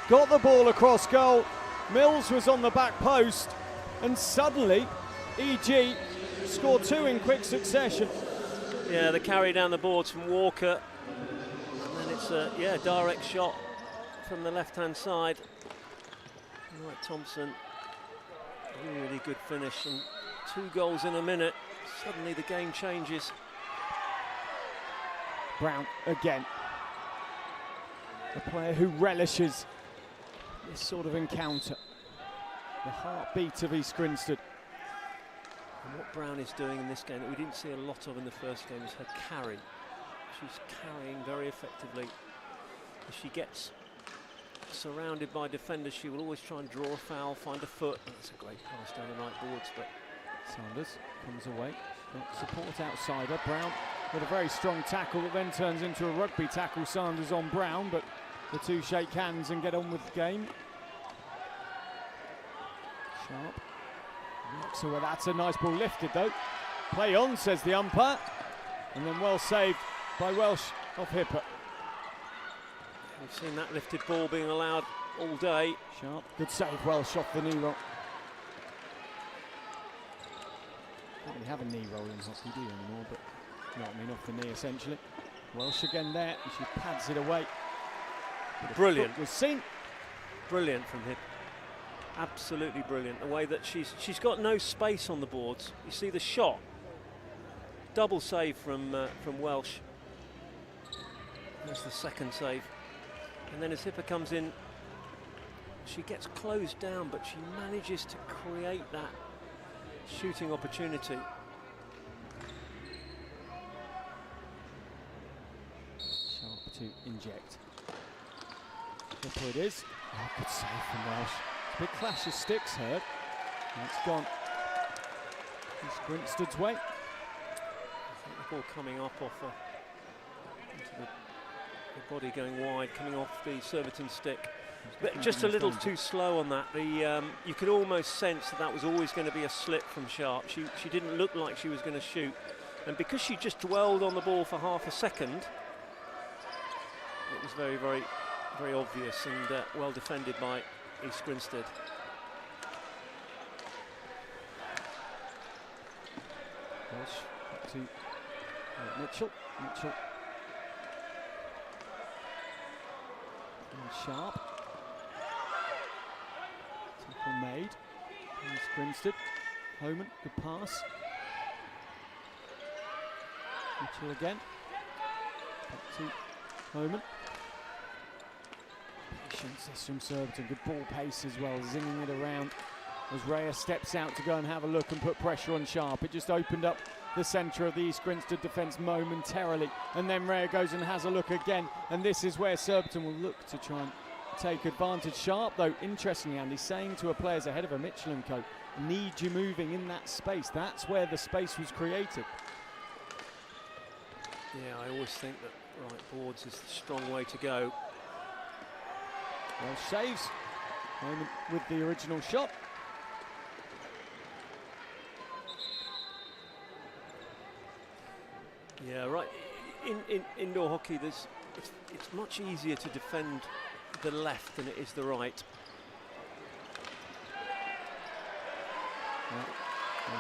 got the ball across goal. Mills was on the back post, and suddenly EG scored two in quick succession. Yeah, the carry down the boards from Walker, and then it's a direct shot from the left-hand side. Knight Thompson, really good finish, and 2 goals in a minute. Suddenly the game changes. Brown again, a player who relishes this sort of encounter. The heartbeat of East Grinstead. And what Brown is doing in this game that we didn't see a lot of in the first game is her carry. She's carrying very effectively. If she gets surrounded by defenders, she will always try and draw a foul, find a foot. That's a great pass down the right boards, but Sanders comes away. She's got support outside her. Brown with a very strong tackle that then turns into a rugby tackle. Sanders on Brown, but the two shake hands and get on with the game. Sharp. So well, that's a nice ball lifted though. Play on, says the umpire. And then well saved by Welsh off Hipper. We've seen that lifted ball being allowed all day. Sharp, good save, Welsh off the knee roll. Don't really have a knee roll in hockey, do you, anymore? But off the knee essentially. Welsh again there, and she pads it away. Brilliant. Was seen. Brilliant from Hipper. Absolutely brilliant. The way that she's got no space on the boards. You see the shot. Double save from Welsh. There's the second save. And then as Hipper comes in, she gets closed down, but she manages to create that shooting opportunity. Sharp to inject. Hipper it is. Oh, good save from Welsh. Big flash of sticks heard. And it's gone. It's Grinstead's way. I think the ball coming up off into the body going wide, coming off the Surbiton stick. But just a little too slow on that. You could almost sense that was always going to be a slip from Sharp. She didn't look like she was going to shoot. And because she just dwelled on the ball for half a second, it was very, very, very obvious and well defended by East Grinstead. Welsh to Mitchell. Mitchell. And Sharp. Tackle made. East Grinstead. Homan, good pass. Mitchell again. Back to Homan. Patience is from Surbiton, good ball pace as well, zinging it around as Rhea steps out to go and have a look and put pressure on Sharp. It just opened up the centre of the East Grinstead defence momentarily, and then Rhea goes and has a look again, and this is where Surbiton will look to try and take advantage. Sharp, though, interestingly, Andy, saying to her players ahead of her, Mitchell and co, need you moving in that space. That's where the space was created. Yeah, I always think that right boards is the strong way to go. Well, saves Homan with the original shot. Yeah, right. In indoor hockey, it's much easier to defend the left than it is the right.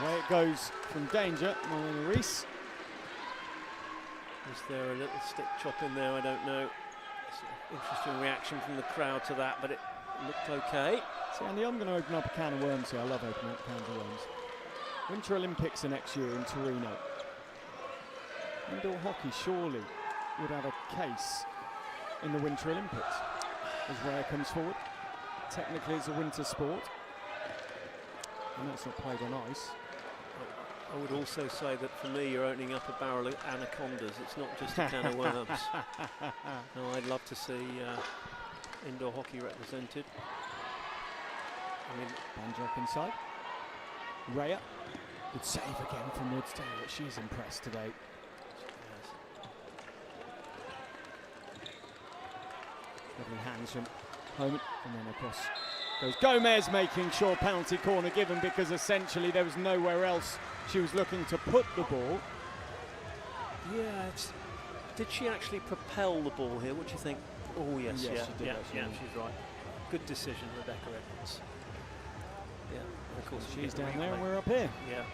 Away it goes from danger. Marlena Rees. Is there a little stick chop in there? I don't know. Interesting reaction from the crowd to that, but it looked okay. See, Andy, I'm going to open up a can of worms here. I love opening up cans of worms. Winter Olympics are next year in Torino. Indoor hockey surely would have a case in the Winter Olympics as Rhea comes forward. Technically it's a winter sport. I know it's not played on ice. I would also say that for me, you're opening up a barrel of anacondas. It's not just a can of worms. No, I'd love to see indoor hockey represented. I mean, Banjak inside. Rhea, good save again from Woods. Tell you what, she's impressed today. Lovely hands from Homan, and then across goes Gomez, making sure penalty corner given because essentially there was nowhere else she was looking to put the ball. Yeah, did she actually propel the ball here? What do you think? Oh yes, yes, yeah, she did, yeah, she's right. Good decision, Rebecca Edmonds. Yeah, and of course she's down there and we're up here. Yeah.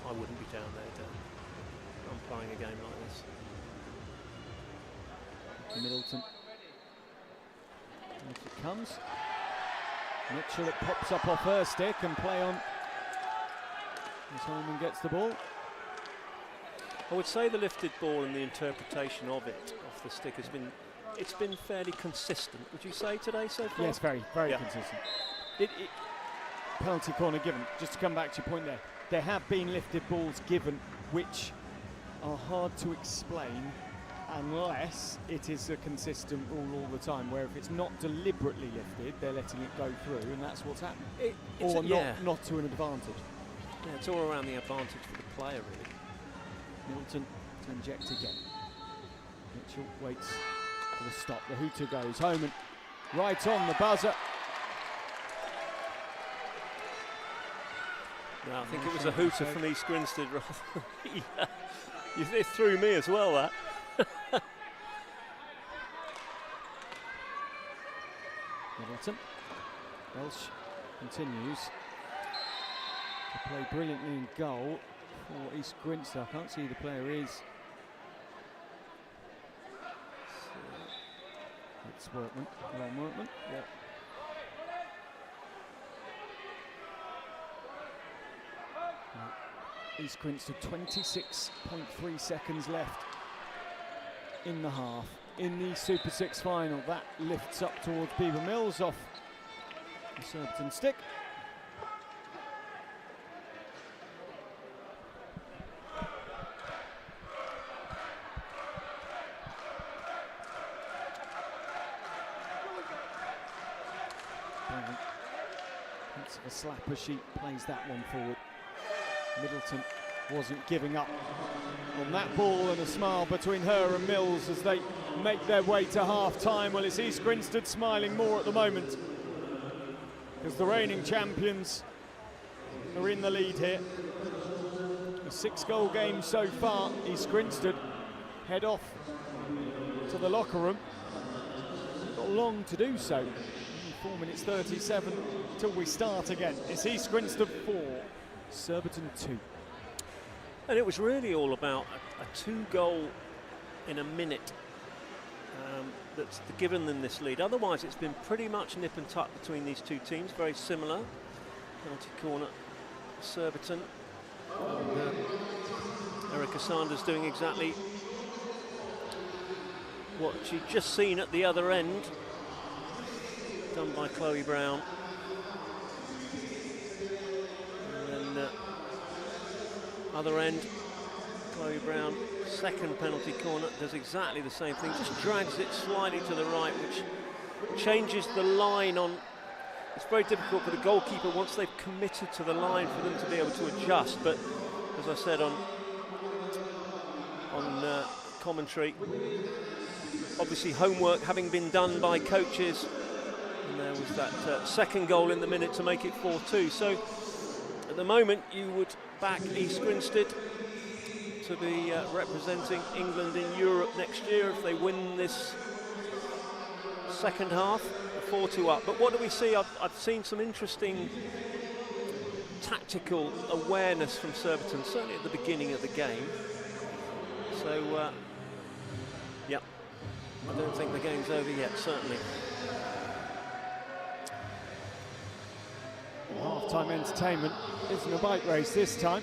I wouldn't be down there, I'm playing a game like this. Middleton. And if it comes, Mitchell, it pops up off her stick and play on as Holman gets the ball. I would say the lifted ball and the interpretation of it off the stick has been, it's been fairly consistent. Would you say today so far? Yes, very consistent. Penalty corner given. Just to come back to your point there have been lifted balls given which are hard to explain unless it is a consistent rule all the time, where if it's not deliberately lifted, they're letting it go through, and that's what's happening. Or not to an advantage. Yeah, it's all around the advantage for the player, really. Middleton to inject again. Mitchell waits for the stop. The hooter goes home and right on the buzzer. No, I think it was a hooter from East Grinstead rather. Yeah. It threw me as well, that. Middleton. Welsh continues to play brilliantly in goal for East Grinstead. I can't see who the player is. It's Workman. Ron Workman. Yep. East Grinstead, 26.3 seconds left in the half. In the Super 6 final, that lifts up towards Beaver Mills off the Surbiton stick. It's a slap as she plays that one forward. Middleton wasn't giving up on that ball, and a smile between her and Mills as they make their way to half-time. Well, it's East Grinstead smiling more at the moment because the reigning champions are in the lead here. A 6-goal game so far. East Grinstead head off to the locker room. Not long to do so. Only 4 minutes 37 till we start again. It's East Grinstead 4, Surbiton 2. And it was really all about a 2-goal in a minute that's given them this lead. Otherwise, it's been pretty much nip and tuck between these two teams, very similar. Penalty corner, Surbiton. Erica Sanders doing exactly what she'd just seen at the other end, done by Chloe Brown. And then other end, Chloe Brown, second penalty corner, does exactly the same thing, just drags it slightly to the right, which changes the line on. It's very difficult for the goalkeeper once they've committed to the line for them to be able to adjust, but as I said on commentary, obviously homework having been done by coaches, and there was that second goal in the minute to make it 4-2. So at the moment you would back East Grinstead to be representing England in Europe next year if they win this second half, 4-2 up. But what do we see? I've seen some interesting tactical awareness from Surbiton, certainly at the beginning of the game. So, yeah, I don't think the game's over yet, certainly. Half-time entertainment isn't a bike race this time.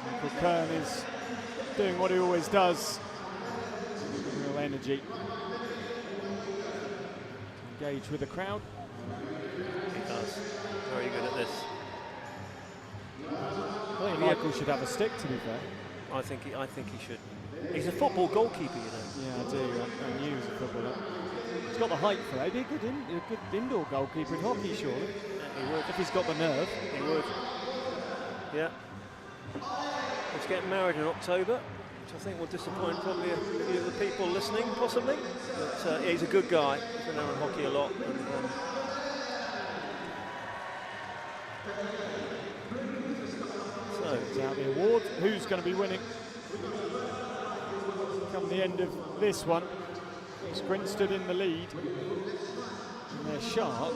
Michael Kern is doing what he always does. Real energy. Engage with the crowd. He does. Very good at this. I think Michael should have a stick, to be fair. I think he should. He's a football goalkeeper, you know. Yeah, I do. I knew he was a footballer. He's got the height for that. He'd be a good indoor goalkeeper in hockey, surely. Yeah, he would. If he's got the nerve. He would. Yeah. He's getting married in October, which I think will disappoint probably a few of the people listening, possibly. But he's a good guy. He's been around hockey a lot. And, so, now the award. Who's going to be winning? Come the end of this one. It's Grinstead in the lead. And their shark.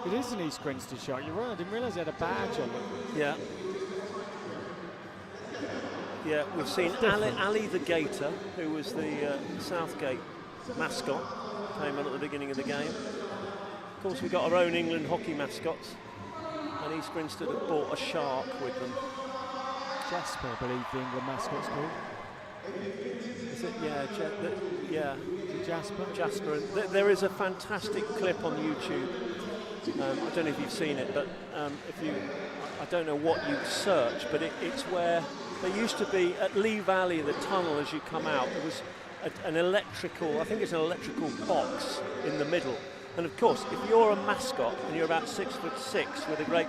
It is an East Grinstead shark. You're right. I didn't realise they had a badge on it. yeah. Yeah, we've seen Ali the Gator, who was the Southgate mascot, came on at the beginning of the game. Of course, we've got our own England hockey mascots, and East Grinstead have bought a shark with them. Jasper, I believe the England mascot's called. Is it? Yeah, yeah. Jasper. Jasper. And there is a fantastic clip on YouTube. I don't know if you've seen it, but I don't know what you search, but it's where there used to be at Lee Valley, the tunnel as you come out, there was an electrical, I think it's an electrical box in the middle. And of course, if you're a mascot and you're about 6'6" with a great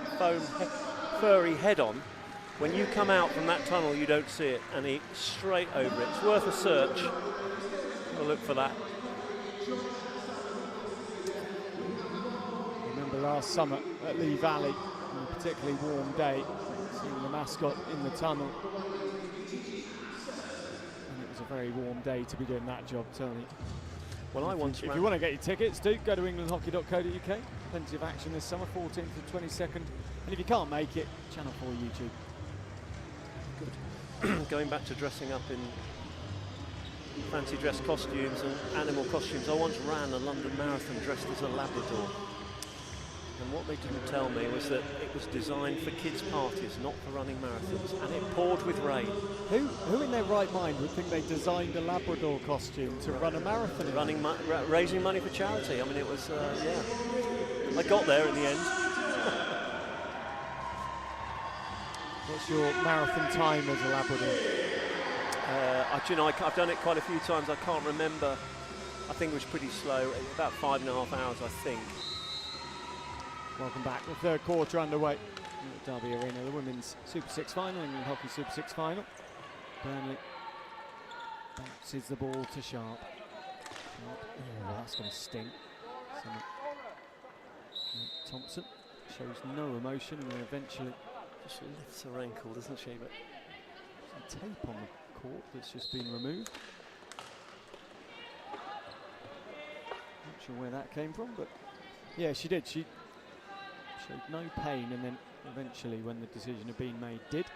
furry head on, when you come out from that tunnel, you don't see it, and it's straight over it. It's worth a search. Have a look for that. I remember last summer at Lee Valley, on a particularly warm day, seeing the mascot in the tunnel. And it was a very warm day to be doing that job, Tony. Well, if you want to get your tickets, do go to englandhockey.co.uk. Plenty of action this summer, 14th to 22nd. And if you can't make it, Channel 4 YouTube. Good. Going back to dressing up in fancy dress costumes and animal costumes, I once ran a London marathon dressed as a Labrador. And what they didn't tell me was that it was designed for kids' parties, not for running marathons, and it poured with rain. Who in their right mind would think they designed a Labrador costume to run a marathon? Raising money for charity. I mean, it was, yeah. I got there in the end. What's your marathon time as a Labrador? I've done it quite a few times. I can't remember. I think it was pretty slow, about 5.5 hours, I think. Welcome back. The third quarter underway at Derby Arena, the women's Super 6 final, England Hockey Super 6 final. Burnley bounces the ball to Sharp. Oh, that's going to sting. Thompson shows no emotion and then eventually just lifts her ankle, doesn't she? But some tape on the court that's just been removed. Not sure where that came from, but yeah, she did. She showed no pain, and then eventually, when the decision had been made, did.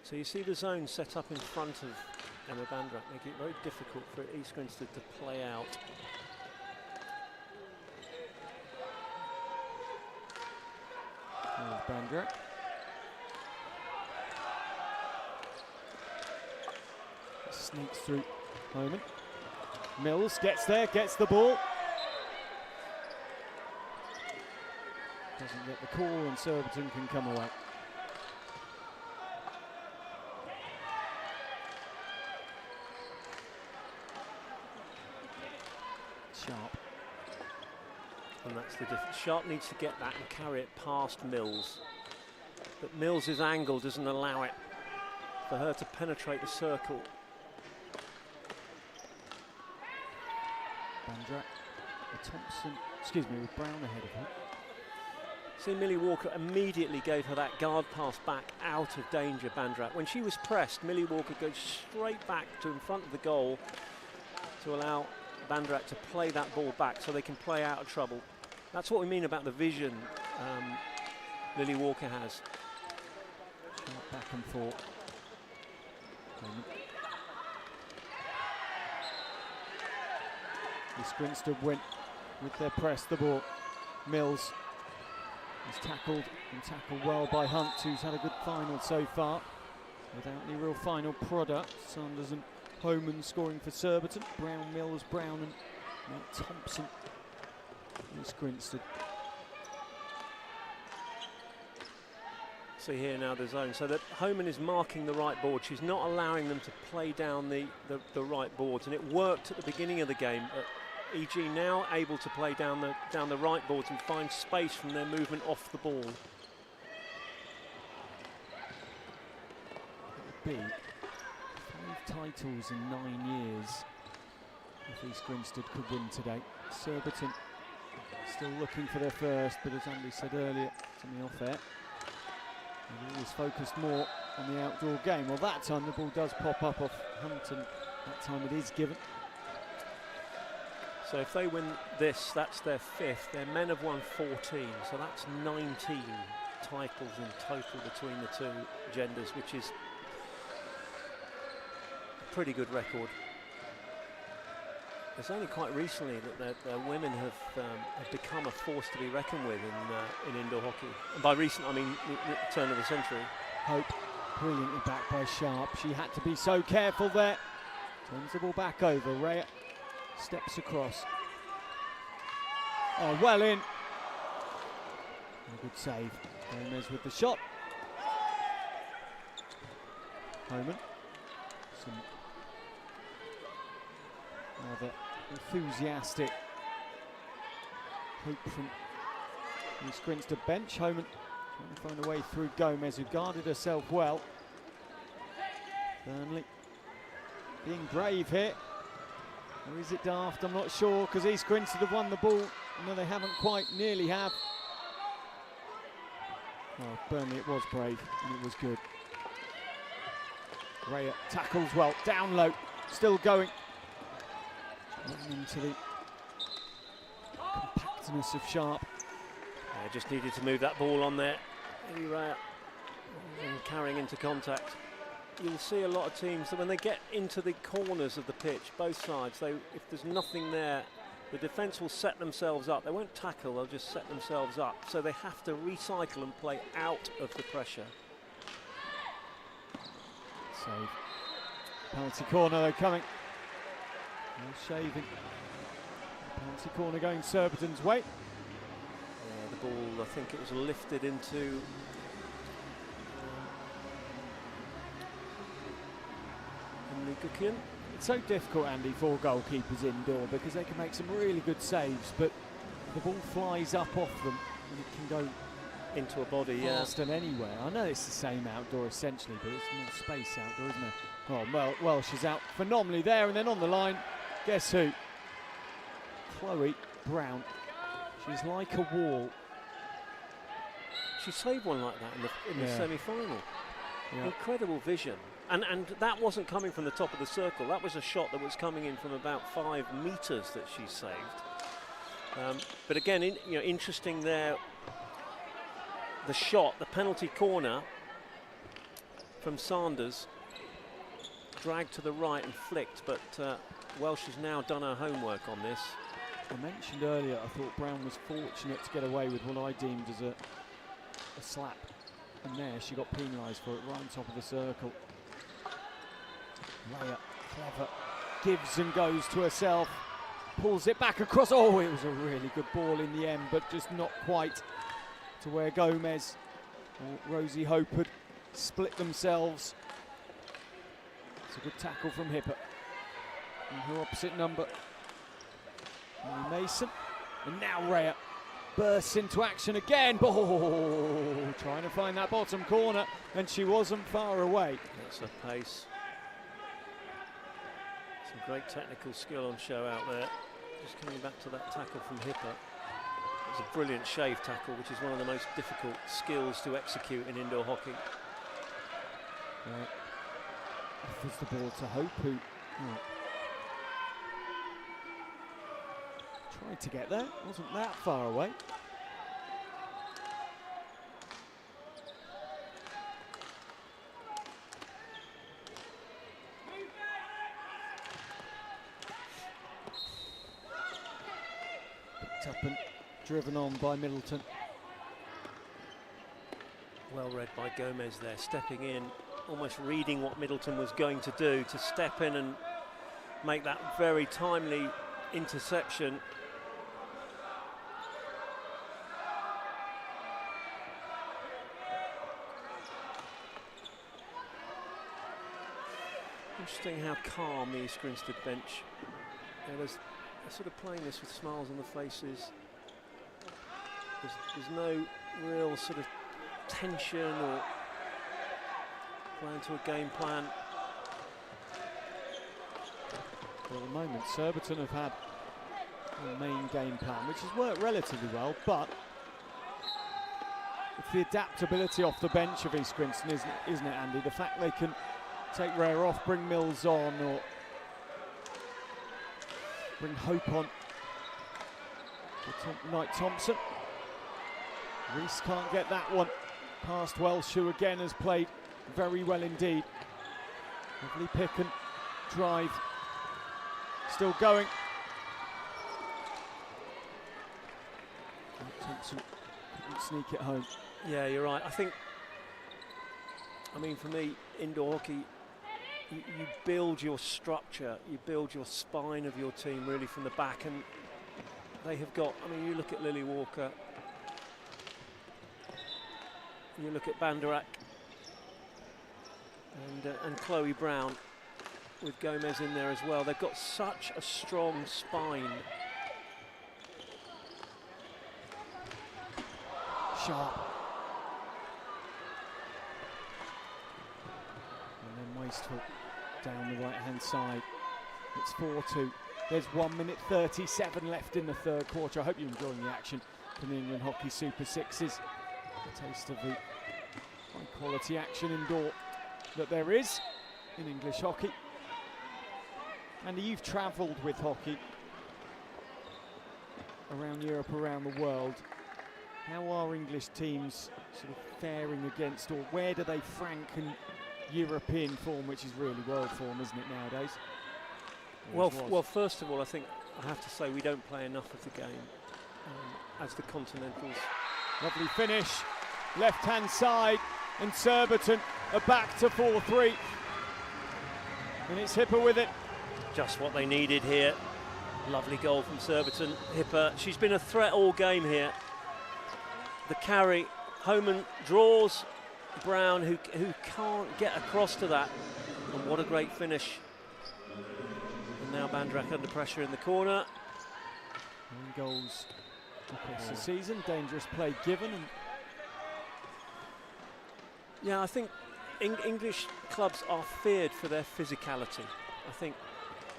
So you see the zone set up in front of Emma Bandrak, making it very difficult for East Grinstead to play out. There's Bandrak. Sneaks through Homan. Mills gets there, gets the ball. Doesn't get the call, and Surbiton can come away. Sharp. And that's the difference. Sharp needs to get that and carry it past Mills. But Mills's angle doesn't allow it for her to penetrate the circle. Bandrak, Thompson excuse me, with Brown ahead of her. See, Millie Walker immediately gave her that guard pass back out of danger, Bandrat. When she was pressed, Millie Walker goes straight back to in front of the goal to allow Bandrat to play that ball back so they can play out of trouble. That's what we mean about the vision Millie Walker has. Back and forth. This Grinstead win with their press, the ball. Mills is tackled and tackled well by Hunt, who's had a good final so far without any real final product. Sanders and Homan scoring for Surbiton. Brown, Mills, Brown and Matt Thompson. This Grinstead. See here now the zone, so that Homan is marking the right board. She's not allowing them to play down the right boards, and it worked at the beginning of the game. EG now able to play down the right boards and find space from their movement off the ball. It would be 5 titles in 9 years if East Grinstead could win today. Surbiton still looking for their first, but as Andy said earlier to me off air, they've always focused more on the outdoor game. Well, that time the ball does pop up off Hunt, and that time it is given. So if they win this, that's their 5th. Their men have won 14, so that's 19 titles in total between the two genders, which is a pretty good record. It's only quite recently that their women have become a force to be reckoned with in indoor hockey. And by recent, I mean the turn of the century. Hope brilliantly back by Sharp. She had to be so careful there. Turns the ball back over. Rhea steps across. Oh, well in. A good save. Gomez with the shot. Homan. Some rather enthusiastic hope from the Grinstead bench. Homan trying to find a way through Gomez, who guarded herself well. Burnley being brave here. Or is it daft? I'm not sure, because East Grinstead have won the ball. No, they haven't quite, nearly have. Oh, Burnley, it was brave, and it was good. Rhea tackles well, down low, still going. Running into the compactness of Sharp. Yeah, just needed to move that ball on there. Maybe Rhea and carrying into contact. You'll see a lot of teams that when they get into the corners of the pitch, both sides, if there's nothing there, the defence will set themselves up. They won't tackle, they'll just set themselves up. So they have to recycle and play out of the pressure. Save. Penalty corner though coming. No shaving. Penalty corner going Surbiton's way. Yeah, the ball, I think it was lifted into Buckingham. It's so difficult, Andy, for goalkeepers indoor because they can make some really good saves, but the ball flies up off them and it can go into a body, fast and anywhere. I know it's the same outdoor essentially, but it's more space outdoor, isn't it? Oh, well, Welsh is out phenomenally there, and then on the line, guess who? Chloe Brown. She's like a wall. She saved one like that in the semi-final. Yeah. Incredible vision. And that wasn't coming from the top of the circle. That was a shot that was coming in from about 5 metres that she saved. But again, interesting there. The shot, the penalty corner from Sanders, dragged to the right and flicked, but Welsh has now done her homework on this. I mentioned earlier I thought Brown was fortunate to get away with what I deemed as a slap, and there she got penalised for it right on top of the circle. Rhea, clever, gives and goes to herself, pulls it back across. Oh, it was a really good ball in the end, but just not quite to where Gomez or Rosie Hope had split themselves. It's a good tackle from Hipper. And her opposite number, Mason. And now Rhea bursts into action again. Oh, trying to find that bottom corner, and she wasn't far away. That's a pace. Some great technical skill on show out there. Just coming back to that tackle from Hipper. It's a brilliant shave tackle, which is one of the most difficult skills to execute in indoor hockey. Offers the ball to Hope, who tried to get there, wasn't that far away. Picked up and driven on by Middleton. Well read by Gomez there, stepping in, almost reading what Middleton was going to do, to step in and make that very timely interception. Interesting how calm the East Grinstead bench. They're sort of playing this with smiles on the faces. There's no real sort of tension or playing to a game plan. For the moment, Surbiton have had a main game plan, which has worked relatively well, but it's the adaptability off the bench of East Grinstead, isn't it, Andy? The fact they can take Rare off, bring Mills on, or bring Hope on. Knight Thompson. Reese can't get that one past Welsh, who again has played very well indeed. Lovely pick and drive. Still going. Thompson couldn't sneak it home. Yeah, you're right. I mean, for me, indoor hockey, you build your structure, you build your spine of your team really from the back, and they have got, I mean, you look at Lily Walker, you look at Banderak and Chloe Brown with Gomez in there as well. They've got such a strong spine. Sharp. And then Wasteful down the right-hand side. It's 4-2. There's 1 minute 37 left in the third quarter. I hope you're enjoying the action from the England Hockey Super Sixes. A taste of the high-quality action indoor that there is in English hockey. Andy, you've travelled with hockey around Europe, around the world. How are English teams sort of faring against, or where do they frank in European form, which is really world form, isn't it, nowadays? Well, first of all, I think I have to say we don't play enough of the game as the Continentals. Lovely finish, left-hand side, and Surbiton are back to 4-3. And it's Hipper with it. Just what they needed here. Lovely goal from Surbiton. Hipper, she's been a threat all game here. The carry, Homan draws Brown, who can't get across to that. And what a great finish. And now Banderak under pressure in the corner. 9 goals across the season, dangerous play given. And yeah, I think English clubs are feared for their physicality. I think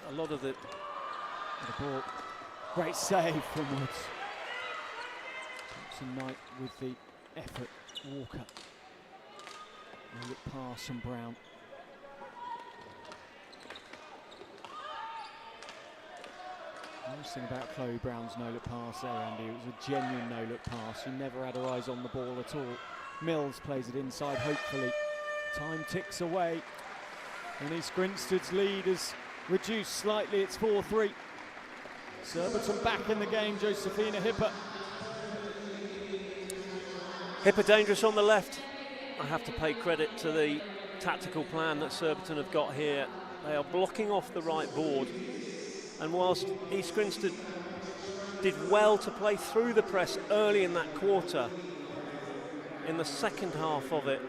a lot of the ball, great save from Woods. Thompson Knight with the effort. Walker. No look pass from Brown. Nice thing about Chloe Brown's no-look pass there, Andy, it was a genuine no-look pass. She never had her eyes on the ball at all. Mills plays it inside, hopefully. Time ticks away, and East Grinstead's lead is reduced slightly. It's 4-3. Surbiton back in the game, Josephina Hipper. Hipper dangerous on the left. I have to pay credit to the tactical plan that Surbiton have got here. They are blocking off the right board. And whilst East Grinstead did well to play through the press early in that quarter, in the second half of it,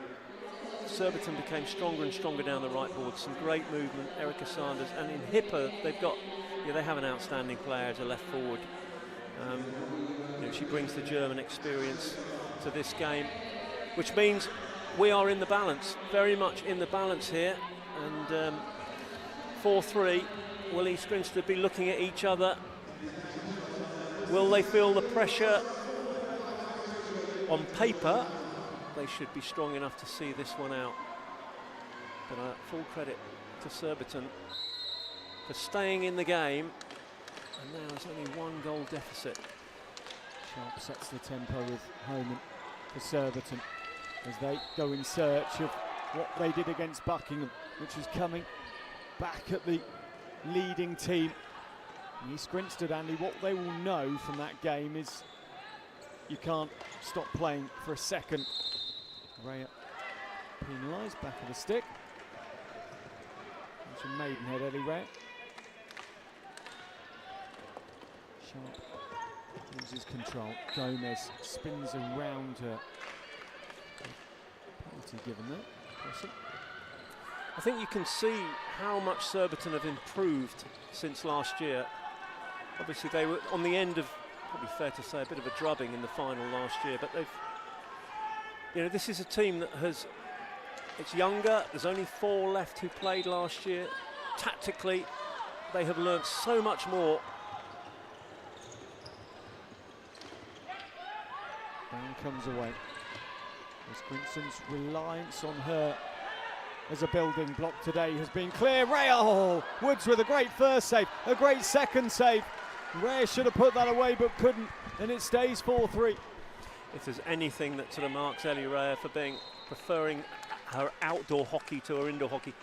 Surbiton became stronger and stronger down the right board. Some great movement, Erica Sanders, and in Hipper they have an outstanding player as a left forward. She brings the German experience to this game, which means we are in the balance, very much in the balance here. And 4-3. Will East Grinstead be looking at each other? Will they feel the pressure on paper, they should be strong enough to see this one out. But full credit to Surbiton for staying in the game, and now there's only 1 goal deficit. Sharp sets the tempo with Homan for Surbiton as they go in search of what they did against Buckingham, which is coming back at the leading team. And East Grinstead, Andy, what they will know from that game is you can't stop playing for a second. Raya penalised, back of the stick. That's a maidenhead, Ellie Raya. Sharp loses control. Gomez spins around her. Penalty given there. Awesome. I think you can see how much Surbiton have improved since last year. Obviously they were on the end of, probably fair to say, a bit of a drubbing in the final last year, but they've, you know, this is a team that has, it's younger, there's only 4 left who played last year. Tactically, they have learned so much more. Brown comes away. As Grinstead's reliance on her as a building block today has been clear. Ray, oh, Woods with a great first save, a great second save. Ray should have put that away but couldn't, and it stays 4-3. If there's anything that sort of marks Ellie Raya for preferring her outdoor hockey to her indoor hockey,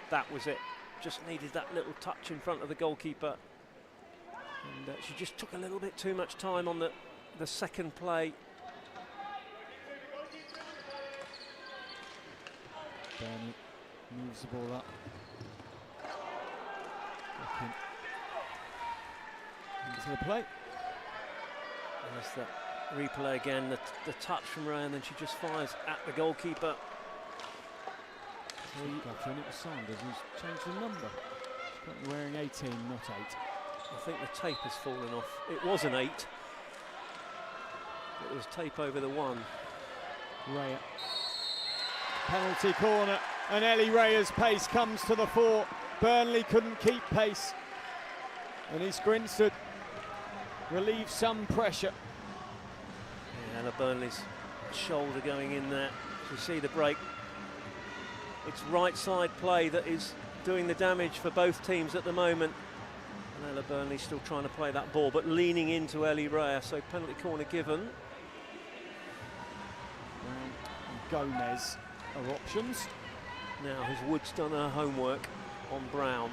that was it. Just needed that little touch in front of the goalkeeper, and she just took a little bit too much time on the second play. Burnley moves the ball up. Into the play. There's that replay again, the touch from Ray, and then she just fires at the goalkeeper. And it was Sanders who's changed the number. She's currently wearing 18, not 8. I think the tape has fallen off. It was an 8. It was tape over the 1. Raya. Penalty corner, and Ellie Raya's pace comes to the fore. Burnley couldn't keep pace, and East Grinstead relieves some pressure. Yeah, Ella Burnley's shoulder going in there. You see the break. It's right side play that is doing the damage for both teams at the moment. And Ella Burnley still trying to play that ball, but leaning into Ellie Raya, so penalty corner given. Brown and Gomez are options. Now has Woods done her homework on Brown?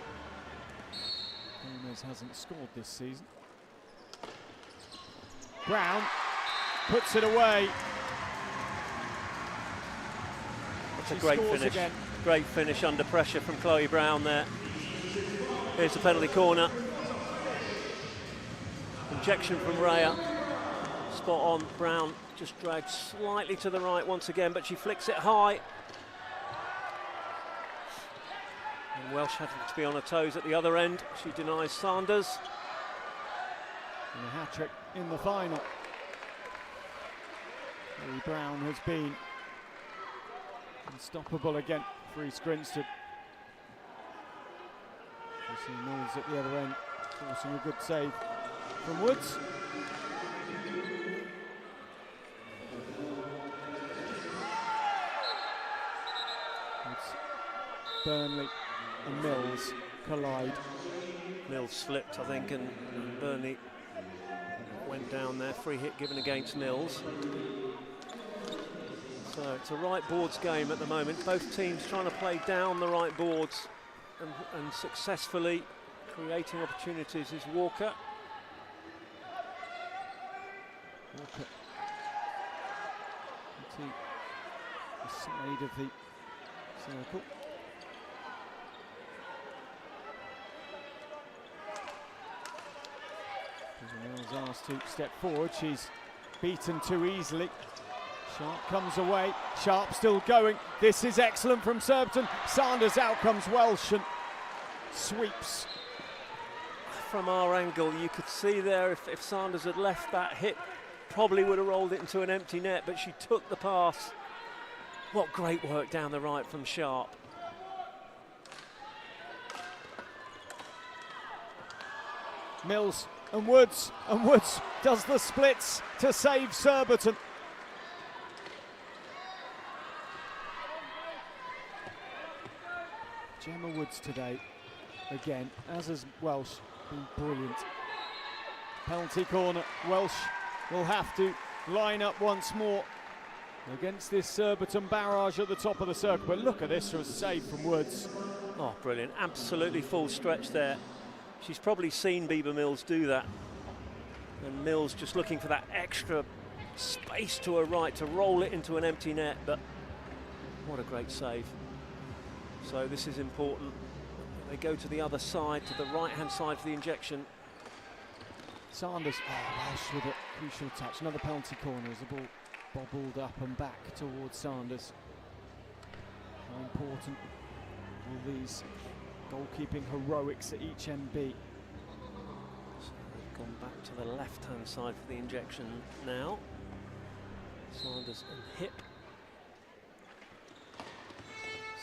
Gomez hasn't scored this season. Brown puts it away. That's a great finish. Again. Great finish under pressure from Chloe Brown there. Here's the penalty corner. Injection from Raya. Spot on. Brown just dragged slightly to the right once again, but she flicks it high. And Welsh having to be on her toes at the other end. She denies Sanders. And a hat-trick in the final. Chloe Brown has been unstoppable again for East Grinstead. You see Mills at the other end, forcing a good save from Woods. Burnley and Mills collide. Mills slipped, I think, and Burnley went down there. Free hit given against Mills. So it's a right boards game at the moment. Both teams trying to play down the right boards and successfully creating opportunities is Walker. Walker to the side of the circle. Mills asked to step forward. She's beaten too easily. Sharp comes away. Sharp still going. This is excellent from Surbiton. Sanders out comes Welsh and sweeps. From our angle, you could see there if Sanders had left that hit, probably would have rolled it into an empty net, but she took the pass. What great work down the right from Sharp. Mills and Woods does the splits to save Surbiton. Gemma Woods today, again, as has Welsh, been brilliant. Penalty corner, Welsh will have to line up once more against this Surbiton barrage at the top of the circle. But look at this, for a save from Woods. Oh, brilliant, absolutely full stretch there. She's probably seen Bieber Mills do that. And Mills just looking for that extra space to her right to roll it into an empty net, but what a great save. So this is important. They go to the other side, to the right-hand side for the injection. Sanders, Welsh with a crucial touch. Another penalty corner as the ball bobbled up and back towards Sanders. How important will these goalkeeping heroics at each MB? So they've gone back to the left-hand side for the injection now. Sanders and hip.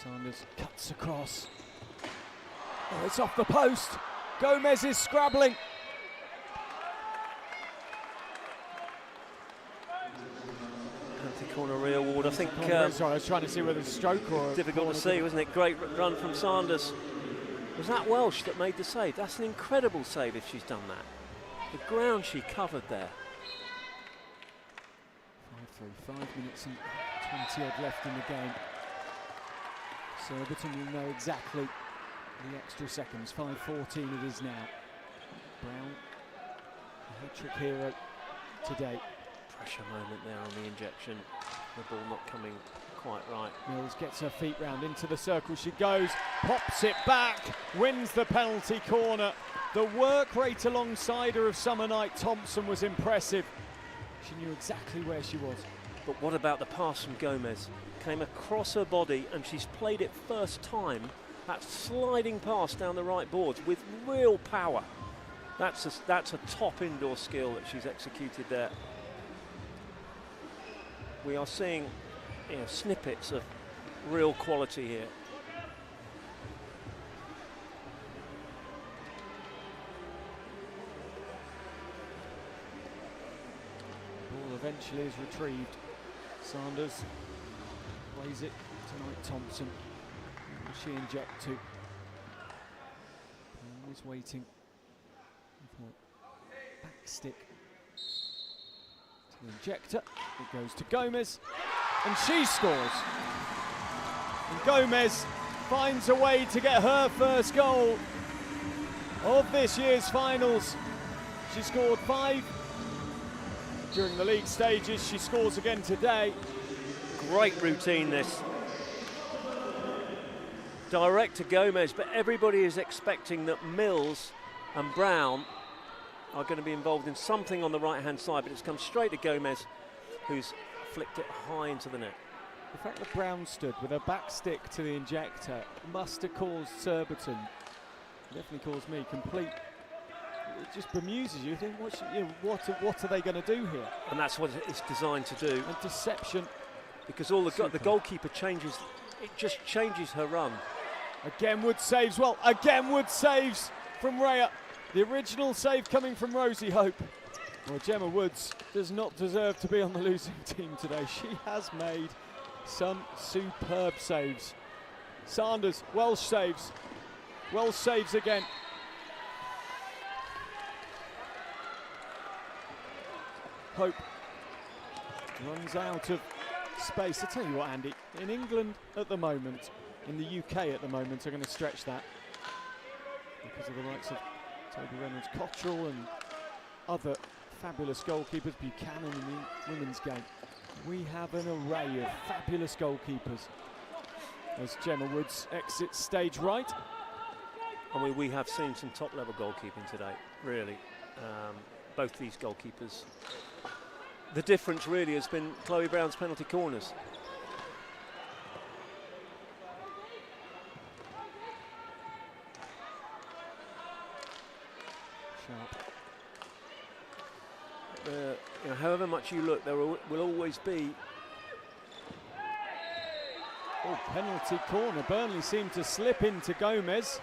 Sanders cuts across. Oh, it's off the post. Gomez is scrabbling. Penalty corner re-award. I think. Sorry, I was trying to see whether it's a stroke or. Difficult to see, wasn't it? Great run from Sanders. Was that Welsh that made the save? That's an incredible save if she's done that. The ground she covered there. 5 minutes and 20 odd left in the game. Surbiton will know exactly the extra seconds. 5:14 it is now. Brown, the hat-trick hero today. Pressure moment there on the injection. The ball not coming quite right. Mills gets her feet round into the circle. She goes, pops it back, wins the penalty corner. The work rate alongside her of Summer Knight Thompson was impressive. She knew exactly where she was. But what about the pass from Gomez? Came across her body and she's played it first time. That sliding pass down the right boards with real power. That's a top indoor skill that she's executed there. We are seeing, snippets of real quality here. Ball eventually is retrieved. Sanders plays it to Knight Thompson. Who will she inject to? Always waiting for back stick to the injector. It goes to Gomez, and she scores. And Gomez finds a way to get her first goal of this year's finals. She scored 5 during the league stages. She scores again today. Great routine this. Direct to Gomez, but everybody is expecting that Mills and Brown are going to be involved in something on the right-hand side, but it's come straight to Gomez, who's flicked it high into the net. The fact that Brown stood with her back stick to the injector must have caused Surbiton, definitely caused me, complete. It just bemuses you. You think, what are they going to do here? And that's what it's designed to do. And deception. Because all the goalkeeper changes, it just changes her run. Again, Wood saves well. Again, Wood saves from Rhea. The original save coming from Rosie Hope. Well, Gemma Woods does not deserve to be on the losing team today. She has made some superb saves. Sanders, Welsh saves. Welsh saves again. Hope runs out of space. I tell you what, Andy, in England at the moment, in the UK at the moment, are going to stretch that because of the likes of Toby Reynolds, Cottrell and other fabulous goalkeepers, Buchanan in the women's game. We have an array of fabulous goalkeepers as Gemma Woods exits stage right. I mean, we have seen some top-level goalkeeping today, really. Both these goalkeepers. The difference really has been Chloe Brown's penalty corners. Sharp. However much you look, there will always be. Oh, penalty corner. Burnley seemed to slip into Gomez.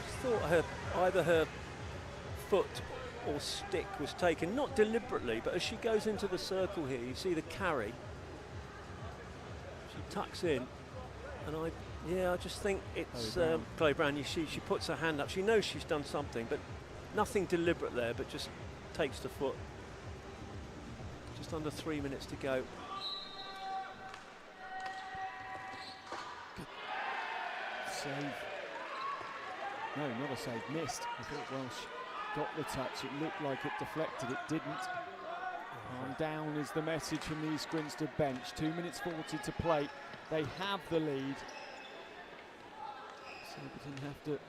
Just thought either her foot or stick was taken, not deliberately, but as she goes into the circle here, you see the carry. She tucks in, And I just think it's Chloe Brown. She puts her hand up. She knows she's done something, but nothing deliberate there, but just takes the foot. Just under 3 minutes to go. Save. No, not a save. Missed. I thought Welsh got the touch. It looked like it deflected. It didn't. Calm down is the message from the East Grinstead bench. 2 minutes 40 to play. They have the lead. Surbiton have to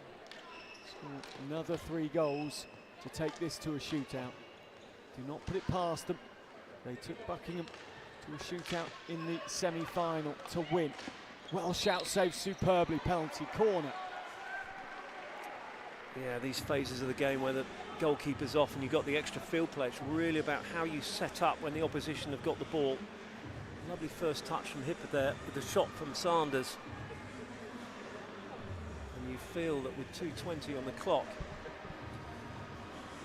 score another 3 goals to take this to a shootout. Do not put it past them. They took Buckingham to a shootout in the semi-final to win. Welsh out-saved superbly, penalty corner. Yeah, these phases of the game where the goalkeeper's off and you've got the extra field play, it's really about how you set up when the opposition have got the ball. Lovely first touch from Hipper there with the shot from Sanders. And you feel that with 2:20 on the clock,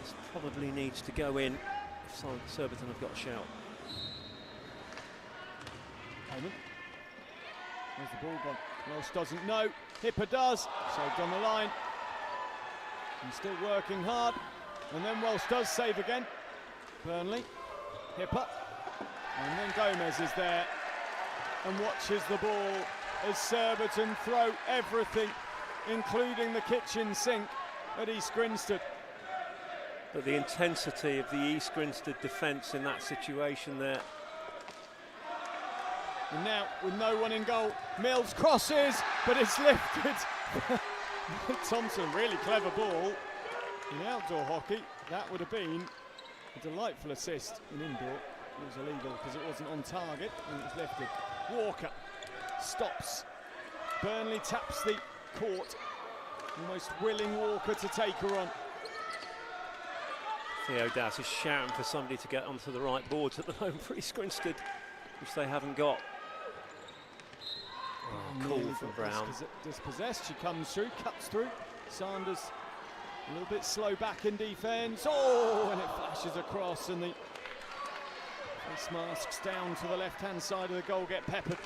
this probably needs to go in if Surbiton have got a shout. Where's the ball gone? Welsh doesn't know. Hipper does. Saved on the line. He's still working hard. And then Welsh does save again. Burnley. Hipper. And then Gomez is there and watches the ball as Surbiton throw everything, including the kitchen sink at East Grinstead. But the intensity of the East Grinstead defence in that situation there. And now, with no one in goal, Mills crosses, but it's lifted. Thompson, really clever ball. In outdoor hockey, that would have been a delightful assist. In indoor, it was illegal because it wasn't on target and it was lifted. Walker stops. Burnley taps the court. Almost willing Walker to take her on. Theo Das is shouting for somebody to get onto the right boards at the moment for East Grinstead, which they haven't got. Cool from Brown. Dispossessed, she comes through, cuts through. Sanders a little bit slow back in defence. Oh, and it flashes across, and the face masks down to the left-hand side of the goal get peppered.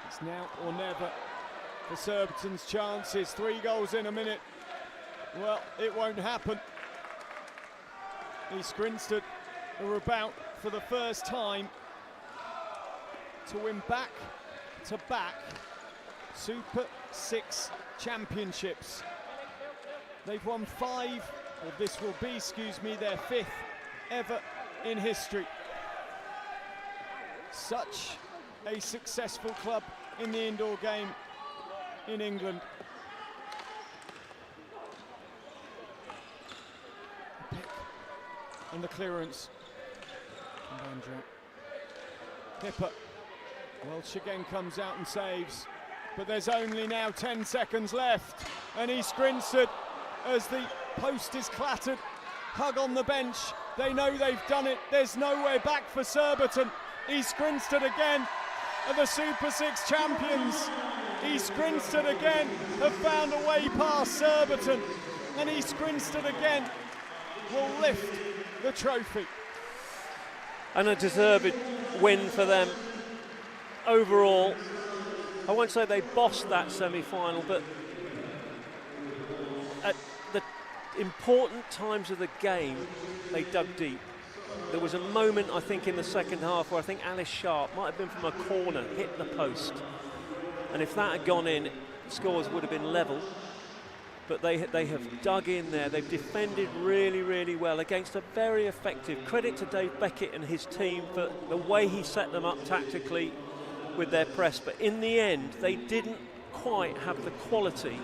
It's now or never for Surbiton's chances. 3 goals in a minute. Well, it won't happen. East Grinstead are about, for the first time, to win back-to-back Super 6 championships. They've won 5, or this will be, their 5th ever in history. Such a successful club in the indoor game in England. The pick and the clearance. Hipper. Welsh again comes out and saves, but there's only now 10 seconds left, and East Grinstead, as the post is clattered, hug on the bench. They know they've done it. There's nowhere back for Surbiton. East Grinstead again are the Super 6 champions. East Grinstead again have found a way past Surbiton, and East Grinstead again will lift the trophy. And a deserved win for them. Overall, I won't say they bossed that semi-final, but at the important times of the game, they dug deep. There was a moment, I think, in the second half where I think Alice Sharp might have been from a corner, hit the post. And if that had gone in, scores would have been level. But they have dug in there. They've defended really, really well against a very effective. Credit to Dave Beckett and his team for the way he set them up tactically with their press. But in the end, they didn't quite have the quality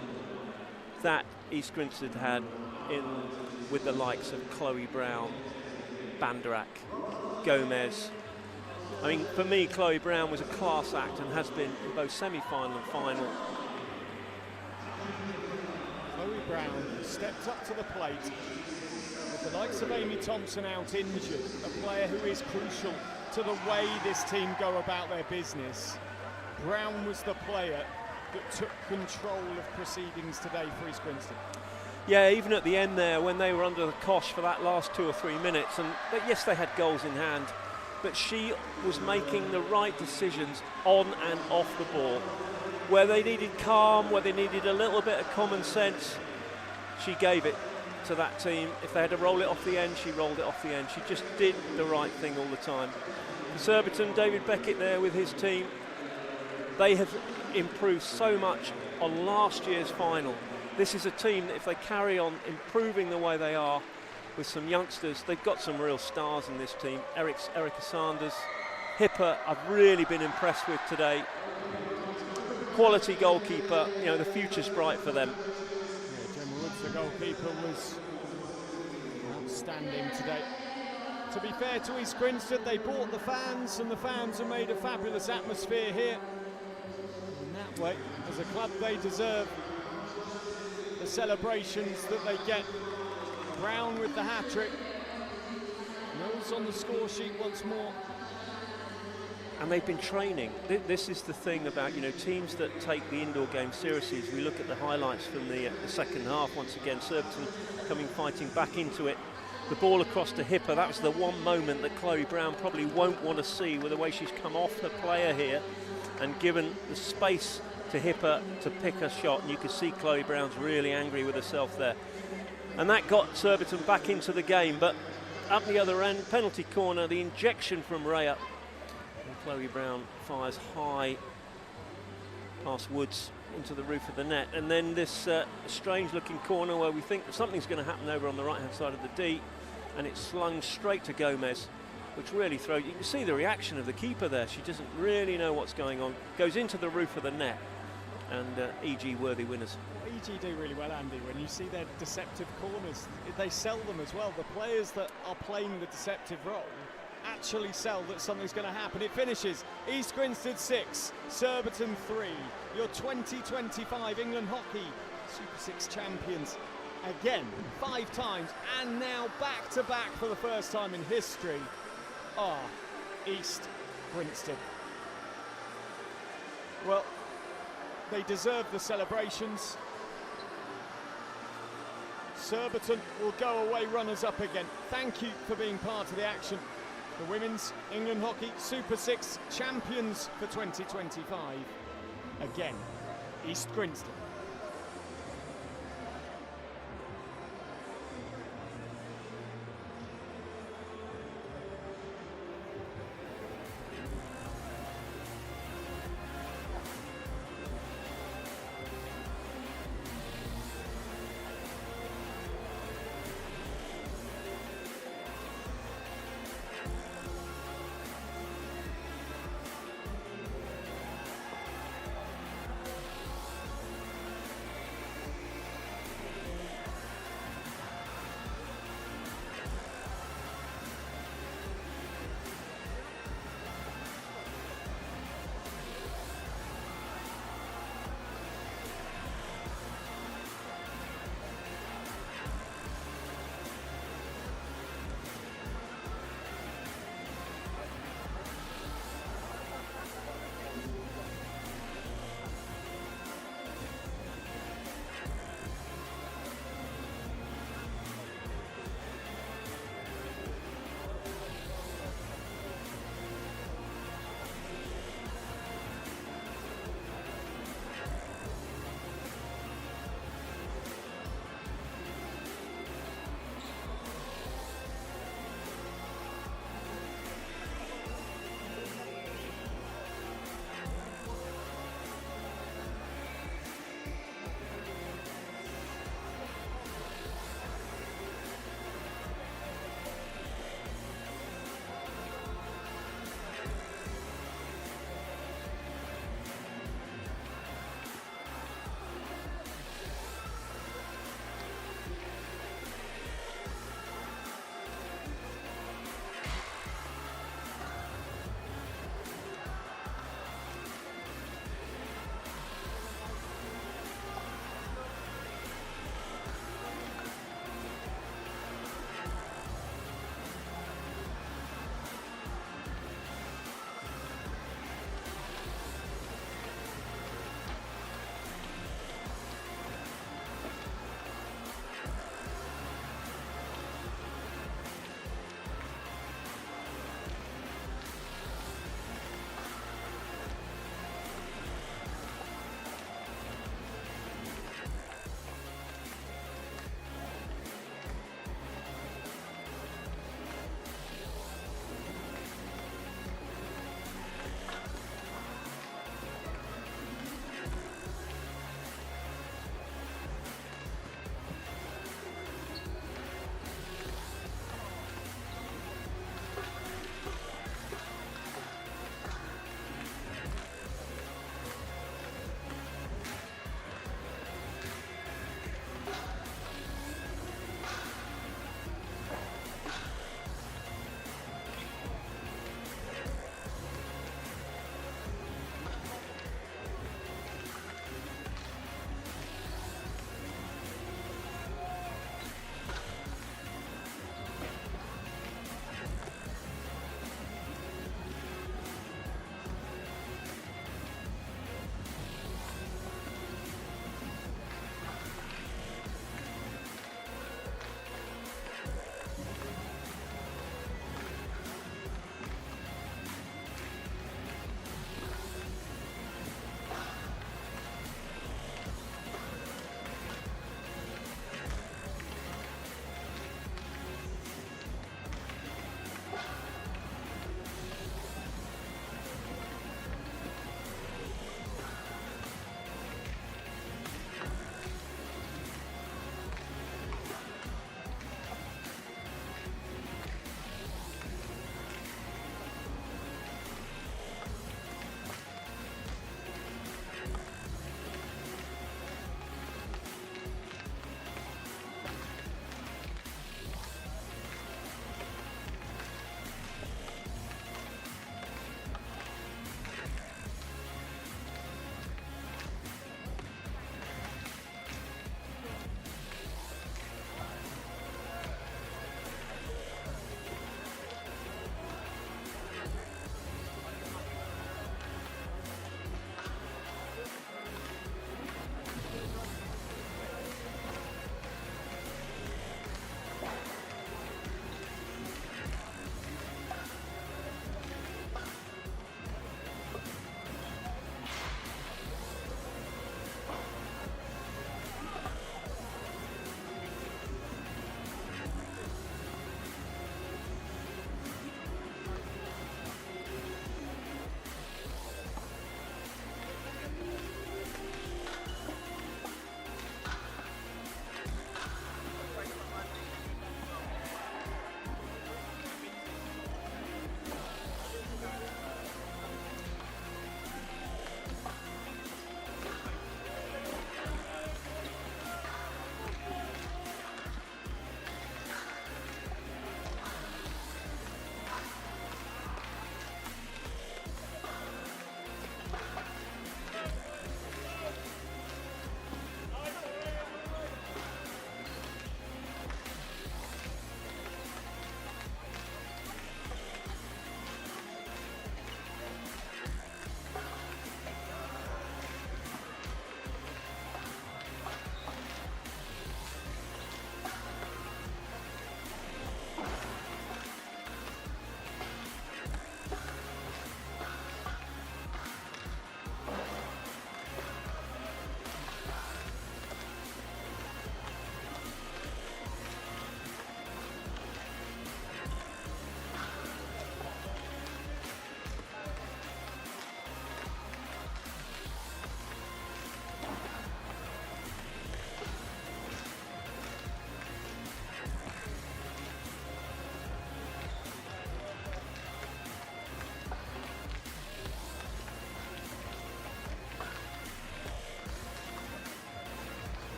that East Grinstead had with the likes of Chloe Brown, Banderak, Gomez. I mean, for me, Chloe Brown was a class act and has been in both semi-final and final. Chloe Brown stepped up to the plate with the likes of Amy Thompson out injured, a player who is crucial to the way this team go about their business. Brown was the player that took control of proceedings today for East Grinstead. Yeah, even at the end there, when they were under the cosh for that last 2 or 3 minutes, and yes, they had goals in hand, but she was making the right decisions on and off the ball. Where they needed calm, where they needed a little bit of common sense, she gave it to that team. If they had to roll it off the end, she rolled it off the end. She just did the right thing all the time. For Surbiton, David Beckett there with his team, they have improved so much on last year's final. This is a team that if they carry on improving the way they are with some youngsters, they've got some real stars in this team. Erica Sanders, Hipper, I've really been impressed with today. Quality goalkeeper, you know, the future's bright for them. Yeah, Gemma Woods, the goalkeeper, was outstanding today. To be fair to East Grinstead, they bought the fans, and the fans have made a fabulous atmosphere here. In that way, as a club, they deserve the celebrations that they get. Brown with the hat-trick. Mills on the score sheet once more. And they've been training. This is the thing about, you know, teams that take the indoor game seriously. As we look at the highlights from the second half, once again, Surbiton coming fighting back into it. The ball across to Hipper, that was the one moment that Chloe Brown probably won't want to see, with the way she's come off her player here and given the space to Hipper to pick a shot. And you can see Chloe Brown's really angry with herself there. And that got Surbiton back into the game. But up the other end, penalty corner, the injection from Rhea. And Chloe Brown fires high past Woods into the roof of the net. And then this strange looking corner where we think something's going to happen over on the right hand side of the D. And it's slung straight to Gomez, which really throws. You can see the reaction of the keeper there. She doesn't really know what's going on. Goes into the roof of the net. And E.G. worthy winners. E.G. do really well, Andy, when you see their deceptive corners. They sell them as well. The players that are playing the deceptive role actually sell that something's going to happen. It finishes East Grinstead 6, Surbiton 3. Your 2025 England Hockey Super 6 champions. Again, 5 times, and now back-to-back for the first time in history are East Grinstead. Well, they deserve the celebrations. Surbiton will go away runners-up again. Thank you for being part of the action. The Women's England Hockey Super 6 champions for 2025. Again, East Grinstead.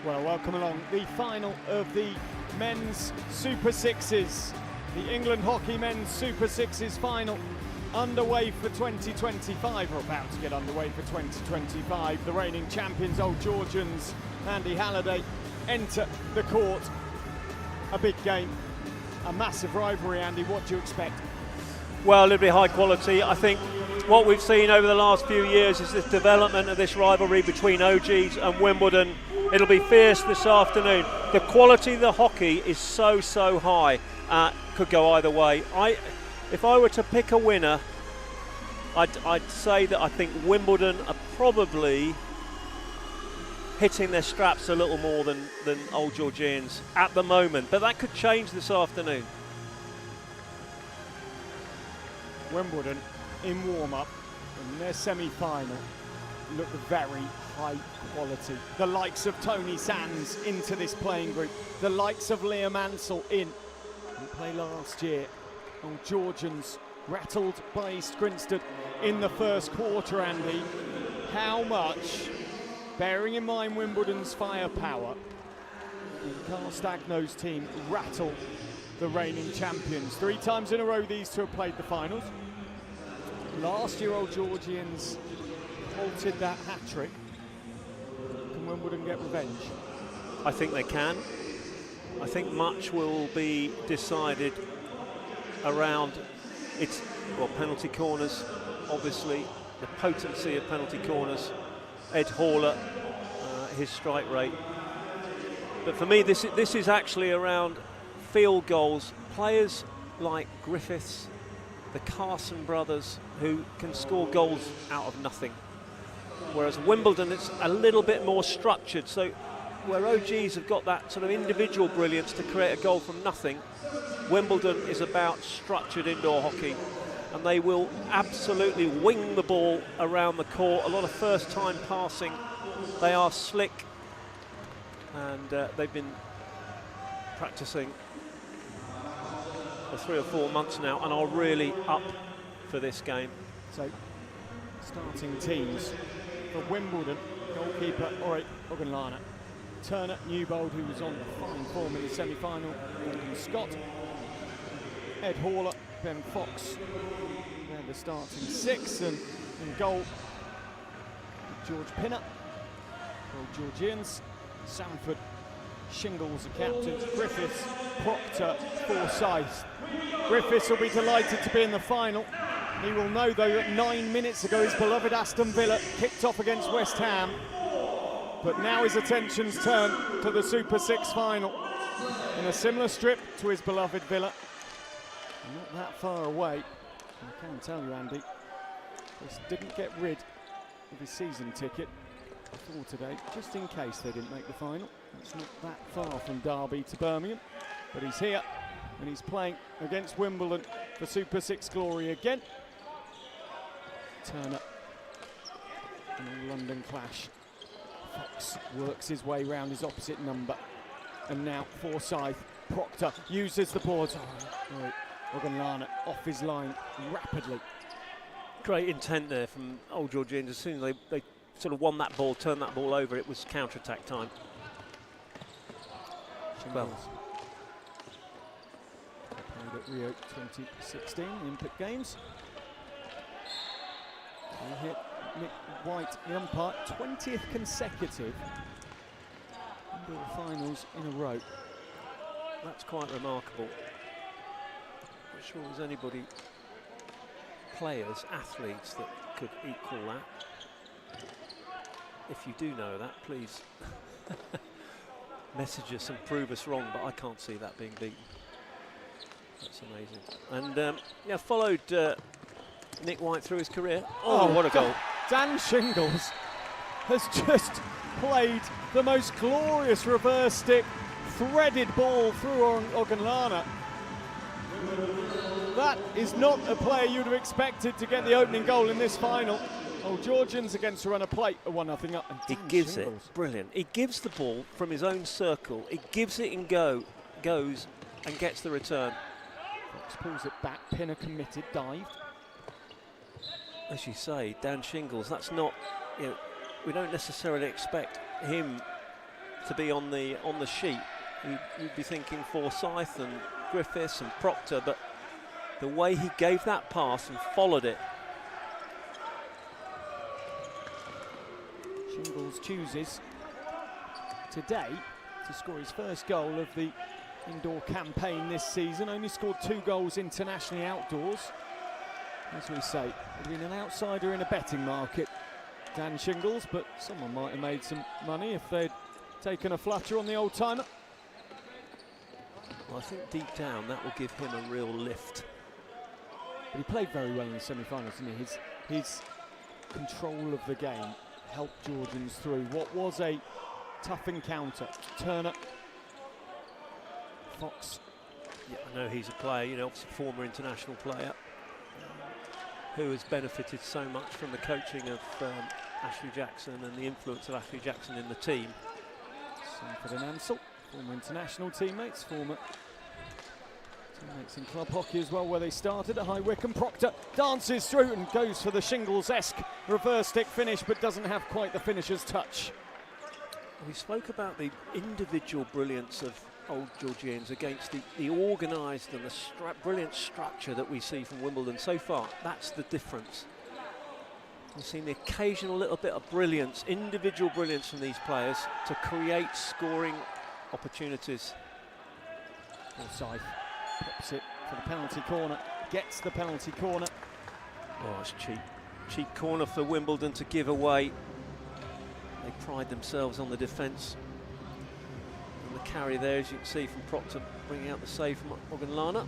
Well, welcome along. The final of the men's Super Sixes. The England Hockey Men's Super Sixes final underway for 2025, or about to get underway for 2025. The reigning champions, Old Georgians, Andy Halliday, enter the court. A big game, a massive rivalry. Andy, what do you expect? Well, it'll be high quality. I think what we've seen over the last few years is this development of this rivalry between OGs and Wimbledon. It'll be fierce this afternoon. The quality of the hockey is so high. Could go either way. If I were to pick a winner, I'd say that I think Wimbledon are probably hitting their straps a little more than Old Georgians at the moment, but that could change this afternoon. Wimbledon in warm-up in their semi-final look very high quality. The likes of Tony Sands into this playing group, the likes of Liam Ansell in play last year. Old Georgians rattled by East Grinstead in the first quarter, Andy. How much, bearing in mind Wimbledon's firepower, did Carl Stagno's team rattle the reigning champions? 3 times in a row these two have played the finals. Last year Old Georgians halted that hat-trick. Can Wimbledon get revenge? I think they can. I think much will be decided around penalty corners, obviously, the potency of penalty corners, Ed Hawler, his strike rate. But for me, this is actually around field goals. Players like Griffiths, the Carson brothers, who can score goals out of nothing. Whereas Wimbledon, it's a little bit more structured. So where OGs have got that sort of individual brilliance to create a goal from nothing, Wimbledon is about structured indoor hockey, and they will absolutely wing the ball around the court. A lot of first-time passing. They are slick, and they've been practicing for 3 or 4 months now and are really up for this game. So, starting teams for Wimbledon: goalkeeper Ori Ogunlana, Turner, Newbold, who was on fine form in the semi-final, Duncan Scott, Ed Hawler, Ben Fox. They're the starting 6, and in goal, George Pinner, Old Georgians, Sanford, Shingles, the captain, Griffiths, Proctor, Forsyth. Griffiths will be delighted to be in the final. He will know, though, that 9 minutes ago his beloved Aston Villa kicked off against West Ham. But now his attention's turned to the Super 6 final in a similar strip to his beloved Villa. Not that far away. I can tell you, Andy, this didn't get rid of his season ticket before today, just in case they didn't make the final. It's not that far from Derby to Birmingham, but he's here and he's playing against Wimbledon for Super 6 glory again. Turner in a London clash. Fox works his way round his opposite number, and now Forsyth. Proctor uses the boards. Ogunlana off his line rapidly. Great intent there from Old Georgians. As soon as they sort of won that ball, turned that ball over, it was counter-attack time. Well, played at Rio 2016 Olympic Games. He hit Nick White, the umpire, 20th consecutive indoor finals in a row. that's quite remarkable. Not sure there's anybody, players, athletes, that could equal that. If you do know that, please message us and prove us wrong, but I can't see that being beaten. That's amazing. And yeah, followed Nick White through his career. Oh, what a goal. Dan Shingles has just played the most glorious reverse stick, threaded ball through Ogunlana. That is not a player you'd have expected to get the opening goal in this final. Oh, Georgians against a runner plate, a 1-0 up. And he gives it, brilliant. He gives the ball from his own circle. He gives it and goes and gets the return. Fox pulls it back, Pinner committed, dived. As you say, Dan Shingles, that's not, you know, we don't necessarily expect him to be on the sheet, you'd be thinking Forsyth and Griffiths and Proctor, but the way he gave that pass and followed it. Shingles chooses today to score his first goal of the indoor campaign this season. Only scored 2 goals internationally outdoors. As we say, he's been an outsider in a betting market, Dan Shingles, but someone might have made some money if they'd taken a flutter on the old-timer. Well, I think deep down that will give him a real lift. But he played very well in the semi-finals, didn't he? His control of the game helped Georgians through what was a tough encounter. Turner, Fox. Yeah, I know he's a player, you know, obviously former international player, who has benefited so much from the coaching of Ashley Jackson and the influence of Ashley Jackson in the team. Sanford and Ansell, former international teammates, former teammates in club hockey as well, where they started at High Wycombe. Proctor dances through and goes for the Shingles-esque reverse stick finish, but doesn't have quite the finisher's touch. We spoke about the individual brilliance of Old Georgians against the organised and the brilliant structure that we see from Wimbledon so far. That's the difference. We've seen the occasional little bit of brilliance, individual brilliance from these players to create scoring opportunities. Forsyth pops it for the penalty corner, gets the penalty corner. Oh, it's cheap. Cheap corner for Wimbledon to give away. They pride themselves on the defence. And the carry there, as you can see from Proctor, bringing out the save from Ogunlana.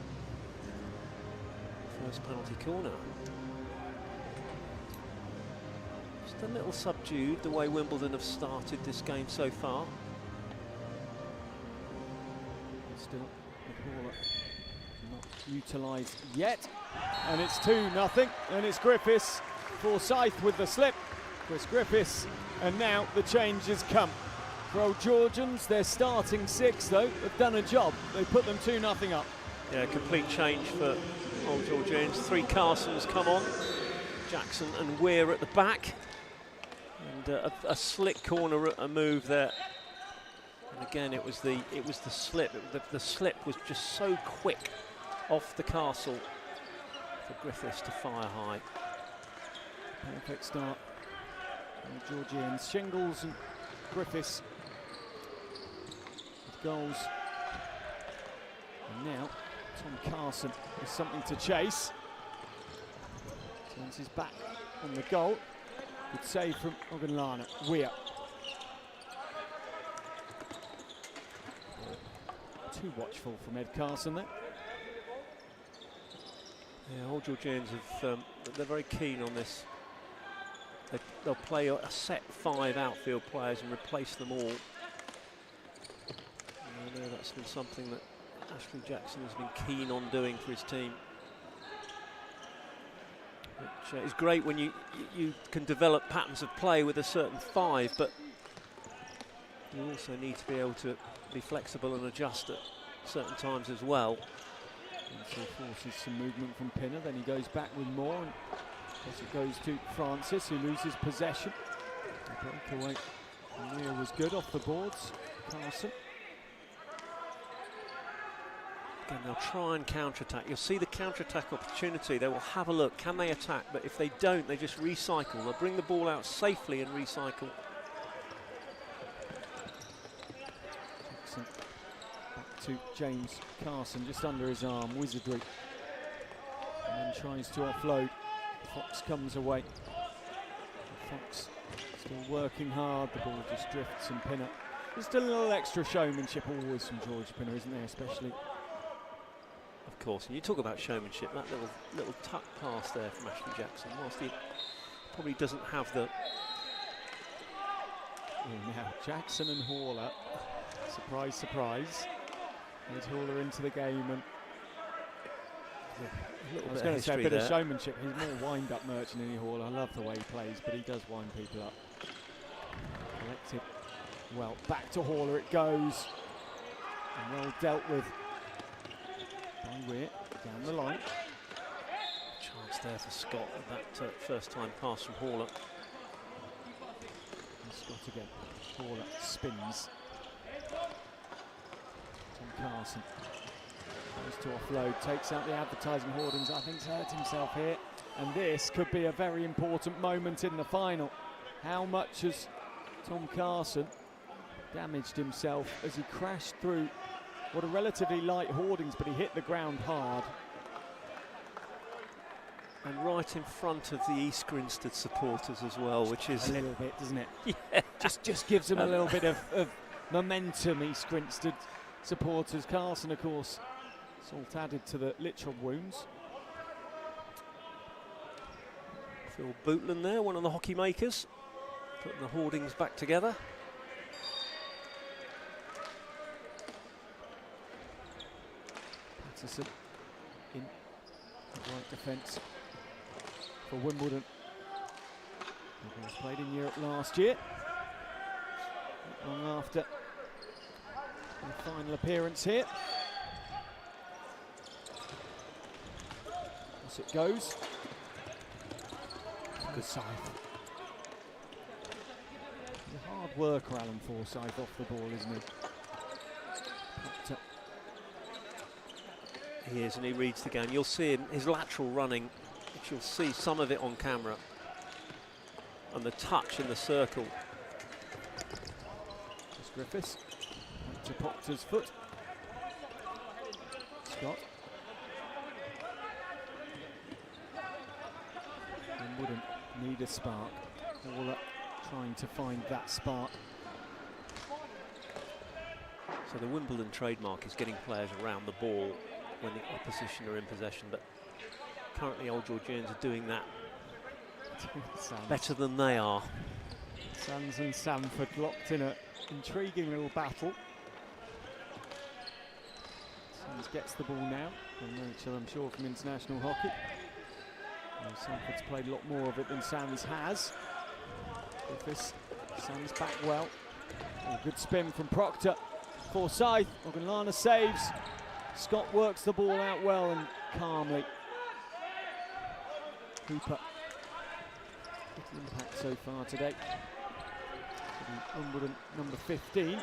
First penalty corner. Just a little subdued the way Wimbledon have started this game so far. Still, Hawler not utilised yet. And it's 2-0, and it's Griffiths. Forsyth with the slip. Chris Griffiths, and now the change has come. For Old Georgians, their starting 6, though, have done a job. They put them 2-0 up. Yeah, complete change for Old Georgians. 3 Carsons come on. Jackson and Weir at the back. And a slick corner move there. And again, it was the slip. The slip was just so quick off the castle for Griffiths to fire high. Perfect start. Old Georgians, Shingles and Griffiths with goals. And now Tom Carson has something to chase. Turns his back on the goal. Good save from Ogunlana. Weir. Too watchful from Ed Carson there. Yeah, Old Georgians have, they're very keen on this. They'll play a set 5 outfield players and replace them all. And I know that's been something that Ashley Jackson has been keen on doing for his team. Which is great when you can develop patterns of play with a certain 5, but you also need to be able to be flexible and adjust at certain times as well. And so forces some movement from Pinner, then he goes back with more. And it goes to Francis, who loses possession. The breakaway from Weir was good off the boards. Carson. Again, they'll try and counter-attack. You'll see the counter-attack opportunity. They will have a look. Can they attack? But if they don't, they just recycle. They'll bring the ball out safely and recycle. Jackson back to James Carson, just under his arm. Wizardry. And then tries to offload. Fox comes away. Fox still working hard. The ball just drifts and Pinner. There's still a little extra showmanship always from George Pinner, isn't there? Especially. Of course, and you talk about showmanship, that little tuck pass there from Ashley Jackson, whilst he probably doesn't have the... Oh, now Jackson and Hawler, surprise, surprise. There's Hawler into the game, and I was going to say a bit of showmanship. He's more wind-up merchant than Hawler. I love the way he plays, but he does wind people up. Collected well, back to Hawler it goes, and well dealt with. Weir down the line. Chance there for Scott with that first time pass from Hawler. And Scott again. Hawler spins. Tom Carson goes to offload, takes out the advertising hoardings. I think he's hurt himself here, and this could be a very important moment in the final. How much has Tom Carson damaged himself as he crashed through what are relatively light hoardings, but he hit the ground hard. And right in front of the East Grinstead supporters as well, which is a little bit, doesn't it? Yeah. Just gives them a little bit of momentum, East Grinstead supporters. Carson, of course, salt added to the literal wounds. Phil Bootland there, one of the hockey makers, putting the hoardings back together. Patterson in right defence for Wimbledon. He was played in Europe last year, not long after the final appearance here. As it goes. Good save. The hard worker, Alan Forsyth, off the ball, isn't he? But, he is, and he reads the game. You'll see him, his lateral running, which you'll see some of it on camera, and the touch in the circle. Chris Griffiths to Proctor's foot. Scott. Wimbledon need a spark. All trying to find that spark. So the Wimbledon trademark is getting players around the ball when the opposition are in possession, but currently Old Georgians are doing that better than they are. Sands and Sanford locked in an intriguing little battle. Sands gets the ball now. They'll know each other, I'm sure, from international hockey. Sanford's played a lot more of it than Sands has. Griffiths, Sands back well. Oh, good spin from Proctor. Forsyth, Ogunlana saves. Scott works the ball out well and calmly. Hooper, little impact so far today. Wimbledon number 15, who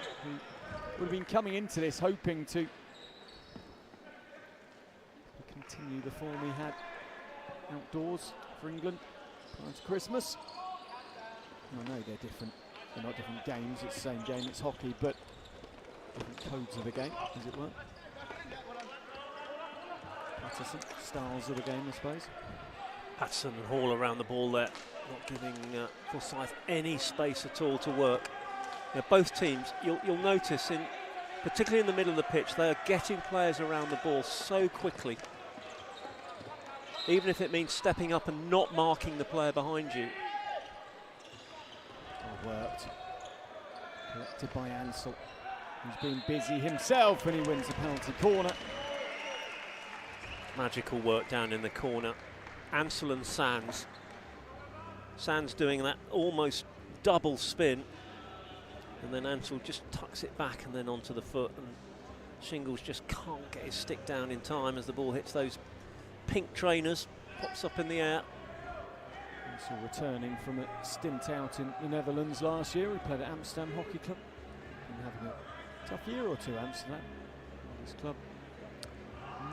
would have been coming into this hoping to continue the form he had outdoors for England prior to Christmas. I know they're different. They're not different games. It's the same game. It's hockey, but different codes of the game, as it were. Patterson, styles of the game, I suppose. Patterson and Hall around the ball there, not giving Forsyth any space at all to work. Now, both teams, you'll notice, particularly in the middle of the pitch, they are getting players around the ball so quickly. Even if it means stepping up and not marking the player behind you. Well worked. Collected by Ansell, who's been busy himself, and he wins the penalty corner. Magical work down in the corner. Ansell and Sands. Sands doing that almost double spin, and then Ansell just tucks it back and then onto the foot, and Shingles just can't get his stick down in time as the ball hits those pink trainers, pops up in the air. Also returning from a stint out in the Netherlands last year. He played at Amsterdam Hockey Club. Been having a tough year or two, Amsterdam. This club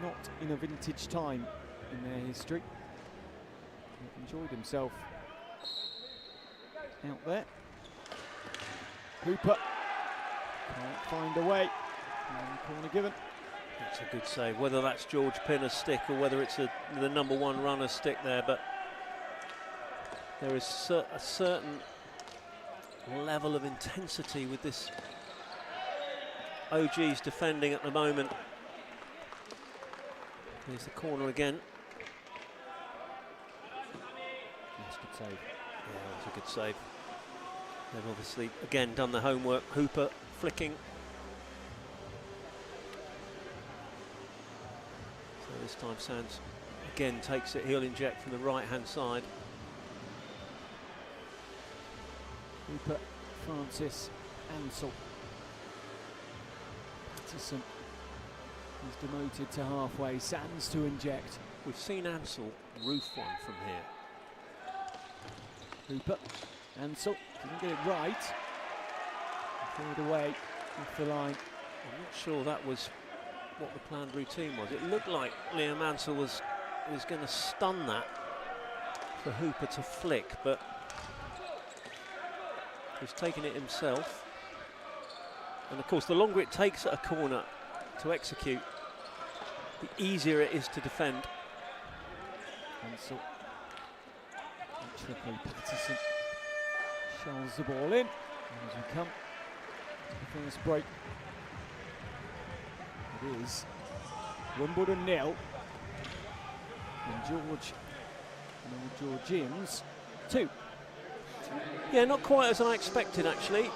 not in a vintage time in their history. He enjoyed himself out there. Hooper can't find a way. Corner given. That's a good save, whether that's George Pinner's stick or whether it's the number one runner's stick there, but there is a certain level of intensity with this OG's defending at the moment. Here's the corner again. That's a good save. Yeah, that's a good save. They've obviously again done the homework. Hooper flicking. So this time Sands again takes it. He'll inject from the right-hand side. Hooper, Francis, Ansell. Patterson is demoted to halfway. Sands to inject. We've seen Ansell roof one from here. Hooper, Ansell didn't get it right. Threw it away. off the line. I'm not sure that was what the planned routine was. It looked like Liam Ansell was going to stun that for Hooper to flick, but he's taken it himself. And of course, the longer it takes at a corner to execute, the easier it is to defend. Ansell. Tripoli Patterson shells the ball in. As we come to the first break. It is Wimbledon 0 and the Georgians 2. Yeah, not quite as I expected actually.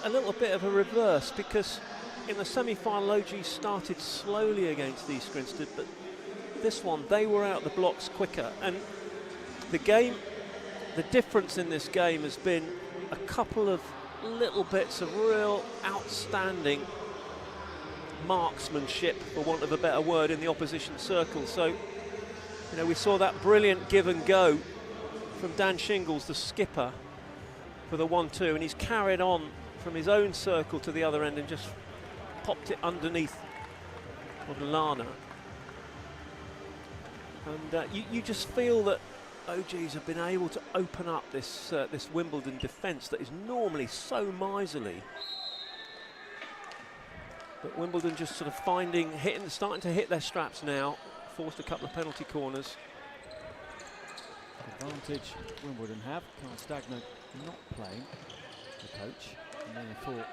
A little bit of a reverse, because in the semi-final OG started slowly against East Grinstead, but this one they were out the blocks quicker, and the difference in this game has been a couple of little bits of real outstanding marksmanship, for want of a better word, in the opposition circle. So, you know, we saw that brilliant give and go from Dan Shingles, the skipper, for the 1-2, and he's carried on from his own circle to the other end and just popped it underneath of Lana. And you just feel that OGs have been able to open up this this Wimbledon defence that is normally so miserly. But Wimbledon just sort of starting to hit their straps now, forced a couple of penalty corners. Advantage Wimbledon have. Carstagno not playing, the coach, and therefore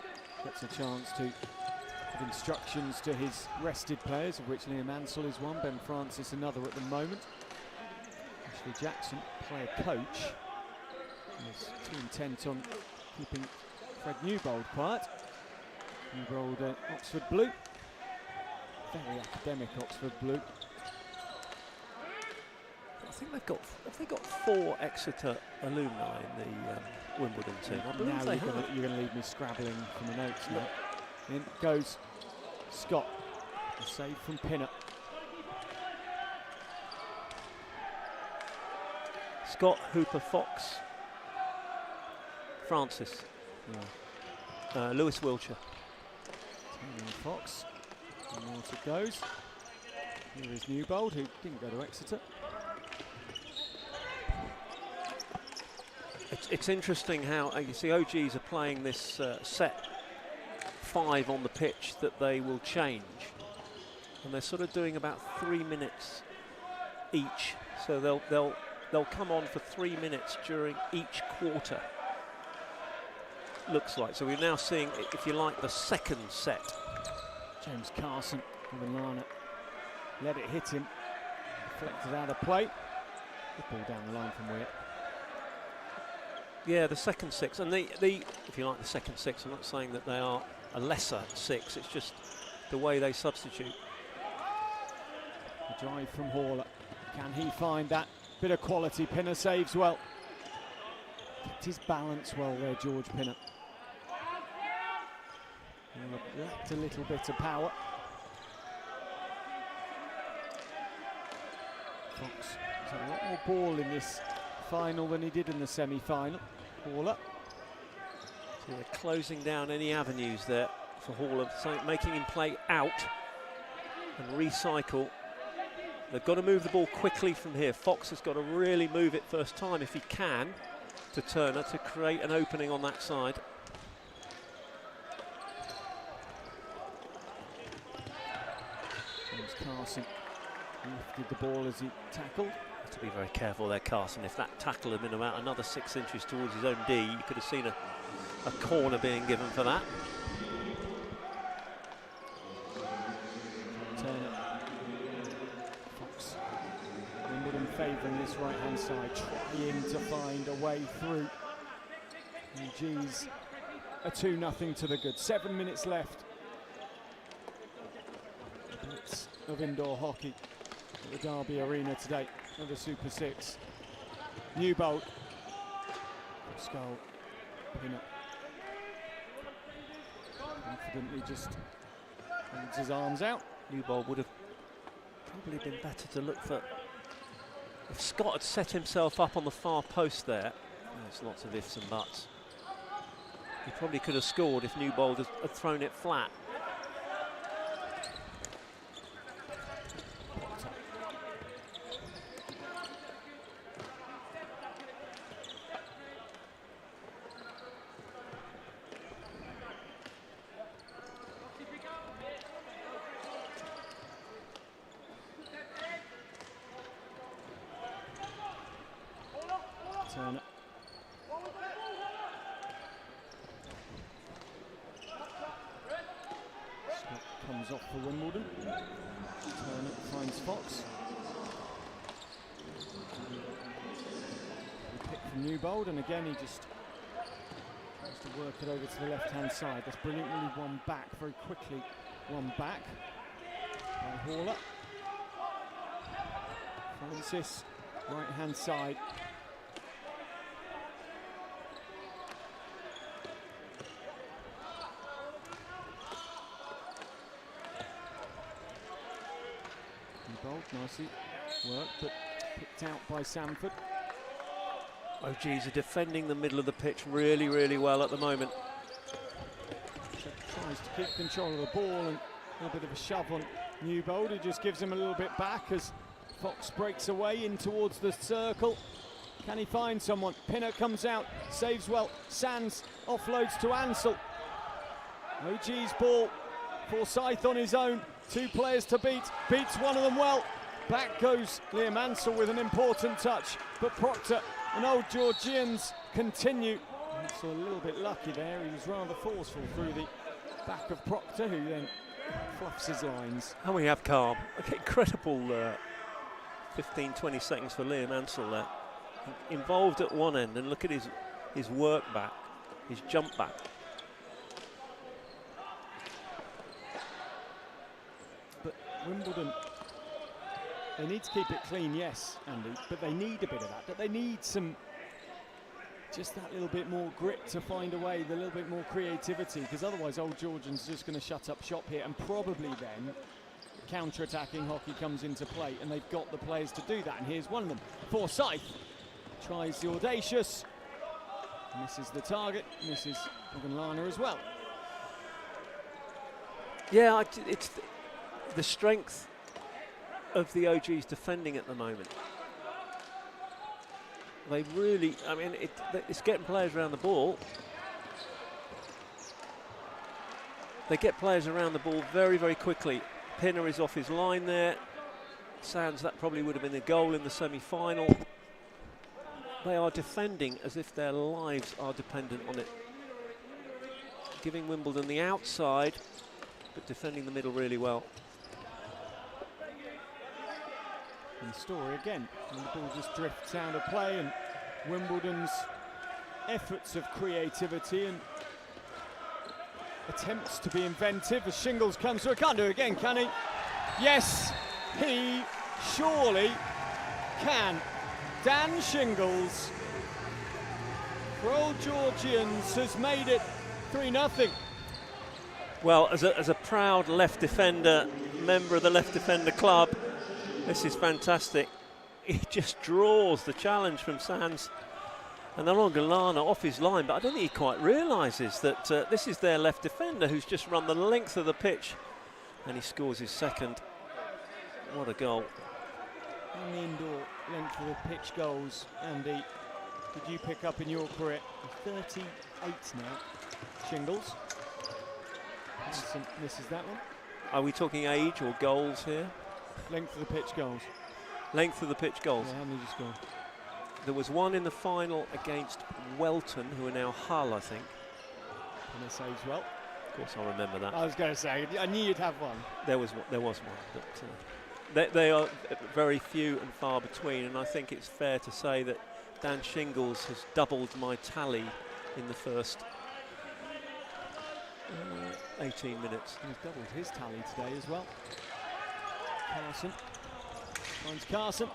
gets a chance to give instructions to his rested players, of which Liam Ansell is one, Ben Francis another at the moment. Ashley Jackson, player coach, is too intent on keeping Fred Newbold quiet. Newbold, Oxford Blue, very academic Oxford Blue. I think have they got 4 Exeter alumni in the Wimbledon team? I believe now they you're going to leave me scrabbling from the notes now. In goes Scott, a save from Pinner. Scott, Hooper, Fox, Francis, Lewis Wiltshire. Fox, and out it goes. Here is Newbold, who didn't go to Exeter. It's interesting how you see OGs are playing this set 5 on the pitch that they will change, and they're sort of doing about 3 minutes each. So they'll come on for 3 minutes during each quarter. Looks like. So we're now seeing, if you like, the second set. James Carson with Lana. Let it hit him. Deflected out of play. The ball down the line from Weir. Yeah, the second 6, and the if you like, the second 6. I'm not saying that they are a lesser 6. It's just the way they substitute. The drive from Hawler. Can he find that bit of quality? Pinner saves well. Kept his balance well there, George Pinner. Lacked a little bit of power. Fox has had a lot more ball in this final than he did in the semi-final. Hawler. So they're closing down any avenues there for Hawler, so making him play out and recycle. They've got to move the ball quickly from here. Fox has got to really move it first time, if he can, to Turner to create an opening on that side. James Carson lifted the ball as he tackled. To be very careful there, Carson. If that tackle had been about another 6 inches towards his own D, you could have seen a corner being given for that. Turner. Fox. Wimbledon favouring this right-hand side, trying to find a way through. And G's a 2-0 to the good. 7 minutes left. Bits of indoor hockey at the Derby Arena today. Of the Super 6. Newbold. Skull. Pinner. Confidently just holds his arms out. Newbold would have probably been better to look for. If Scott had set himself up on the far post there, there's lots of ifs and buts. He probably could have scored if Newbold had thrown it flat. Turner. Scott comes off for Wimbledon. Turner finds Fox. He picked from Newbold, and again he just tries to work it over to the left-hand side. That's brilliantly one back very quickly. One back by Hawler. Francis, right-hand side. Nicely worked, but picked out by Sanford. OGs are defending the middle of the pitch really, really well at the moment. Tries to keep control of the ball, and a little bit of a shove on Newbold, who just gives him a little bit back as Fox breaks away in towards the circle. Can he find someone? Pinner comes out, saves well. Sands offloads to Ansell. OG's ball. Forsyth on his own. Two players to beat. Beats one of them well. Back goes Liam Ansell with an important touch, but Proctor and old Georgians continue. So a little bit lucky there. He was rather forceful through the back of Proctor, who then fluffs his lines. And we have calm. Okay, incredible 15-20 seconds for Liam Ansell there. Involved at one end, and look at his work back, his jump back. But Wimbledon, they need to keep it clean, yes, Andy, but they need a bit of that. But they need some, just that little bit more grit to find a way, the little bit more creativity, because otherwise old Georgians are just going to shut up shop here, and probably then counter-attacking hockey comes into play, and they've got the players to do that. And here's one of them. Forsyth tries the audacious, misses the target, misses Lana as well. Yeah, it's the strength of the OGs defending at the moment. They really, I mean, it's getting players around the ball. They get players around the ball very, very quickly. Pinner is off his line there. Sands, that probably would have been a goal in the semi-final. They are defending as if their lives are dependent on it. Giving Wimbledon the outside, but defending the middle really well. And the story again, and the ball just drifts out of play, and Wimbledon's efforts of creativity and attempts to be inventive as Shingles comes through. Can't do it again, can he? Yes, he surely can. Dan Shingles for old Georgians has made it 3-0. Well, as a proud left defender, member of the left defender club, this is fantastic. He just draws the challenge from Sands. And then on Galana off his line, but I don't think he quite realises that this is their left defender who's just run the length of the pitch, and he scores his second. What a goal. And the indoor length of the pitch goals, Andy, did you pick up in your career? 38 now. Shingles. Misses that one. Are we talking age or goals here? Length of the pitch goals. Length of the pitch goals. Yeah, how many just gone? There was one in the final against Welton, who are now Hull, I think. And it saves well. Of course, I remember that. I was going to say, I knew you'd have one. There was one, but they are very few and far between, and I think it's fair to say that Dan Shingles has doubled my tally in the first 18 minutes. He's doubled his tally today as well. Carson finds Carson,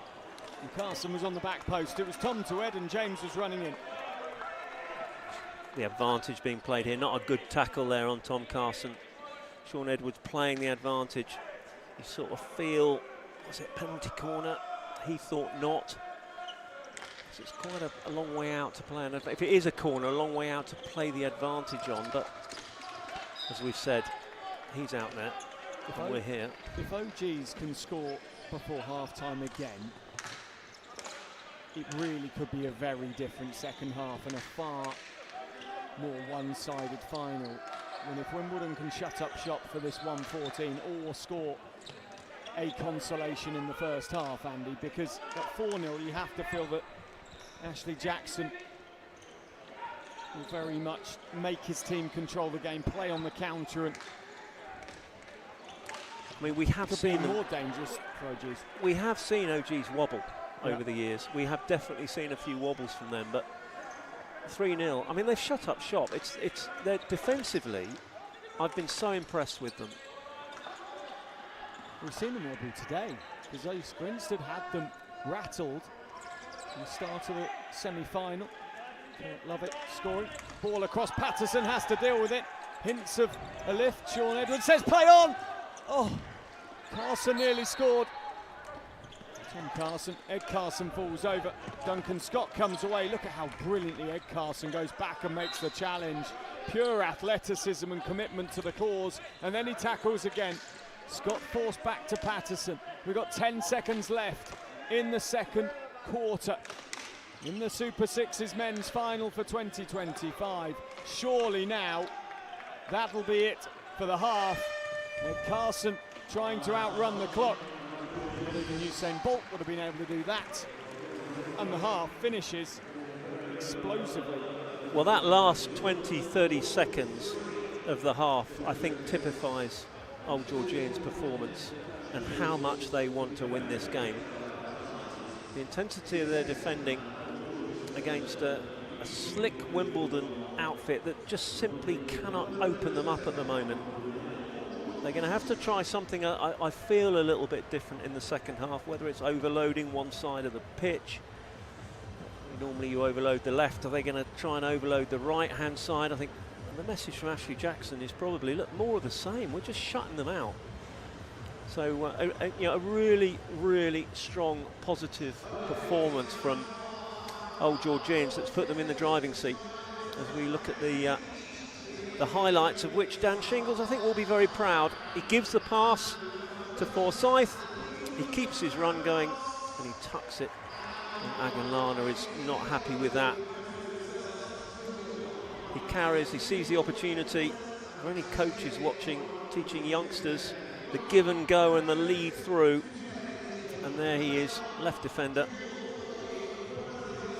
and Carson was on the back post. It was Tom to Ed, and James was running in. The advantage being played here, not a good tackle there on Tom Carson. Sean Edwards playing the advantage. You sort of feel, was it penalty corner? He thought not. because it's quite a long way out to play. And if it is a corner, a long way out to play the advantage on. But as we've said, he's out there. And we're here. If OGs can score before half-time again, it really could be a very different second half and a far more one-sided final. And if Wimbledon can shut up shop for this 1-14 or score a consolation in the first half, Andy, because at 4-0 you have to feel that Ashley Jackson will very much make his team control the game, play on the counter, and I mean, we have seen more dangerous for OGs. We have seen OGs wobble over the years. We have definitely seen a few wobbles from them, but 3-0. I mean, they've shut up shop. They're defensively, I've been so impressed with them. We've seen them wobble today because Grinstead had them rattled in the start of the semi-final. Love it, scoring. Ball across, Patterson has to deal with it. Hints of a lift, Sean Edwards says play on! Oh, Carson nearly scored. Tom Carson, Ed Carson falls over. Duncan Scott comes away. Look at how brilliantly Ed Carson goes back and makes the challenge. Pure athleticism and commitment to the cause. And then he tackles again. Scott forced back to Patterson. We've got 10 seconds left in the second quarter. In the Super Sixes men's final for 2025. Surely now, that'll be it for the half. Ed Carson trying to outrun the clock. Not even Usain Bolt would have been able to do that. And the half finishes explosively. Well, that last 20-30 seconds of the half, I think, typifies Old Georgians' performance and how much they want to win this game. The intensity of their defending against a slick Wimbledon outfit that just simply cannot open them up at the moment. They're going to have to try something I feel a little bit different in the second half, whether it's overloading one side of the pitch. Normally you overload the left. Are they going to try and overload the right-hand side? I think the message from Ashley Jackson is probably, look, more of the same. We're just shutting them out. So a really, really strong, positive performance from Old Georgians that's put them in the driving seat. As we look at the highlights of which Dan Shingles, I think, will be very proud. He gives the pass to Forsyth. He keeps his run going and he tucks it. And Aguilana is not happy with that. He carries, he sees the opportunity. There are only coaches watching, teaching youngsters the give and go and the lead through. And there he is, left defender.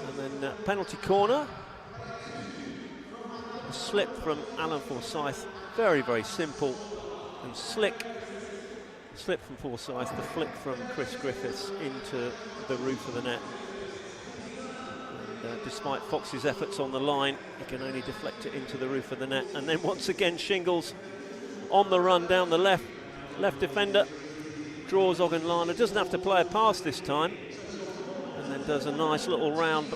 And then penalty corner. A slip from Alan Forsyth, very, very simple and slick. Slip from Forsyth, the flick from Chris Griffiths into the roof of the net. And despite Fox's efforts on the line, he can only deflect it into the roof of the net. And then once again, Shingles on the run down the left defender, draws Ogunlana, doesn't have to play a pass this time, and then does a nice little round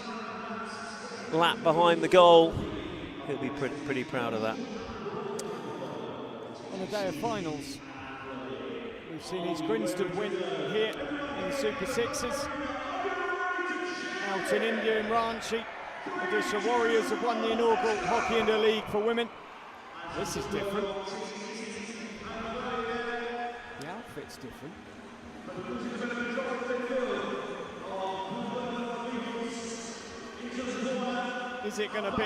lap behind the goal. He'll be pretty proud of that. On the day of finals, we've seen East Grinstead win here in the Super Sixes. Out in India in Ranchi, the Odisha Warriors have won the inaugural Hockey India League for women. This is different. The outfit's different. Is it going to be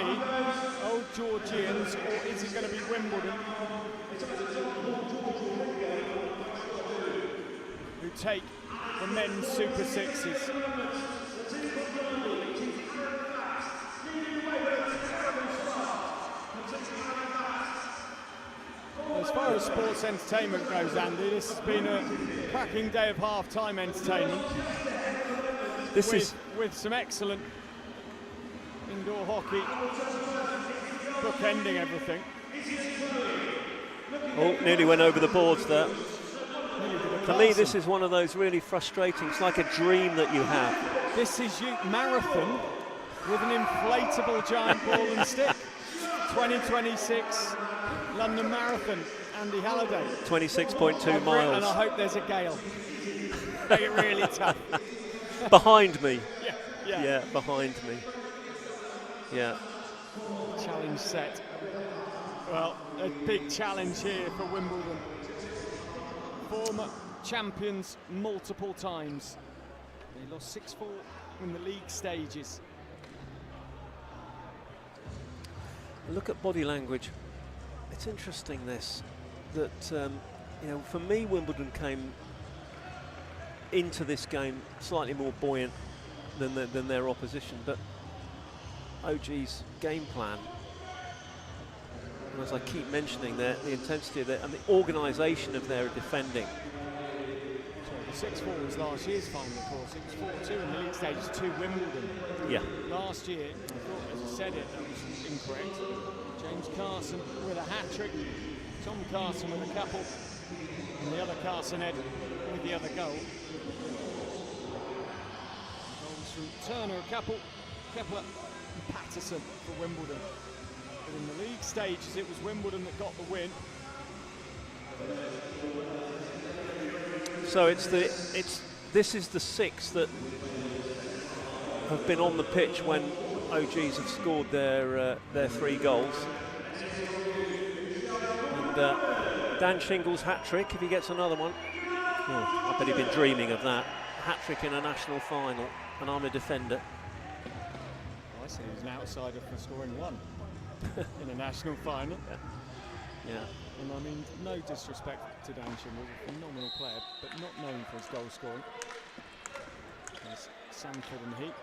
Old Georgians or is it going to be Wimbledon who take the men's Super Sixes? As far as sports entertainment goes, Andy, this has been a cracking day of half-time entertainment. With some excellent indoor hockey, bookending everything. Oh, nearly went over the boards there. For me, this is one of those really frustrating, it's like a dream that you have. This is marathon with an inflatable giant ball and stick. 2026 London Marathon, Andy Halliday. 26.2 miles. And I hope there's a gale. Make it really tough. Behind me. Yeah. Yeah, behind me. Yeah. Challenge set. Well, a big challenge here for Wimbledon. Former champions multiple times. They lost 6-4 in the league stages. Look at body language. It's interesting this, that you know, for me, Wimbledon came into this game slightly more buoyant than their opposition, but OG's game plan, and as I keep mentioning, the intensity of and the organisation of their defending. So the 6-4 was last year's final, of course. It was 4-2 in the league stages to Wimbledon. Yeah. Last year, I thought, as I said it, that was incorrect. James Carson with a hat-trick, Tom Carson with a couple, and the other Carson Ed with the other goal. Goals from Turner, a couple, Kepler and Patterson for Wimbledon. But in the league stages, it was Wimbledon that got the win. So this is the six that have been on the pitch when OGs have scored their 3 goals. And Dan Shingle's hat-trick, if he gets another one. Oh, I bet he'd been dreaming of that. Hat-trick in a national final, and I'm a defender. Well, I see he was an outsider for scoring 1 in a national final. Yeah. And I mean, no disrespect to Dan Shingle, a phenomenal player, but not known for his goal scoring. There's Sanford and Heat.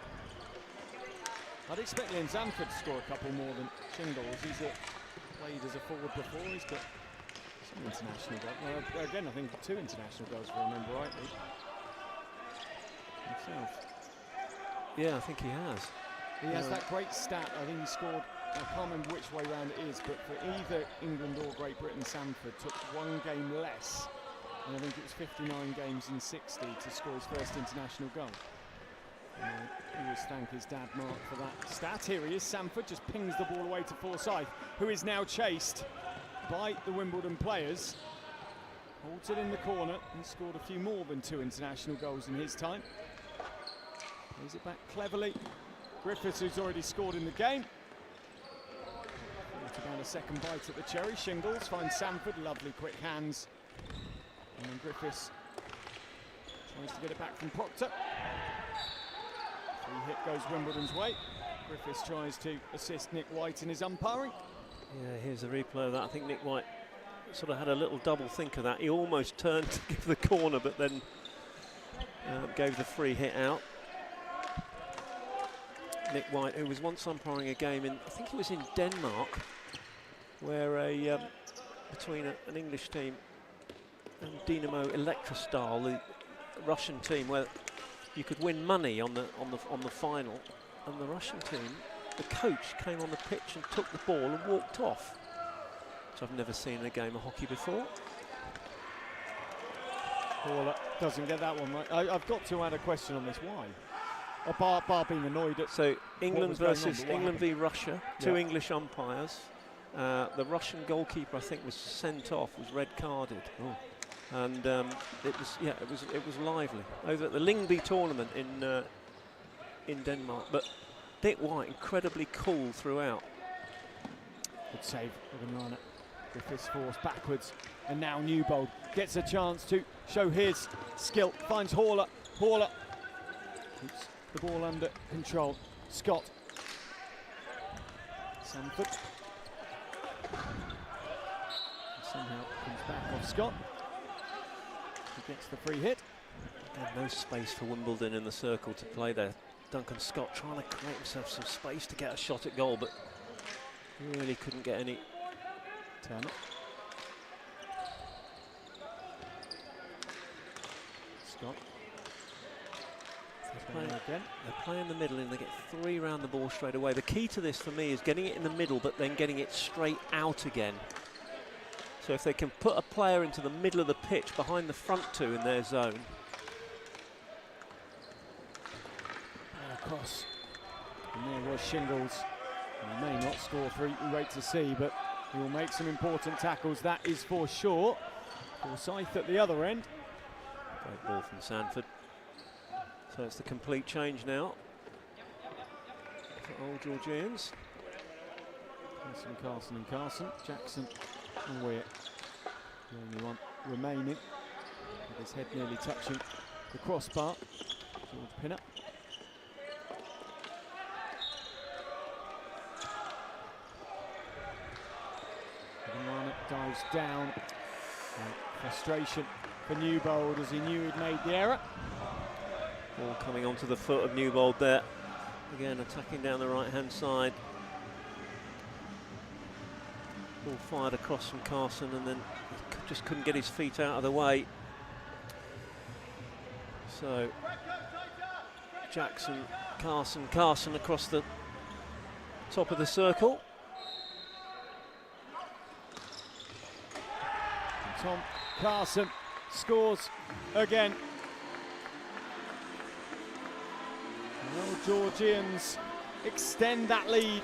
I'd expect Liam Sanford to score a couple more than Shingles. He's played as a forward before. He's got some international goals. Well, again, I think 2 international goals, if I remember rightly. Himself. Yeah, I think he has. He has that great stat. I think he scored, I can't remember which way round it is, but for either England or Great Britain, Sanford took 1 game less, and I think it was 59 games in 60 to score his first international goal. He always thank his dad Mark for that stat. Here he is, Sanford just pings the ball away to Forsyth, who is now chased by the Wimbledon players. Holds it in the corner and scored a few more than 2 international goals in his time. Plays it back cleverly. Griffiths, who's already scored in the game. About a second bite at the cherry. Shingles finds Sanford, lovely quick hands. And then Griffiths tries to get it back from Proctor. Free hit goes Wimbledon's way. Griffiths tries to assist Nick White in his umpiring. Yeah, here's a replay of that. I think Nick White sort of had a little double think of that. He almost turned to give the corner, but then gave the free hit out. Nick White, who was once umpiring a game in, I think it was in Denmark, where between an English team and Dynamo Elektrostal, the Russian team, where you could win money on the final, and the Russian team, the coach came on the pitch and took the ball and walked off, which I've never seen in a game of hockey before. Well, doesn't get that one right. I've got to add a question on this. Why? Bar being annoyed at. So England versus England v happened? Russia, 2 English umpires. The Russian goalkeeper, I think, was sent off, was red carded, and it was lively over at the Lyngby tournament in Denmark. But Nick White incredibly cool throughout. Good save of Nana. Griffiths forced backwards, and now Newbold gets a chance to show his skill. Finds Haller. Haller keeps the ball under control. Scott. Sanford. Somehow comes back off Scott. He gets the free hit. And no space for Wimbledon in the circle to play there. Duncan Scott trying to create himself some space to get a shot at goal, but really couldn't get any. Turner. Scott. They play in the middle and they get 3 round the ball straight away. The key to this for me is getting it in the middle but then getting it straight out again. So if they can put a player into the middle of the pitch behind the front 2 in their zone. And across. And there was Shingles. He may not score 3, we wait to see, but he will make some important tackles, that is for sure. Forsyth at the other end. Great ball from Sanford. So it's the complete change now. for Old Georgians. Carson and Carson. Jackson and Weir. The only one remaining, with his head nearly touching the crossbar. George Pinner. Marner dives down. Frustration for Newbold as he knew he'd made the error. Ball coming onto the foot of Newbold there. Again, attacking down the right-hand side. Ball fired across from Carson, and then he just couldn't get his feet out of the way. So Jackson, Carson across the top of the circle. And Tom Carson scores again. The Georgians extend that lead.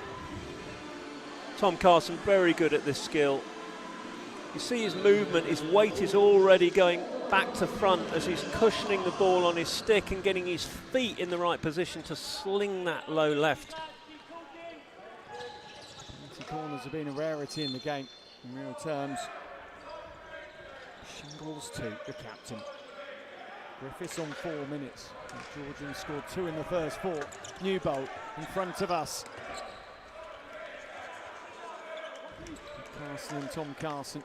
Tom Carson very good at this skill. You see his movement, his weight is already going back to front as he's cushioning the ball on his stick and getting his feet in the right position to sling that low left. Penalty corners have been a rarity in the game in real terms. Shingles to the captain. Griffiths on 4 minutes. The Georgians scored 2 in the first 4. Newbold in front of us. Carson and Tom Carson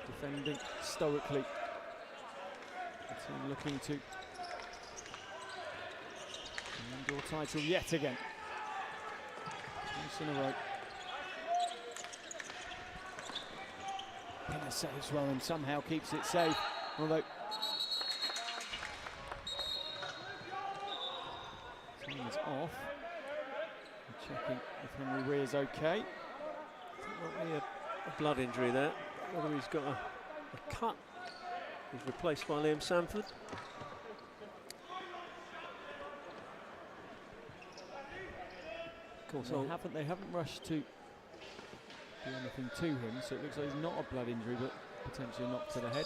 defending stoically. The team looking to indoor title yet again. Twice in a row. Pinner saves well and somehow keeps it safe. Although time is off. Checking if Henry Weir's okay. Not really a blood injury there. Whether he's got a cut. He's replaced by Liam Sanford. Of course, they haven't rushed to do anything to him, so it looks like he's not a blood injury, but potentially a knock to the head.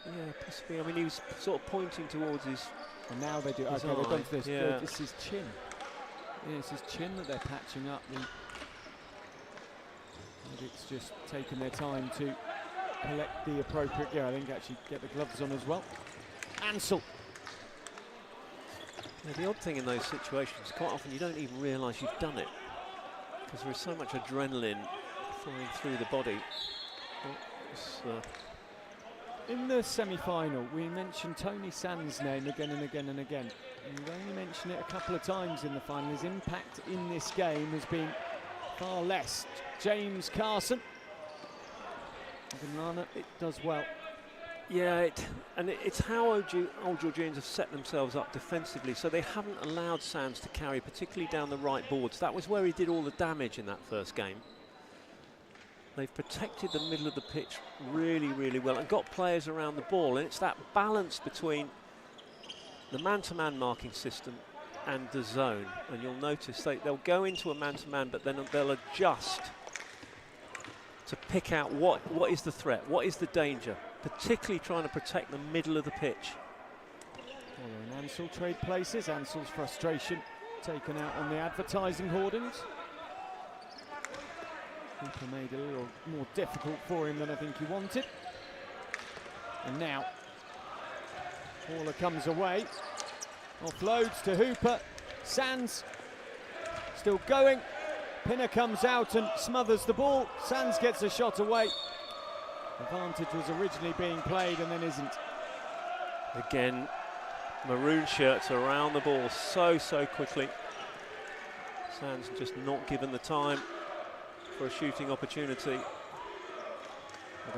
Yeah, possibly. I mean, he was sort of pointing towards his. And now they do. Okay, they've gone to this. Yeah. This is chin. Yeah, it's his chin that they're patching up. It's just taken their time to collect the appropriate gear. I think actually get the gloves on as well. Ansell. Yeah, the odd thing in those situations, quite often you don't even realise you've done it because there is so much adrenaline flying through the body. In the semi-final, we mentioned Tony Sands' name again and again and again. And we've only mentioned it a couple of times in the final. His impact in this game has been far less. James Carson. It does well. Yeah, it's how Old Georgians have set themselves up defensively, so they haven't allowed Sands to carry, particularly down the right boards. That was where he did all the damage in that first game. They've protected the middle of the pitch really, really well and got players around the ball, and it's that balance between the man-to-man marking system and the zone. And you'll notice they'll go into a man-to-man, but then they'll adjust to pick out what is the threat, what is the danger, particularly trying to protect the middle of the pitch. Well, Ansell trade places. Ansell's frustration taken out on the advertising hoardings. Cooper made it a little more difficult for him than I think he wanted. And now Haller comes away, offloads to Hooper. Sands still going. Pinner comes out and smothers the ball. Sands gets a shot away. Advantage was originally being played and then isn't. Again, maroon shirts around the ball so quickly. Sands just not given the time for a shooting opportunity.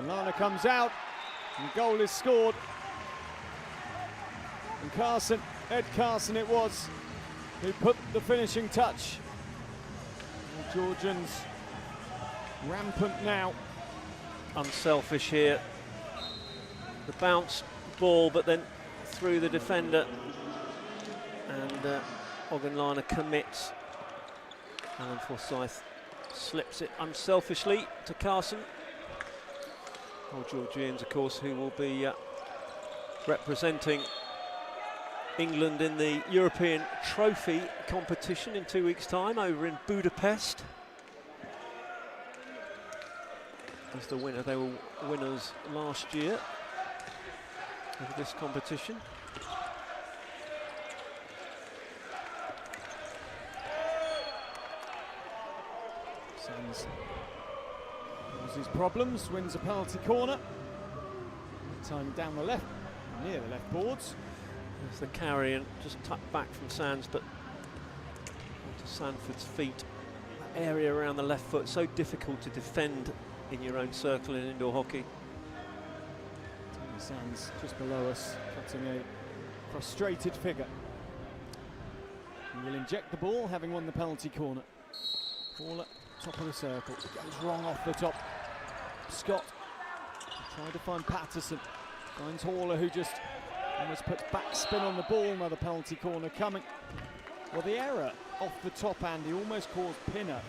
Lana comes out and the goal is scored. And Carson, Ed Carson it was, who put the finishing touch. The Georgians rampant now. Unselfish here. The bounce ball, but then through the defender. And Ogunlana commits. Alan Forsyth slips it unselfishly to Carson. Old Georgians, of course, who will be representing England in the European Trophy competition in 2 weeks' time over in Budapest. As the winner, they were winners last year of this competition. Sands has his problems, wins a penalty corner. Time down the left, near the left boards. There's the carry and just tucked back from Sands, but onto Sanford's feet. That area around the left foot, so difficult to defend in your own circle in indoor hockey. Sands just below us, cutting a frustrated figure. He will inject the ball, having won the penalty corner. Ball at top of the circle, it goes wrong off the top. Scott trying to find Patterson, finds Haller, who just almost puts backspin on the ball. Another penalty corner coming. Well, the error off the top, Andy, almost caused Pinner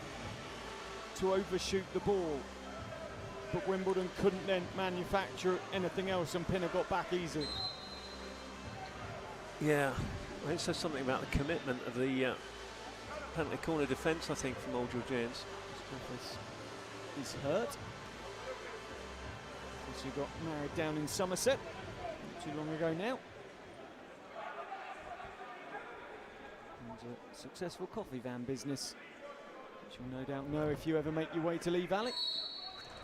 to overshoot the ball, but Wimbledon couldn't then manufacture anything else, and Pinner got back easily. Yeah, it says something about the commitment of the penalty corner defence, I think, from Old Georgians. He's hurt. He got married down in Somerset not too long ago now. And a successful coffee van business, which you'll no doubt know if you ever make your way to Lee Valley.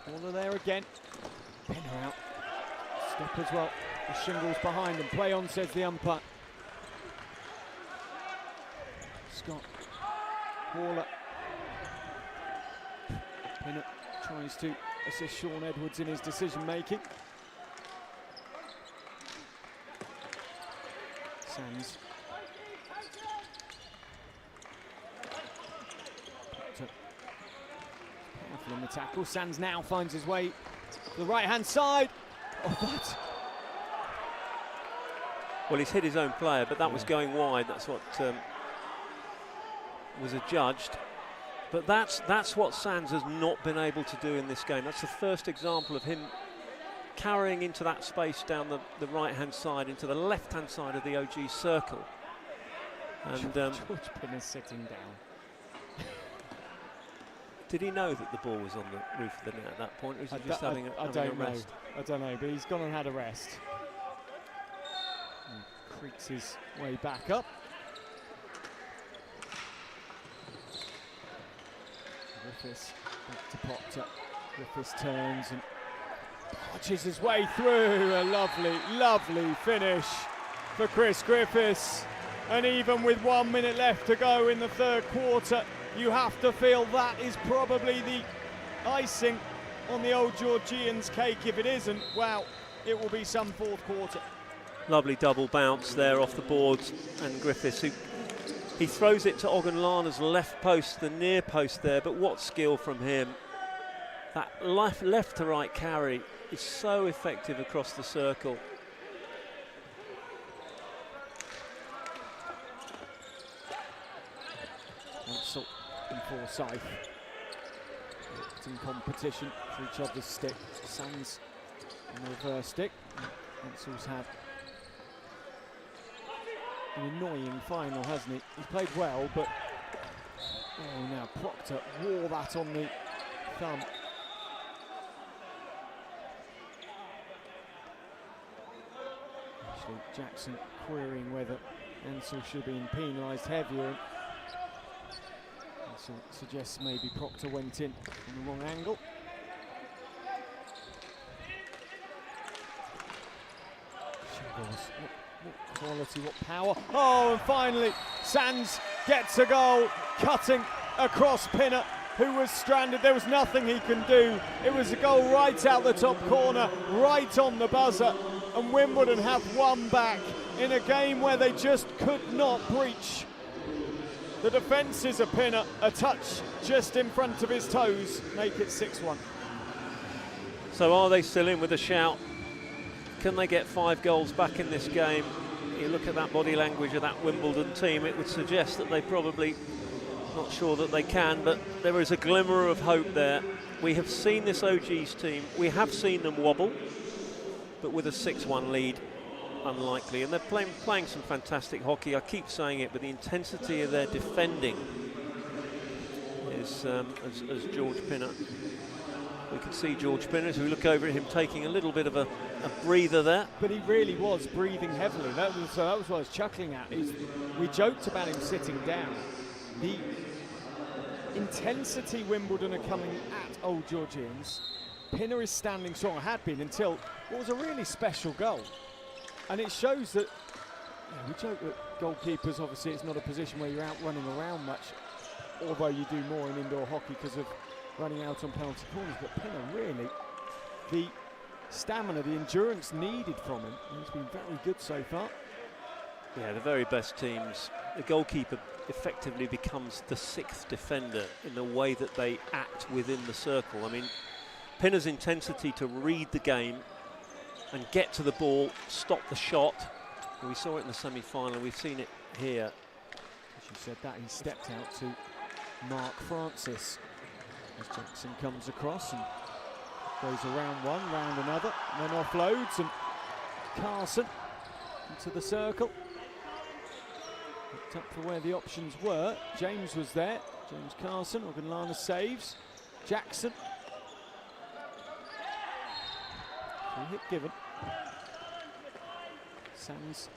Haller there again. Pinner out. Stop as well. The shingles behind them. Play on, says the umpire. Scott. Haller. Pinner tries to assist Sean Edwards in his decision making. Sands. Powerful in the tackle. Sands now finds his way to the right hand side. Oh, that. Well, he's hit his own player, but that was going wide. That's what was adjudged. But that's what Sands has not been able to do in this game. That's the first example of him carrying into that space down the right-hand side, into the left-hand side of the OG circle. And George Pinner's sitting down. Did he know that the ball was on the roof of the net at that point, or is he just having a rest? I don't know, but he's gone and had a rest. And creaks his way back up. Griffiths back to Proctor. Griffiths turns and arches his way through. A lovely, lovely finish for Chris Griffiths. And even with 1 minute left to go in the third quarter, you have to feel that is probably the icing on the Old Georgians' cake. If it isn't, wow, it will be some fourth quarter. Lovely double bounce there off the boards, and Griffiths, who he throws it to Ogunlana's left post, the near post there, but what skill from him. That left to right carry is so effective across the circle. Ansel and Forsyth in competition for each other's stick. Sands on the reverse stick. Ansel's had an annoying final, hasn't he? He's played well, but oh, now Proctor wore that on the thumb. Actually, Jackson querying whether Ansel should be penalised heavier. Ansel suggests maybe Proctor went in on the wrong angle. What quality, what power. Oh, and finally, Sands gets a goal, cutting across Pinner, who was stranded. There was nothing he can do. It was a goal right out the top corner, right on the buzzer, and Wimbledon have won back in a game where they just could not breach the defences of Pinner. A touch just in front of his toes, make it 6-1. So are they still in with a shout? Can they get 5 goals back in this game? You look at that body language of that Wimbledon team, it would suggest that they probably, not sure that they can, but there is a glimmer of hope there. We have seen this OG's team, we have seen them wobble, but with a 6-1 lead, unlikely. And they're playing some fantastic hockey. I keep saying it, but the intensity of their defending is, as George Pinner. We can see George Pinner as we look over at him taking a little bit of a breather there. But he really was breathing heavily. That was what I was chuckling at. We joked about him sitting down. The intensity Wimbledon are coming at Old Georgians. Pinner is standing strong, had been until what was a really special goal. And it shows that, we joke that goalkeepers, obviously it's not a position where you're out running around much, although you do more in indoor hockey because of running out on penalty corners. But Pinner really, the stamina, the endurance needed from him, he's been very good so far. Yeah, the very best teams, the goalkeeper effectively becomes the sixth defender in the way that they act within the circle. I mean, Pinner's intensity to read the game and get to the ball, stop the shot. We saw it in the semi-final, we've seen it here. As you said that, he stepped out to Mark Francis as Jackson comes across and goes around one, round another, and then offloads, and Carson into the circle. Looked up for where the options were. James was there. James Carson, Ogunlana saves. Jackson. Free hit given. Sands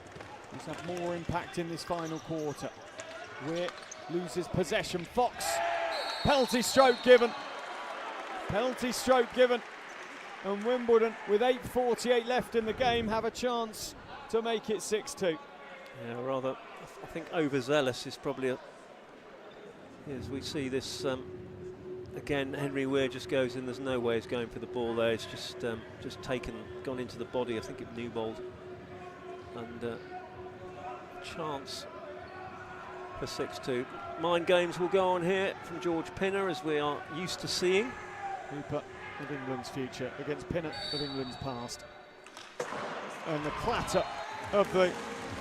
must have more impact in this final quarter. Weir loses possession. Fox. Penalty stroke given. Penalty stroke given. And Wimbledon, with 8:48 left in the game, have a chance to make it 6-2. Yeah, rather, I think overzealous is probably as we see this again. Henry Weir just goes in. There's no way he's going for the ball there. It's just gone into the body. I think it Newbold, and chance for 6-2. Mind games will go on here from George Pinner, as we are used to seeing. Hooper of England's future against Pinner of England's past. And the clatter of the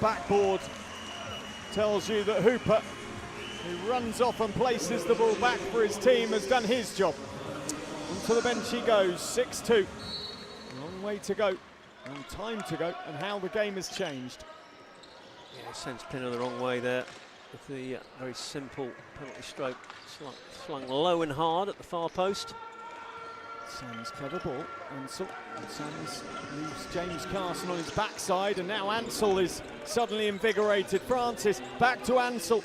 backboard tells you that Hooper, who runs off and places the ball back for his team, has done his job. And to the bench he goes, 6-2. Long way to go, long time to go, and how the game has changed. Yeah, sends Pinner the wrong way there with the very simple penalty stroke slung low and hard at the far post. Sands clever ball. Ansell. Sands leaves James Carson on his backside, and now Ansell is suddenly invigorated. Francis back to Ansell.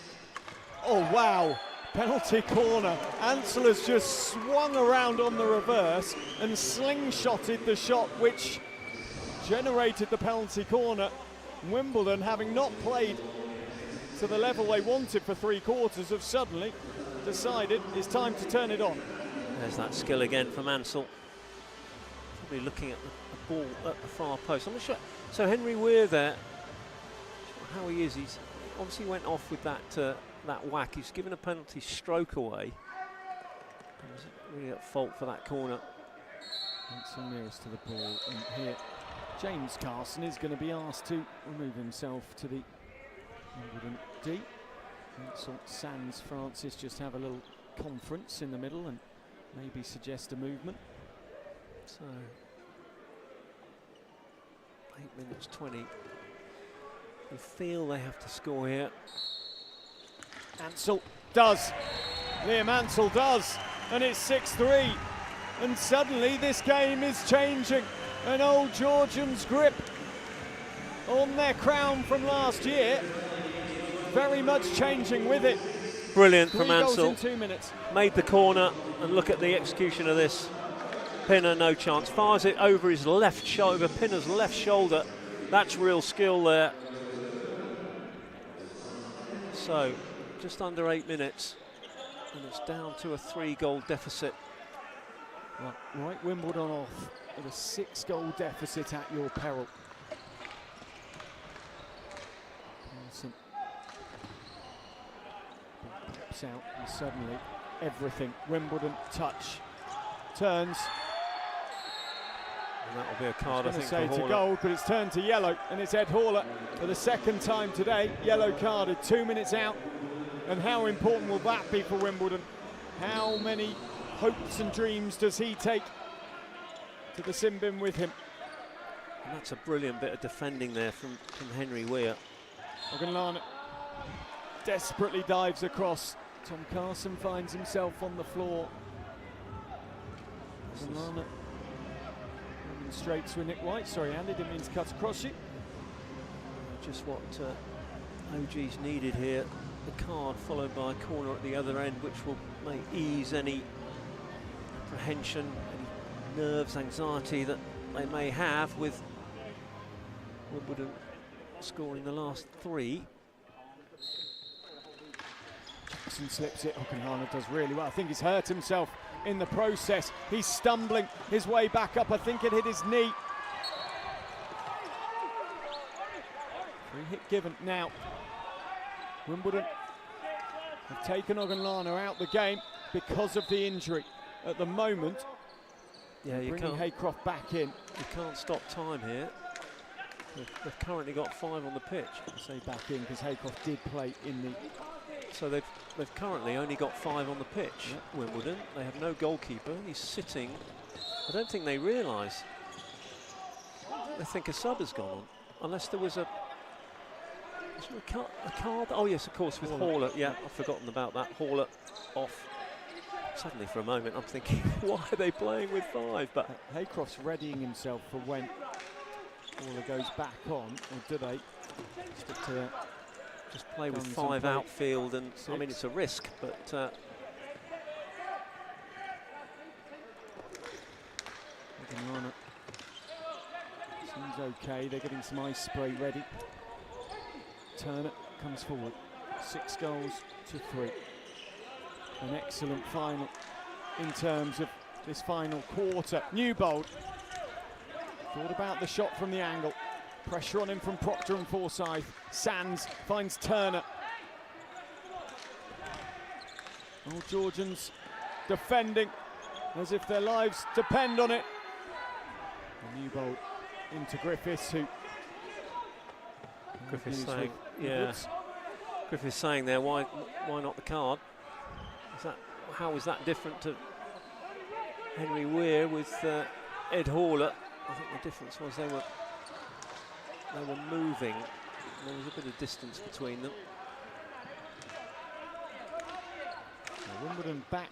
Oh wow! Penalty corner. Ansell has just swung around on the reverse and slingshotted the shot, which generated the penalty corner. Wimbledon, having not played to the level they wanted for three quarters, have suddenly decided it's time to turn it on. There's that skill again from Ansell. Probably looking at the ball at the far post. I'm not sure. So Henry Weir there, how he is, he's obviously went off with that that whack. He's given a penalty stroke away. He was really at fault for that corner. Ansell nearest to the ball, and here James Carson is going to be asked to remove himself to the Wimbledon D. Ansell, Sands, Francis just have a little conference in the middle and maybe suggest a movement. So 8 minutes 20. They feel they have to score here. Ansell does. Liam Ansell does. And it's 6-3. And suddenly this game is changing. An Old Georgians grip on their crown from last year. Very much changing with it. Brilliant 3 from goals Ansell. in 2 minutes. Made the corner, and look at the execution of this. Pinner, no chance. Fires it over his left shoulder, Pinner's left shoulder. That's real skill there. So, just under 8 minutes, and it's down to a 3-goal deficit. Right, Wimbledon off at a 6-goal deficit at your peril. Carson pops out, and suddenly everything. Wimbledon touch, turns. And that will be a card, I think, say for to Horler. gold, but it's turned to yellow, and it's Ed Horler for the second time today. Yellow carded, 2 minutes out. And how important will that be for Wimbledon? How many hopes and dreams does he take to the sin bin with him? And that's a brilliant bit of defending there from Henry Weir. Ogunlana desperately dives across. Tom Carson finds himself on the floor. Ogunlana moving straight to a Nick White. Sorry, Andy, didn't mean to cut across you. Just what OG's needed here. The card followed by a corner at the other end, which may ease any apprehension, any nerves, anxiety that they may have with Wimbledon scoring the last 3. Jackson slips it. Ogunlana does really well. I think he's hurt himself in the process. He's stumbling his way back up. I think it hit his knee. Free hit given now. Wimbledon have taken Ogunlana out the game because of the injury. At the moment, yeah, you bringing can't, Haycroft back in. You can't stop time here. They've currently got 5 on the pitch. I say back in because Haycroft did play in the... So they've currently only got 5 on the pitch, yep. Wimbledon. They have no goalkeeper. He's sitting. I don't think they realise. They think a sub has gone on. Unless there was a card? Oh yes, of course, with Haller. Yeah, I've forgotten about that. Haller off. Suddenly for a moment I'm thinking, why are they playing with 5? But Haycroft's readying himself for when Haller goes back on, or do they stick to just play with 5 outfield? And 6. I mean, it's a risk, but seems okay. They're getting some ice spray ready. Turner comes forward. 6 goals to 3. An excellent final in terms of this final quarter. Newbold thought about the shot from the angle. Pressure on him from Proctor and Forsyth. Sands finds Turner. All Georgians defending as if their lives depend on it. And Newbold into Griffiths, who... Griffiths saying, yeah. Griffiths saying there, why not the card? How was that different to Henry Weir with Ed Haller? I think the difference was they were moving. There was a bit of distance between them. Now Wimbledon back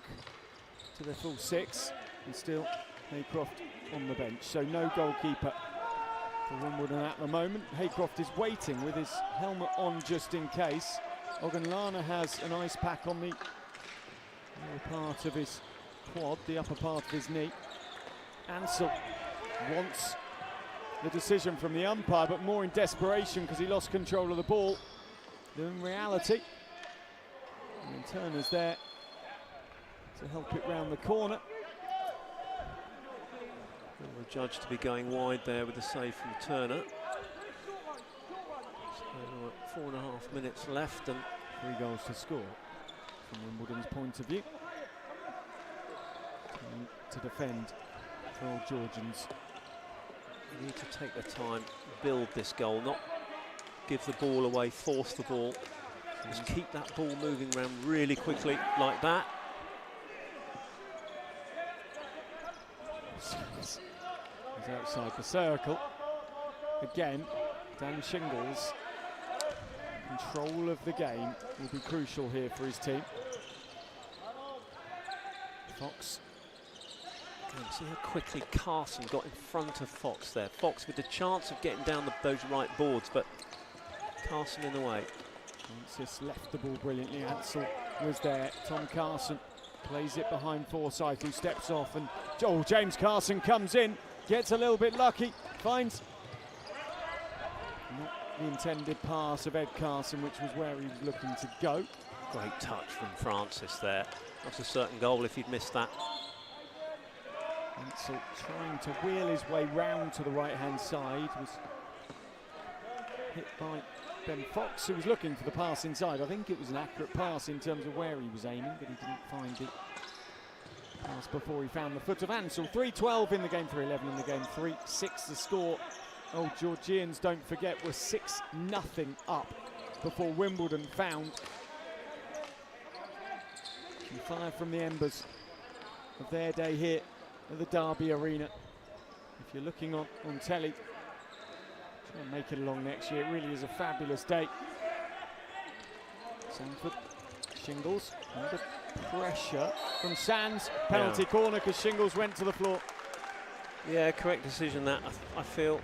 to their full 6, and still Haycroft on the bench. So no goalkeeper for Wimbledon at the moment. Haycroft is waiting with his helmet on just in case. Ogunlana has an ice pack on the lower part of his quad, the upper part of his knee. Ansell wants the decision from the umpire, but more in desperation because he lost control of the ball than in reality. And Turner's there to help it round the corner. The judge to be going wide there with the save from Turner. So 4.5 minutes left and 3 goals to score from Wimbledon's point of view. To defend for all Georgians. You need to take the time, build this goal, not give the ball away, force the ball. Just keep that ball moving around really quickly like that. He's outside the circle. Again, Dan Shingles. Control of the game will be crucial here for his team. Fox. See how quickly Carson got in front of Fox there. Fox with the chance of getting down those right boards, but Carson in the way. Francis left the ball brilliantly. Ansell was there. Tom Carson plays it behind Forsyth, who steps off, and James Carson comes in, gets a little bit lucky, finds not the intended pass of Ed Carson, which was where he was looking to go. Great touch from Francis there. That's a certain goal if he'd missed that. Ansell trying to wheel his way round to the right-hand side, was hit by Ben Fox, who was looking for the pass inside. I think it was an accurate pass in terms of where he was aiming, but he didn't find it. Pass before he found the foot of Ansell. 3-12 in the game, 3-11 in the game, 3-6 the score. Oh, Georgians, don't forget, were 6-0 up before Wimbledon found some fire from the embers of their day here at the Derby Arena. If you're looking on telly, I'll make it along next year. It really is a fabulous day. Sanford, Shingles under pressure from Sands. Penalty corner because Shingles went to the floor. Yeah, correct decision that. I feel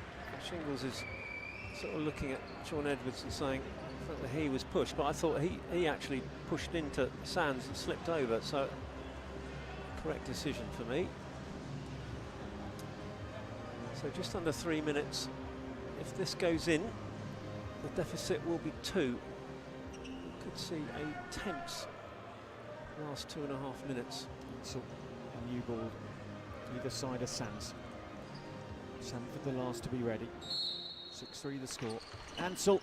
Shingles is sort of looking at Sean Edwards and saying that he was pushed, but I thought he actually pushed into Sands and slipped over, so correct decision for me. So just under 3 minutes. If this goes in, the deficit will be 2. We could see a tense last 2.5 minutes. So a new ball either side of Sands. Sanford the last to be ready. 6-3 the score. Ansell,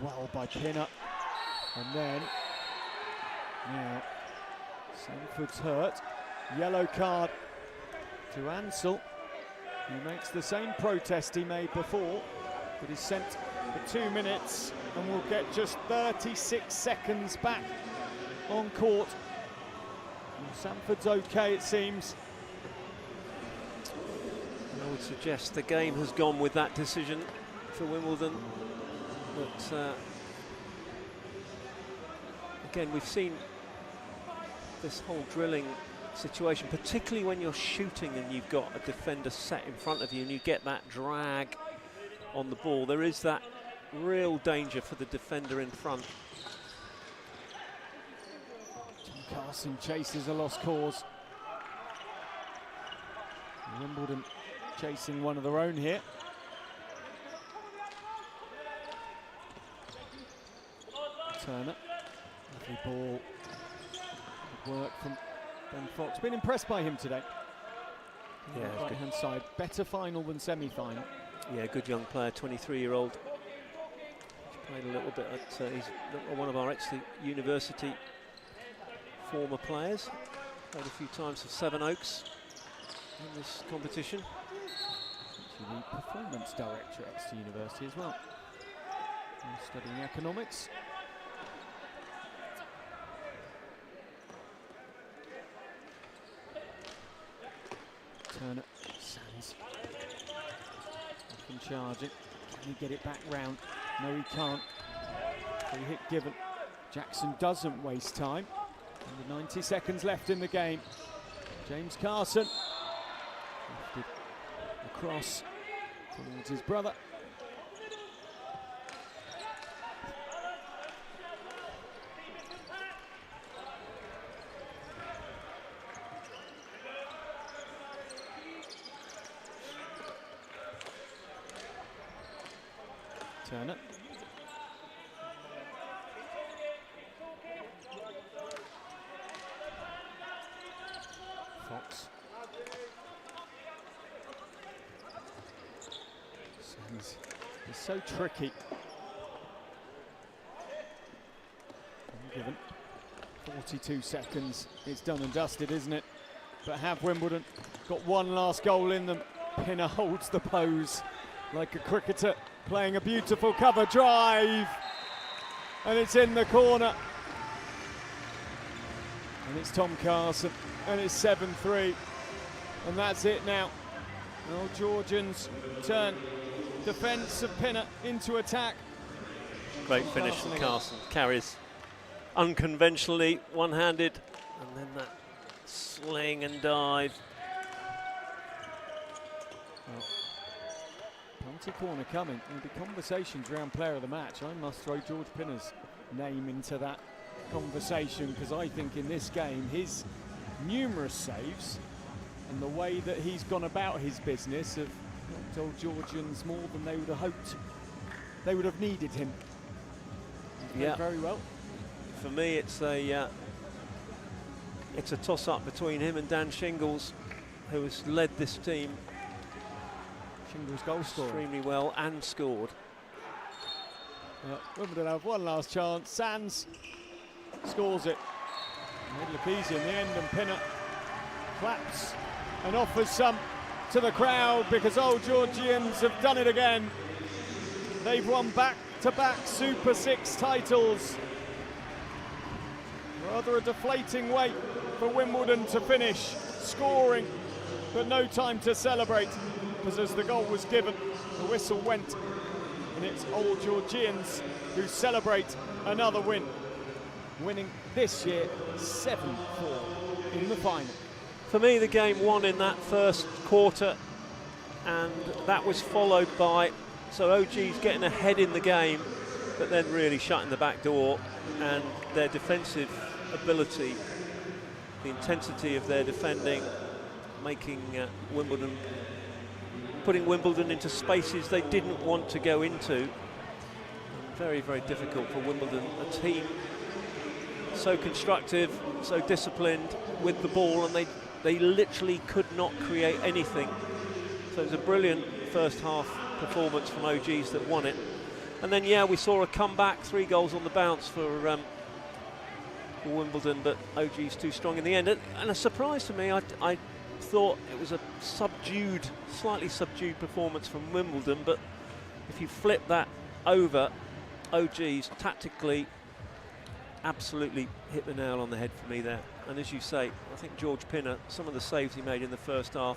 well by Pinner. And then, now, Sanford's hurt. Yellow card to Ansell. He makes the same protest he made before, but he's sent for 2 minutes and will get just 36 seconds back on court. And Sanford's okay, it seems. I would suggest the game has gone with that decision for Wimbledon. But again, we've seen this whole drilling situation, particularly when you're shooting and you've got a defender set in front of you and you get that drag on the ball. There is that real danger for the defender in front. Tom Carson chases a lost cause. Wimbledon chasing one of their own here. Turner, lovely ball. Good work from Ben Fox. Been impressed by him today. Yeah, right hand side, better final than semi-final. Yeah, good young player, 23-year-old. He's played a little bit at, he's one of our ex-university former players. Played a few times for Sevenoaks in this competition. Actually, the performance director at Exeter University as well. He's studying economics. Turner, Sands, often charging. Can he get it back round? No, he can't. Free hit given. Jackson doesn't waste time. Under 90 seconds left in the game. James Carson lifted across towards his brother. Turner. Fox. Sands is so tricky. Given 42 seconds, it's done and dusted, isn't it? But have Wimbledon got one last goal in them? Pinner holds the pose like a cricketer playing a beautiful cover drive, and it's in the corner. And it's Tom Carson, and it's 7-3, and that's it now. Now Georgians turn defence of Pinner into attack. Great finish from Carson. Carries unconventionally, one-handed, and then that sling and dive. Well, penalty corner coming. There'll be conversations around player of the match. I must throw George Pinner's name into that conversation, because I think in this game his numerous saves and the way that he's gone about his business have knocked old Georgians more than they would have hoped. They would have needed him. He's played very well. For me, it's a toss-up between him and Dan Shingles, who has led this team Shingles goal scorer extremely well and scored. Wimbledon have one last chance. Sands scores it. Made it look easy in the end, and Pinner claps and offers some to the crowd, because old Georgians have done it again. They've won back-to-back Super 6 titles. Rather a deflating way for Wimbledon to finish, scoring, but no time to celebrate, because as the goal was given, The whistle went, and it's Old Georgians who celebrate another win, winning this year 7-4 in the final. For me, the game won in that first quarter, and that was followed by OG's getting ahead in the game, but then really shutting the back door, and their defensive ability, the intensity of their defending, making Wimbledon, putting Wimbledon into spaces they didn't want to go into. Very, very difficult for Wimbledon, a team so constructive, so disciplined with the ball, and they literally could not create anything. So it was a brilliant first half performance from OG's that won it. And then, yeah, we saw a comeback, 3 goals on the bounce for Wimbledon, but OG's too strong in the end. And a surprise to me, I thought it was a slightly subdued performance from Wimbledon, but if you flip that over, OG's tactically absolutely hit the nail on the head for me there. And as you say, I think George Pinner, some of the saves he made in the first half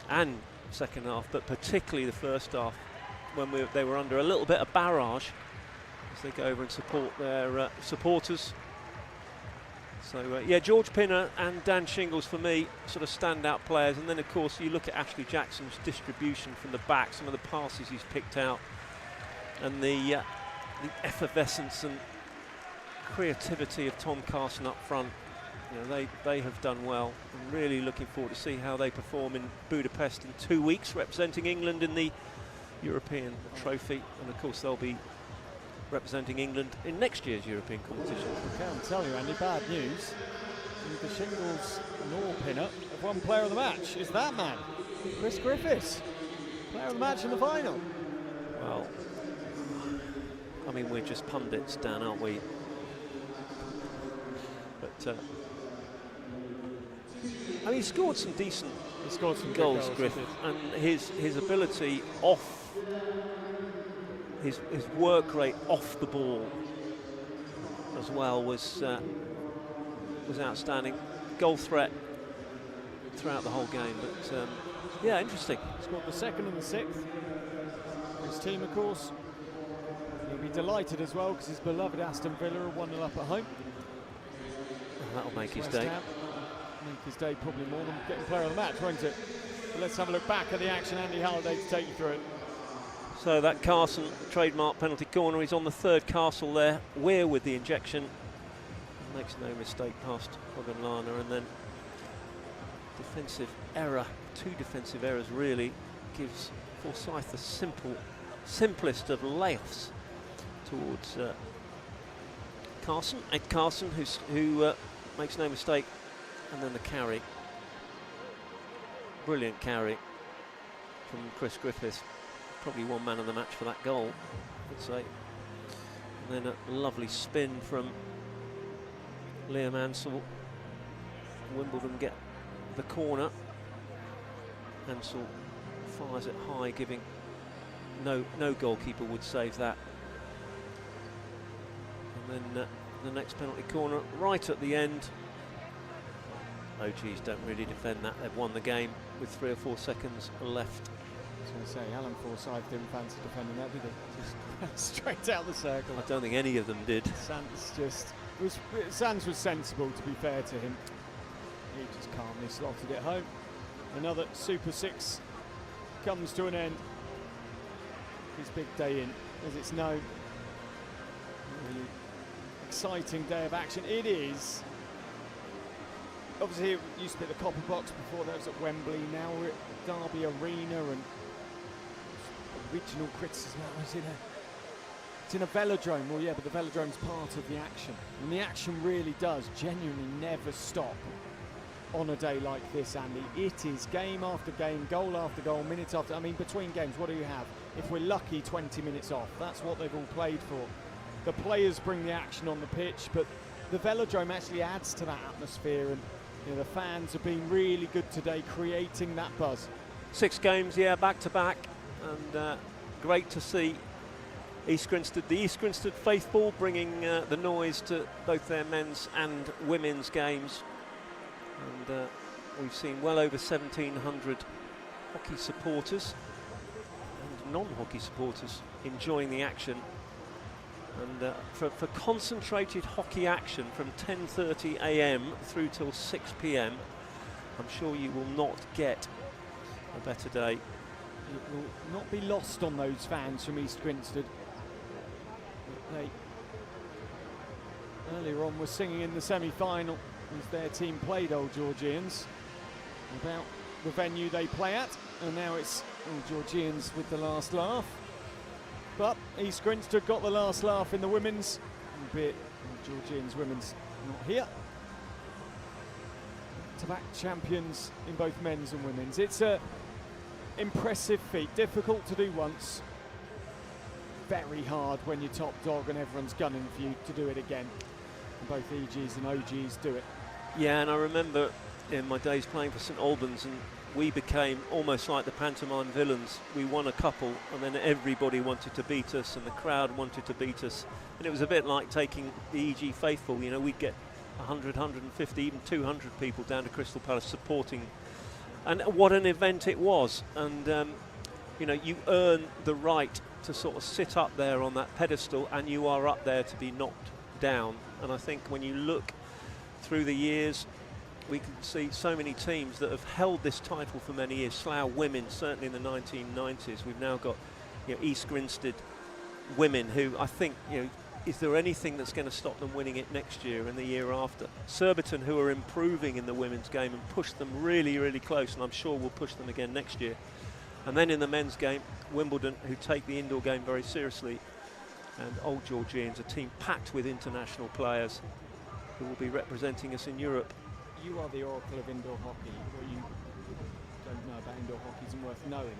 and second half, but particularly the first half, when they were under a little bit of barrage as they go over and support their supporters. So yeah, George Pinner and Dan Shingles for me sort of standout players. And then of course you look at Ashley Jackson's distribution from the back, some of the passes he's picked out, and the effervescence and creativity of Tom Carson up front. You know, they have done well. I'm really looking forward to see how they perform in Budapest in 2 weeks, representing England in the European trophy, and of course they'll be representing England in next year's European competition. I can't tell you, Andy, bad news. Neither Shingles nor Pinner have won player of the match. Is that man, Chris Griffiths, player of the match in the final? Well, I mean, we're just pundits, Dan, aren't we? But I mean, he scored some decent goals, Griffith, and his ability off, his work rate off the ball as well was outstanding. Goal threat throughout the whole game, but yeah, interesting. Scored the second and the 6th. His team, of course, he'll be delighted as well because his beloved Aston Villa are 1-0 up at home. That'll make his day. Make his day probably more than getting player of the match, won't it? But let's have a look back at the action. Andy Halliday to take you through it. So that Carson trademark penalty corner, he's on the 3rd Castle there. Weir with the injection. Makes no mistake past Hogan-Lana, and then defensive error. 2 defensive errors really gives Forsyth the simplest of layoffs towards Carson. Ed Carson, who makes no mistake, and then the carry. Brilliant carry from Chris Griffiths. Probably one man of the match for that goal, I would say. And then a lovely spin from Liam Ansell. Wimbledon get the corner. Ansell fires it high, giving no goalkeeper would save that. And then the next penalty corner right at the end. OGs don't really defend that. They've won the game with 3 or 4 seconds left. I was going to say, Alan Forsyth didn't fancy defending that, did he? Just straight out the circle. I don't think any of them did. Sands was sensible, to be fair to him. He just calmly slotted it home. Another Super 6 comes to an end. His big day in, as it's known. Really exciting day of action. It is. Obviously, it used to be at the Copper Box before. That was at Wembley. Now we're at Derby Arena, and original criticism was it's in a velodrome. Well, yeah, but the velodrome's part of the action, and the action really does genuinely never stop on a day like this, Andy. It is game after game, goal after goal, minute after. I mean, between games, what do you have? If we're lucky, 20 minutes off. That's what they've all played for. The players bring the action on the pitch, but the velodrome actually adds to that atmosphere, and you know, the fans have been really good today, creating that buzz. 6 games, yeah, back to back, and great to see the East Grinstead faithful bringing the noise to both their men's and women's games. And we've seen well over 1,700 hockey supporters, and non-hockey supporters enjoying the action. And for concentrated hockey action from 10:30 a.m. through till 6 p.m, I'm sure you will not get a better day. It will not be lost on those fans from East Grinstead. They earlier on were singing in the semi-final as their team played Old Georgians about the venue they play at, and now it's Old Georgians with the last laugh. But East Grinstead got the last laugh in the women's, albeit Old Georgians women's not here. Back-to-back champions in both men's and women's. It's a impressive feat, difficult to do once, very hard when you're top dog and everyone's gunning for you to do it again. And both EGs and OGs do it. Yeah, and I remember in my days playing for St Albans, and we became almost like the pantomime villains. We won a couple and then everybody wanted to beat us and the crowd wanted to beat us, and it was a bit like taking the EG faithful. You know, we'd get 100, 150, even 200 people down to Crystal Palace supporting, and what an event it was. And you know, you earn the right to sort of sit up there on that pedestal, and you are up there to be knocked down. And I think when you look through the years, we can see so many teams that have held this title for many years. Slough women, certainly in the 1990s. We've now got, you know, East Grinstead women, who I think, you know, is there anything that's going to stop them winning it next year and the year after? Surbiton, who are improving in the women's game and pushed them really, really close, and I'm sure we'll push them again next year. And then in the men's game, Wimbledon, who take the indoor game very seriously, and Old Georgians, a team packed with international players who will be representing us in Europe. You are the oracle of indoor hockey. What you don't know about indoor hockey isn't worth knowing.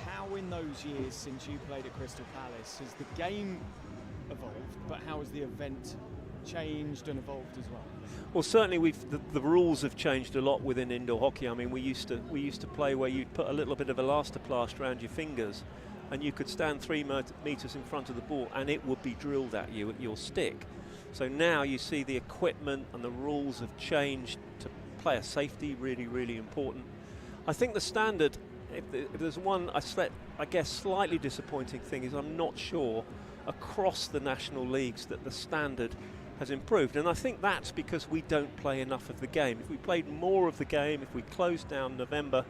How in those years since you played at Crystal Palace has the game evolved, but how has the event changed and evolved as well? Well, certainly the rules have changed a lot within indoor hockey. I mean, we used to play where you'd put a little bit of elastoplast around your fingers, and you could stand 3 meters in front of the ball and it would be drilled at you at your stick. So now you see the equipment and the rules have changed to player safety, really, really important. I think the standard, if there's one I guess slightly disappointing thing, is I'm not sure across the national leagues that the standard has improved, and I think that's because we don't play enough of the game. If we played more of the game, if we closed down November,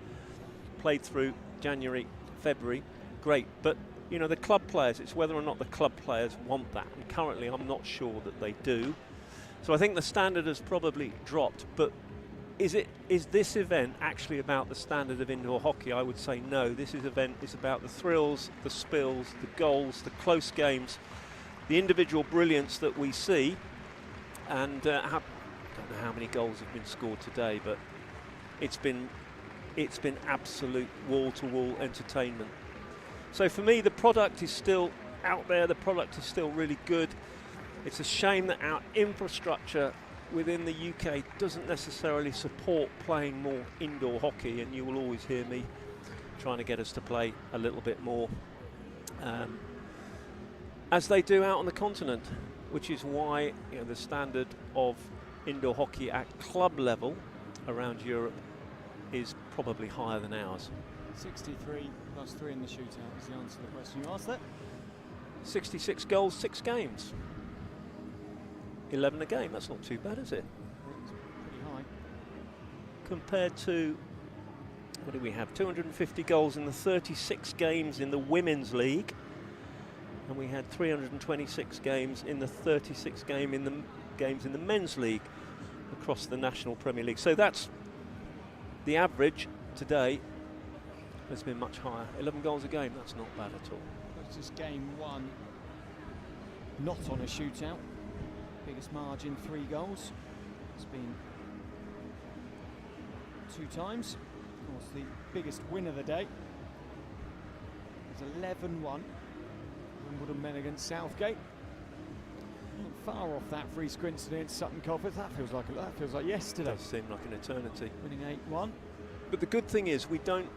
played through January, February, great. But you know, the club players, it's whether or not the club players want that, and currently I'm not sure that they do. So I think the standard has probably dropped. But is this event actually about the standard of indoor hockey? I would say no. This event is about the thrills, the spills, the goals, the close games, the individual brilliance that we see. And I don't know how many goals have been scored today, but it's been absolute wall-to-wall entertainment. So for me, the product is still out there, the product is still really good. It's a shame that our infrastructure within the UK doesn't necessarily support playing more indoor hockey, and you will always hear me trying to get us to play a little bit more, as they do out on the continent, which is why, you know, the standard of indoor hockey at club level around Europe is probably higher than ours. 63 plus 3 in the shootout is the answer to the question you asked there. 66 goals, 6 games. 11 a game, that's not too bad, is it? It's pretty high. Compared to, what do we have, 250 goals in the 36 games in the Women's League, and we had 326 games in the 36 games in the Men's League across the National Premier League. So that's the average today has been much higher. 11 goals a game, that's not bad at all. That's just game 1, not on a shootout. Biggest margin, 3 goals. It's been 2 times. Of course, the biggest win of the day was 11-1. Wimbledon men against Southgate. Not far off that for East Grinstead against Sutton Coldfield. That feels like yesterday. It does seem like an eternity. Winning 8-1. But the good thing is, we don't,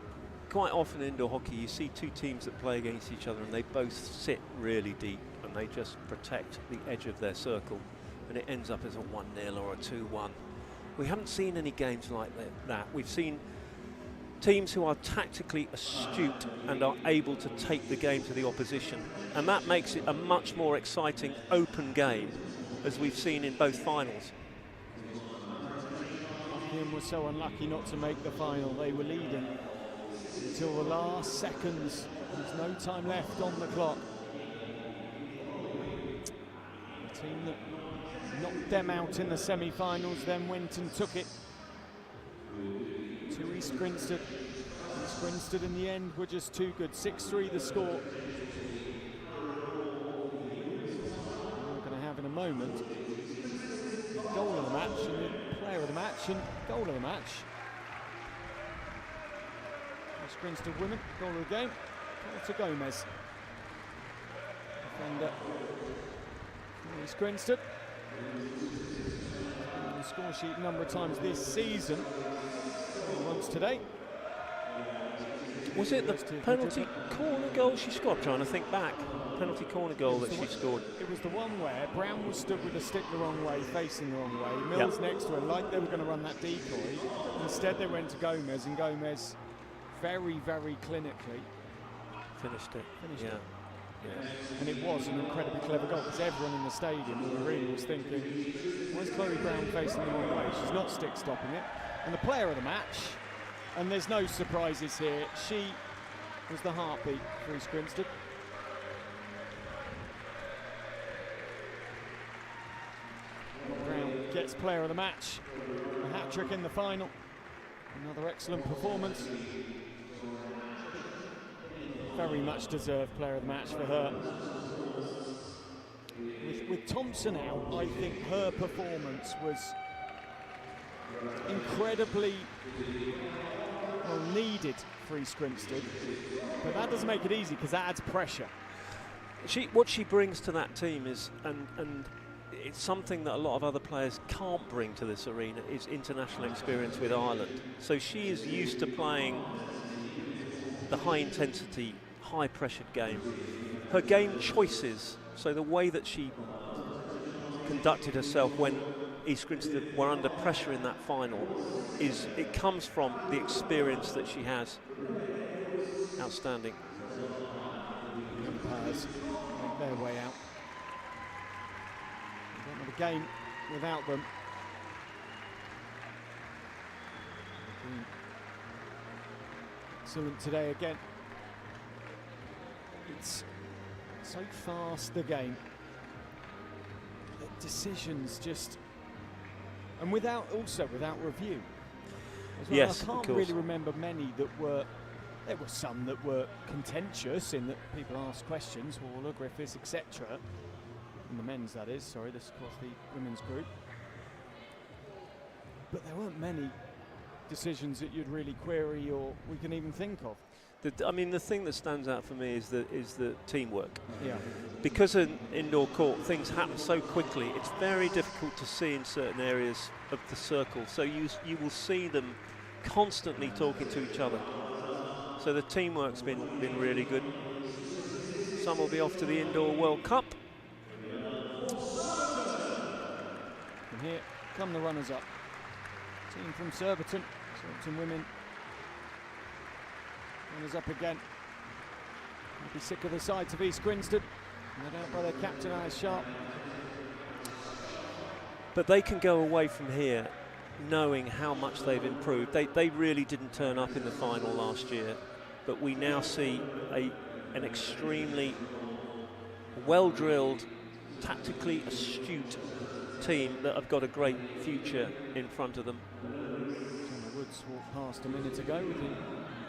quite often in indoor hockey, you see 2 teams that play against each other and they both sit really deep and they just protect the edge of their circle, and it ends up as a 1-0 or a 2-1. We haven't seen any games like that. We've seen teams who are tactically astute and are able to take the game to the opposition. And that makes it a much more exciting, open game, as we've seen in both finals. Buckingham was so unlucky not to make the final. They were leading until the last seconds. There's no time left on the clock. The team that knocked them out in the semi-finals then went and took it to East Grinstead. East Grinstead in the end were just too good. 6-3 the score. We're going to have in a moment goal of the match and the player of the match and goal of the match. East Grinstead women, goal of the game, goal to Gomez. Defender East Grinstead. On the score sheet a number of times this season. Once today. Was it the penalty corner goal she scored? I'm trying to think back. Penalty corner goal that she scored. It was the one where Brown was stood with the stick the wrong way, facing the wrong way. Mills next to her, like they were going to run that decoy. Instead they went to Gomez, and Gomez very, very clinically finished it. Yeah. And it was an incredibly clever goal, because everyone in the stadium, in the arena, was thinking, why is Chloe Brown facing the wrong way? She's not stick stopping it. And the player of the match, and there's no surprises here, she was the heartbeat for East Grinstead. Brown gets player of the match, a hat-trick in the final. Another excellent performance. Very much deserved player of the match for her. With Thompson out, I think her performance was incredibly needed for East Grinstead, but that doesn't make it easy, because that adds pressure. What she brings to that team is, and it's something that a lot of other players can't bring to this arena, is international experience with Ireland. So she is used to playing the high intensity, high pressured game. Her game choices, so the way that she conducted herself when East Grinstead were under pressure in that final, it comes from the experience that she has. Outstanding. Umpires make their way out. Don't have a game without them. Excellent today again. It's so fast, the game. The decisions just, and without review as well. Yes, I can't really remember many that were. There were some that were contentious in that people asked questions, Waller, Griffiths, etc. In the men's, that is. Sorry, this is of course the women's group. But there weren't many decisions that you'd really query or we can even think of. I mean, the thing that stands out for me is the teamwork. Yeah. Because in indoor court, things happen so quickly, it's very difficult to see in certain areas of the circle. So you will see them constantly talking to each other. So the teamwork's been really good. Some will be off to the Indoor World Cup. And here come the runners-up. Team from Surbiton, Surbiton women. Runners up again. They'll be sick of the sights of East Grinstead, led out by their captain, Alice Sharp. But they can go away from here knowing how much they've improved. They really didn't turn up in the final last year, but we now see an extremely well-drilled, tactically astute team that have got a great future in front of them. Gemma Woods walked past a minute ago with the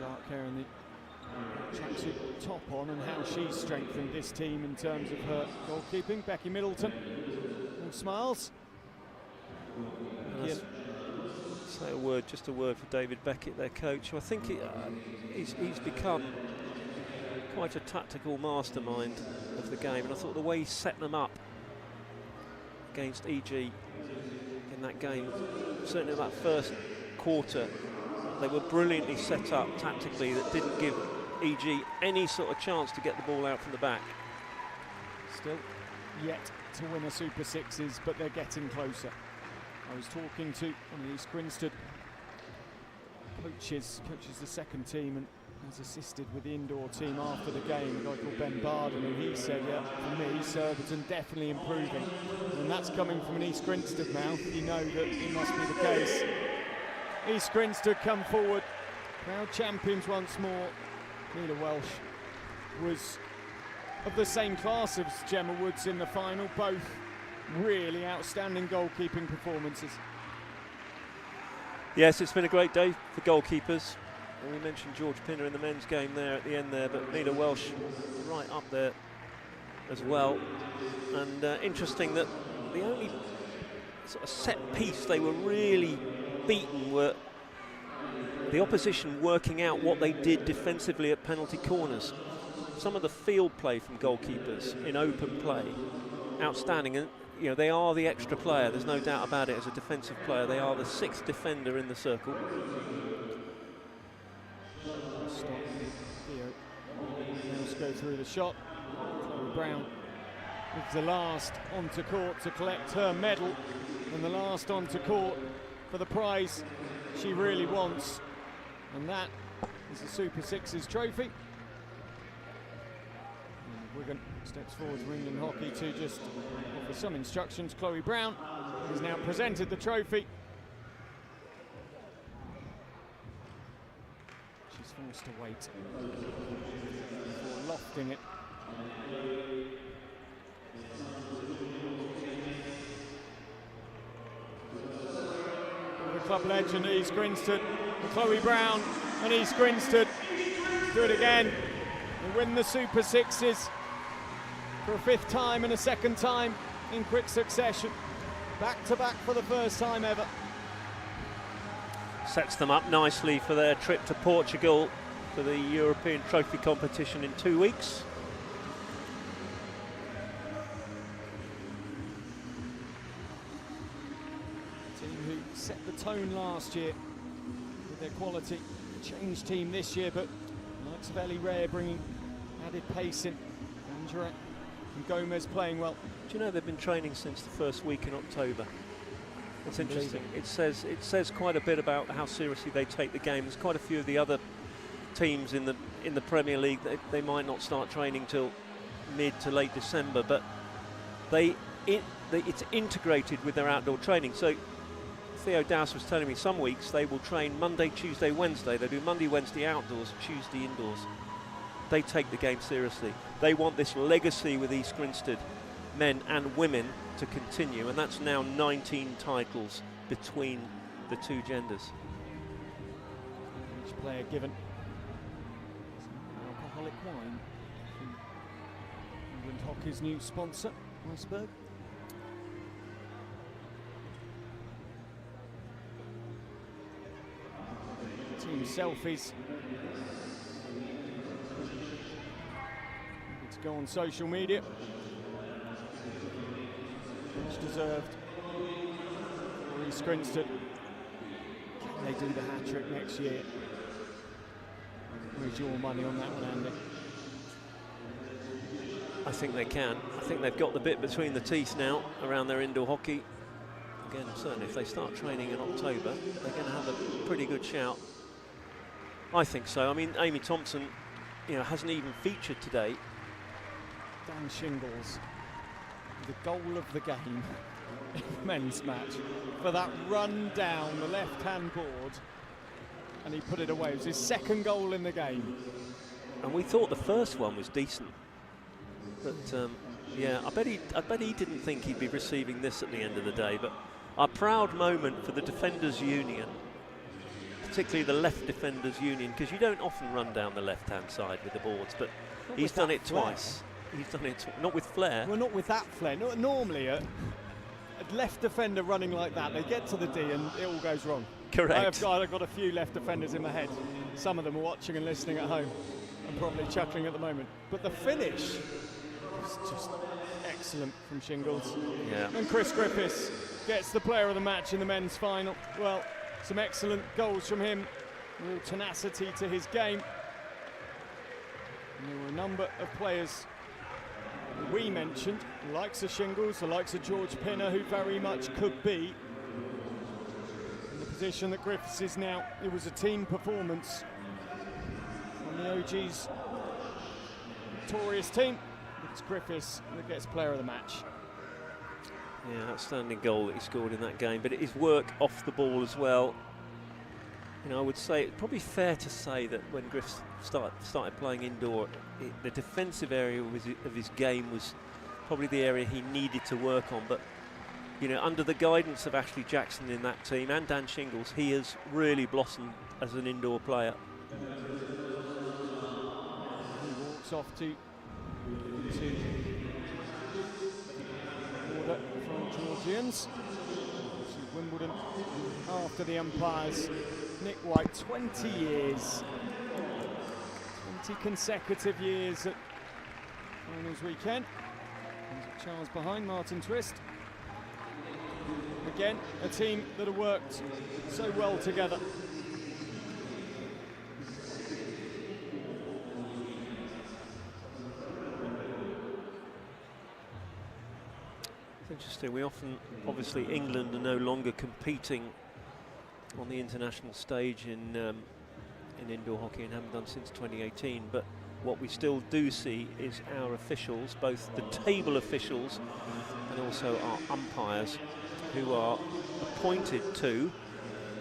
dark hair and the tracksuit top on, and how she's strengthened this team in terms of her goalkeeping. Becky Middleton, all smiles. Say just a word for David Beckett, their coach, who I think he's become quite a tactical mastermind of the game, and I thought the way he set them up against EG in that game, certainly in that first quarter, they were brilliantly set up tactically that didn't give EG any sort of chance to get the ball out from the back. Still yet to win a Super Sixes, but they're getting closer. I was talking to one of the East Grinstead coaches the second team and has assisted with the indoor team after the game, a guy called Ben Barden, and he said, yeah, for me, Surbiton definitely improving. And that's coming from an East Grinstead mouth. You know that it must be the case. East Grinstead come forward, proud champions once more. Nina Welsh was of the same class as Gemma Woods in the final, both really outstanding goalkeeping performances. Yes, it's been a great day for goalkeepers. We mentioned George Pinner in the men's game there at the end there, but Nina Welsh right up there as well. And interesting that the only sort of set piece they were really beaten were the opposition working out what they did defensively at penalty corners. Some of the field play from goalkeepers in open play, outstanding. And you know, they are the extra player, there's no doubt about it. As a defensive player, they are the 6th defender in the circle. Stop. Let's go through the shot. Chloe Brown is the last onto court to collect her medal, and the last onto court for the prize she really wants, and that is the Super Sixes trophy. And Wigan steps forward to England Hockey to just offer some instructions. Chloe Brown has now presented the trophy. She's forced to wait before lofting it. The club legend East Grinstead, Chloe Brown and East Grinstead do it again. They win the Super Sixes for a 5th time and a 2nd time in quick succession. Back to back for the first time ever. Sets them up nicely for their trip to Portugal for the European Trophy competition in 2 weeks. Team who set the tone last year with their quality. Changed team this year, but the likes of Ellie Rare bringing added pace in. Andrea and Gomez playing well. Do you know they've been training since the first week in October? It's interesting. It says quite a bit about how seriously they take the game. There's quite a few of the other teams in the Premier League that they might not start training till mid to late December, but it's integrated with their outdoor training. So Theo Dowse was telling me some weeks they will train Monday, Tuesday, Wednesday. They do Monday, Wednesday outdoors, Tuesday indoors. They take the game seriously. They want this legacy with East Grinstead, men and women, to continue, and that's now 19 titles between the two genders. Each player given some alcoholic wine from England Hockey's new sponsor, Iceberg. Team selfies. Need to go on social media. Much deserved for East Grinstead. Can they do the hat-trick next year? Where's your money on that one, Andy? I think they can. I think they've got the bit between the teeth now around their indoor hockey. Again, certainly if they start training in October, they're going to have a pretty good shout. I think so. I mean, Amy Thompson, you know, hasn't even featured today. Dan Shingles, the goal of the game in the men's match, for that run down the left-hand board, and he put it away. It was his 2nd goal in the game. And we thought the first one was decent, but yeah, I bet he didn't think he'd be receiving this at the end of the day. But a proud moment for the Defenders Union, particularly the Left Defenders Union, because you don't often run down the left-hand side with the boards, but he's done it twice. He's done it, not with flair. Well, not with that flair. Normally, a left defender running like that, they get to the D and it all goes wrong. Correct. I've got a few left defenders in my head. Some of them are watching and listening at home and probably chuckling at the moment. But the finish was just excellent from Shingles. Yeah. And Chris Griffiths gets the player of the match in the men's final. Well, some excellent goals from him. Real tenacity to his game. And there were a number of players we mentioned, the likes of Shingles, the likes of George Pinner, who very much could be in the position that Griffiths is now. It was a team performance from the OG's victorious team. It's Griffiths that gets player of the match. Yeah, outstanding goal that he scored in that game, but it is work off the ball as well. You know, I would say it's probably fair to say that when Griffiths started playing indoor, the defensive area of his game was probably the area he needed to work on. But you know, under the guidance of Ashley Jackson in that team and Dan Shingles, he has really blossomed as an indoor player. He walks off to order from Georgians. To Wimbledon after the umpires. Nick White, 20 years, 20 consecutive years at finals weekend. Charles behind, Martin Twist. Again, a team that have worked so well together. It's interesting, we often, obviously England are no longer competing on the international stage in indoor hockey and haven't done since 2018, but what we still do see is our officials, both the table officials and also our umpires, who are appointed to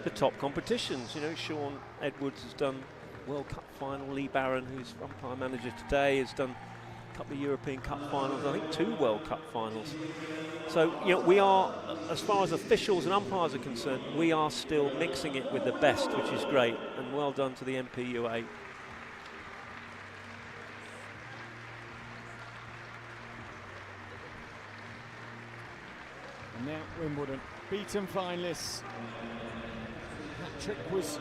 the top competitions. You know, Sean Edwards has done World Cup final, Lee Barron, who's umpire manager today, has done a couple of European Cup finals, I think 2 World Cup finals. So, you know, we are, as far as officials and umpires are concerned, we are still mixing it with the best, which is great, and well done to the MPUA. And now Wimbledon, beaten finalists. That trick was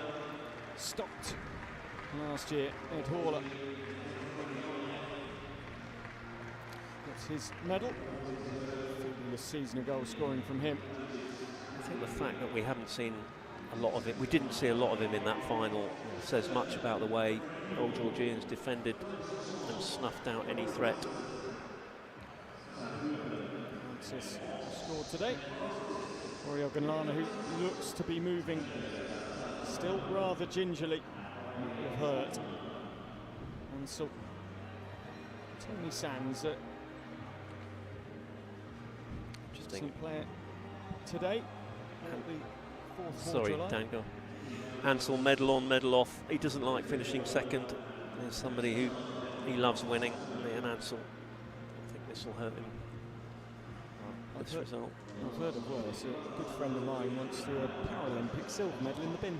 stopped last year. Ed Hawler gets his medal. The season of goal scoring from him. I think the fact that we haven't seen a lot of it, we didn't see a lot of him in that final, says much about the way Old Georgians defended and snuffed out any threat. Francis scored today. Oriel Gunlana, who looks to be moving still rather gingerly with hurt. And so Tony Sands, player today. Sorry, Dango. Ansel, medal on, medal off. He doesn't like finishing second. There's somebody who he loves winning, and Ansel. I think this will hurt him. This result. I've heard of worse. A good friend of mine once threw a Paralympic silver medal in the bin.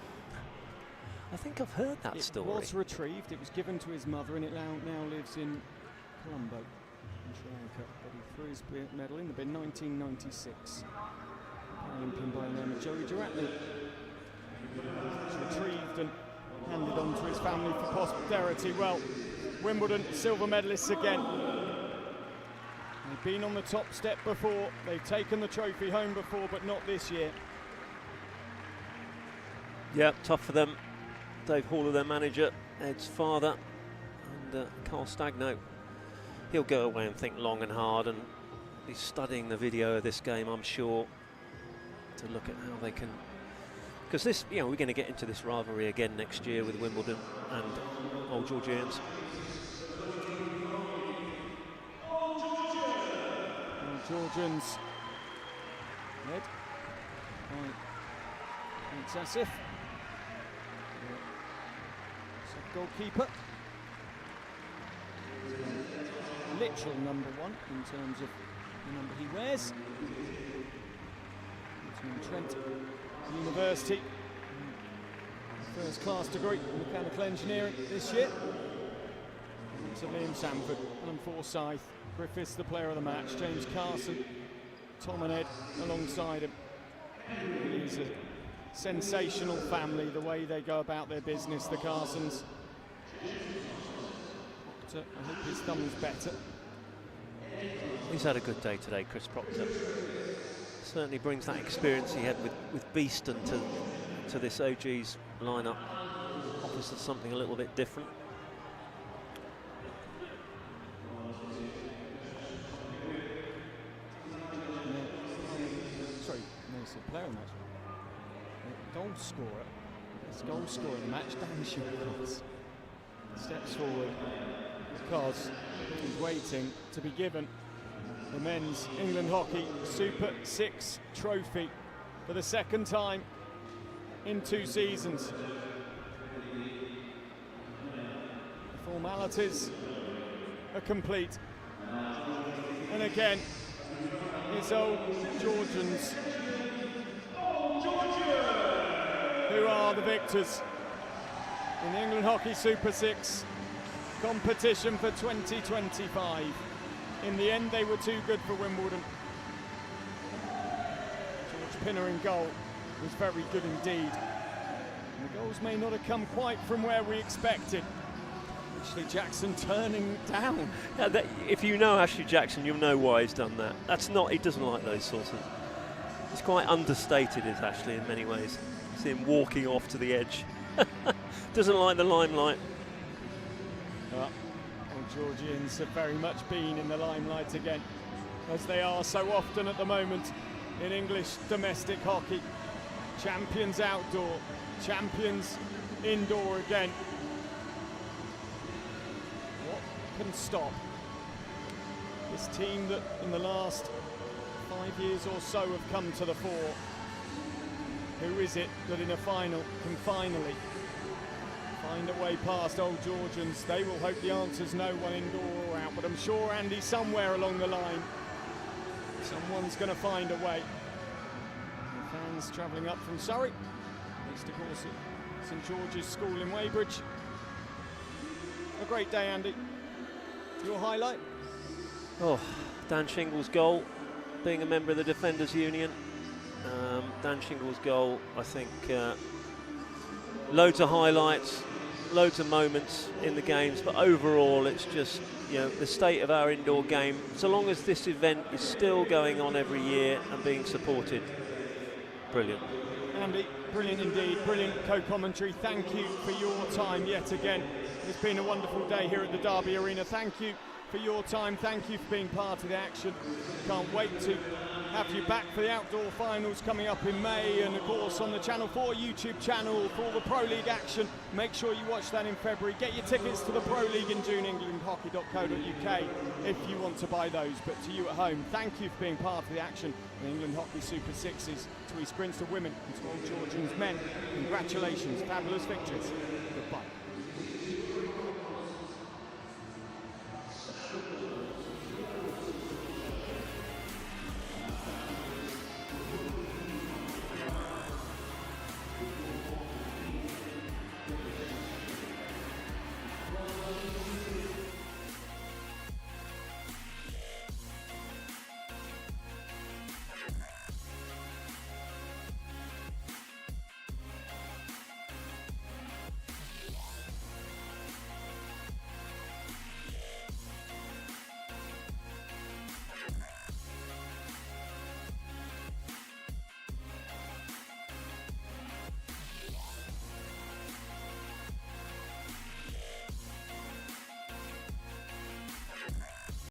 I think I've heard that story. It was retrieved. It was given to his mother, and it now lives in Colombo. Sri Lanka, but he threw his medal in the bin. 1996. Paralympian by the name of Joey Duratney. It's retrieved and handed on to his family for posterity. Well, Wimbledon silver medalists again. They've been on the top step before. They've taken the trophy home before, but not this year. Yeah, tough for them. Dave Hawler, their manager, Ed's father, and Carl Stagno. He'll go away and think long and hard, and he's studying the video of this game, I'm sure, to look at how they can. Because this, you know, we're going to get into this rivalry again next year with Wimbledon and Old Georgians. Old Georgians led by Asif, goalkeeper. Literal number 1 in terms of the number he wears. Trent University, first class degree in mechanical engineering this year. So Liam Sanford, Alan Forsyth, Griffiths the player of the match, James Carson, Tom and Ed alongside him. It is a sensational family, the way they go about their business, the Carsons. Proctor, I hope his thumb's better. He's had a good day today, Chris Proctor. Certainly brings that experience he had with Beeston to this OG's lineup. Offers us something a little bit different. Sorry, no, it's a player match. goal scorer, this goal scorer in the match, Dan Shields, steps forward because he's waiting to be given the men's England Hockey Super 6 trophy for the second time in 2 seasons. The formalities are complete. And again, it's old Georgians who are the victors in the England Hockey Super 6 competition for 2025. In the end, they were too good for Wimbledon. George Pinner in goal was very good indeed. And the goals may not have come quite from where we expected. Ashley Jackson turning down. Yeah, if you know Ashley Jackson, you'll know why he's done that. He doesn't like those sorts of... He's quite understated, is Ashley, in many ways. See him walking off to the edge. Doesn't like the limelight. Well, Georgians have very much been in the limelight again, as they are so often at the moment in English domestic hockey. Champions outdoor, champions indoor again. What can stop this team that in the last 5 years or so have come to the fore? Who is it that in a final can finally find a way past old Georgians? They will hope the answer's no, one indoor or out, but I'm sure, Andy, somewhere along the line someone's going to find a way. The fans travelling up from Surrey, next of course at St George's School in Weybridge. A great day, Andy. Your highlight? Oh, Dan Shingle's goal, being a member of the Defenders Union. Dan Shingle's goal, I think, loads of highlights, loads of moments in the games, but overall it's just, the state of our indoor game, so long as this event is still going on every year and being supported, brilliant. Andy, brilliant indeed, brilliant co-commentary. Thank you for your time yet again. It's been a wonderful day here at the Derby Arena. Thank you for your time, thank you for being part of the action. Can't wait to have you back for the outdoor finals coming up in May, and of course on the Channel 4 YouTube channel for all the Pro League action. Make sure you watch that in February. Get your tickets to the Pro League in June, englandhockey.co.uk if you want to buy those. But to you at home, thank you for being part of the action in England Hockey Super Sixes. To East Grinstead women and to all Georgians men, congratulations, fabulous victories. Goodbye.